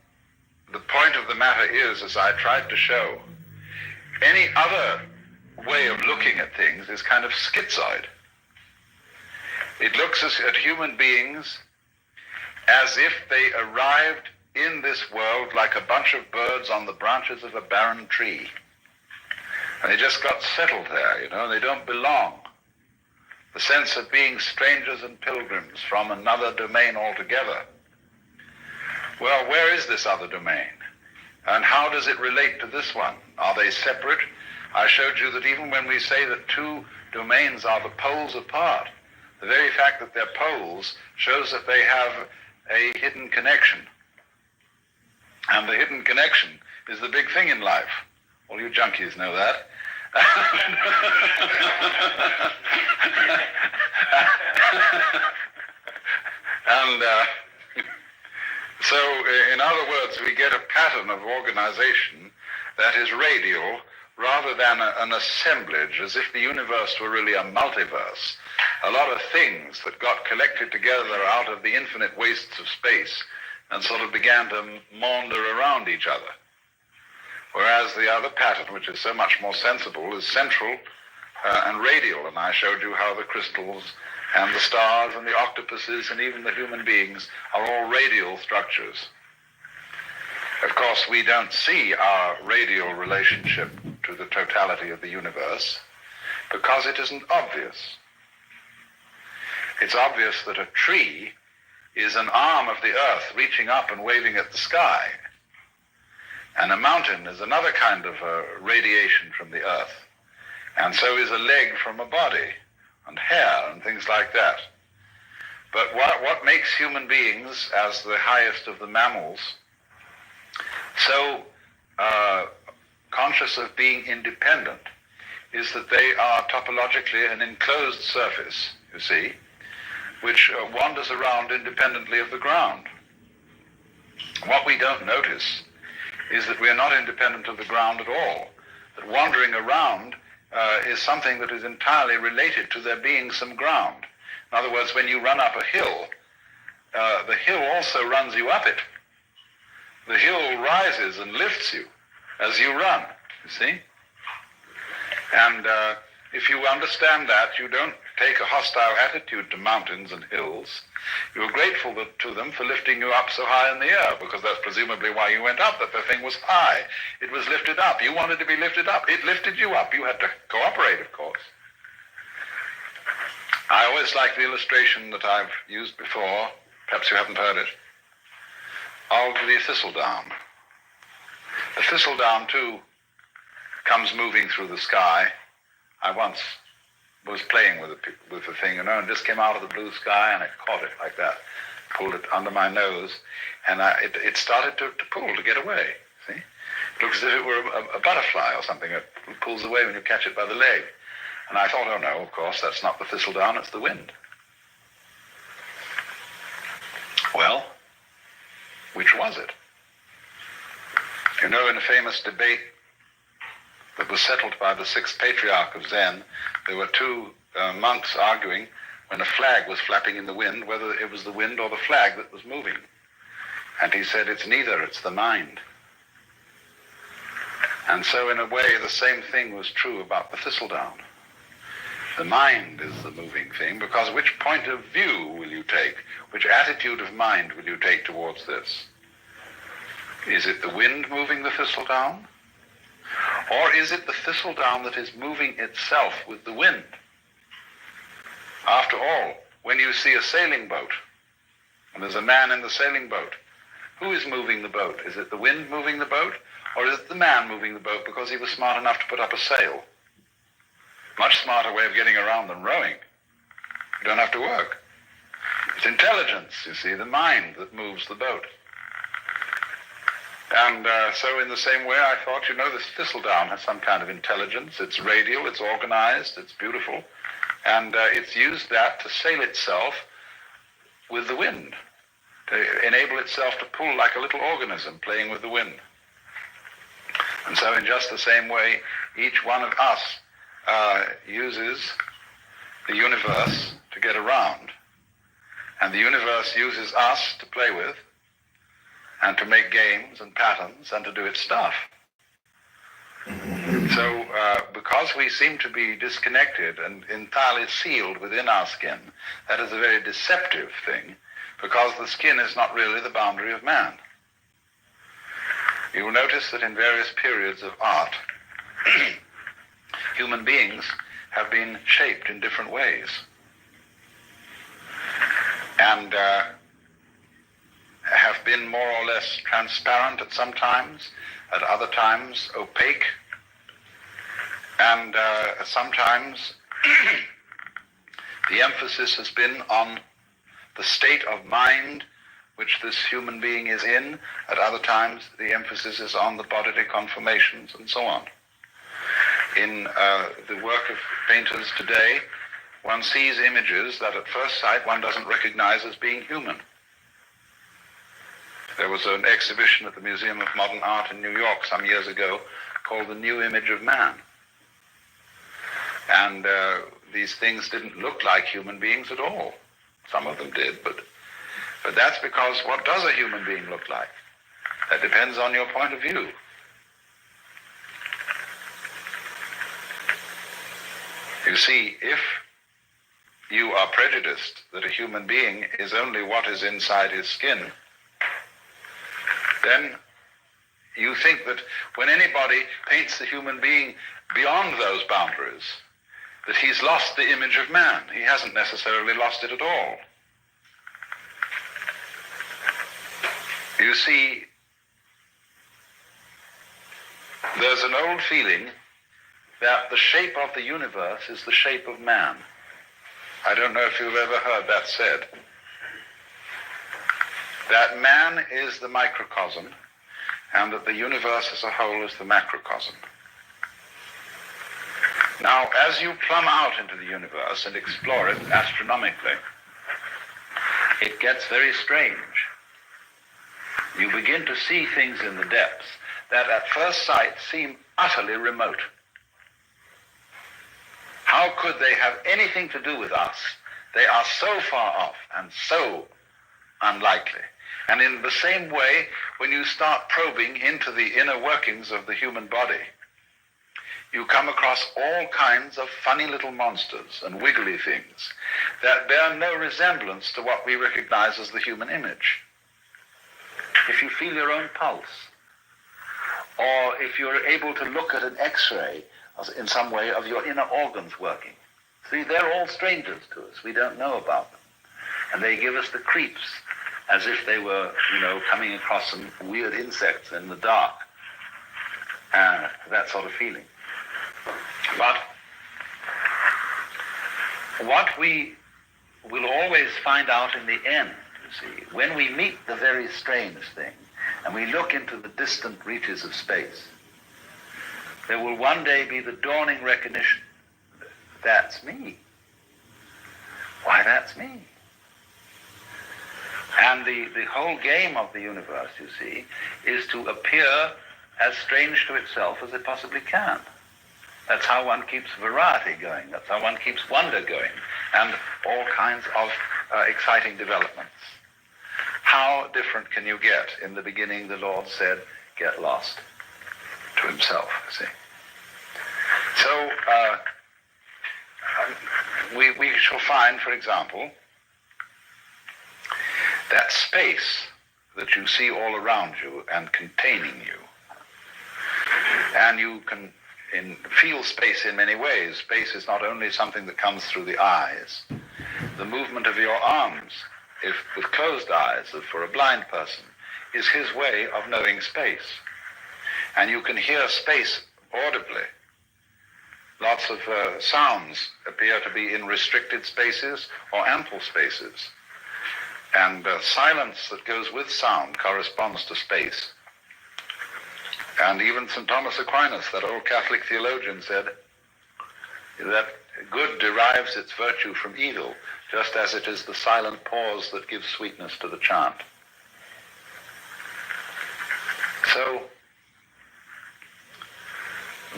the point of the matter is, as I tried to show, any other way of looking at things is kind of schizoid. It looks at human beings as if they arrived in this world like a bunch of birds on the branches of a barren tree. And they just got settled there, they don't belong. The sense of being strangers and pilgrims from another domain altogether. Well, where is this other domain? And how does it relate to this one? Are they separate? I showed you that even when we say that two domains are the poles apart, the very fact that they're poles shows that they have a hidden connection. And the hidden connection is the big thing in life. All you junkies know that. And so, in other words, we get a pattern of organization that is radial rather than an assemblage, as if the universe were really a multiverse. A lot of things that got collected together out of the infinite wastes of space and sort of began to maunder around each other. Whereas the other pattern, which is so much more sensible, is central and radial. And I showed you how the crystals and the stars and the octopuses and even the human beings are all radial structures. Of course, we don't see our radial relationship to the totality of the universe because it isn't obvious. It's obvious that a tree is an arm of the earth reaching up and waving at the sky. And a mountain is another kind of radiation from the earth. And so is a leg from a body, and hair, and things like that. But what makes human beings, as the highest of the mammals, so conscious of being independent is that they are topologically an enclosed surface, you see, which wanders around independently of the ground. What we don't notice is that we are not independent of the ground at all, that wandering around is something that is entirely related to there being some ground. In other words, when you run up a hill, the hill also runs you up it. The hill rises and lifts you as you run. you see? And if you understand that, you don't take a hostile attitude to mountains and hills. You're grateful to them for lifting you up so high in the air, because that's presumably why you went up, that the thing was high. It was lifted up. You wanted to be lifted up. It lifted you up. You had to cooperate, of course. I always like the illustration that I've used before, perhaps you haven't heard it, of the thistledown. The thistledown, too, comes moving through the sky. I once was playing with the thing, and just came out of the blue sky, and I caught it like that, pulled it under my nose, and it started to pull to get away. See? It looks as if it were a butterfly or something. It pulls away when you catch it by the leg. And I thought, oh no, of course, that's not the thistledown, it's the wind. Well, which was it? You know, in a famous debate that was settled by the sixth patriarch of Zen, there were two monks arguing when a flag was flapping in the wind, whether it was the wind or the flag that was moving. And he said, it's neither, it's the mind. And so in a way, the same thing was true about the thistledown. The mind is the moving thing, because which point of view will you take? Which attitude of mind will you take towards this? Is it the wind moving the thistledown? Or is it the thistledown that is moving itself with the wind? After all, when you see a sailing boat, and there's a man in the sailing boat, who is moving the boat? Is it the wind moving the boat? Or is it the man moving the boat because he was smart enough to put up a sail? Much smarter way of getting around than rowing. You don't have to work. It's intelligence, you see, the mind that moves the boat. And so in the same way, I thought, you know, this thistledown has some kind of intelligence. It's radial, it's organized, it's beautiful. And it's used that to sail itself with the wind, to enable itself to pull like a little organism playing with the wind. And so in just the same way, each one of us uses the universe to get around. And the universe uses us to play with and to make games and patterns and to do its stuff. So because we seem to be disconnected and entirely sealed within our skin, that is a very deceptive thing, because the skin is not really the boundary of man. You will notice that in various periods of art, human beings have been shaped in different ways. And have been more or less transparent at some times, at other times opaque, and sometimes the emphasis has been on the state of mind which this human being is in. At other times, the emphasis is on the bodily conformations and so on. In the work of painters today, one sees images that at first sight one doesn't recognize as being human. There was an exhibition at the Museum of Modern Art in New York some years ago called The New Image of Man. And these things didn't look like human beings at all. Some of them did, but that's because what does a human being look like? That depends on your point of view. You see, if you are prejudiced that a human being is only what is inside his skin, then you think that when anybody paints the human being beyond those boundaries, that he's lost the image of man. He hasn't necessarily lost it at all. You see, there's an old feeling that the shape of the universe is the shape of man. I don't know if you've ever heard that said. That man is the microcosm, and that the universe as a whole is the macrocosm. Now, as you plumb out into the universe and explore it astronomically, it gets very strange. You begin to see things in the depths that at first sight seem utterly remote. How could they have anything to do with us? They are so far off and so unlikely. And in the same way, when you start probing into the inner workings of the human body, you come across all kinds of funny little monsters and wiggly things that bear no resemblance to what we recognize as the human image. If you feel your own pulse, or if you're able to look at an X-ray in some way of your inner organs working, see, they're all strangers to us. We don't know about them. And they give us the creeps, as if they were, coming across some weird insects in the dark. That sort of feeling. But what we will always find out in the end, you see, when we meet the very strange thing, and we look into the distant reaches of space, there will one day be the dawning recognition, that's me. Why, that's me. And the whole game of the universe, you see, is to appear as strange to itself as it possibly can. That's how one keeps variety going. That's how one keeps wonder going, and all kinds of exciting developments. How different can you get? In the beginning, the Lord said, get lost, to himself, you see. So we shall find, for example, that space that you see all around you and containing you. And you can feel space in many ways. Space is not only something that comes through the eyes. The movement of your arms, if with closed eyes, for a blind person, is his way of knowing space. And you can hear space audibly. Lots of sounds appear to be in restricted spaces or ample spaces. And silence that goes with sound corresponds to space. And even St. Thomas Aquinas, that old Catholic theologian, said that good derives its virtue from evil, just as it is the silent pause that gives sweetness to the chant. So,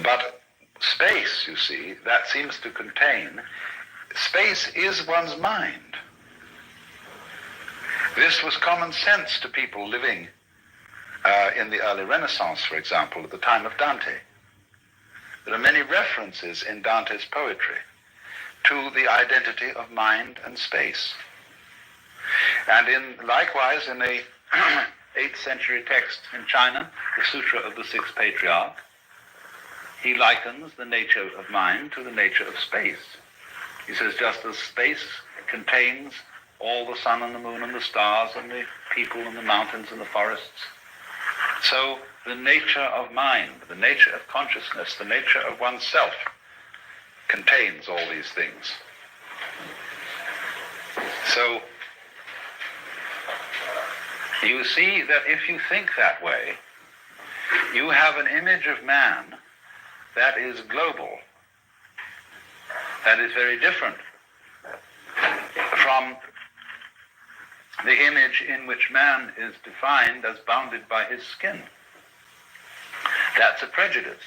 but space, you see, that seems to contain, space is one's mind. This was common sense to people living in the early Renaissance, for example, at the time of Dante. There are many references in Dante's poetry to the identity of mind and space. And likewise in a 8th century text in China, the Sutra of the Sixth Patriarch, he likens the nature of mind to the nature of space. He says, just as space contains all the sun and the moon and the stars and the people and the mountains and the forests, so the nature of mind, the nature of consciousness, the nature of oneself contains all these things. So you see that if you think that way, you have an image of man that is global, that is very different from the image in which man is defined as bounded by his skin. That's a prejudice.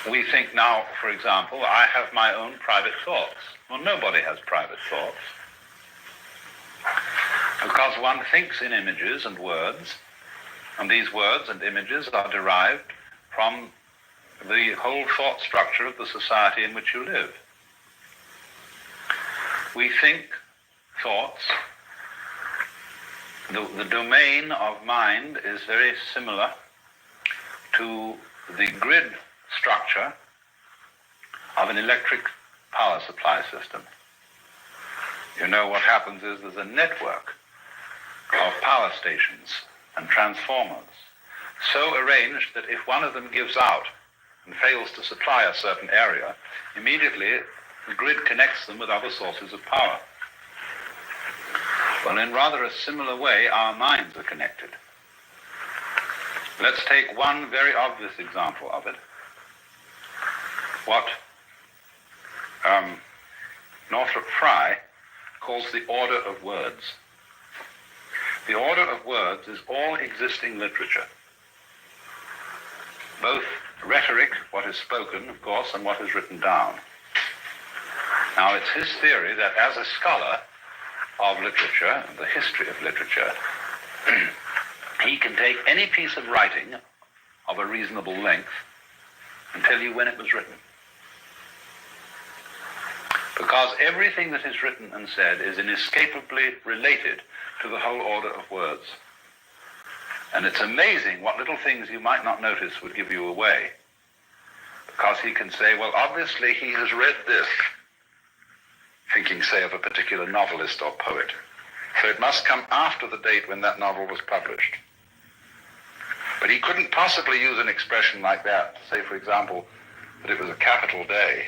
We think now, for example, I have my own private thoughts. Well, nobody has private thoughts. Because one thinks in images and words, and these words and images are derived from the whole thought structure of the society in which you live. We think thoughts. The domain of mind is very similar to the grid structure of an electric power supply system. You know, what happens is there's a network of power stations and transformers so arranged that if one of them gives out and fails to supply a certain area, immediately the grid connects them with other sources of power. Well, in rather a similar way, our minds are connected. Let's take one very obvious example of it. What Northrop Frye calls the order of words. The order of words is all existing literature, both rhetoric, what is spoken, of course, and what is written down. Now, it's his theory that as a scholar of literature, and the history of literature, he can take any piece of writing of a reasonable length and tell you when it was written. Because everything that is written and said is inescapably related to the whole order of words. And it's amazing what little things you might not notice would give you away. Because he can say, well, obviously he has read this, thinking, say, of a particular novelist or poet. So it must come after the date when that novel was published. But he couldn't possibly use an expression like that, say, for example, that it was a capital day.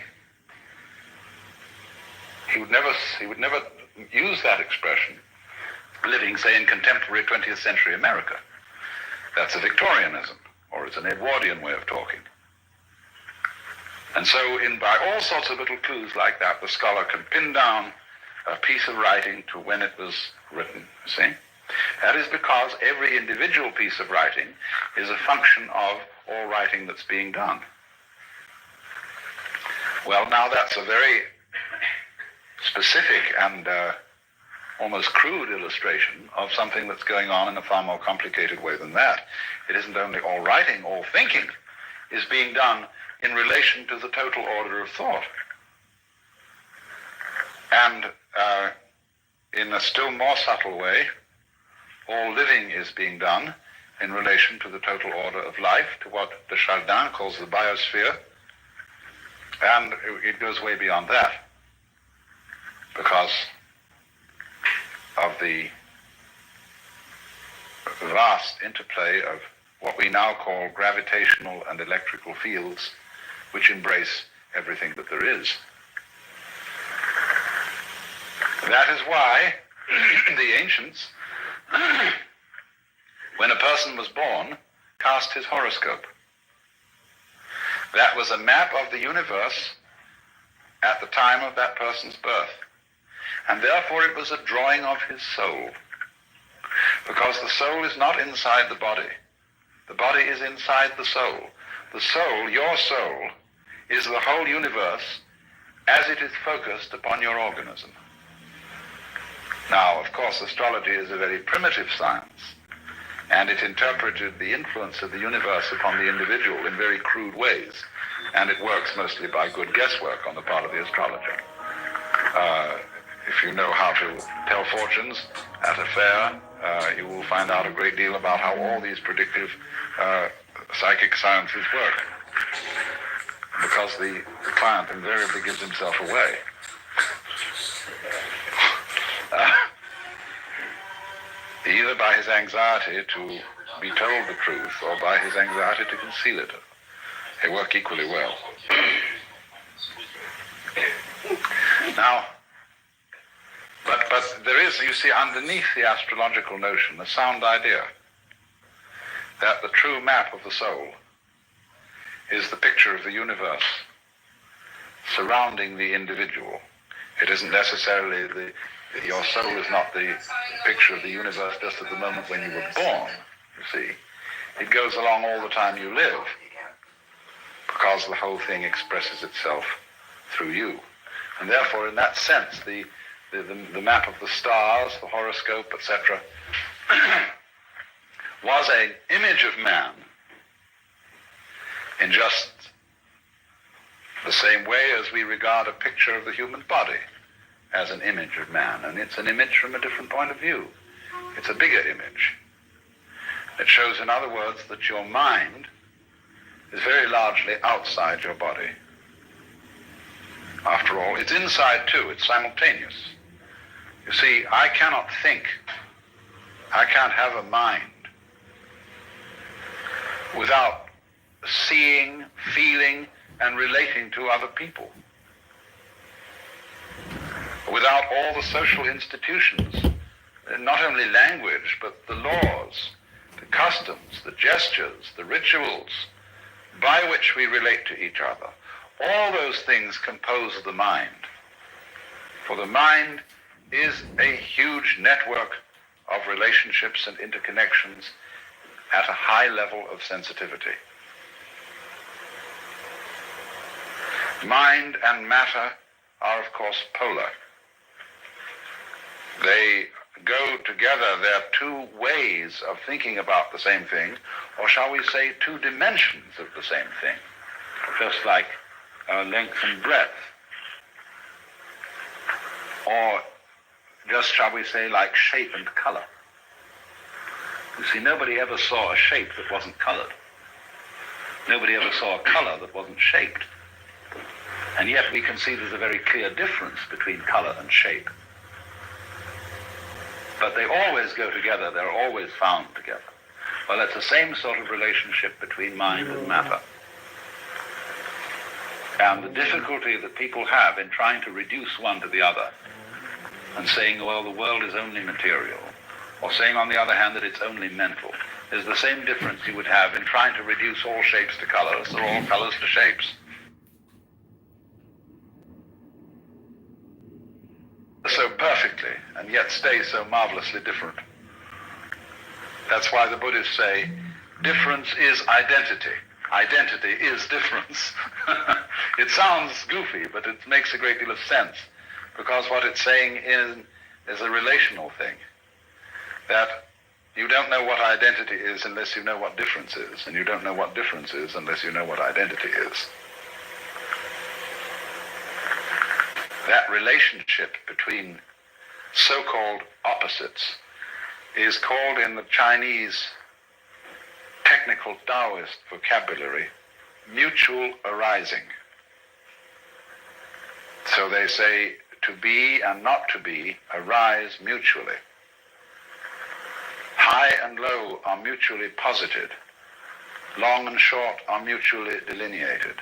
He would never use that expression living, say, in contemporary 20th century America. That's a Victorianism, or it's an Edwardian way of talking. And so by all sorts of little clues like that, the scholar can pin down a piece of writing to when it was written, you see? That is because every individual piece of writing is a function of all writing that's being done. Well, now that's a very specific and almost crude illustration of something that's going on in a far more complicated way than that. It isn't only all writing, all thinking is being done in relation to the total order of thought. And in a still more subtle way, all living is being done in relation to the total order of life, to what de Chardin calls the biosphere, and it goes way beyond that, because of the vast interplay of what we now call gravitational and electrical fields, which embrace everything that there is. That is why the ancients, when a person was born, cast his horoscope. That was a map of the universe at the time of that person's birth. And therefore it was a drawing of his soul. Because the soul is not inside the body. The body is inside the soul. The soul, your soul, is the whole universe as it is focused upon your organism. Now, of course, astrology is a very primitive science, and it interpreted the influence of the universe upon the individual in very crude ways, and it works mostly by good guesswork on the part of the astrologer. If you know how to tell fortunes at a fair, you will find out a great deal about how all these predictive psychic sciences work, because the client invariably gives himself away. Either by his anxiety to be told the truth or by his anxiety to conceal it. They work equally well. Now, but there is, you see, underneath the astrological notion, a sound idea that the true map of the soul is the picture of the universe surrounding the individual. It isn't necessarily your soul is not the picture of the universe just at the moment when you were born, you see. It goes along all the time you live, because the whole thing expresses itself through you. And therefore, in that sense, the map of the stars, the horoscope, etc., was an image of man in just the same way as we regard a picture of the human body as an image of man. And it's an image from a different point of view. It's a bigger image. It shows, in other words, that your mind is very largely outside your body. After all, it's inside too. It's simultaneous. You see, I cannot think. I can't have a mind without seeing, feeling, and relating to other people. Without all the social institutions, not only language, but the laws, the customs, the gestures, the rituals by which we relate to each other. All those things compose the mind. For the mind is a huge network of relationships and interconnections at a high level of sensitivity. Mind and matter are, of course, polar. They go together, they're two ways of thinking about the same thing, or shall we say two dimensions of the same thing, just like length and breadth, or just, shall we say, like shape and color. You see, nobody ever saw a shape that wasn't colored. Nobody ever saw a color that wasn't shaped. And yet we can see there's a very clear difference between color and shape. But they always go together, they're always found together. Well, it's the same sort of relationship between mind and matter. And the difficulty that people have in trying to reduce one to the other, and saying, well, the world is only material, or saying, on the other hand, that it's only mental, is the same difference you would have in trying to reduce all shapes to colors, or all colors to shapes. So perfectly, and yet stay so marvelously different. That's why the Buddhists say, difference is identity. Identity is difference. It sounds goofy, but it makes a great deal of sense, because what it's saying is a relational thing. That you don't know what identity is unless you know what difference is, and you don't know what difference is unless you know what identity is. That relationship between so-called opposites is called in the Chinese technical Taoist vocabulary mutual arising. So they say to be and not to be arise mutually. High and low are mutually posited. Long and short are mutually delineated,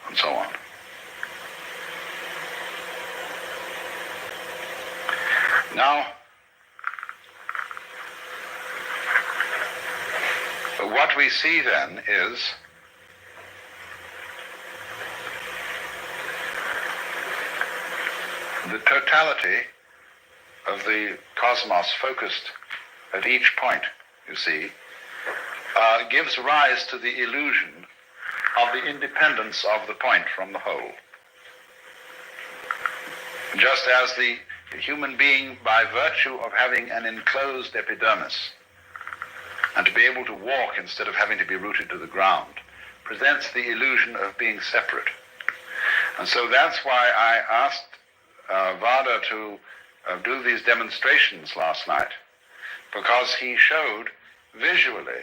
and so on. Now, what we see then is the totality of the cosmos focused at each point, you see, gives rise to the illusion of the independence of the point from the whole. Just as the human being, by virtue of having an enclosed epidermis, and to be able to walk instead of having to be rooted to the ground, presents the illusion of being separate. And so that's why I asked Vada to do these demonstrations last night, because he showed visually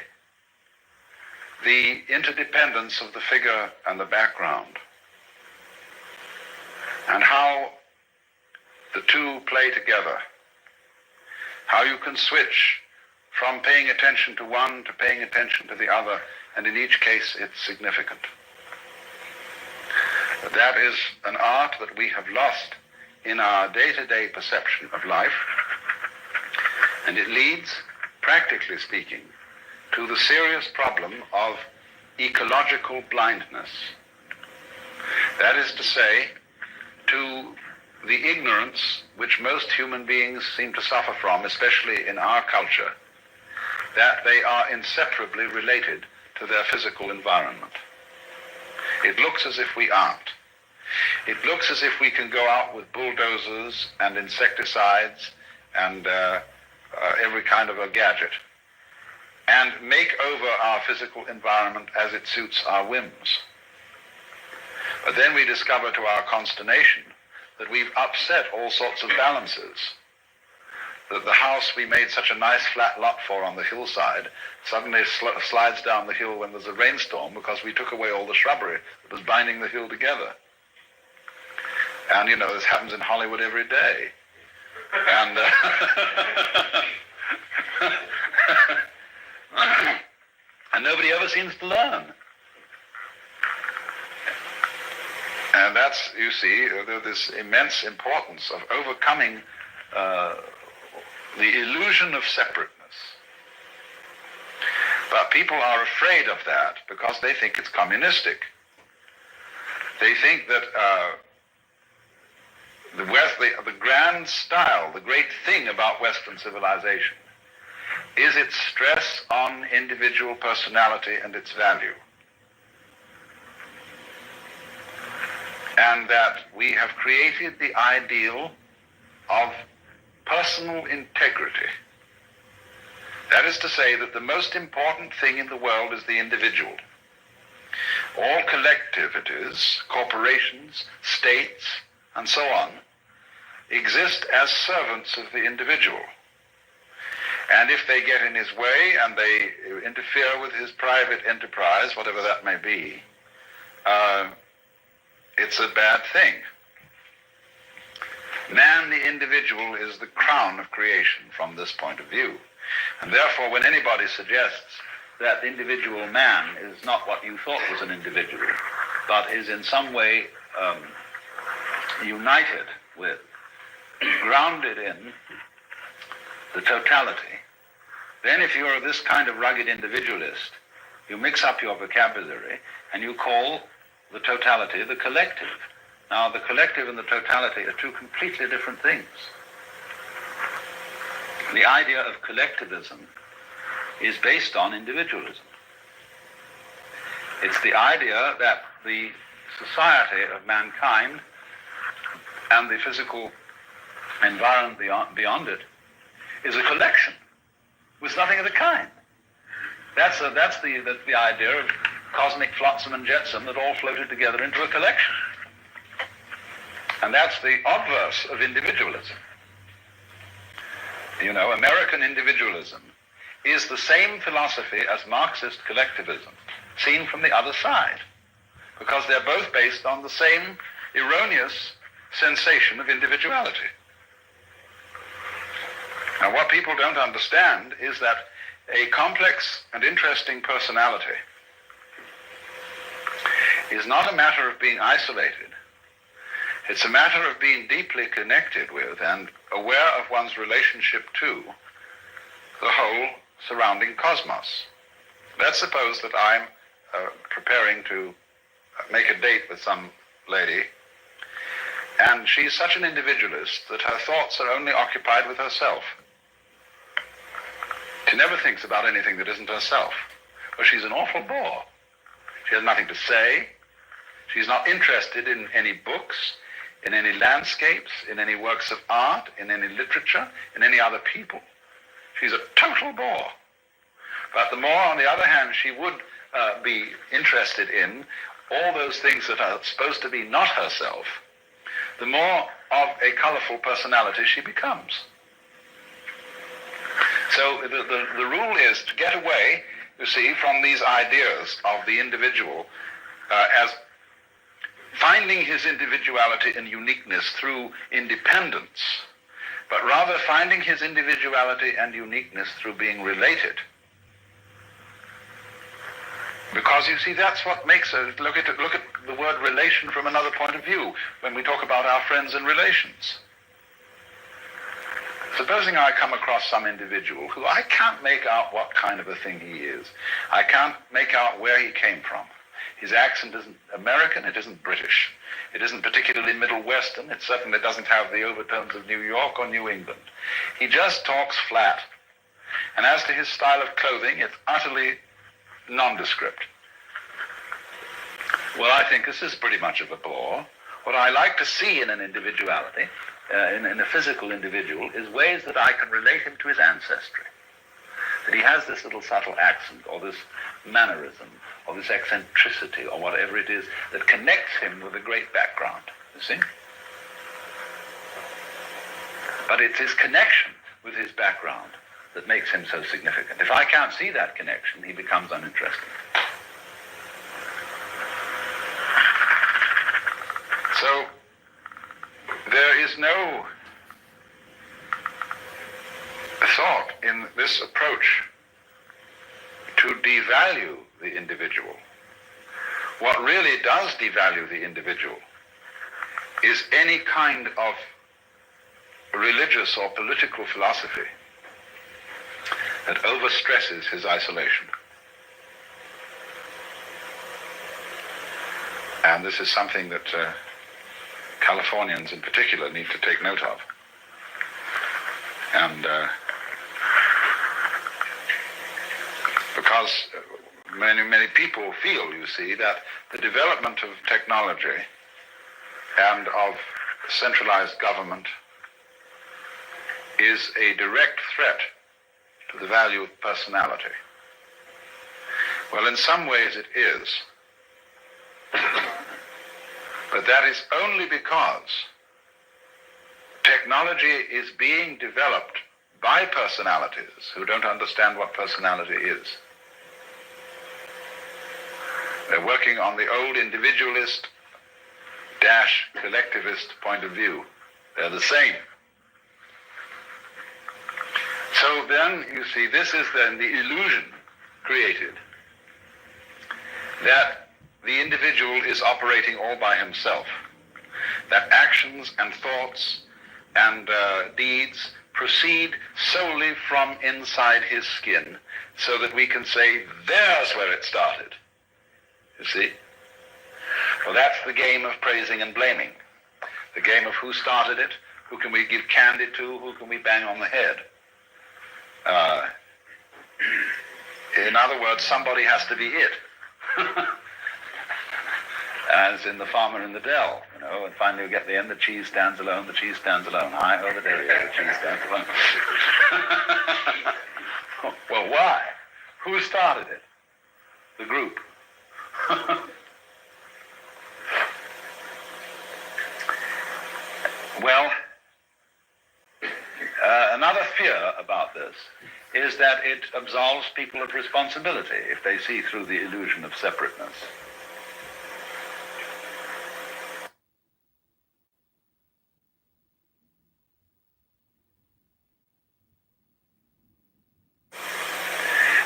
the interdependence of the figure and the background, and how the two play together, how you can switch from paying attention to one to paying attention to the other, and in each case it's significant. That is an art that we have lost in our day-to-day perception of life, and it leads, practically speaking, to the serious problem of ecological blindness. That is to say, to the ignorance which most human beings seem to suffer from, especially in our culture, that they are inseparably related to their physical environment. It looks as if we aren't. It looks as if we can go out with bulldozers and insecticides and every kind of a gadget and make over our physical environment as it suits our whims. But then we discover to our consternation that we've upset all sorts of balances. That the house we made such a nice flat lot for on the hillside suddenly slides down the hill when there's a rainstorm because we took away all the shrubbery that was binding the hill together. And you know, this happens in Hollywood every day. And and nobody ever seems to learn. And that's, you see, this immense importance of overcoming the illusion of separateness. But people are afraid of that because they think it's communistic. They think that the grand style, the great thing about Western civilization is its stress on individual personality and its value. And that we have created the ideal of personal integrity. That is to say that the most important thing in the world is the individual. All collectivities, corporations, states, and so on, exist as servants of the individual. And if they get in his way and they interfere with his private enterprise, whatever that may be, it's a bad thing. Man, the individual, is the crown of creation from this point of view. And therefore, when anybody suggests that individual man is not what you thought was an individual, but is in some way united with, grounded in the totality, then if you're this kind of rugged individualist, you mix up your vocabulary and you call the totality the collective. Now, the collective and the totality are two completely different things. The idea of collectivism is based on individualism. It's the idea that the society of mankind and the physical environment beyond it is a collection with nothing of the kind. That's the idea of cosmic flotsam and jetsam that all floated together into a collection. And that's the obverse of individualism. You know, American individualism is the same philosophy as Marxist collectivism, seen from the other side, because they're both based on the same erroneous sensation of individuality. Now, what people don't understand is that a complex and interesting personality is not a matter of being isolated. It's a matter of being deeply connected with and aware of one's relationship to the whole surrounding cosmos. Let's suppose that I'm preparing to make a date with some lady, and she's such an individualist that her thoughts are only occupied with herself. She never thinks about anything that isn't herself. Well, she's an awful bore. She has nothing to say. She's not interested in any books, in any landscapes, in any works of art, in any literature, in any other people. She's a total bore. But the more, on the other hand, she would be interested in all those things that are supposed to be not herself, the more of a colorful personality she becomes. So the rule is to get away, you see, from these ideas of the individual as finding his individuality and uniqueness through independence, but rather finding his individuality and uniqueness through being related. Because you see, that's what makes us look at the word relation from another point of view when we talk about our friends and relations. Supposing I come across some individual who I can't make out what kind of a thing he is. I can't make out where he came from. His accent isn't American, it isn't British. It isn't particularly Middle Western. It certainly doesn't have the overtones of New York or New England. He just talks flat. And as to his style of clothing, it's utterly nondescript. Well, I think this is pretty much of a bore. What I like to see in an individuality, in a physical individual, is ways that I can relate him to his ancestry. That he has this little subtle accent, or this mannerism, or this eccentricity, or whatever it is, that connects him with a great background, you see? But it's his connection with his background that makes him so significant. If I can't see that connection, he becomes uninteresting. So, there is no thought in this approach to devalue the individual. What really does devalue the individual is any kind of religious or political philosophy that overstresses his isolation. And this is something that Californians in particular need to take note of. And because many people feel, you see, that the development of technology and of centralized government is a direct threat to the value of personality. Well, in some ways it is. But that is only because technology is being developed by personalities who don't understand what personality is. They're working on the old individualist -- collectivist point of view. They're the same. So then, you see, this is then the illusion created that the individual is operating all by himself, that actions and thoughts and deeds proceed solely from inside his skin, so that we can say, there's where it started. You see? Well, that's the game of praising and blaming. The game of who started it, who can we give candy to, who can we bang on the head. In other words, somebody has to be it. As in The Farmer in the Dell, you know, and finally we get the end, the cheese stands alone, the cheese stands alone. Hi, over there, the cheese stands alone. Well, why? Who started it? The group. Well, another fear about this is that it absolves people of responsibility if they see through the illusion of separateness.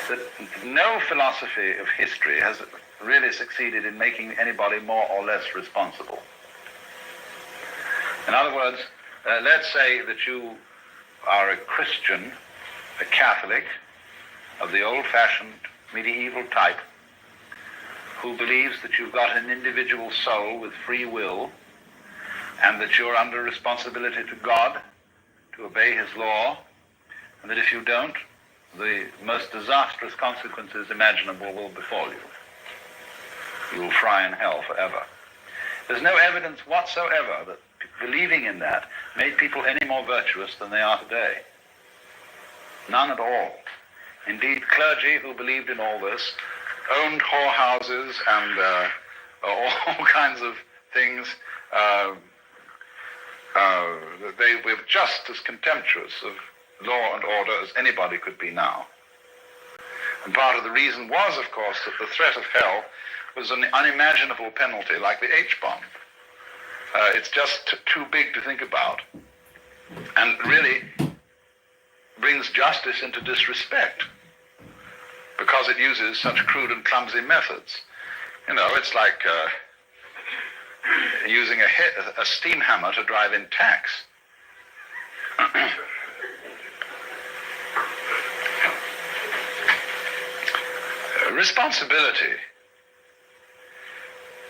That no philosophy of history has really succeeded in making anybody more or less responsible. In other words, let's say that you are a Christian, a Catholic of the old-fashioned medieval type, who believes that you've got an individual soul with free will and that you're under responsibility to God to obey his law, and that if you don't, the most disastrous consequences imaginable will befall you. You will fry in hell forever. There's no evidence whatsoever that believing in that made people any more virtuous than they are today. None at all. Indeed, clergy who believed in all this owned whorehouses and all kinds of things. They were just as contemptuous of law and order as anybody could be now. And part of the reason was, of course, that the threat of hell was an unimaginable penalty, like the H-bomb. It's just too big to think about, and really brings justice into disrespect because it uses such crude and clumsy methods. You know, it's like using a steam hammer to drive in tacks. Responsibility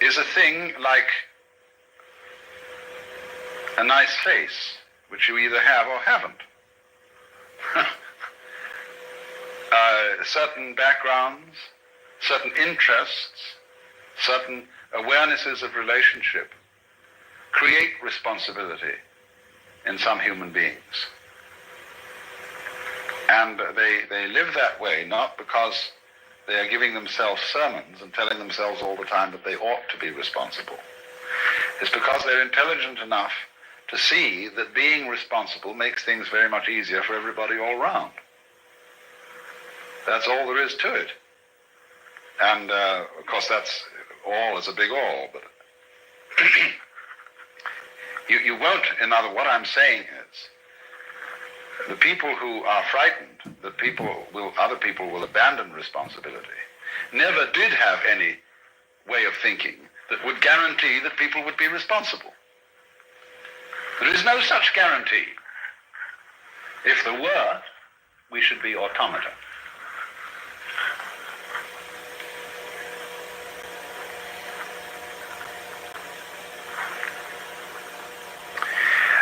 is a thing like a nice face, which you either have or haven't. Certain backgrounds, certain interests, certain awarenesses of relationship create responsibility in some human beings. And they live that way not because they are giving themselves sermons and telling themselves all the time that they ought to be responsible. It's because they're intelligent enough to see that being responsible makes things very much easier for everybody all around. That's all there is to it. And of course that's all is a big all, but you won't, what I'm saying is, the people who are frightened that other people will abandon responsibility never did have any way of thinking that would guarantee that people would be responsible. There is no such guarantee. If there were, we should be automata.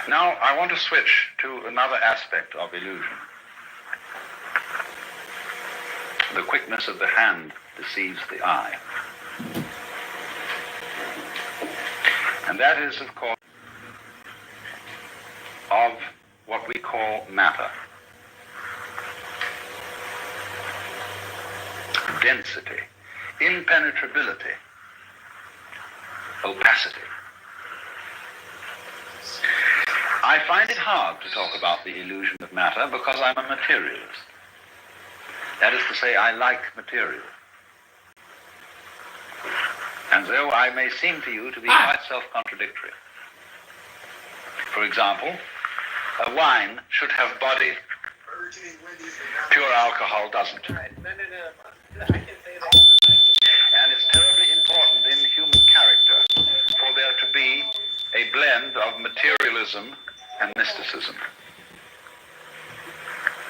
Now, I want to switch to another aspect of illusion. The quickness of the hand deceives the eye. And that is, of course, of what we call matter. Density, impenetrability, opacity. I find it hard to talk about the illusion of matter because I'm a materialist. That is to say, I like material. And though I may seem to you to be quite self-contradictory. For example, a wine should have body. Pure alcohol doesn't. And it's terribly important in human character for there to be a blend of materialism and mysticism,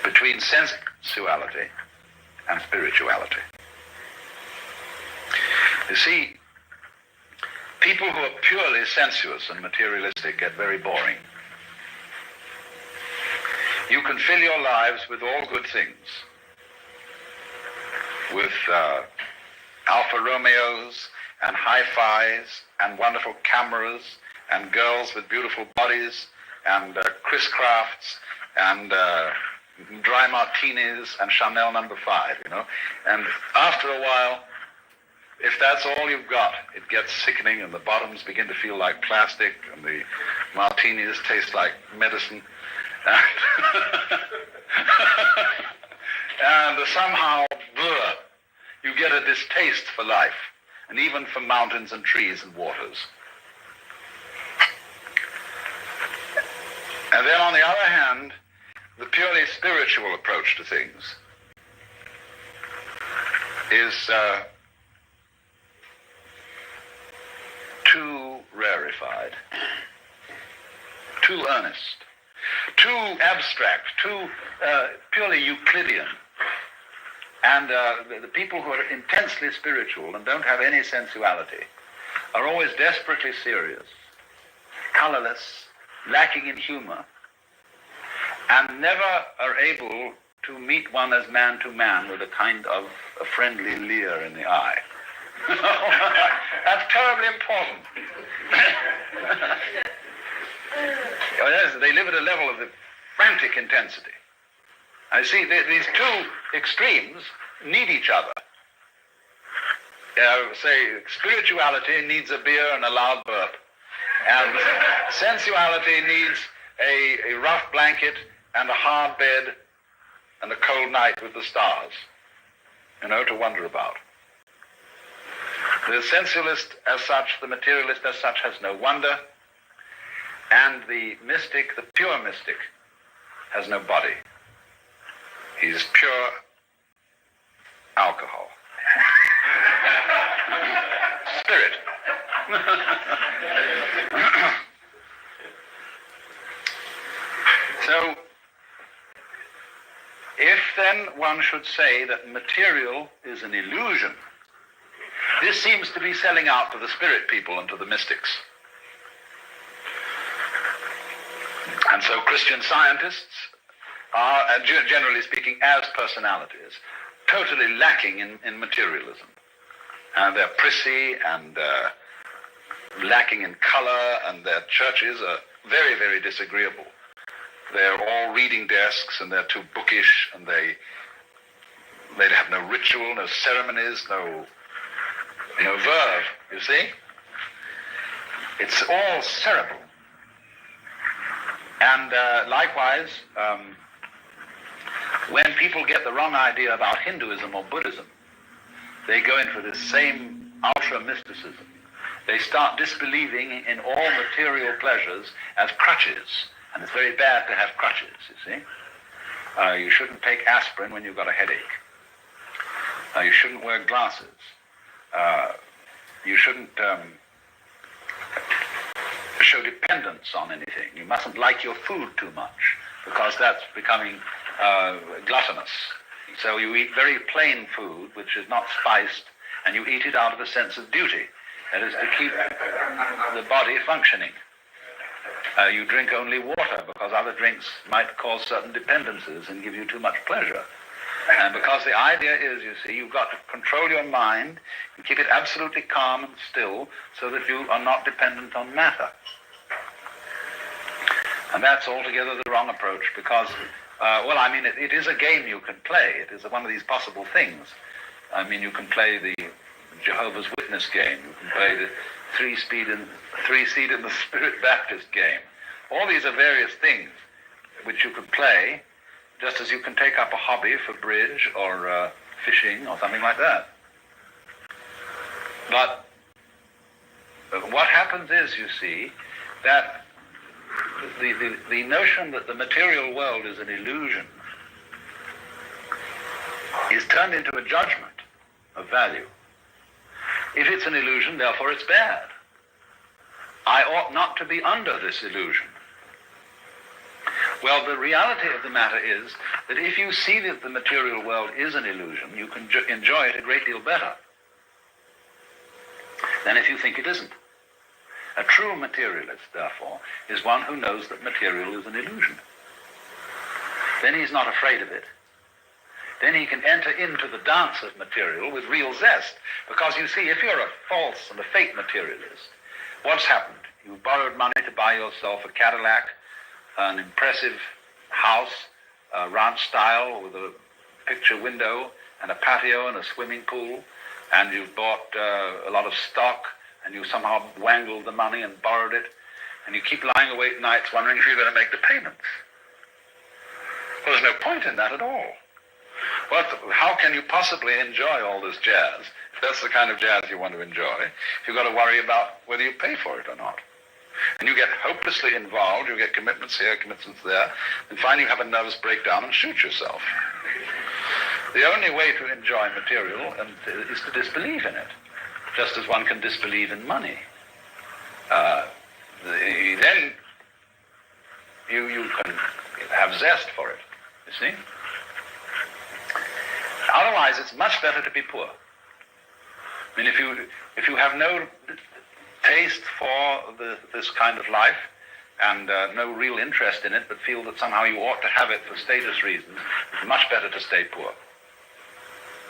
between sensuality and spirituality. You see, people who are purely sensuous and materialistic get very boring. You can fill your lives with all good things, with Alfa Romeos and hi-fis and wonderful cameras and girls with beautiful bodies and Chris Crafts and dry martinis and Chanel No. 5, you know. And after a while, if that's all you've got, it gets sickening and the bottoms begin to feel like plastic and the martinis taste like medicine. And somehow, you get a distaste for life, and even for mountains and trees and waters. And then on the other hand, the purely spiritual approach to things is too rarefied, too earnest, too abstract, too purely Euclidean. And the people who are intensely spiritual and don't have any sensuality are always desperately serious, colorless, lacking in humor, and never are able to meet one as man to man with a kind of a friendly leer in the eye. That's terribly important. Yes, they live at a level of the frantic intensity. I see these two extremes need each other. Say, spirituality needs a beer and a loud burp, and sensuality needs a rough blanket and a hard bed and a cold night with the stars, you know, to wonder about. The sensualist as such, the materialist as such, has no wonder, and the mystic, the pure mystic, has no body. He's pure alcohol. Spirit. So, if then one should say that material is an illusion, this seems to be selling out to the spirit people and to the mystics. And so Christian scientists are, generally speaking, as personalities, totally lacking in materialism. And they're prissy and lacking in color, and their churches are very, very disagreeable. They're all reading desks, and they're too bookish, and they have no ritual, no ceremonies, no verve, you see? It's all cerebral. And likewise, when people get the wrong idea about Hinduism or Buddhism, they go in for this same ultra-mysticism. They start disbelieving in all material pleasures as crutches. And it's very bad to have crutches, you see. You shouldn't take aspirin when you've got a headache. You shouldn't wear glasses. You shouldn't show dependence on anything. You mustn't like your food too much, because that's becoming gluttonous. So you eat very plain food, which is not spiced, and you eat it out of a sense of duty. That is to keep the body functioning. You drink only water, because other drinks might cause certain dependencies and give you too much pleasure. And because the idea is, you see, you've got to control your mind and keep it absolutely calm and still so that you are not dependent on matter. And that's altogether the wrong approach because, it is a game you can play. It is one of these possible things. I mean, you can play the Jehovah's Witness game. You can play the three-seed in the Spirit Baptist game. All these are various things which you can play, just as you can take up a hobby for bridge or fishing or something like that. But what happens is, you see, that the notion that the material world is an illusion is turned into a judgment of value. If it's an illusion, therefore it's bad. I ought not to be under this illusion. Well, the reality of the matter is that if you see that the material world is an illusion, you can enjoy it a great deal better than if you think it isn't. A true materialist, therefore, is one who knows that material is an illusion. Then he's not afraid of it. Then he can enter into the dance of material with real zest. Because you see, if you're a false and a fake materialist, what's happened? You've borrowed money to buy yourself a Cadillac, an impressive house, ranch style with a picture window and a patio and a swimming pool, and you've bought a lot of stock, and you somehow wangled the money and borrowed it, and you keep lying awake nights wondering if you're going to make the payments. Well, there's no point in that at all. How can you possibly enjoy all this jazz, if that's the kind of jazz you want to enjoy, if you've got to worry about whether you pay for it or not? And you get hopelessly involved, you get commitments here, commitments there, and finally you have a nervous breakdown and shoot yourself. The only way to enjoy material is to disbelieve in it, just as one can disbelieve in money. Then you can have zest for it, you see? Otherwise, it's much better to be poor. I mean, if you have no taste for this kind of life and no real interest in it, but feel that somehow you ought to have it for status reasons, it's much better to stay poor.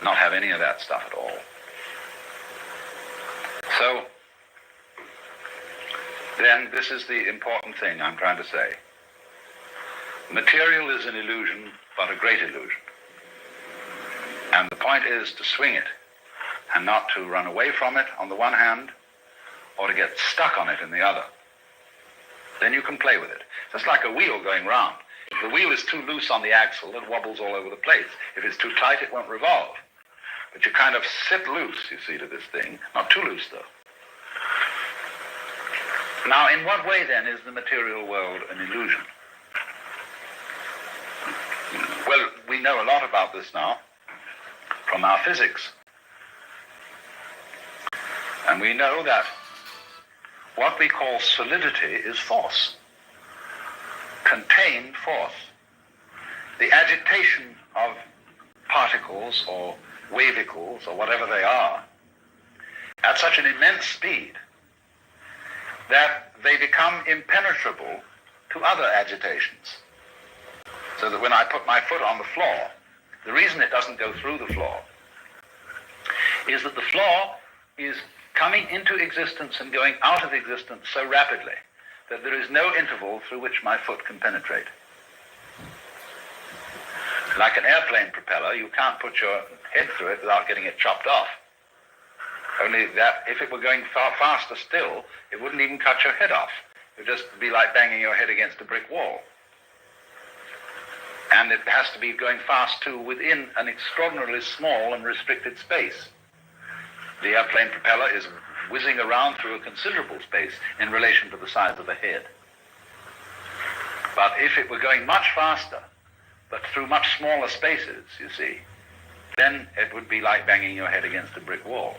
Not have any of that stuff at all. So, then this is the important thing I'm trying to say. Material is an illusion, but a great illusion. And the point is to swing it, and not to run away from it on the one hand, or to get stuck on it in the other. Then you can play with it. Just like a wheel going round. If the wheel is too loose on the axle, it wobbles all over the place. If it's too tight, it won't revolve. But you kind of sit loose, you see, to this thing. Not too loose, though. Now, in what way, then, is the material world an illusion? Well, we know a lot about this now from our physics. And we know that what we call solidity is force, contained force. The agitation of particles or wavicles or whatever they are at such an immense speed that they become impenetrable to other agitations. So that when I put my foot on the floor, the reason it doesn't go through the floor is that the floor is coming into existence and going out of existence so rapidly that there is no interval through which my foot can penetrate. Like an airplane propeller, you can't put your head through it without getting it chopped off. Only that if it were going far faster still, it wouldn't even cut your head off. It would just be like banging your head against a brick wall. And it has to be going fast too within an extraordinarily small and restricted space. The airplane propeller is whizzing around through a considerable space in relation to the size of the head. But if it were going much faster, but through much smaller spaces, you see, then it would be like banging your head against a brick wall.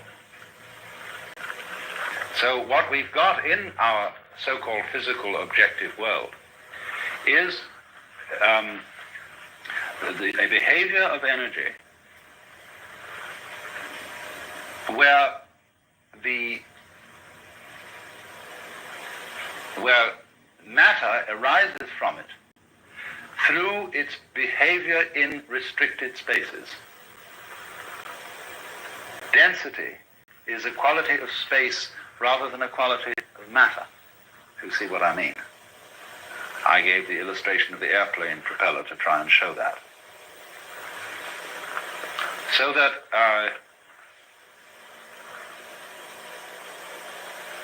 So what we've got in our so-called physical objective world is a behavior of energy where matter arises from it through its behavior in restricted spaces. Density is a quality of space rather than a quality of matter, if you see what I mean. I gave the illustration of the airplane propeller to try and show that. So that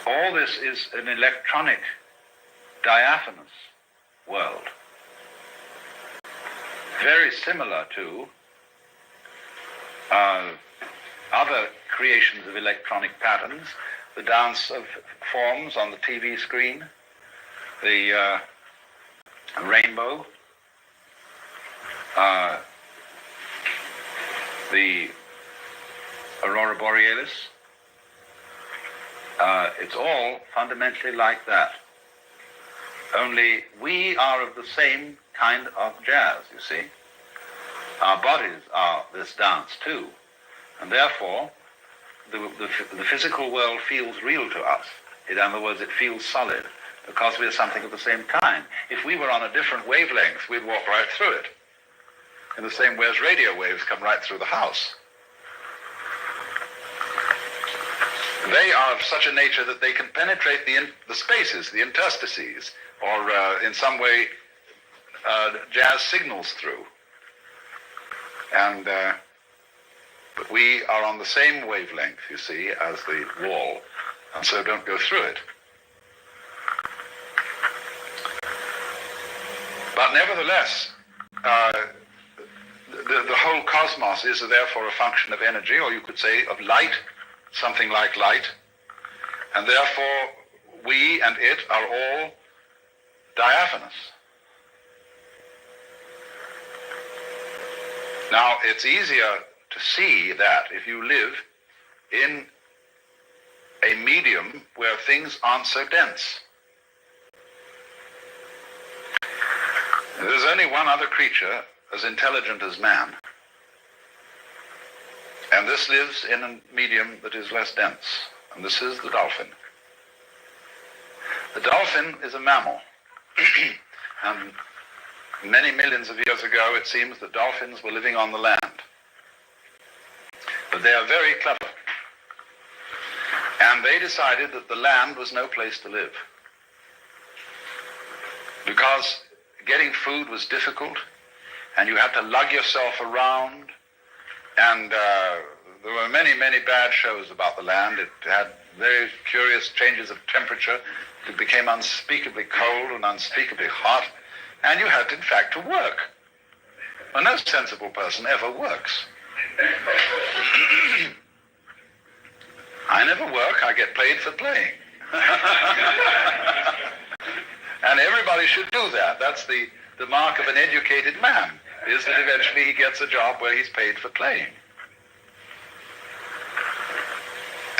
all this is an electronic, diaphanous world, very similar to other creations of electronic patterns, the dance of forms on the TV screen, the rainbow, the aurora borealis. It's all fundamentally like that. Only we are of the same kind of jazz, you see. Our bodies are this dance too. And therefore, the physical world feels real to us. In other words, it feels solid, because we are something of the same kind. If we were on a different wavelength, we'd walk right through it. In the same way as radio waves come right through the house. They are of such a nature that they can penetrate the spaces, the interstices, or in some way jazz signals through. And but we are on the same wavelength, you see, as the wall, and so don't go through it. But nevertheless, the whole cosmos is therefore a function of energy, or you could say of light, something like light, and therefore we and it are all diaphanous. Now, it's easier to see that if you live in a medium where things aren't so dense. There's only one other creature as intelligent as man, and this lives in a medium that is less dense, and this is the dolphin. The dolphin is a mammal, and many millions of years ago it seems that dolphins were living on the land. But they are very clever, and they decided that the land was no place to live, because getting food was difficult, and you had to lug yourself around, and there were many, many bad shows about the land. It had very curious changes of temperature. It became unspeakably cold and unspeakably hot, and you had, in fact, to work. Well, no sensible person ever works. I never work, I get paid for playing. And everybody should do that. That's the mark of an educated man, is that eventually he gets a job where he's paid for playing.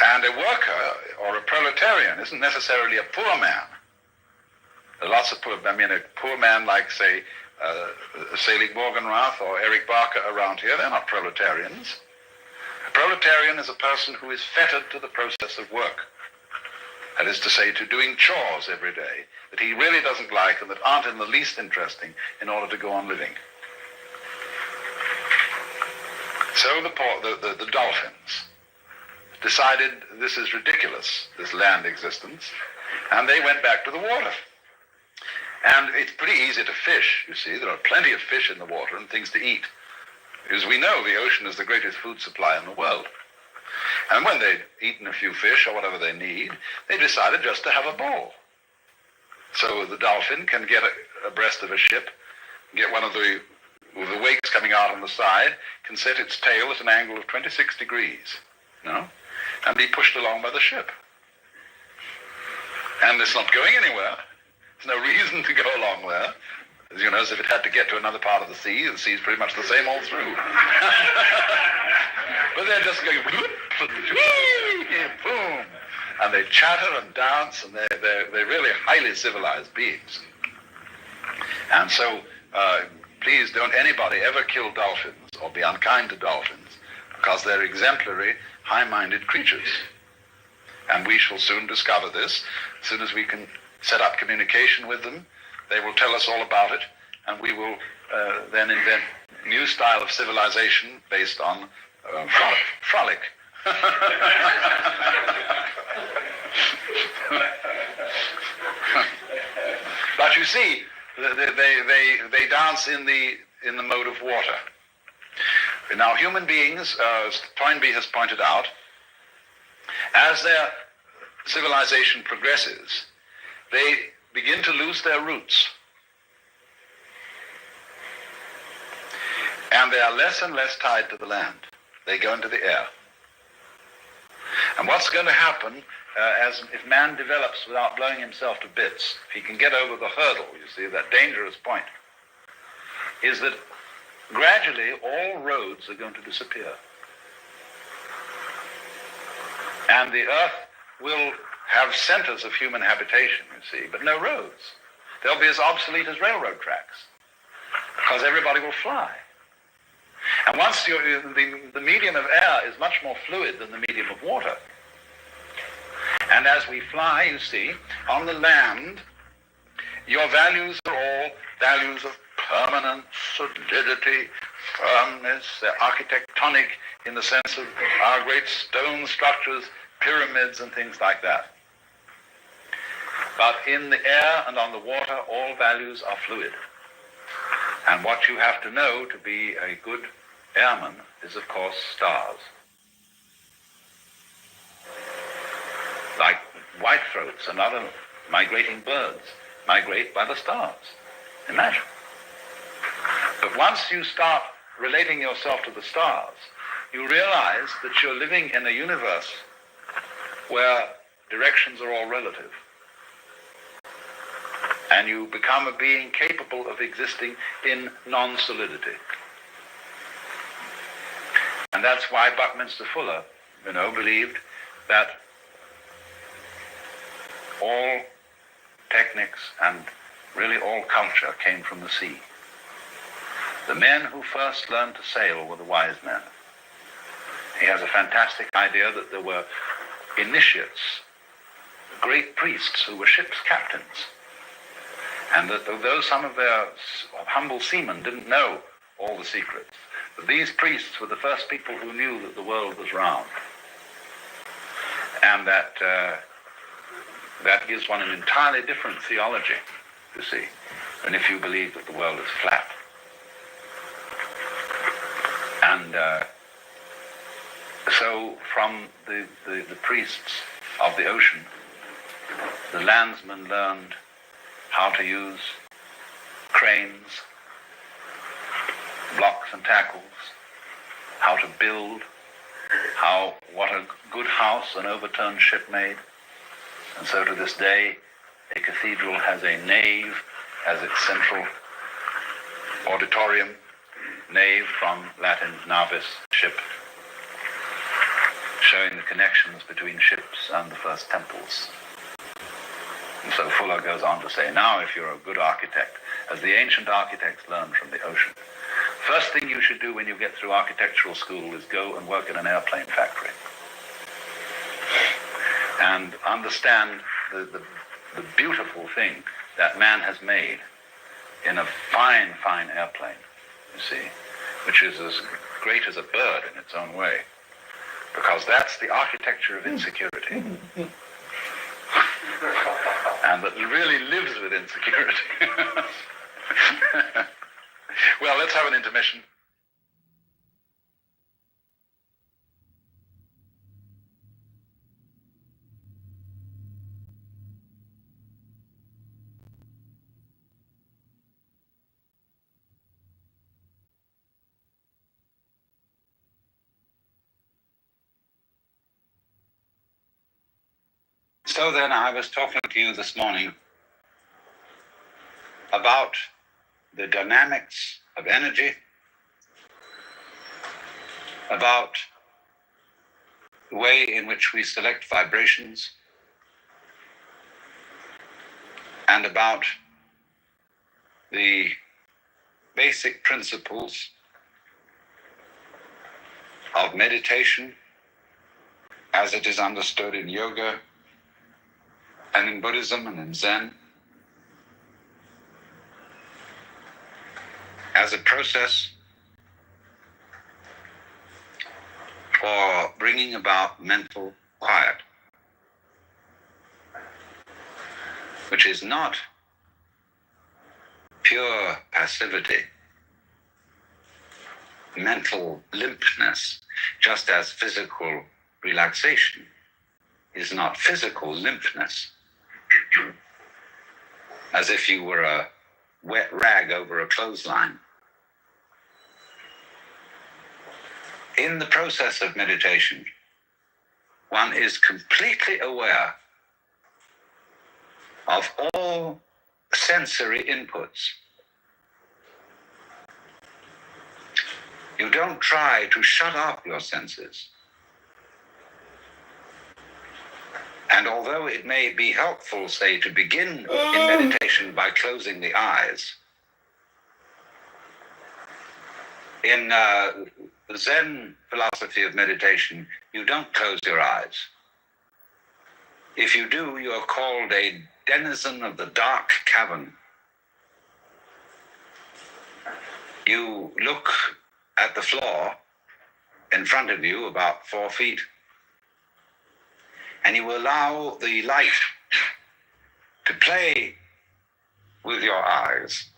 And a worker or a proletarian isn't necessarily a poor man. There are lots of poor, a poor man like, say, Selig Morgenrath or Eric Barker around here, they're not proletarians. A proletarian is a person who is fettered to the process of work. That is to say, to doing chores every day that he really doesn't like and that aren't in the least interesting in order to go on living. So the dolphins decided this is ridiculous, this land existence, and they went back to the water. And it's pretty easy to fish, you see. There are plenty of fish in the water and things to eat. As we know, the ocean is the greatest food supply in the world. And when they'd eaten a few fish or whatever they need, they decided just to have a ball. So the dolphin can get abreast of a ship, get one of the wakes coming out on the side, can set its tail at an angle of 26 degrees, and be pushed along by the ship. And it's not going anywhere. There's no reason to go along there. As if it had to get to another part of the sea's pretty much the same all through. But they're just going, boom, and they chatter and dance, and they're really highly civilized beings. And so, please don't anybody ever kill dolphins or be unkind to dolphins, because they're exemplary, high-minded creatures. And we shall soon discover this. As soon as we can set up communication with them, they will tell us all about it, and we will then invent a new style of civilization based on frolic. But you see, they dance in the mode of water. Now, human beings, as Toynbee has pointed out, as their civilization progresses, they begin to lose their roots. And they are less and less tied to the land. They go into the air. And what's going to happen if man develops without blowing himself to bits, if he can get over the hurdle, you see, that dangerous point, is that gradually all roads are going to disappear. And the earth will have centers of human habitation, you see, but no roads. They'll be as obsolete as railroad tracks, because everybody will fly. And once the medium of air is much more fluid than the medium of water. And as we fly, you see, on the land, your values are all values of permanence, solidity, firmness. They're architectonic in the sense of our great stone structures, pyramids and things like that. But in the air and on the water, all values are fluid. And what you have to know to be a good airman is, of course, stars. Like whitethroats and other migrating birds migrate by the stars. Imagine. But once you start relating yourself to the stars, you realize that you're living in a universe where directions are all relative. And you become a being capable of existing in non-solidity. And that's why Buckminster Fuller, believed that all techniques and really all culture came from the sea. The men who first learned to sail were the wise men. He has a fantastic idea that there were initiates, great priests who were ship's captains, and that though some of their humble seamen didn't know all the secrets, but these priests were the first people who knew that the world was round. And that gives one an entirely different theology, you see, than if you believe that the world is flat. And so from the priests of the ocean, the landsmen learned how to use cranes, blocks and tackles, how to build, what a good house an overturned ship made. And so to this day, a cathedral has a nave as its central auditorium, nave from Latin navis, ship, showing the connections between ships and the first temples. And so Fuller goes on to say, now if you're a good architect, as the ancient architects learned from the ocean, first thing you should do when you get through architectural school is go and work in an airplane factory. And understand the beautiful thing that man has made in a fine, fine airplane, you see, which is as great as a bird in its own way. Because that's the architecture of insecurity. And that really lives with insecurity. Well, let's have an intermission. So then I was talking to you this morning about the dynamics of energy, about the way in which we select vibrations, and about the basic principles of meditation as it is understood in yoga and in Buddhism and in Zen, as a process for bringing about mental quiet, which is not pure passivity, mental limpness, just as physical relaxation is not physical limpness, as if you were a wet rag over a clothesline. In the process of meditation, one is completely aware of all sensory inputs. You don't try to shut off your senses. And although it may be helpful, say, to begin in meditation by closing the eyes, in the Zen philosophy of meditation, you don't close your eyes. If you do, you are called a denizen of the dark cavern. You look at the floor in front of you, about 4 feet, and you allow the light to play with your eyes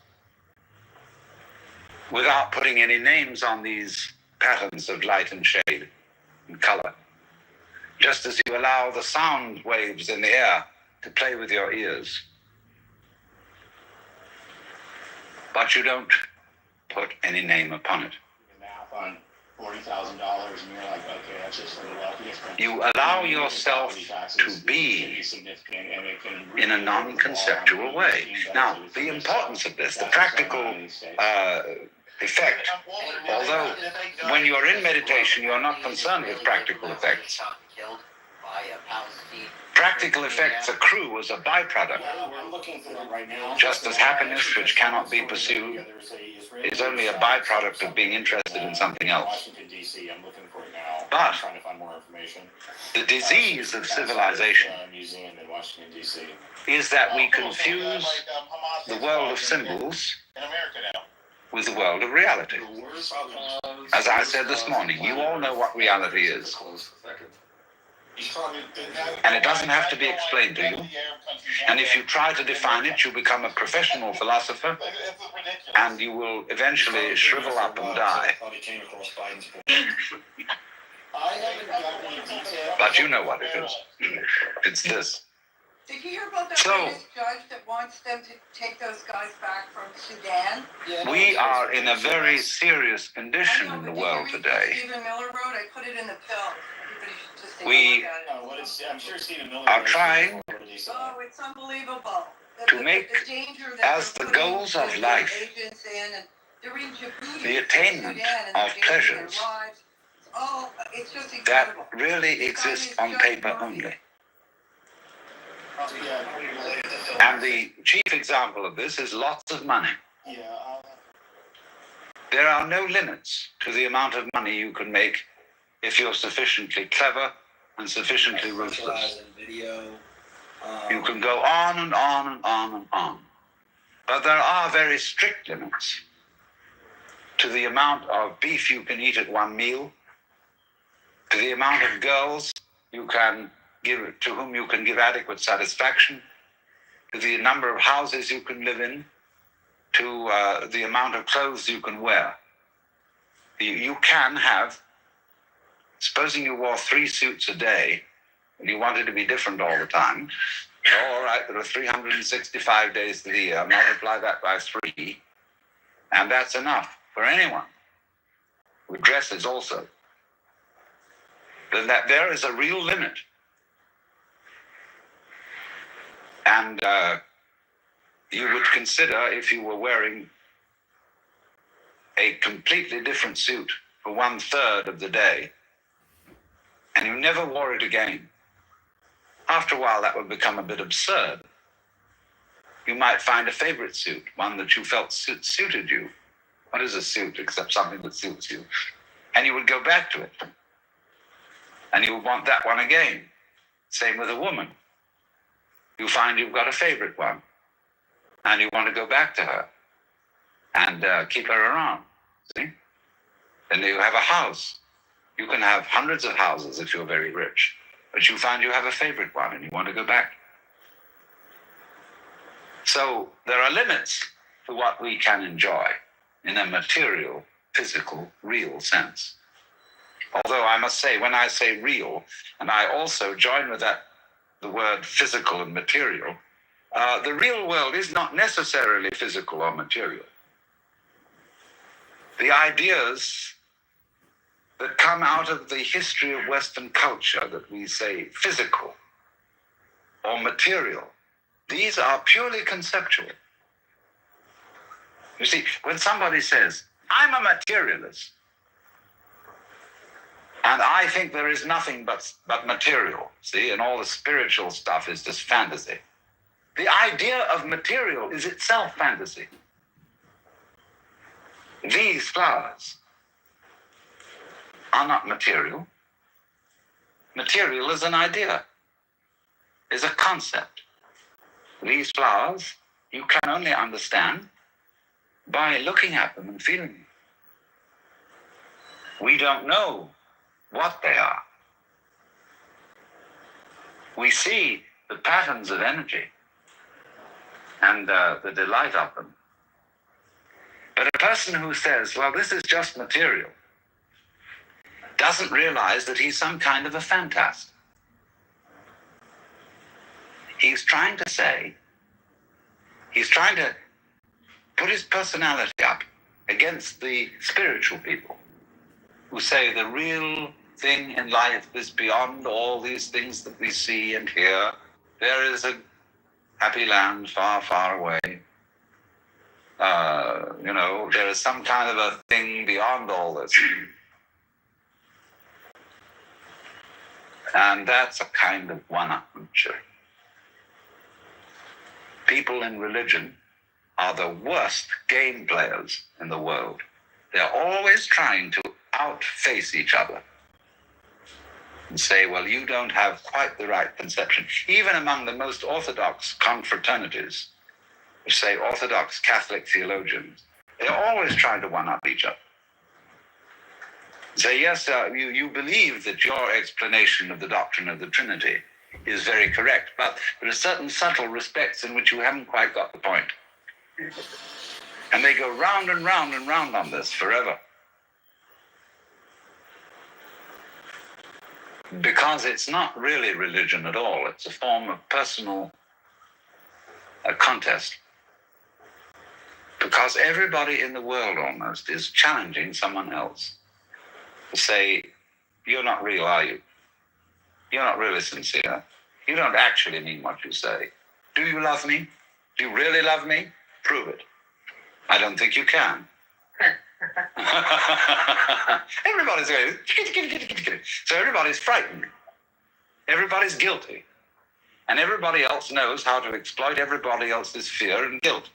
without putting any names on these patterns of light and shade and color. Just as you allow the sound waves in the air to play with your ears. But you don't put any name upon it. Math on $40,000 and you're like, okay, that's just for the wealthiest. You allow yourself to be in a non-conceptual way. Now, the importance of this, the practical effect, although when you're in meditation, you're not concerned with practical effects. Practical effects accrue as a byproduct. Just as happiness, which cannot be pursued, is only a byproduct of being interested in something else. But the disease of civilization is that we confuse the world of symbols with the world of reality. As I said this morning, you all know what reality is. And it doesn't have to be explained to you. And if you try to define it, you become a professional philosopher, and you will eventually shrivel up and die. But you know what it is. It's this. Did you hear about that latest judge that wants them to take those guys back from Sudan? We are in a very serious condition in the world today. Stephen Miller wrote, I put it in the pill. We are trying to make, as the goals of life, the attainment of pleasures that really exist on paper only. And the chief example of this is lots of money. There are no limits to the amount of money you can make if you're sufficiently clever and sufficiently ruthless. You can go on and on and on and on. But there are very strict limits to the amount of beef you can eat at one meal, to the amount of girls you can give, to whom you can give adequate satisfaction, to the number of houses you can live in, to the amount of clothes you can wear. You can have, supposing you wore 3 suits a day, and you wanted to be different all the time, all right, there are 365 days of the year, multiply that by 3, and that's enough for anyone, with dresses also. Then that there is a real limit. And you would consider, if you were wearing a completely different suit for 1/3 of the day, and you never wore it again, after a while that would become a bit absurd. You might find a favorite suit, one that you felt suited you. What is a suit except something that suits you? And you would go back to it. And you would want that one again. Same with a woman. You find you've got a favorite one, and you want to go back to her and keep her around. See? And you have a house. You can have hundreds of houses if you're very rich, but you find you have a favorite one and you want to go back. So there are limits to what we can enjoy in a material, physical, real sense. Although I must say, when I say real, and I also join with that the word physical and material, the real world is not necessarily physical or material. The ideas that come out of the history of Western culture that we say physical or material, these are purely conceptual. You see, when somebody says, I'm a materialist, and I think there is nothing but material, see, and all the spiritual stuff is just fantasy. The idea of material is itself fantasy. These flowers are not material. Material is an idea, is a concept. These flowers you can only understand by looking at them and feeling them. We don't know what they are. We see the patterns of energy and the delight of them. But a person who says, well, this is just material, doesn't realize that he's some kind of a fantast. He's trying to put his personality up against the spiritual people who say the real thing in life is beyond all these things that we see and hear. There is a happy land far, far away. There is some kind of a thing beyond all this. And that's a kind of one-upmanship. People in religion are the worst game players in the world. They're always trying to outface each other and say, well, you don't have quite the right conception. Even among the most orthodox confraternities, which say Orthodox Catholic theologians, they're always trying to one-up each other. Say, yes, you believe that your explanation of the doctrine of the Trinity is very correct, but there are certain subtle respects in which you haven't quite got the point. And they go round and round and round on this forever. Because it's not really religion at all. It's a form of personal contest. Because everybody in the world almost is challenging someone else to say, you're not real, are you? You're not really sincere. You don't actually mean what you say. Do you love me? Do you really love me? Prove it. I don't think you can. Everybody's going, so everybody's frightened. Everybody's guilty. And everybody else knows how to exploit everybody else's fear and guilt.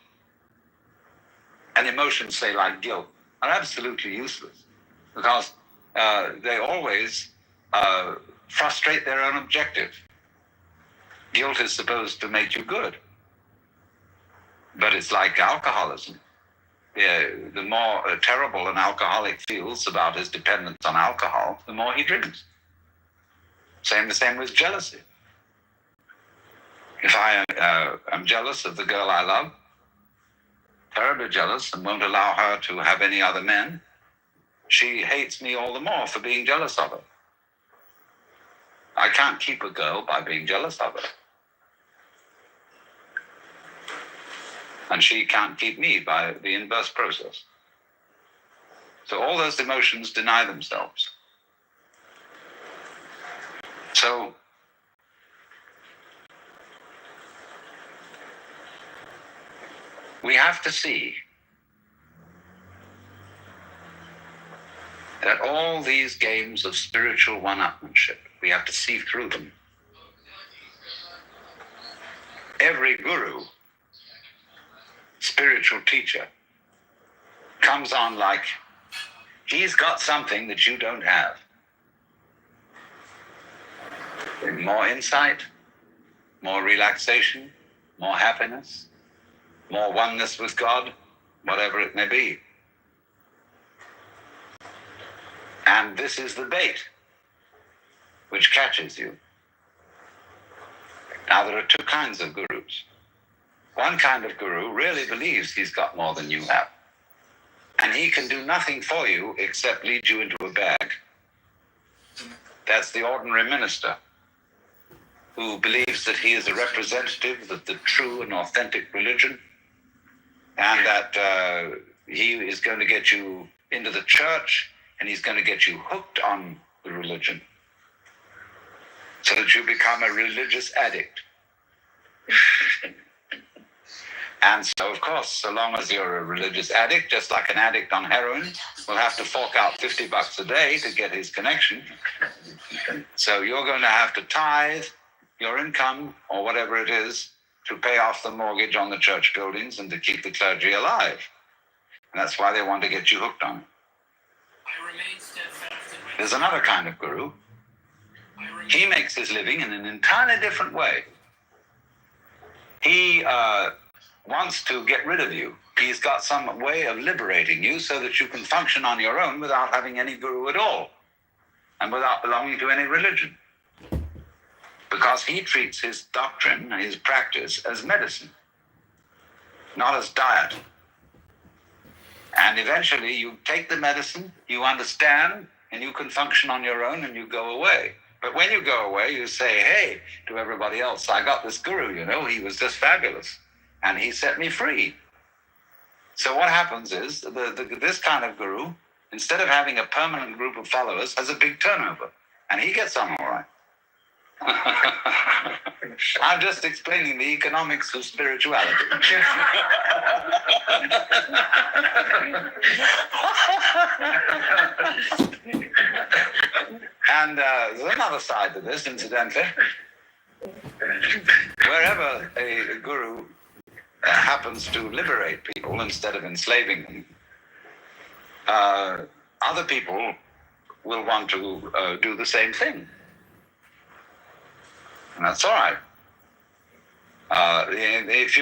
And emotions, say, like guilt, are absolutely useless because they always frustrate their own objective. Guilt is supposed to make you good. But it's like alcoholism. The more terrible an alcoholic feels about his dependence on alcohol, the more he drinks. The same with jealousy. If I am jealous of the girl I love, terribly jealous, and won't allow her to have any other men, she hates me all the more for being jealous of her. I can't keep a girl by being jealous of her. And she can't keep me by the inverse process. So all those emotions deny themselves. So we have to see that all these games of spiritual one-upmanship, we have to see through them. Every guru, spiritual teacher, comes on like he's got something that you don't have. More insight, more relaxation, more happiness, more oneness with God, whatever it may be. And this is the bait which catches you. Now, there are two kinds of gurus. One kind of guru really believes he's got more than you have. And he can do nothing for you except lead you into a bag. That's the ordinary minister who believes that he is a representative of the true and authentic religion, and that he is going to get you into the church, and he's going to get you hooked on the religion so that you become a religious addict. And so, of course, so long as you're a religious addict, just like an addict on heroin, will have to fork out $50 a day to get his connection. So you're going to have to tithe your income, or whatever it is, to pay off the mortgage on the church buildings and to keep the clergy alive. And that's why they want to get you hooked on it. There's another kind of guru. He makes his living in an entirely different way. He wants to get rid of you. He's got some way of liberating you so that you can function on your own without having any guru at all and without belonging to any religion. Because he treats his doctrine, his practice, as medicine, not as diet. And eventually you take the medicine, you understand, and you can function on your own and you go away. But when you go away, you say, hey, to everybody else, I got this guru, he was just fabulous. And he set me free. So what happens is, this kind of guru, instead of having a permanent group of followers, has a big turnover. And he gets on all right. I'm just explaining the economics of spirituality. And there's another side to this, incidentally. Wherever a guru happens to liberate people instead of enslaving them, other people will want to do the same thing. And that's all right. If